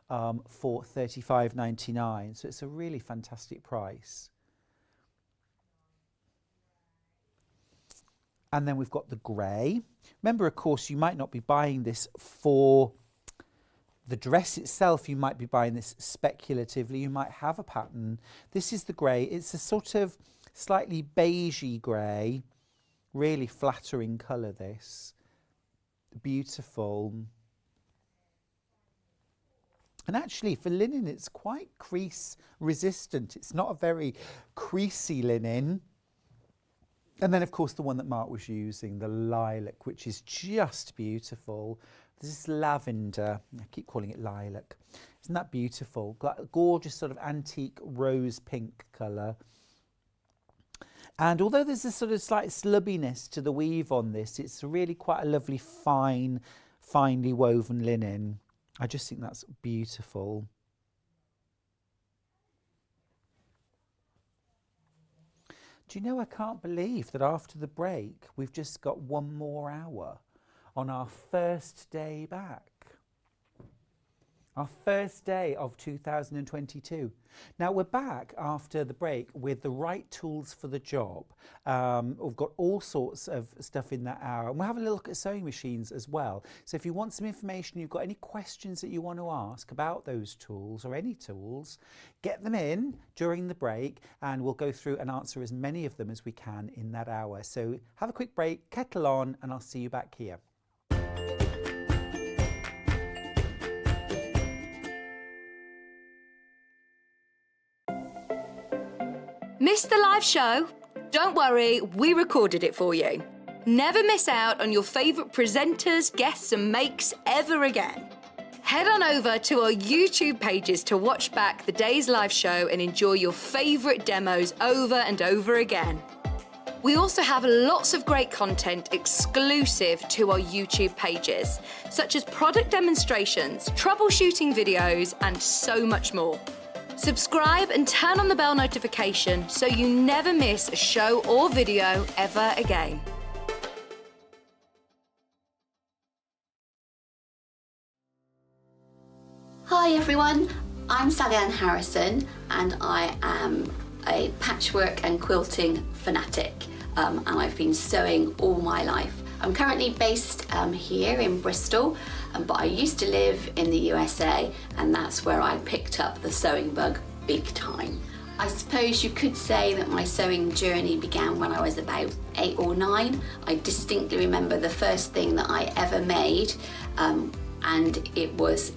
for $35.99. So it's a really fantastic price. And then we've got the grey. Remember, of course, you might not be buying this for The dress itself, you might be buying this speculatively, you might have a pattern. This is the grey. It's a sort of slightly beigey grey, really flattering colour this. Beautiful. And actually for linen it's quite crease resistant. It's not a very creasy linen. And then of course the one that Mark was using, the lilac, which is just beautiful. This is lavender. I keep calling it lilac. Isn't that beautiful? Got a gorgeous sort of antique rose pink colour. And although there's a sort of slight slubbiness to the weave on this, it's really quite a lovely fine, finely woven linen. I just think that's beautiful. Do you know, I can't believe that after the break, we've just got one more hour on our first day back. Our first day of 2022. Now we're back after the break with the right tools for the job. We've got all sorts of stuff in that hour, and we'll have a look at sewing machines as well. So if you want some information, you've got any questions that you want to ask about those tools or any tools, get them in during the break and we'll go through and answer as many of them as we can in that hour. So have a quick break, kettle on, and I'll see you back here. Missed the live show? Don't worry, we recorded it for you. Never miss out on your favourite presenters, guests and makes ever again. Head on over to our YouTube pages to watch back the day's live show and enjoy your favourite demos over and over again. We also have lots of great content exclusive to our YouTube pages, such as product demonstrations, troubleshooting videos, and so much more. Subscribe and turn on the bell notification so you never miss a show or video ever again. Hi everyone, I'm Sally Ann Harrison and I am a patchwork and quilting fanatic and I've been sewing all my life. I'm currently based here in Bristol, but I used to live in the USA and that's where I picked up the sewing bug big time. I suppose you could say that my sewing journey began when I was about 8 or 9. I distinctly remember the first thing that I ever made and it was,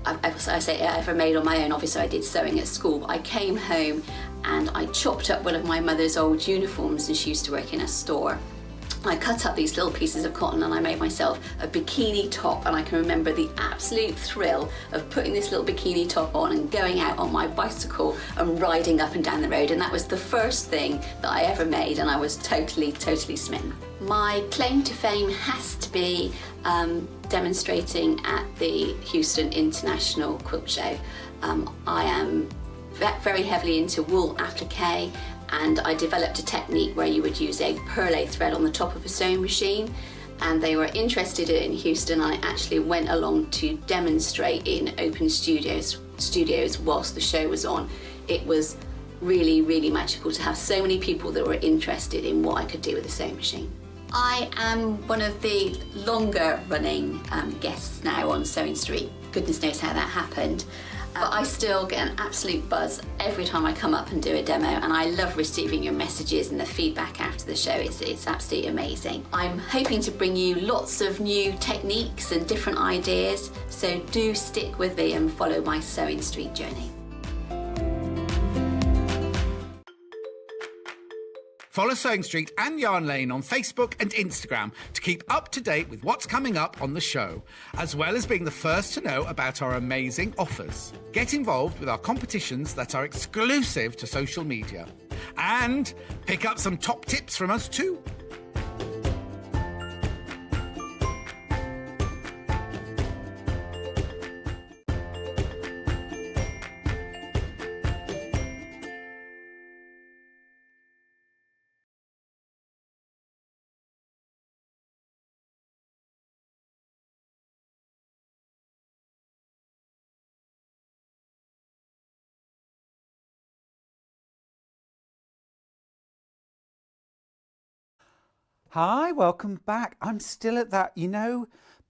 I say I ever made on my own, obviously I did sewing at school, but I came home and I chopped up one of my mother's old uniforms, and she used to work in a store. I cut up these little pieces of cotton and I made myself a bikini top, and I can remember the absolute thrill of putting this little bikini top on and going out on my bicycle and riding up and down the road, and that was the first thing that I ever made and I was totally smitten. My claim to fame has to be demonstrating at the Houston International Quilt Show. I am very heavily into wool applique, and I developed a technique where you would use a perlé thread on the top of a sewing machine, and they were interested in Houston. I actually went along to demonstrate in open studios whilst the show was on. It was really magical to have so many people that were interested in what I could do with a sewing machine. I am one of the longer running guests now on Sewing Street. Goodness knows how that happened. But I still get an absolute buzz every time I come up and do a demo, and I love receiving your messages and the feedback after the show. It's absolutely amazing. I'm hoping to bring you lots of new techniques and different ideas, so do stick with me and follow my Sewing Street journey. Follow Sewing Street and Yarn Lane on Facebook and Instagram to keep up to date with what's coming up on the show, as well as being the first to know about our amazing offers. Get involved with our competitions that are exclusive to social media. And pick up some top tips from us too. Hi, welcome back. I'm still at that,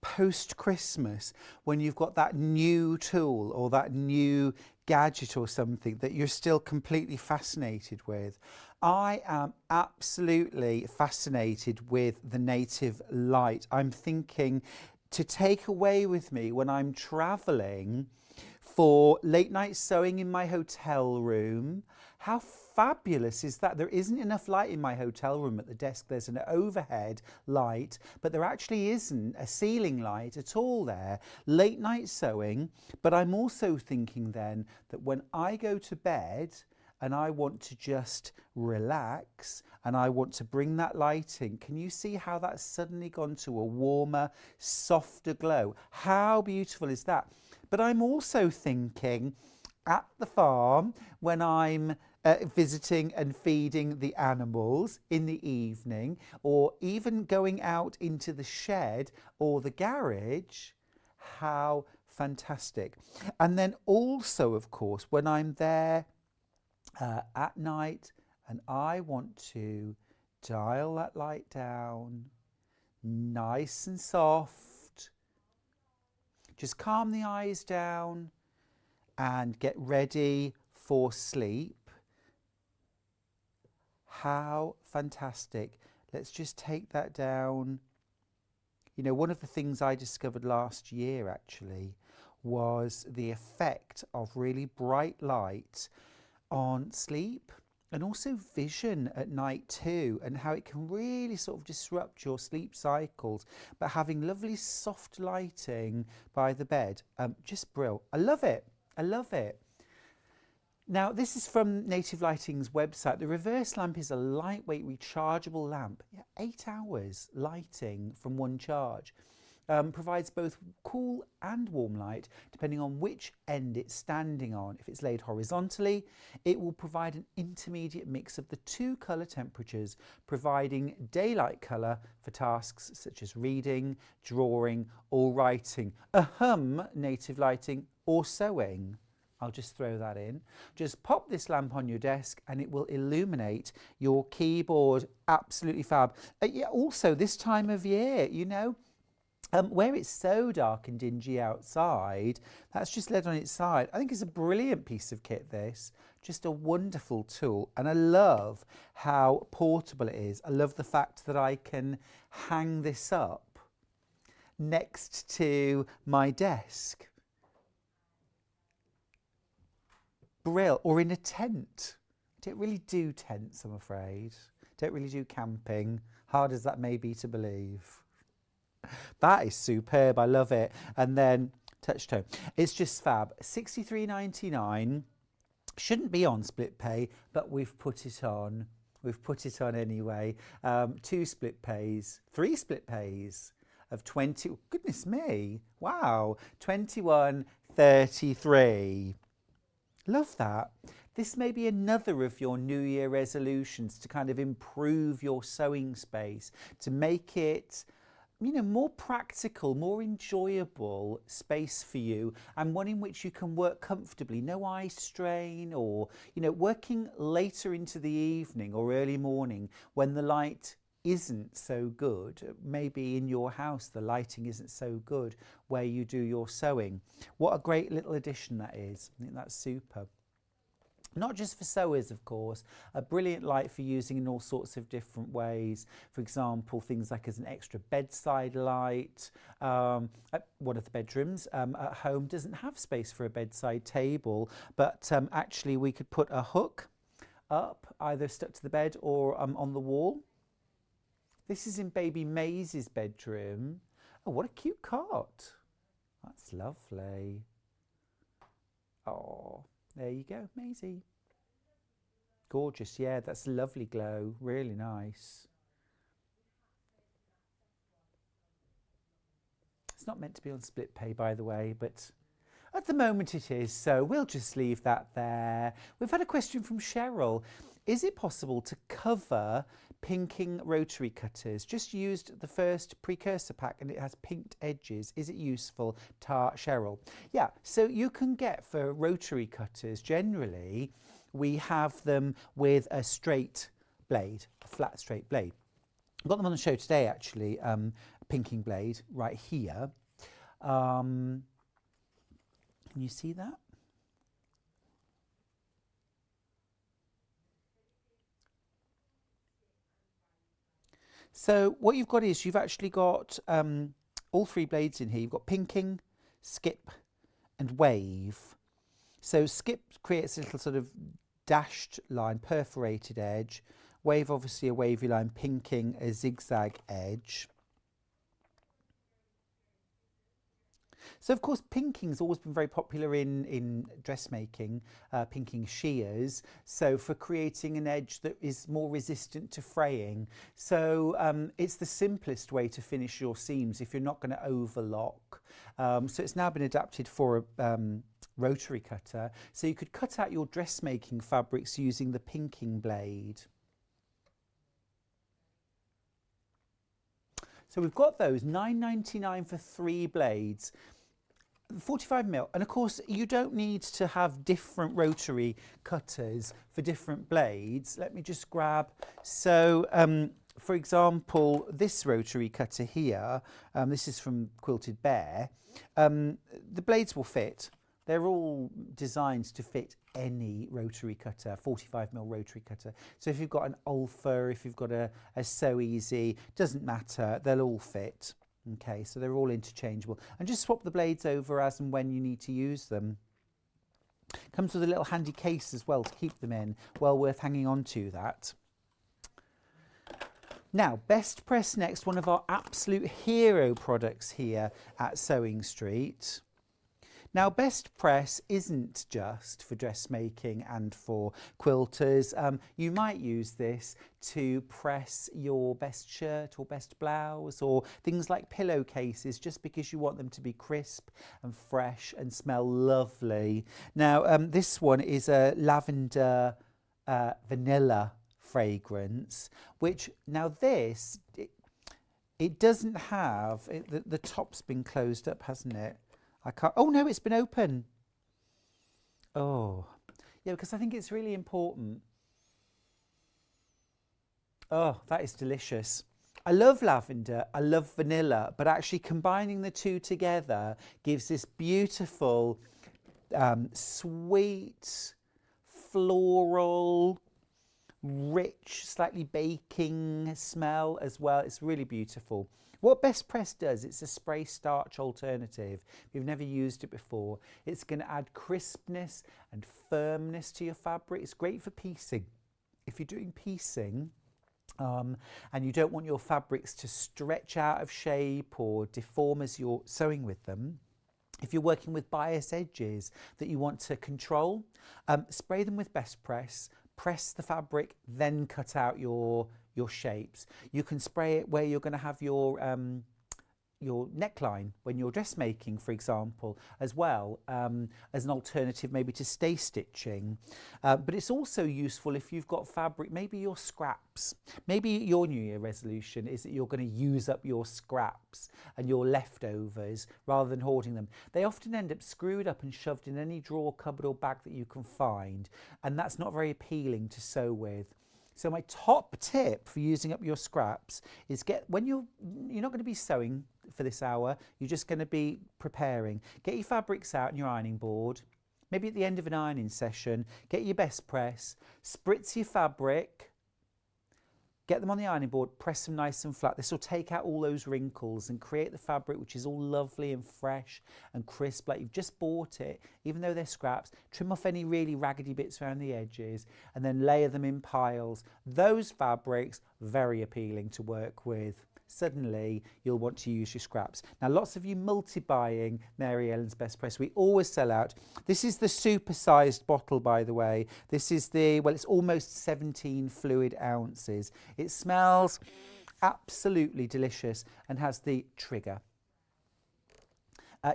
post-Christmas, when you've got that new tool or that new gadget or something that you're still completely fascinated with. I am absolutely fascinated with the native light. I'm thinking to take away with me when I'm traveling for late night sewing in my hotel room. How fabulous is that? There isn't enough light in my hotel room at the desk. There's an overhead light, but there actually isn't a ceiling light at all there. Late night sewing, but I'm also thinking then that when I go to bed and I want to just relax and I want to bring that light in, can you see how that's suddenly gone to a warmer, softer glow? How beautiful is that? But I'm also thinking at the farm when I'm visiting and feeding the animals in the evening, or even going out into the shed or the garage. How fantastic. And then also, of course, when I'm there at night and I want to dial that light down nice and soft, just calm the eyes down and get ready for sleep. How fantastic. Let's just take that down. You know, one of the things I discovered last year actually was the effect of really bright light on sleep and also vision at night too, and how it can really sort of disrupt your sleep cycles. But having lovely soft lighting by the bed, just brilliant. I love it. I love it. Now, this is from Native Lighting's website. The reverse lamp is a lightweight rechargeable lamp. 8 hours lighting from one charge. Provides both cool and warm light depending on which end it's standing on. If it's laid horizontally, it will provide an intermediate mix of the two colour temperatures, providing daylight colour for tasks such as reading, drawing or writing. Native Lighting, or sewing. I'll just throw that in. Just pop this lamp on your desk and it will illuminate your keyboard. Absolutely fab. Yeah, also this time of year, you know, where it's so dark and dingy outside, that's just LED on its side. I think it's a brilliant piece of kit, this. Just a wonderful tool. And I love how portable it is. I love the fact that I can hang this up next to my desk. Brill, or in a tent. I don't really do tents, I'm afraid. Don't really do camping, hard as that may be to believe. That is superb, I love it. And then touch tone. It's just fab. $63.99. Shouldn't be on split pay, but we've put it on. We've put it on anyway. 2 split pays, 3 split pays of 20. Goodness me. Wow. 21.33. Love that. This may be another of your New Year resolutions to kind of improve your sewing space, to make it, you know, more practical, more enjoyable space for you, and one in which you can work comfortably, no eye strain, or, you know, working later into the evening or early morning when the light isn't so good. Maybe in your house the lighting isn't so good where you do your sewing. What a great little addition that is. I think that's super. Not just for sewers, of course, a brilliant light for using in all sorts of different ways. For example, things like as an extra bedside light. One of the bedrooms at home doesn't have space for a bedside table, but actually we could put a hook up, either stuck to the bed or on the wall. This is in baby Maisie's bedroom. Oh, what a cute cot. That's lovely. Oh, there you go, Maisie. Gorgeous, yeah, that's a lovely glow. Really nice. It's not meant to be on split pay, by the way, but at the moment it is, so we'll just leave that there. We've had a question from Cheryl. Is it possible to cover pinking rotary cutters? Just used the first precursor pack and it has pinked edges. Is it useful? Cheryl. Yeah, so you can get for rotary cutters, generally, we have them with a straight blade, a flat straight blade. I've got them on the show today, actually, pinking blade right here. Can you see that? So what you've got is you've actually got all 3 blades in here. You've got pinking, skip and wave. So skip creates a little sort of dashed line, perforated edge. Wave, obviously a wavy line, pinking a zigzag edge. So of course pinking's always been very popular in dressmaking, pinking shears, so for creating an edge that is more resistant to fraying. So it's the simplest way to finish your seams if you're not going to overlock. So it's now been adapted for a rotary cutter, so you could cut out your dressmaking fabrics using the pinking blade. So we've got those, £9.99 for 3 blades. 45mm, and of course you don't need to have different rotary cutters for different blades. Let me just grab, so for example this rotary cutter here, this is from Quilted Bear, the blades will fit. They're all designed to fit any rotary cutter, 45mm rotary cutter. So if you've got an Ulfa, if you've got a So Easy, doesn't matter, they'll all fit. Okay, so they're all interchangeable. And just swap the blades over as and when you need to use them. Comes with a little handy case as well to keep them in. Well worth hanging on to that. Now, Best Press next, one of our absolute hero products here at Sewing Street. Now, Best Press isn't just for dressmaking and for quilters. You might use this to press your best shirt or best blouse or things like pillowcases, just because you want them to be crisp and fresh and smell lovely. Now, this one is a lavender vanilla fragrance, which now this, it doesn't have, the top's been closed up, hasn't it? I can't, oh no, it's been open. Oh, yeah, because I think it's really important. Oh, that is delicious. I love lavender, I love vanilla, but actually combining the two together gives this beautiful, sweet, floral, rich, slightly baking smell as well. It's really beautiful. What Best Press does, it's a spray starch alternative. If you've never used it before, it's going to add crispness and firmness to your fabric. It's great for piecing. If you're doing piecing and you don't want your fabrics to stretch out of shape or deform as you're sewing with them, if you're working with bias edges that you want to control, spray them with Best Press, press the fabric, then cut out your shapes. You can spray it where you're going to have your neckline when you're dressmaking, for example, as well, as an alternative maybe to stay stitching. But it's also useful if you've got fabric, maybe your scraps. Maybe your New Year resolution is that you're going to use up your scraps and your leftovers rather than hoarding them. They often end up screwed up and shoved in any drawer, cupboard or bag that you can find, and that's not very appealing to sew with. So my top tip for using up your scraps is when you're not going to be sewing for this hour, you're just going to be preparing. Get your fabrics out on your ironing board, maybe at the end of an ironing session, get your Best Press, spritz your fabric, get them on the ironing board, press them nice and flat. This will take out all those wrinkles and create the fabric which is all lovely and fresh and crisp, like you've just bought it, even though they're scraps. Trim off any really raggedy bits around the edges and then layer them in piles. Those fabrics, very appealing to work with. Suddenly you'll want to use your scraps. Now, lots of you multi-buying Mary Ellen's Best Press. We always sell out. This is the super-sized bottle, by the way. This is it's almost 17 fluid ounces. It smells absolutely delicious and has the trigger.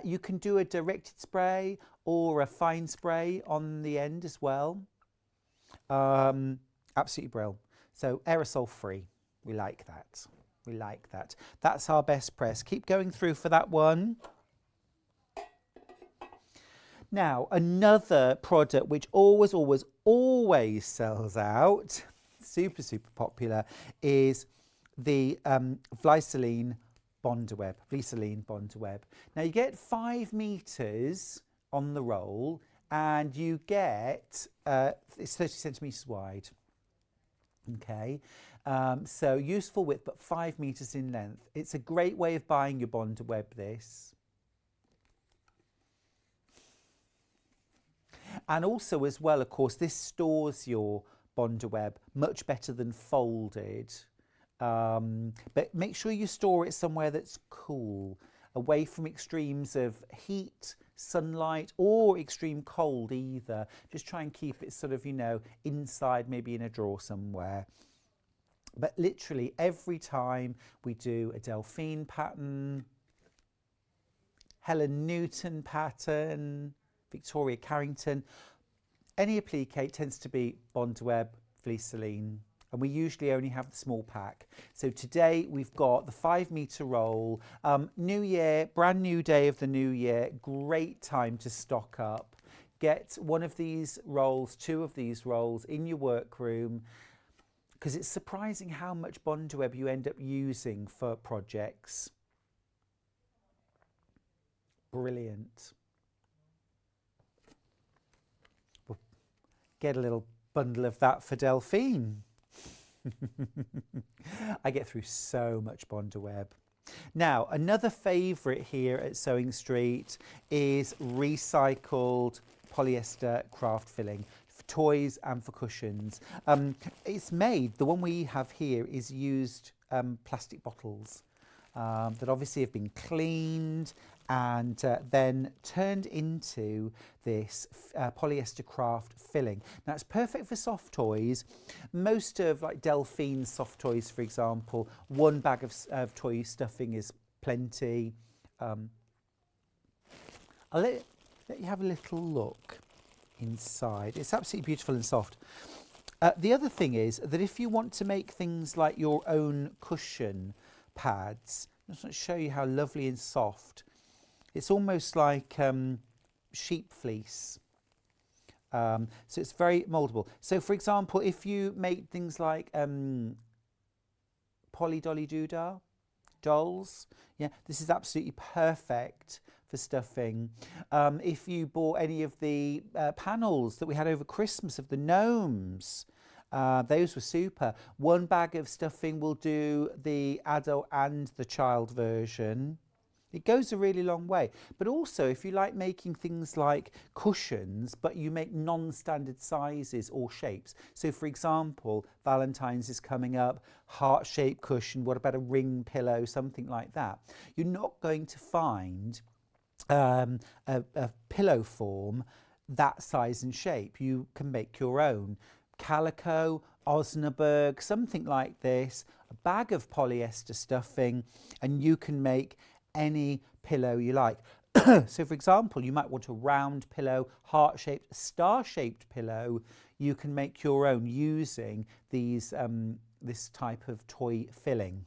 You can do a directed spray or a fine spray on the end as well. Absolutely brilliant. So aerosol free. We like that. We like that. That's our Best Press. Keep going through for that one. Now, another product which always sells out, super popular, is the Vliceline Bondaweb, Fleeceline Bondaweb. Now you get 5 meters on the roll, and you get, it's 30 centimeters wide. Okay, so useful width, but 5 meters in length. It's a great way of buying your Bondaweb, this. And also as well, of course, this stores your Bondaweb much better than folded. But make sure you store it somewhere that's cool, away from extremes of heat, sunlight, or extreme cold either. Just try and keep it sort of, you know, inside, maybe in a drawer somewhere. But literally every time we do a Delphine pattern, Helen Newton pattern, Victoria Carrington, any applique tends to be Bondaweb, Fleeceline, and we usually only have the small pack. So today we've got the 5 meter roll. New year, brand new day of the new year, great time to stock up. Get one of these rolls, 2 of these rolls in your workroom, because it's surprising how much Bondaweb you end up using for projects. Brilliant. We'll get a little bundle of that for Delphine. I get through so much Bondaweb. Now, another favourite here at Sewing Street is recycled polyester craft filling for toys and for cushions. It's made, the one we have here is used plastic bottles that obviously have been cleaned and then turned into this polyester craft filling. Now it's perfect for soft toys. Most of like Delphine's soft toys, for example, 1 bag of toy stuffing is plenty. I'll let you have a little look inside. It's absolutely beautiful and soft. The other thing is that if you want to make things like your own cushion pads, I'm just going to show you how lovely and soft. It's almost like sheep fleece. So it's very mouldable. So for example, if you make things like Polly Dolly Doodah dolls, yeah, this is absolutely perfect for stuffing. If you bought any of the panels that we had over Christmas of the gnomes, those were super. 1 bag of stuffing will do the adult and the child version. It goes a really long way. But also, if you like making things like cushions, but you make non-standard sizes or shapes. So, for example, Valentine's is coming up, heart-shaped cushion, what about a ring pillow, something like that. You're not going to find a pillow form that size and shape. You can make your own. Calico, Osnaburg, something like this, a bag of polyester stuffing, and you can make any pillow you like. So for example, you might want a round pillow, heart-shaped, star-shaped pillow. You can make your own using these this type of toy filling.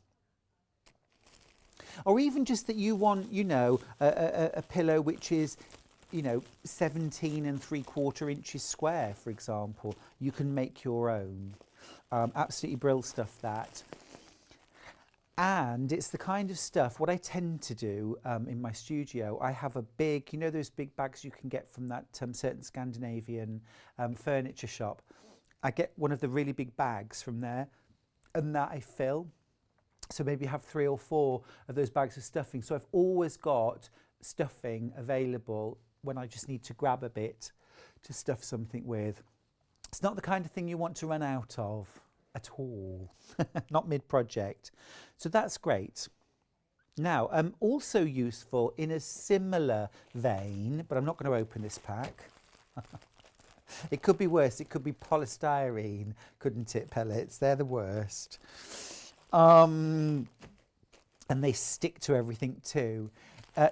Or even just that you want, you know, a pillow which is, you know, 17 3/4 inches square, for example. You can make your own. Absolutely brill stuff, that. And it's the kind of stuff, what I tend to do in my studio, I have a big, you know those big bags you can get from that certain Scandinavian furniture shop. I get one of the really big bags from there, and that I fill. So maybe have 3 or 4 of those bags of stuffing. So I've always got stuffing available when I just need to grab a bit to stuff something with. It's not the kind of thing you want to run out of at all, not mid-project. So that's great. Now, also useful in a similar vein, but I'm not going to open this pack. It could be worse. It could be polystyrene, couldn't it, pellets? They're the worst. And they stick to everything too.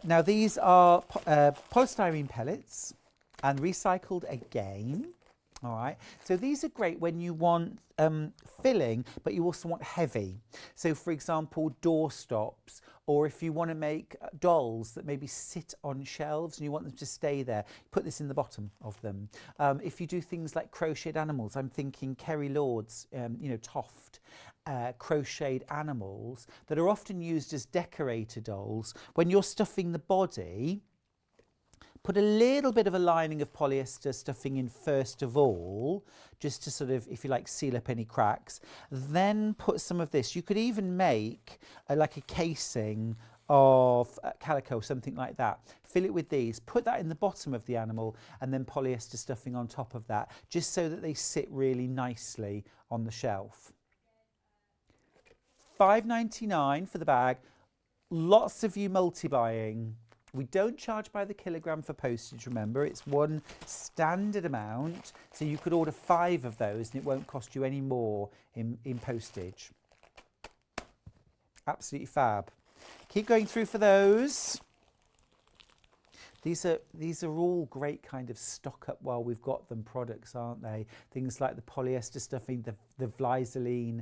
Now, these are polystyrene pellets and recycled again. All right, so these are great when you want filling, but you also want heavy. So for example, door stops, or if you want to make dolls that maybe sit on shelves and you want them to stay there, put this in the bottom of them. If you do things like crocheted animals, I'm thinking Kerry Lord's, you know, Toft, crocheted animals that are often used as decorator dolls. When you're stuffing the body, put a little bit of a lining of polyester stuffing in first of all, just to sort of, if you like, seal up any cracks. Then put some of this. You could even make like a casing of calico, something like that. Fill it with these, put that in the bottom of the animal, and then polyester stuffing on top of that, just so that they sit really nicely on the shelf. $5.99 for the bag. Lots of you multi-buying. We don't charge by the kilogram for postage, remember, it's one standard amount, so you could order 5 of those and it won't cost you any more in postage. Absolutely fab. Keep going through for those. These are all great kind of stock up while we've got them products, aren't they? Things like the polyester stuffing, the Vlizoline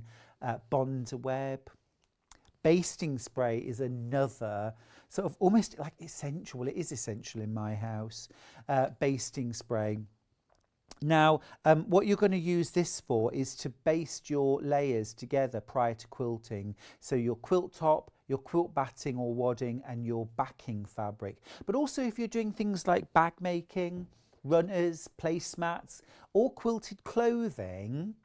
bond web. Basting spray is another sort of almost like essential. Well, it is essential in my house. Basting spray. Now, what you're going to use this for is to baste your layers together prior to quilting. So your quilt top, your quilt batting or wadding, and your backing fabric. But also if you're doing things like bag making, runners, placemats, or quilted clothing.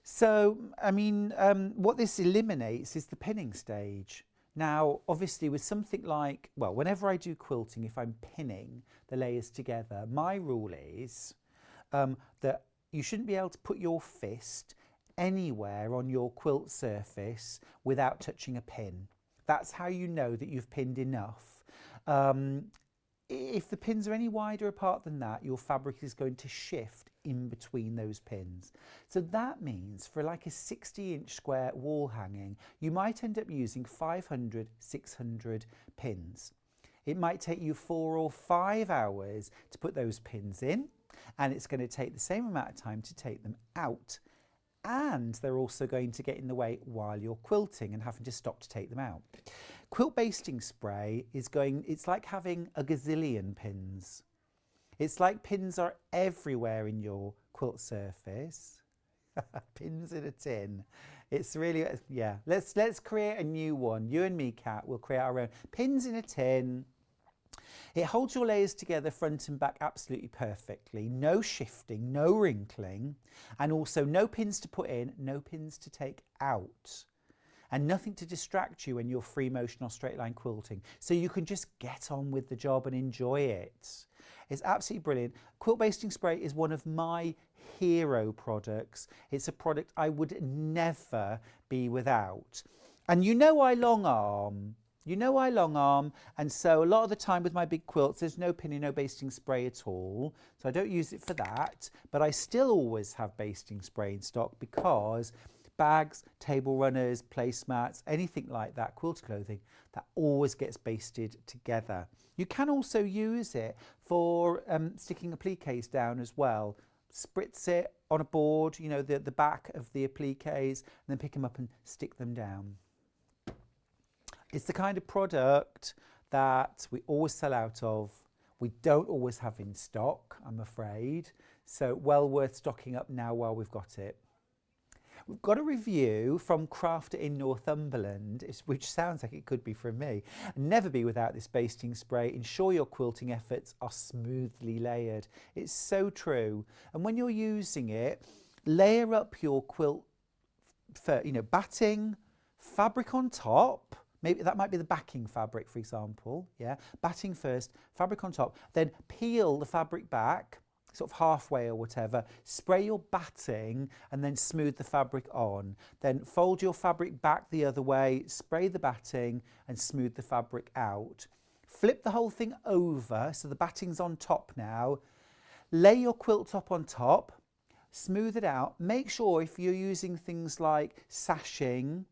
So, I mean, what this eliminates is the pinning stage. Now, obviously with something like, well, whenever I do quilting, if I'm pinning the layers together, my rule is that you shouldn't be able to put your fist anywhere on your quilt surface without touching a pin. That's how you know that you've pinned enough. If the pins are any wider apart than that, your fabric is going to shift in between those pins. So that means for like a 60-inch square wall hanging, you might end up using 500, 600 pins. It might take you 4 or 5 hours to put those pins in, and it's going to take the same amount of time to take them out. And they're also going to get in the way while you're quilting and having to stop to take them out. Quilt basting spray is it's like having a gazillion pins. It's like pins are everywhere in your quilt surface. Pins in a tin. It's really, yeah. Let's create a new one. You and me, Kat, will create our own. Pins in a tin. It holds your layers together front and back absolutely perfectly. No shifting, no wrinkling, and also no pins to put in, no pins to take out, and nothing to distract you when you're free motion or straight line quilting. So you can just get on with the job and enjoy it. It's absolutely brilliant. Quilt basting spray is one of my hero products. It's a product I would never be without. And you know I long arm. You know I long arm, and so a lot of the time with my big quilts there's no pinning, no basting spray at all, so I don't use it for that, but I still always have basting spray in stock because bags, table runners, placemats, anything like that, quilted clothing, that always gets basted together. You can also use it for sticking appliques down as well. Spritz it on a board, you know, the back of the appliques, and then pick them up and stick them down. It's the kind of product that we always sell out of. We don't always have in stock, I'm afraid. So well worth stocking up now while we've got it. We've got a review from Crafter in Northumberland, which sounds like it could be from me. Never be without this basting spray. Ensure your quilting efforts are smoothly layered. It's so true. And when you're using it, layer up your quilt, for, you know, batting, fabric on top. Maybe that might be the backing fabric, for example. Yeah, batting first, fabric on top, then peel the fabric back, sort of halfway or whatever, spray your batting and then smooth the fabric on. Then fold your fabric back the other way, spray the batting and smooth the fabric out. Flip the whole thing over so the batting's on top now. Lay your quilt top on top, smooth it out. Make sure if you're using things like sashing,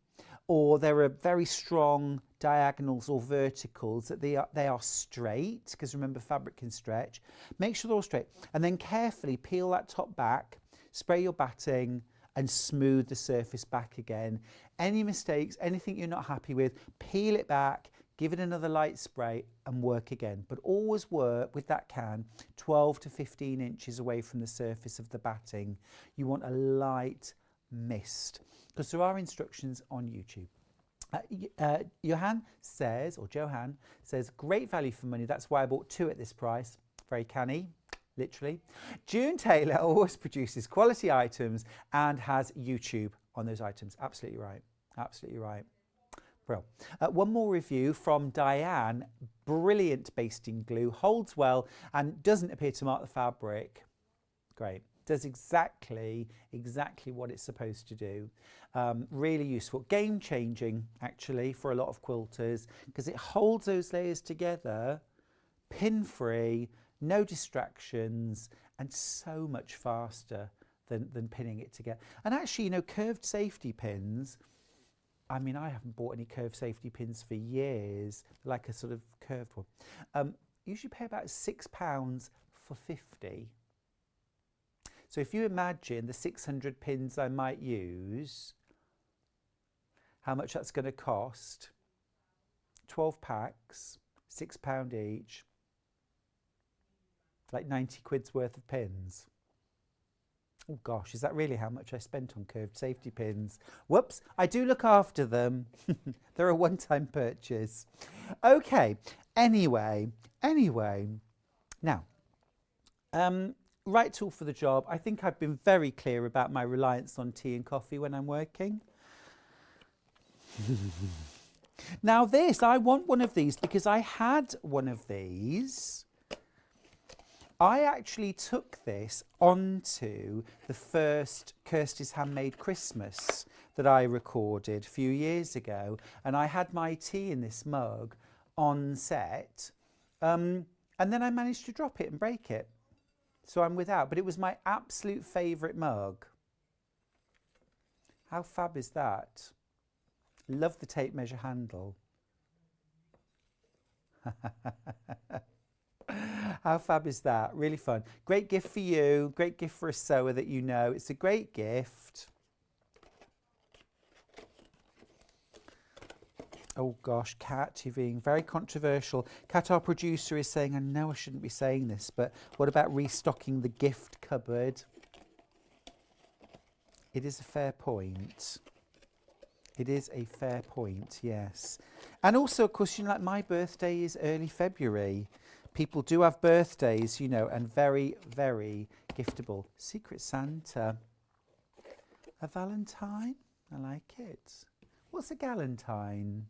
or there are very strong diagonals or verticals, that they are straight, because remember fabric can stretch. Make sure they're all straight, and then carefully peel that top back, spray your batting and smooth the surface back again. Any mistakes, anything you're not happy with, peel it back, give it another light spray and work again. But always work with that can 12 to 15 inches away from the surface of the batting. You want a light, missed, because there are instructions on YouTube. Johan says, great value for money. That's why I bought 2 at this price. Very canny, literally. June Taylor always produces quality items and has YouTube on those items. Absolutely right. Absolutely right. Well, one more review from Diane. Brilliant basting glue, holds well and doesn't appear to mark the fabric. Great. Does exactly what it's supposed to do. Really useful. Game changing, actually, for a lot of quilters, because it holds those layers together, pin free, no distractions, and so much faster than pinning it together. And actually, you know, curved safety pins, I mean, I haven't bought any curved safety pins for years, like a sort of curved one. Usually pay about £6 for 50. So if you imagine the 600 pins I might use, how much that's going to cost, 12 packs, £6 each, like 90 quid's worth of pins. Oh gosh, is that really how much I spent on curved safety pins? Whoops, I do look after them. They're a one-time purchase. Okay, anyway. Now, right tool for the job. I think I've been very clear about my reliance on tea and coffee when I'm working. Now this, I want one of these because I had one of these. I actually took this onto the first Kirsty's Handmade Christmas that I recorded a few years ago, and I had my tea in this mug on set, and then I managed to drop it and break it. So I'm without, but it was my absolute favourite mug. How fab is that? Love the tape measure handle. How fab is that? Really fun. Great gift for you. Great gift for a sewer that you know. It's a great gift. Oh gosh, Kat, you're being very controversial. Kat, our producer, is saying, I know I shouldn't be saying this, but what about restocking the gift cupboard? It is a fair point. It is a fair point, yes. And also, of course, you know, like my birthday is early February. People do have birthdays, you know, and very, very giftable. Secret Santa. A Valentine? I like it. What's a galentine?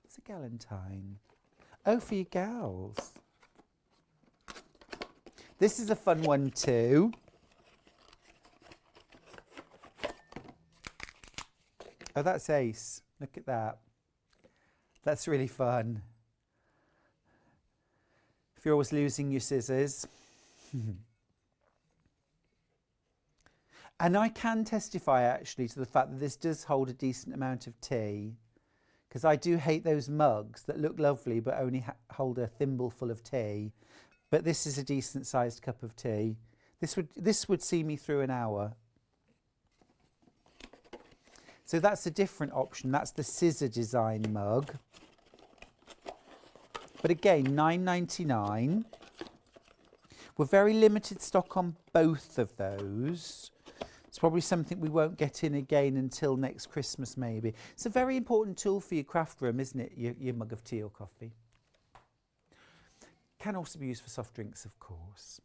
What's a galentine? Oh, for you gals. This is a fun one too. Oh, that's ace. Look at that. That's really fun. If you're always losing your scissors. And I can testify actually to the fact that this does hold a decent amount of tea, because I do hate those mugs that look lovely but only hold a thimbleful of tea. But this is a decent sized cup of tea. This would see me through an hour. So that's a different option. That's the scissor design mug. But again, £9.99. We're very limited stock on both of those. It's probably something we won't get in again until next Christmas, maybe. It's a very important tool for your craft room, isn't it? Your mug of tea or coffee. Can also be used for soft drinks, of course.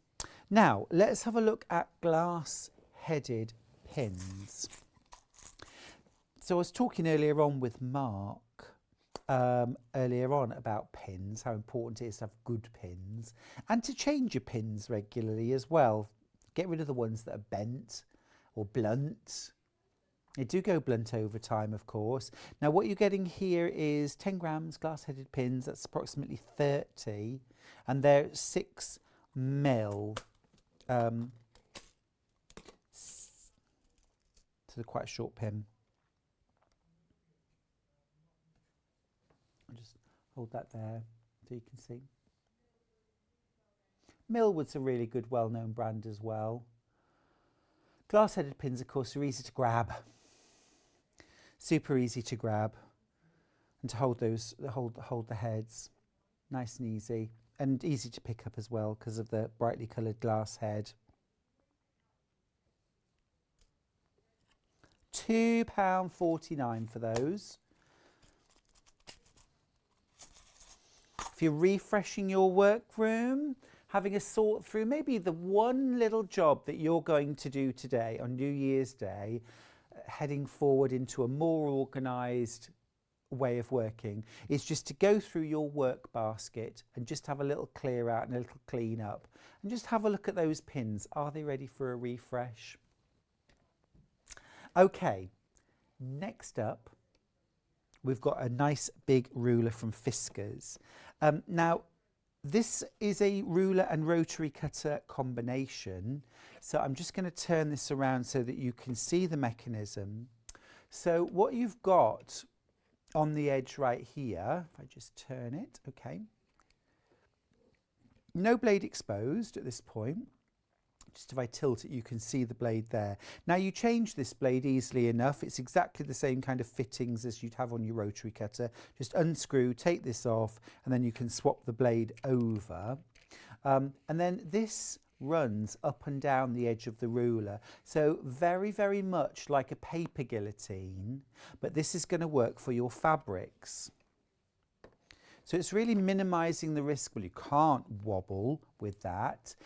Now, let's have a look at glass-headed pins. So I was talking earlier on with Mark, about pins, how important it is to have good pins and to change your pins regularly as well. Get rid of the ones that are bent or blunt. They do go blunt over time, of course. Now what you're getting here is 10 grams glass-headed pins. That's approximately 30, and they're 6 mil. So they're quite a short pin. I'll just hold that there so you can see. Millwood's a really good, well-known brand as well. Glass-headed pins, of course, are easy to grab. Super easy to grab and to hold those, hold the heads. Nice and easy to pick up as well because of the brightly coloured glass head. £2.49 for those. If you're refreshing your workroom, having a sort through maybe the one little job that you're going to do today on New Year's Day, heading forward into a more organised way of working, is just to go through your work basket and just have a little clear out and a little clean up, and just have a look at those pins. Are they ready for a refresh? Okay, next up, we've got a nice big ruler from Fiskars. Now, this is a ruler and rotary cutter combination. So I'm just going to turn this around so that you can see the mechanism. So what you've got on the edge right here, if I just turn it, okay. No blade exposed at this point. Just if I tilt it, you can see the blade there. Now you change this blade easily enough. It's exactly the same kind of fittings as you'd have on your rotary cutter. Just unscrew, take this off, and then you can swap the blade over. And then this runs up and down the edge of the ruler. So very, very much like a paper guillotine, but this is going to work for your fabrics. So it's really minimising the risk. Well, you can't wobble with that,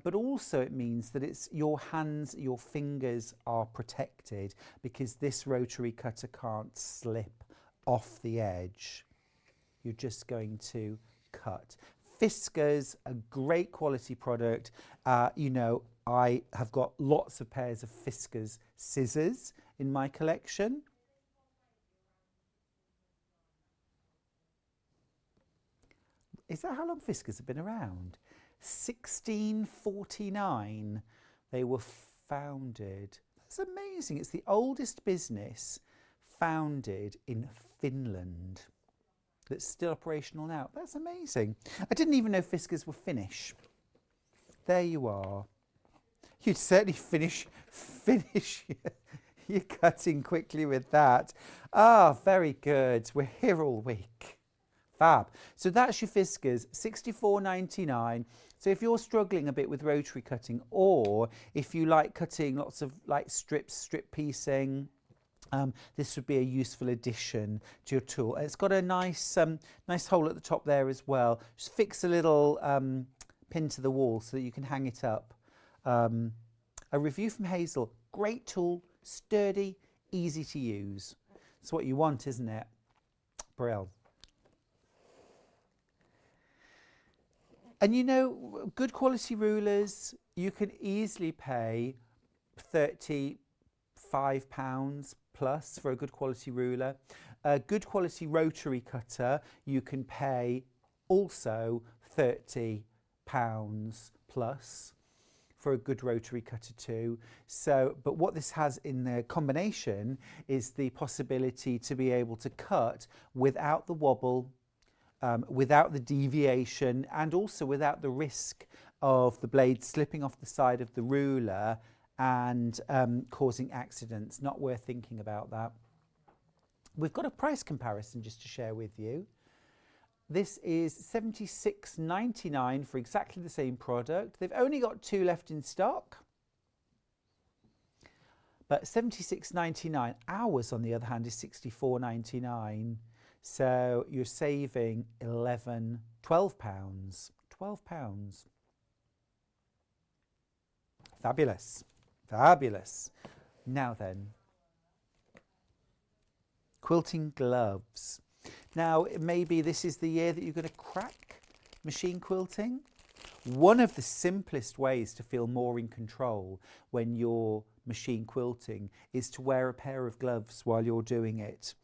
but also it means that it's your hands, your fingers are protected because this rotary cutter can't slip off the edge. You're just going to cut. Fiskars, a great quality product. You know, I have got lots of pairs of Fiskars scissors in my collection. Is that how long Fiskars have been around? 1649 they were founded. That's amazing. It's the oldest business founded in Finland that's still operational now. That's amazing. I didn't even know Fiskars were Finnish. There you are. You'd certainly finish your cutting quickly with that. Ah, very good. We're here all week. Fab. So that's your Fiskars, $64.99. So if you're struggling a bit with rotary cutting, or if you like cutting lots of like strip piecing, this would be a useful addition to your tool. It's got a nice nice hole at the top there as well. Just fix a little pin to the wall so that you can hang it up. A review from Hazel. Great tool, sturdy, easy to use. It's what you want, isn't it? Brill. And you know, good quality rulers, you can easily pay £35 plus for a good quality ruler. A good quality rotary cutter, you can pay also £30 plus for a good rotary cutter too. So, but what this has in the combination is the possibility to be able to cut without the wobble, without the deviation, and also without the risk of the blade slipping off the side of the ruler and causing accidents. Not worth thinking about that. We've got a price comparison just to share with you. This is $76.99 for exactly the same product. They've only got 2 left in stock. But $76.99. Ours, on the other hand, is $64.99. So you're saving £12. £12. Fabulous. Fabulous. Now then, quilting gloves. Now, maybe this is the year that you're going to crack machine quilting. One of the simplest ways to feel more in control when you're machine quilting is to wear a pair of gloves while you're doing it.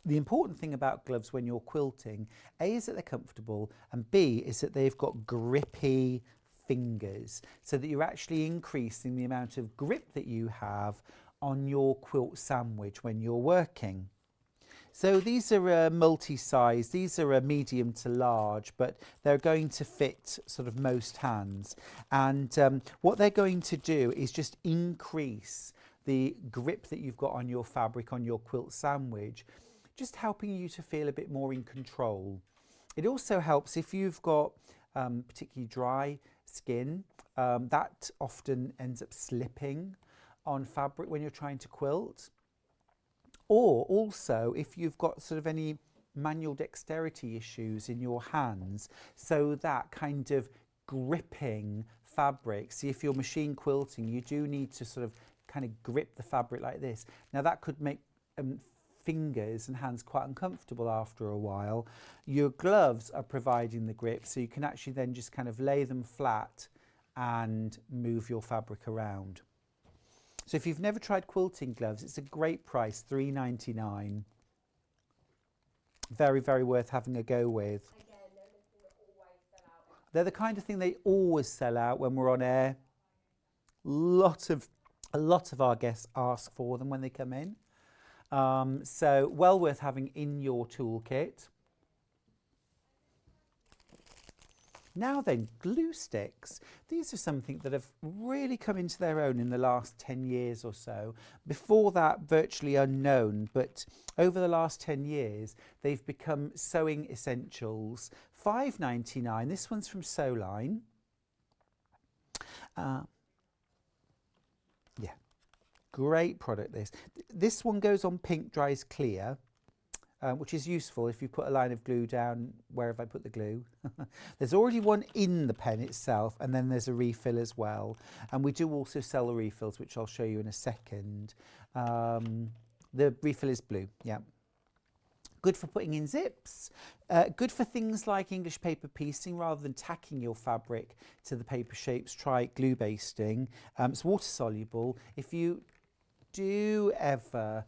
The important thing about gloves when you're quilting, A, is that they're comfortable, and B, is that they've got grippy fingers, so that you're actually increasing the amount of grip that you have on your quilt sandwich when you're working. So these are multi-size, these are a medium to large, but they're going to fit sort of most hands. And what they're going to do is just increase the grip that you've got on your fabric, on your quilt sandwich, just helping you to feel a bit more in control. It also helps if you've got particularly dry skin, that often ends up slipping on fabric when you're trying to quilt. Or also if you've got sort of any manual dexterity issues in your hands, so that kind of gripping fabric. See, if you're machine quilting, you do need to sort of kind of grip the fabric like this. Now that could make fingers and hands quite uncomfortable after a while. Your gloves are providing the grip, so you can actually then just kind of lay them flat and move your fabric around. So if you've never tried quilting gloves, it's a great price, £3.99. Very, very worth having a go with. They're the kind of thing they always sell out when we're on air. A lot of our guests ask for them when they come in. So well worth having in your toolkit. Now then, glue sticks. These are something that have really come into their own in the last 10 years or so. Before that, virtually unknown, but over the last 10 years, they've become sewing essentials. £5.99. This one's from Sewline. Yeah, great product this. This one goes on pink, dries clear. Which is useful if you put a line of glue down. Where have I put the glue? There's already one in the pen itself, and then there's a refill as well. And we do also sell the refills, which I'll show you in a second. The refill is blue, yeah. Good for putting in zips. Good for things like English paper piecing. Rather than tacking your fabric to the paper shapes, try glue basting. It's water soluble. If you do ever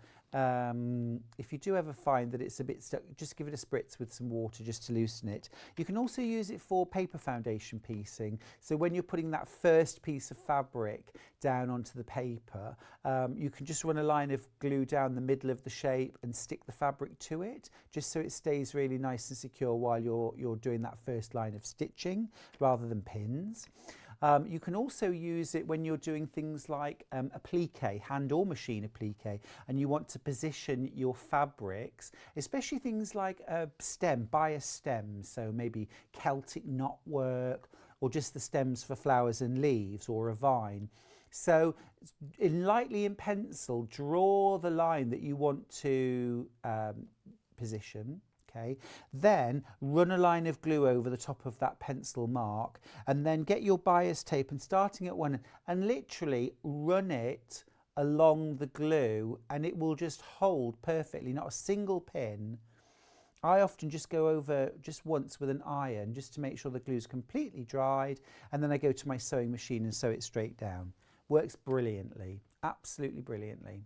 find that it's a bit stuck, just give it a spritz with some water just to loosen it. You can also use it for paper foundation piecing. So when you're putting that first piece of fabric down onto the paper, you can just run a line of glue down the middle of the shape and stick the fabric to it, just so it stays really nice and secure while you're doing that first line of stitching rather than pins. You can also use it when you're doing things like applique, hand or machine applique, and you want to position your fabrics, especially things like bias stems, so maybe Celtic knotwork or just the stems for flowers and leaves or a vine. So lightly in pencil, draw the line that you want to position. Okay, then run a line of glue over the top of that pencil mark, and then get your bias tape and starting at one and literally run it along the glue, and it will just hold perfectly, not a single pin. I often just go over just once with an iron just to make sure the glue is completely dried, and then I go to my sewing machine and sew it straight down. Works brilliantly, absolutely brilliantly.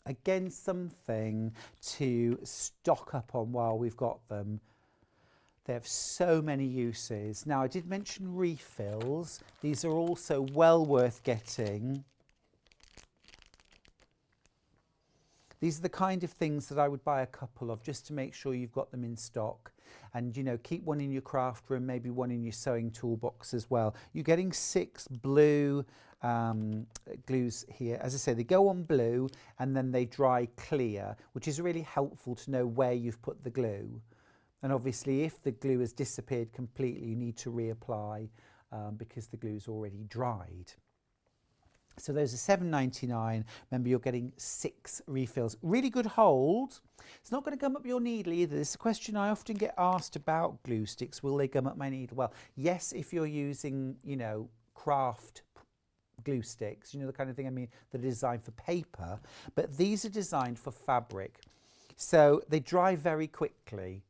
Again, something to stock up on while we've got them. They have so many uses. Now, I did mention refills. These are also well worth getting. These are the kind of things that I would buy a couple of just to make sure you've got them in stock. And, you know, keep one in your craft room, maybe one in your sewing toolbox as well. You're getting 6 blue glues here. As I say, they go on blue and then they dry clear, which is really helpful to know where you've put the glue. And obviously, if the glue has disappeared completely, you need to reapply because the glue's already dried. So those are £7.99. Remember, you're getting 6 refills. Really good hold. It's not going to gum up your needle either. This is a question I often get asked about glue sticks. Will they gum up my needle? Well, yes, if you're using, you know, craft glue sticks, you know, the kind of thing I mean, that are designed for paper, but these are designed for fabric. So they dry very quickly.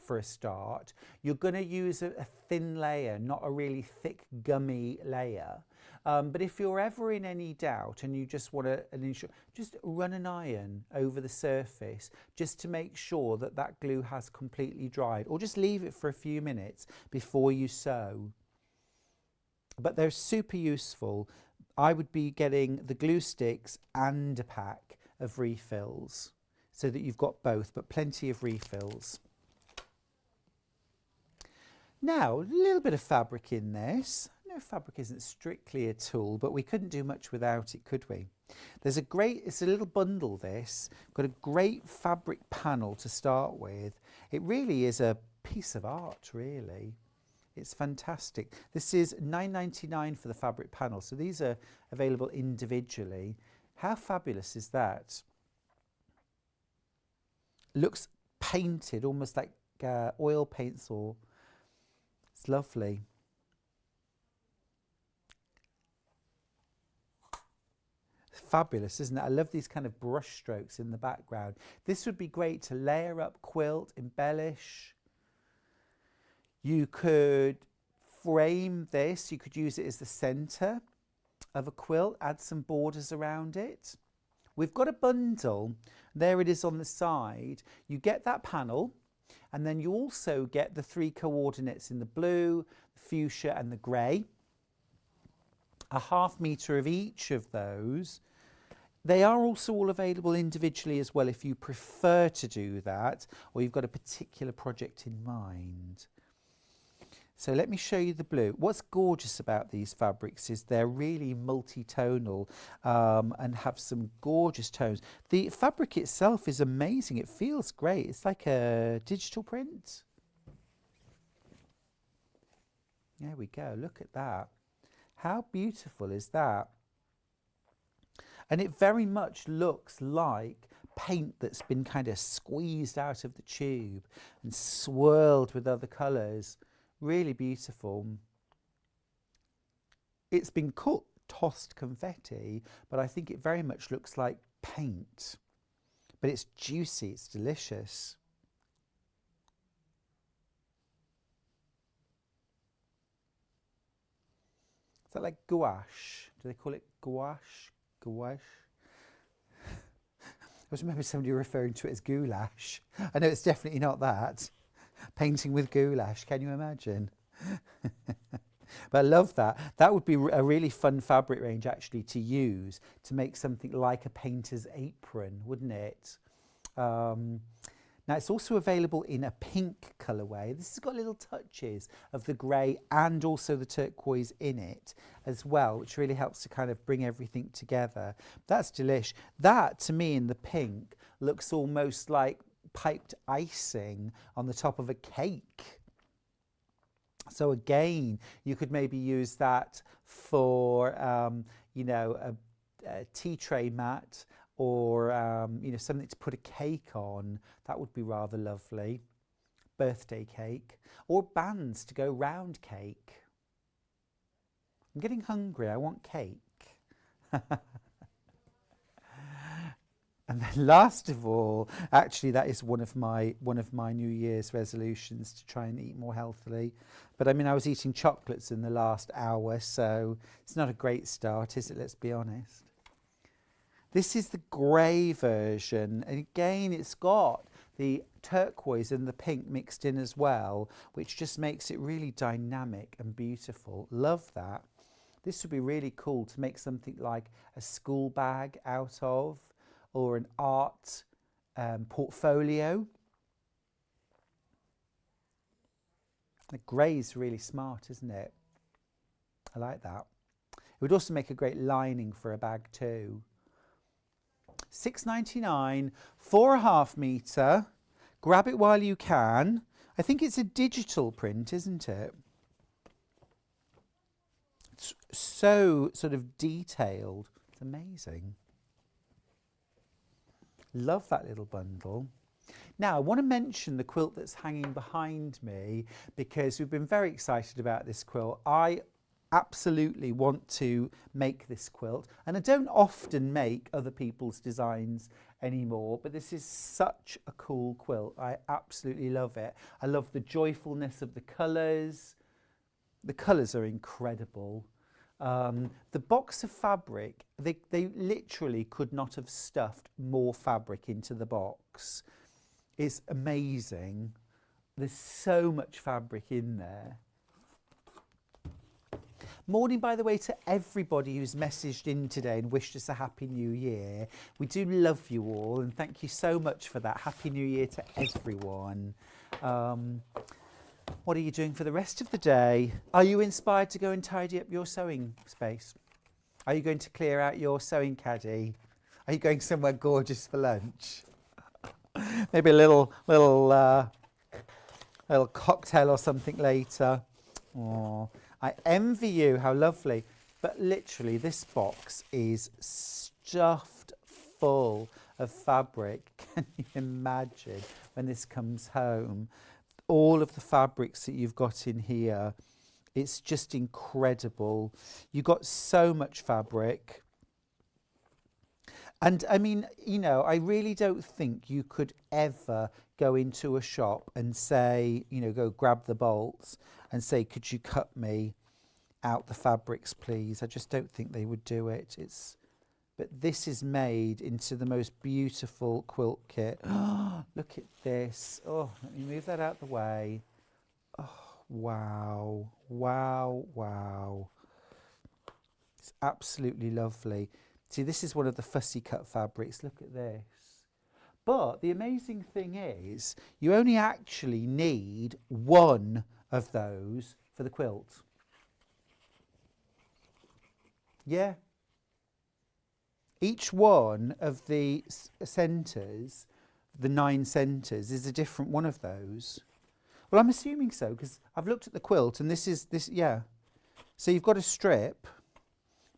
For a start, you're going to use a thin layer, not a really thick gummy layer. But if you're ever in any doubt and you just want to ensure, just run an iron over the surface just to make sure that that glue has completely dried, or just leave it for a few minutes before you sew. But they're super useful. I would be getting the glue sticks and a pack of refills so that you've got both, but plenty of refills. Now, a little bit of fabric in this. No, fabric isn't strictly a tool, but we couldn't do much without it, could we? There's it's a little bundle, this. Got a great fabric panel to start with. It really is a piece of art, really. It's fantastic. This is £9.99 for the fabric panel. So these are available individually. How fabulous is that? Looks painted, almost like oil paints, or it's lovely. Fabulous, isn't it? I love these kind of brush strokes in the background. This would be great to layer up, quilt, embellish. You could frame this, you could use it as the centre of a quilt, add some borders around it. We've got a bundle, there it is on the side. You get that panel, and then you also get the 3 coordinates in the blue, the fuchsia and the grey. A ½ metre of each of those. They are also all available individually as well if you prefer to do that, or you've got a particular project in mind. So let me show you the blue. What's gorgeous about these fabrics is they're really multi-tonal and have some gorgeous tones. The fabric itself is amazing. It feels great. It's like a digital print. There we go. Look at that. How beautiful is that? And it very much looks like paint that's been kind of squeezed out of the tube and swirled with other colours. Really beautiful. It's been tossed confetti, but I think it very much looks like paint. But it's juicy, it's delicious. Is that like gouache? Do they call it gouache? Gouache? I always remember somebody referring to it as goulash. I know it's definitely not that. Painting with goulash, can you imagine? But I love that. That would be a really fun fabric range actually to use to make something like a painter's apron, wouldn't it? Now it's also available in a pink colourway. This has got little touches of the grey and also the turquoise in it as well, which really helps to kind of bring everything together. That's delish. That, to me, in the pink, looks almost like piped icing on the top of a cake. So again, you could maybe use that for, you know, a tea tray mat, or you know, something to put a cake on. That would be rather lovely. Birthday cake, or bands to go round cake. I'm getting hungry, I want cake. And then last of all, actually that is one of my New Year's resolutions, to try and eat more healthily. But I mean, I was eating chocolates in the last hour, so it's not a great start, is it? Let's be honest. This is the grey version, and again it's got the turquoise and the pink mixed in as well, which just makes it really dynamic and beautiful. Love that. This would be really cool to make something like a school bag out of, or an art portfolio. The grey is really smart, isn't it? I like that. It would also make a great lining for a bag too. £6.99, 4½ metre. Grab it while you can. I think it's a digital print, isn't it? It's so sort of detailed. It's amazing. Love that little bundle. Now, I want to mention the quilt that's hanging behind me, because we've been very excited about this quilt. I absolutely want to make this quilt, and I don't often make other people's designs anymore, but this is such a cool quilt. I absolutely love it. I love the joyfulness of the colours. The colours are incredible. The box of fabric, they literally could not have stuffed more fabric into the box. It's amazing. There's so much fabric in there. Morning, by the way, to everybody who's messaged in today and wished us a Happy New Year. We do love you all, and thank you so much for that. Happy New Year to everyone. What are you doing for the rest of the day? Are you inspired to go and tidy up your sewing space? Are you going to clear out your sewing caddy? Are you going somewhere gorgeous for lunch? Maybe a little cocktail or something later. Oh, I envy you. How lovely. But literally, this box is stuffed full of fabric. Can you imagine when this comes home? All of the fabrics that you've got in here. It's just incredible. You got so much fabric. And I mean, you know, I really don't think you could ever go into a shop and say, you know, go grab the bolts and say, could you cut me out the fabrics, please? I just don't think they would do it. But this is made into the most beautiful quilt kit. Oh, look at this. Oh, let me move that out the way. Oh, wow, wow, wow. It's absolutely lovely. See, this is one of the fussy cut fabrics. Look at this. But the amazing thing is, you only actually need one of those for the quilt. Yeah. Each one of the centres, the 9 centres, is a different one of those. Well, I'm assuming so, because I've looked at the quilt and this, yeah. So you've got a strip,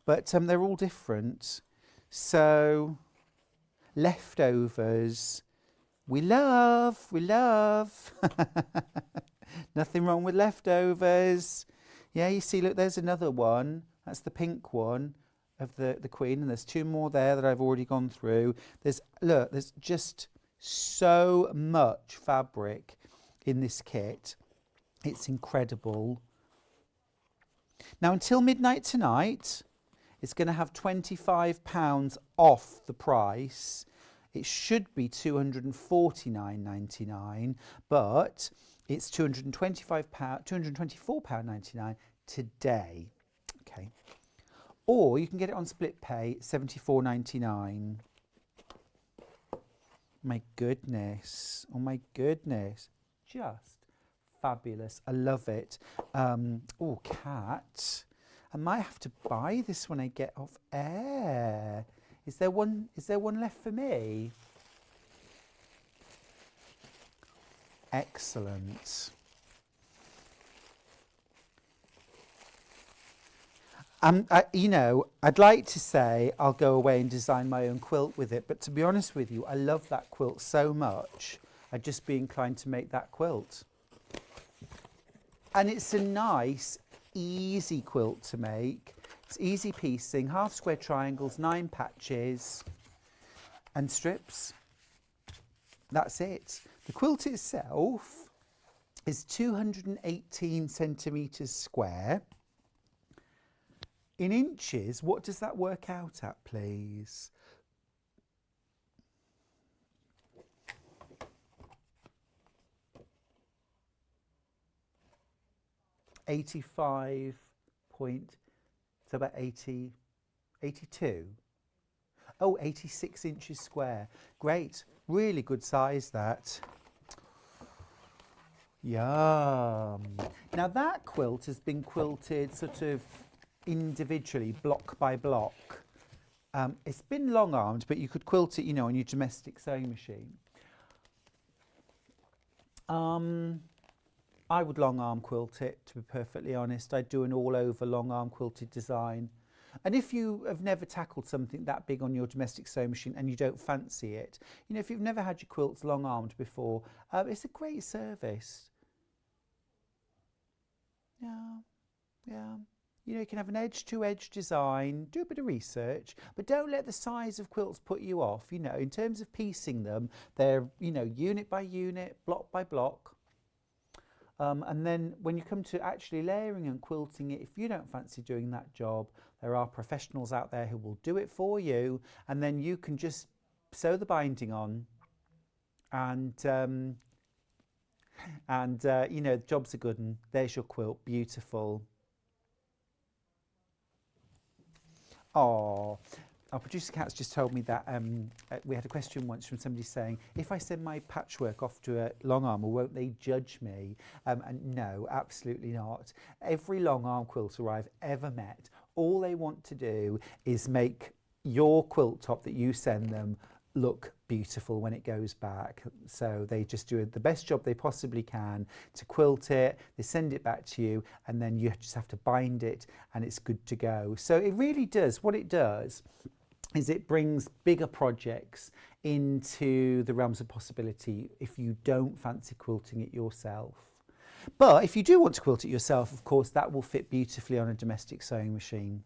but they're all different. So, leftovers, we love. Nothing wrong with leftovers. Yeah, you see, look, there's another one. That's the pink one of the Queen, and there's 2 more there that I've already gone through. Look, there's just so much fabric in this kit. It's incredible. Now, until midnight tonight, it's going to have £25 off the price. It should be £249.99, but it's £224.99 today. Okay. Or you can get it on split pay, £74.99. My goodness. Oh my goodness. Just fabulous. I love it. Oh, cat. I might have to buy this when I get off air. Is there one left for me? Excellent. You know, I'd like to say I'll go away and design my own quilt with it, but to be honest with you, I love that quilt so much, I'd just be inclined to make that quilt. And it's a nice, easy quilt to make. It's easy piecing, half square triangles, 9 patches and strips. That's it. The quilt itself is 218 centimetres square. In inches, what does that work out at, please? So about 80, 82. Oh, 86 inches square. Great, really good size that. Yum. Now that quilt has been quilted sort of individually, block by block. It's been long armed, but you could quilt it, you know, on your domestic sewing machine. I would long arm quilt it, to be perfectly honest. I'd do an all over long arm quilted design. And if you have never tackled something that big on your domestic sewing machine and you don't fancy it, you know, if you've never had your quilts long armed before, it's a great service. Yeah. You know, you can have an edge-to-edge design, do a bit of research, but don't let the size of quilts put you off. You know, in terms of piecing them, they're, you know, unit by unit, block by block. And then when you come to actually layering and quilting it, if you don't fancy doing that job, there are professionals out there who will do it for you, and then you can just sew the binding on and you know, the job's a good one. There's your quilt, beautiful. Oh, our producer Kat's just told me that we had a question once from somebody saying, if I send my patchwork off to a long arm, won't they judge me? And no, absolutely not. Every long arm quilter I've ever met, all they want to do is make your quilt top that you send them look beautiful when it goes back. So they just do the best job they possibly can to quilt it, they send it back to you, and then you just have to bind it and it's good to go. So it really does, what it does is it brings bigger projects into the realms of possibility if you don't fancy quilting it yourself. But if you do want to quilt it yourself, of course, that will fit beautifully on a domestic sewing machine.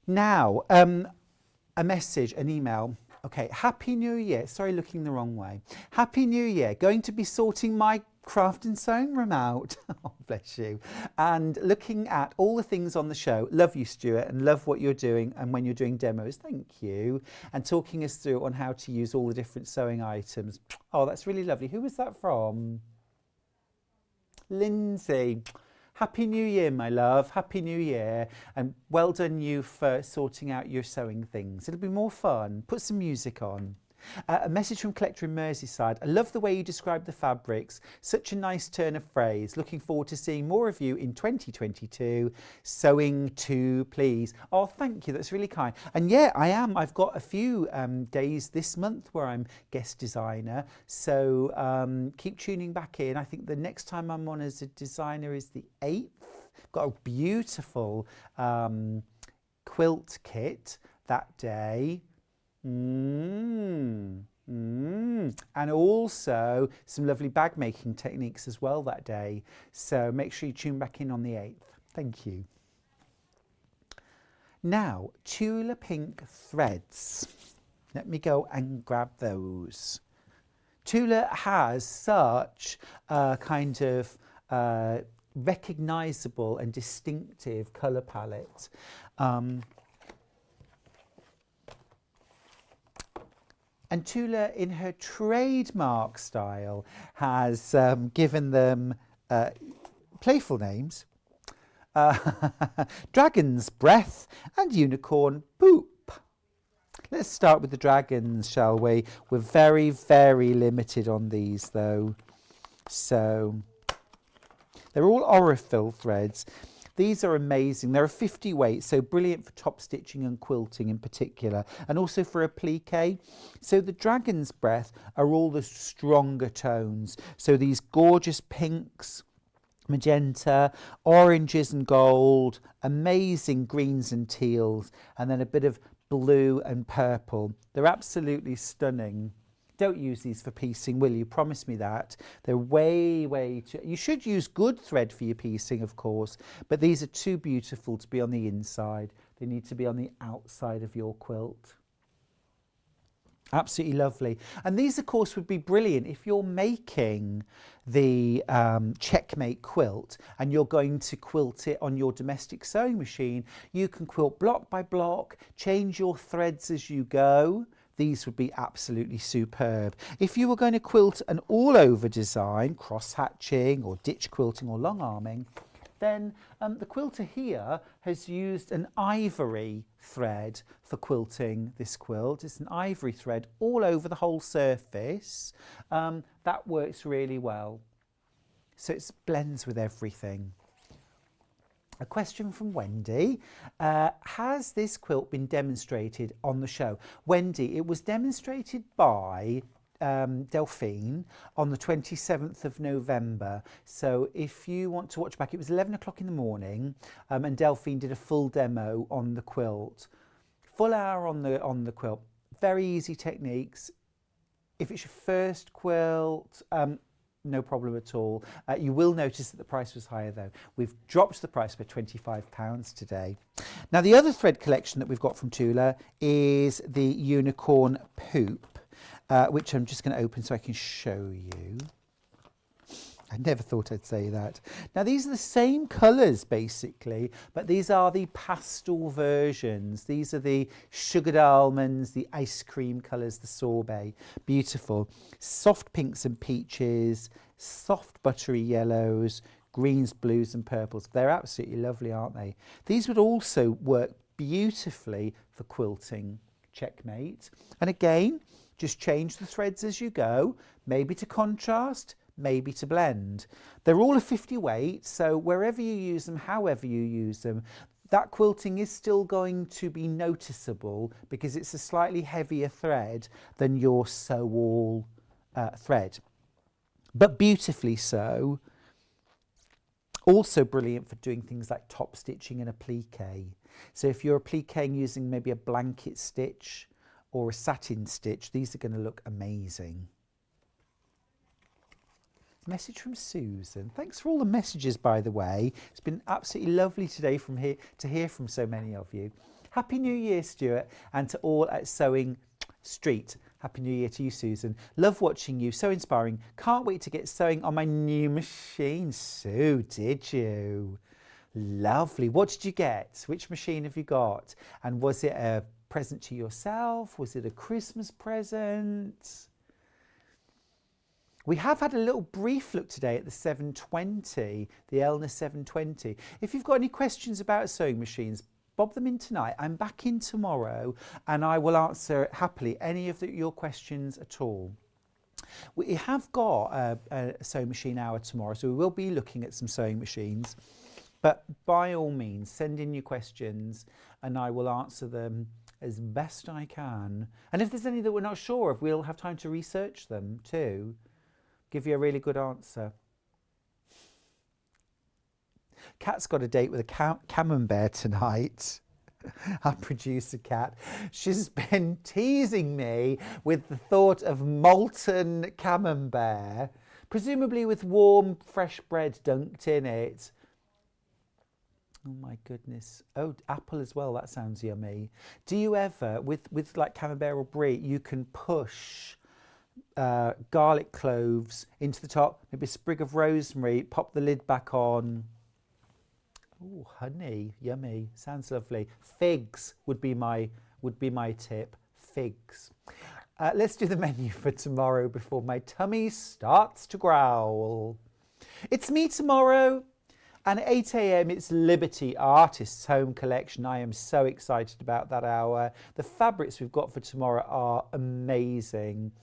Now, a message, an email. Okay, Happy New Year. Sorry, looking the wrong way. Happy New Year. Going to be sorting my craft and sewing room out. Oh, bless you. And looking at all the things on the show. Love you, Stuart, and love what you're doing and when you're doing demos. Thank you. And talking us through on how to use all the different sewing items. Oh, that's really lovely. Who was that from? Lindsay. Happy New Year, my love. Happy New Year. And well done you for sorting out your sewing things. It'll be more fun. Put some music on. A message from Collector in Merseyside. I love the way you describe the fabrics. Such a nice turn of phrase. Looking forward to seeing more of you in 2022. Sewing to please. Oh, thank you. That's really kind. And yeah, I am. I've got a few days this month where I'm guest designer. So keep tuning back in. I think the next time I'm on as a designer is the 8th. Got a beautiful quilt kit that day. And also some lovely bag making techniques as well that day. So make sure you tune back in on the 8th. Thank you. Now, Tula Pink threads. Let me go and grab those. Tula has such a kind of recognisable and distinctive colour palette. And Tula, in her trademark style, has given them playful names. Dragon's Breath and Unicorn Poop. Let's start with the dragons, shall we? We're very, very limited on these, though. So they're all Aurifil threads. These are amazing. They're a 50 weight, so brilliant for top stitching and quilting in particular, and also for applique. So the Dragon's Breath are all the stronger tones. So these gorgeous pinks, magenta, oranges and gold, amazing greens and teals, and then a bit of blue and purple. They're absolutely stunning. Don't use these for piecing, will you? Promise me that. They're way too... You should use good thread for your piecing, of course, but these are too beautiful to be on the inside. They need to be on the outside of your quilt. Absolutely lovely. And these, of course, would be brilliant if you're making the checkmate quilt and you're going to quilt it on your domestic sewing machine. You can quilt block by block, change your threads as you go. These would be absolutely superb. If you were going to quilt an all-over design, cross-hatching or ditch quilting or long arming, then the quilter here has used an ivory thread for quilting this quilt. It's an ivory thread all over the whole surface. That works really well. So it blends with everything. A question from Wendy. Has this quilt been demonstrated on the show? Wendy, it was demonstrated by Delphine on the 27th of November. So if you want to watch back, it was 11 o'clock in the morning and Delphine did a full demo on the quilt. Full hour on the quilt. Very easy techniques. If it's your first quilt, no problem at all. You will notice that the price was higher though. We've dropped the price by £25 today. Now the other thread collection that we've got from Tula is the Unicorn Poop, which I'm just going to open so I can show you. I never thought I'd say that. Now these are the same colours basically, but these are the pastel versions. These are the sugared almonds, the ice cream colours, the sorbet. Beautiful. Soft pinks and peaches, soft buttery yellows, greens, blues and purples. They're absolutely lovely, aren't they? These would also work beautifully for quilting checkmate. And again, just change the threads as you go, maybe to contrast, maybe to blend. They're all a 50 weight, so wherever you use them, however you use them, that quilting is still going to be noticeable because it's a slightly heavier thread than your sew-all thread, but beautifully so. Also brilliant for doing things like top stitching and applique. So if you're appliquing using maybe a blanket stitch or a satin stitch, these are going to look amazing. Message from Susan. Thanks for all the messages, by the way. It's been absolutely lovely today to hear from so many of you. Happy New Year, Stuart, and to all at Sewing Street. Happy New Year to you, Susan. Love watching you, so inspiring. Can't wait to get sewing on my new machine. So did you? Lovely. What did you get? Which machine have you got? And was it a present to yourself? Was it a Christmas present? We have had a little brief look today at the 720, the Elna 720. If you've got any questions about sewing machines, bob them in tonight. I'm back in tomorrow and I will answer happily any of your questions at all. We have got a sewing machine hour tomorrow, so we will be looking at some sewing machines. But by all means, send in your questions and I will answer them as best I can. And if there's any that we're not sure of, we'll have time to research them too. Give you a really good answer. Kat's got a date with a camembert tonight. Our producer Kat. She's been teasing me with the thought of molten camembert, presumably with warm fresh bread dunked in it. Oh my goodness. Oh, apple as well, that sounds yummy. Do you ever, with like camembert or brie, you can push garlic cloves into the top, maybe a sprig of rosemary, pop the lid back on. Oh, honey, yummy, sounds lovely. Figs would be my tip. Figs. Let's do the menu for tomorrow before my tummy starts to growl. It's me tomorrow, and at 8 a.m. it's Liberty Artists Home Collection. I am so excited about that hour. The fabrics we've got for tomorrow are amazing.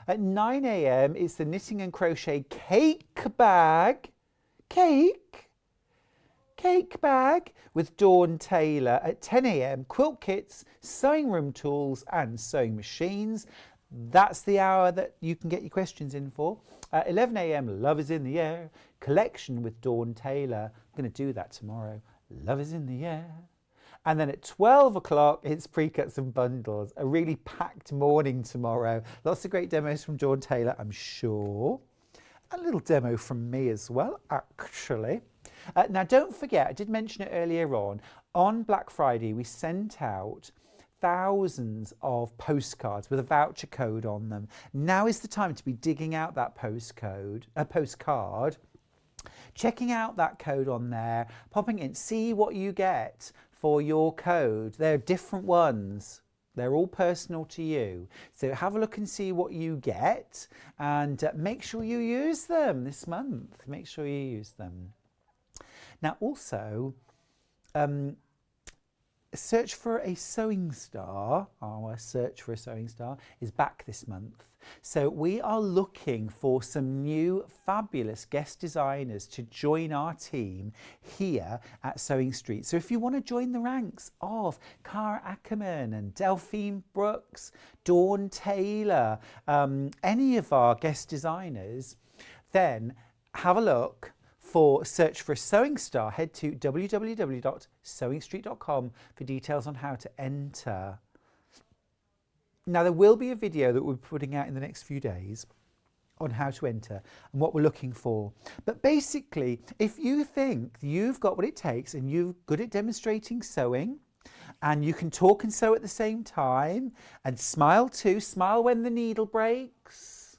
At 9 a.m. it's the Knitting and Crochet Cake Bag. Cake Bag with Dawn Taylor. At 10 a.m. quilt kits, sewing room tools and sewing machines. That's the hour that you can get your questions in for. At 11 a.m. Love is in the Air collection with Dawn Taylor. I'm going to do that tomorrow. Love is in the air. And then at 12 o'clock, it's pre-cuts and bundles. A really packed morning tomorrow. Lots of great demos from Dawn Taylor, I'm sure. A little demo from me as well, actually. Now, don't forget, I did mention it earlier on Black Friday, we sent out thousands of postcards with a voucher code on them. Now is the time to be digging out that postcard, checking out that code on there, popping in, see what you get for your code. They're different ones. They're all personal to you. So have a look and see what you get and make sure you use them this month. Make sure you use them. Now also, Search for a Sewing Star, our Search for a Sewing Star, is back this month. So we are looking for some new fabulous guest designers to join our team here at Sewing Street. So if you want to join the ranks of Cara Ackerman and Delphine Brooks, Dawn Taylor, any of our guest designers, then have a look. For Search for a Sewing Star, head to www.sewingstreet.com for details on how to enter. Now, there will be a video that we'll be putting out in the next few days on how to enter and what we're looking for. But basically, if you think you've got what it takes and you're good at demonstrating sewing and you can talk and sew at the same time and smile too, smile when the needle breaks,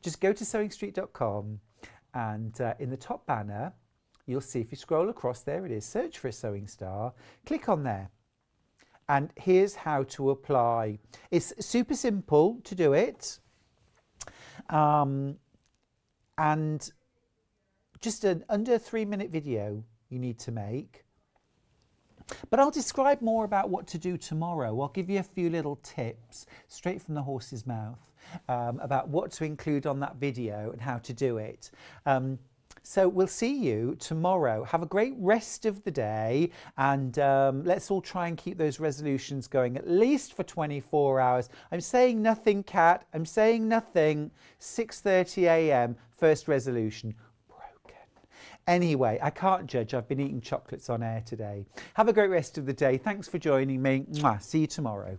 just go to sewingstreet.com. And in the top banner, you'll see, if you scroll across, there it is, Search for a Sewing Star. Click on there. And here's how to apply. It's super simple to do it. And just an under 3-minute video you need to make. But I'll describe more about what to do tomorrow. I'll give you a few little tips straight from the horse's mouth about what to include on that video and how to do it. So we'll see you tomorrow. Have a great rest of the day, and let's all try and keep those resolutions going at least for 24 hours. I'm saying nothing, Kat. I'm saying nothing. 6:30 a.m. First resolution. Anyway, I can't judge. I've been eating chocolates on air today. Have a great rest of the day. Thanks for joining me. Mwah. See you tomorrow.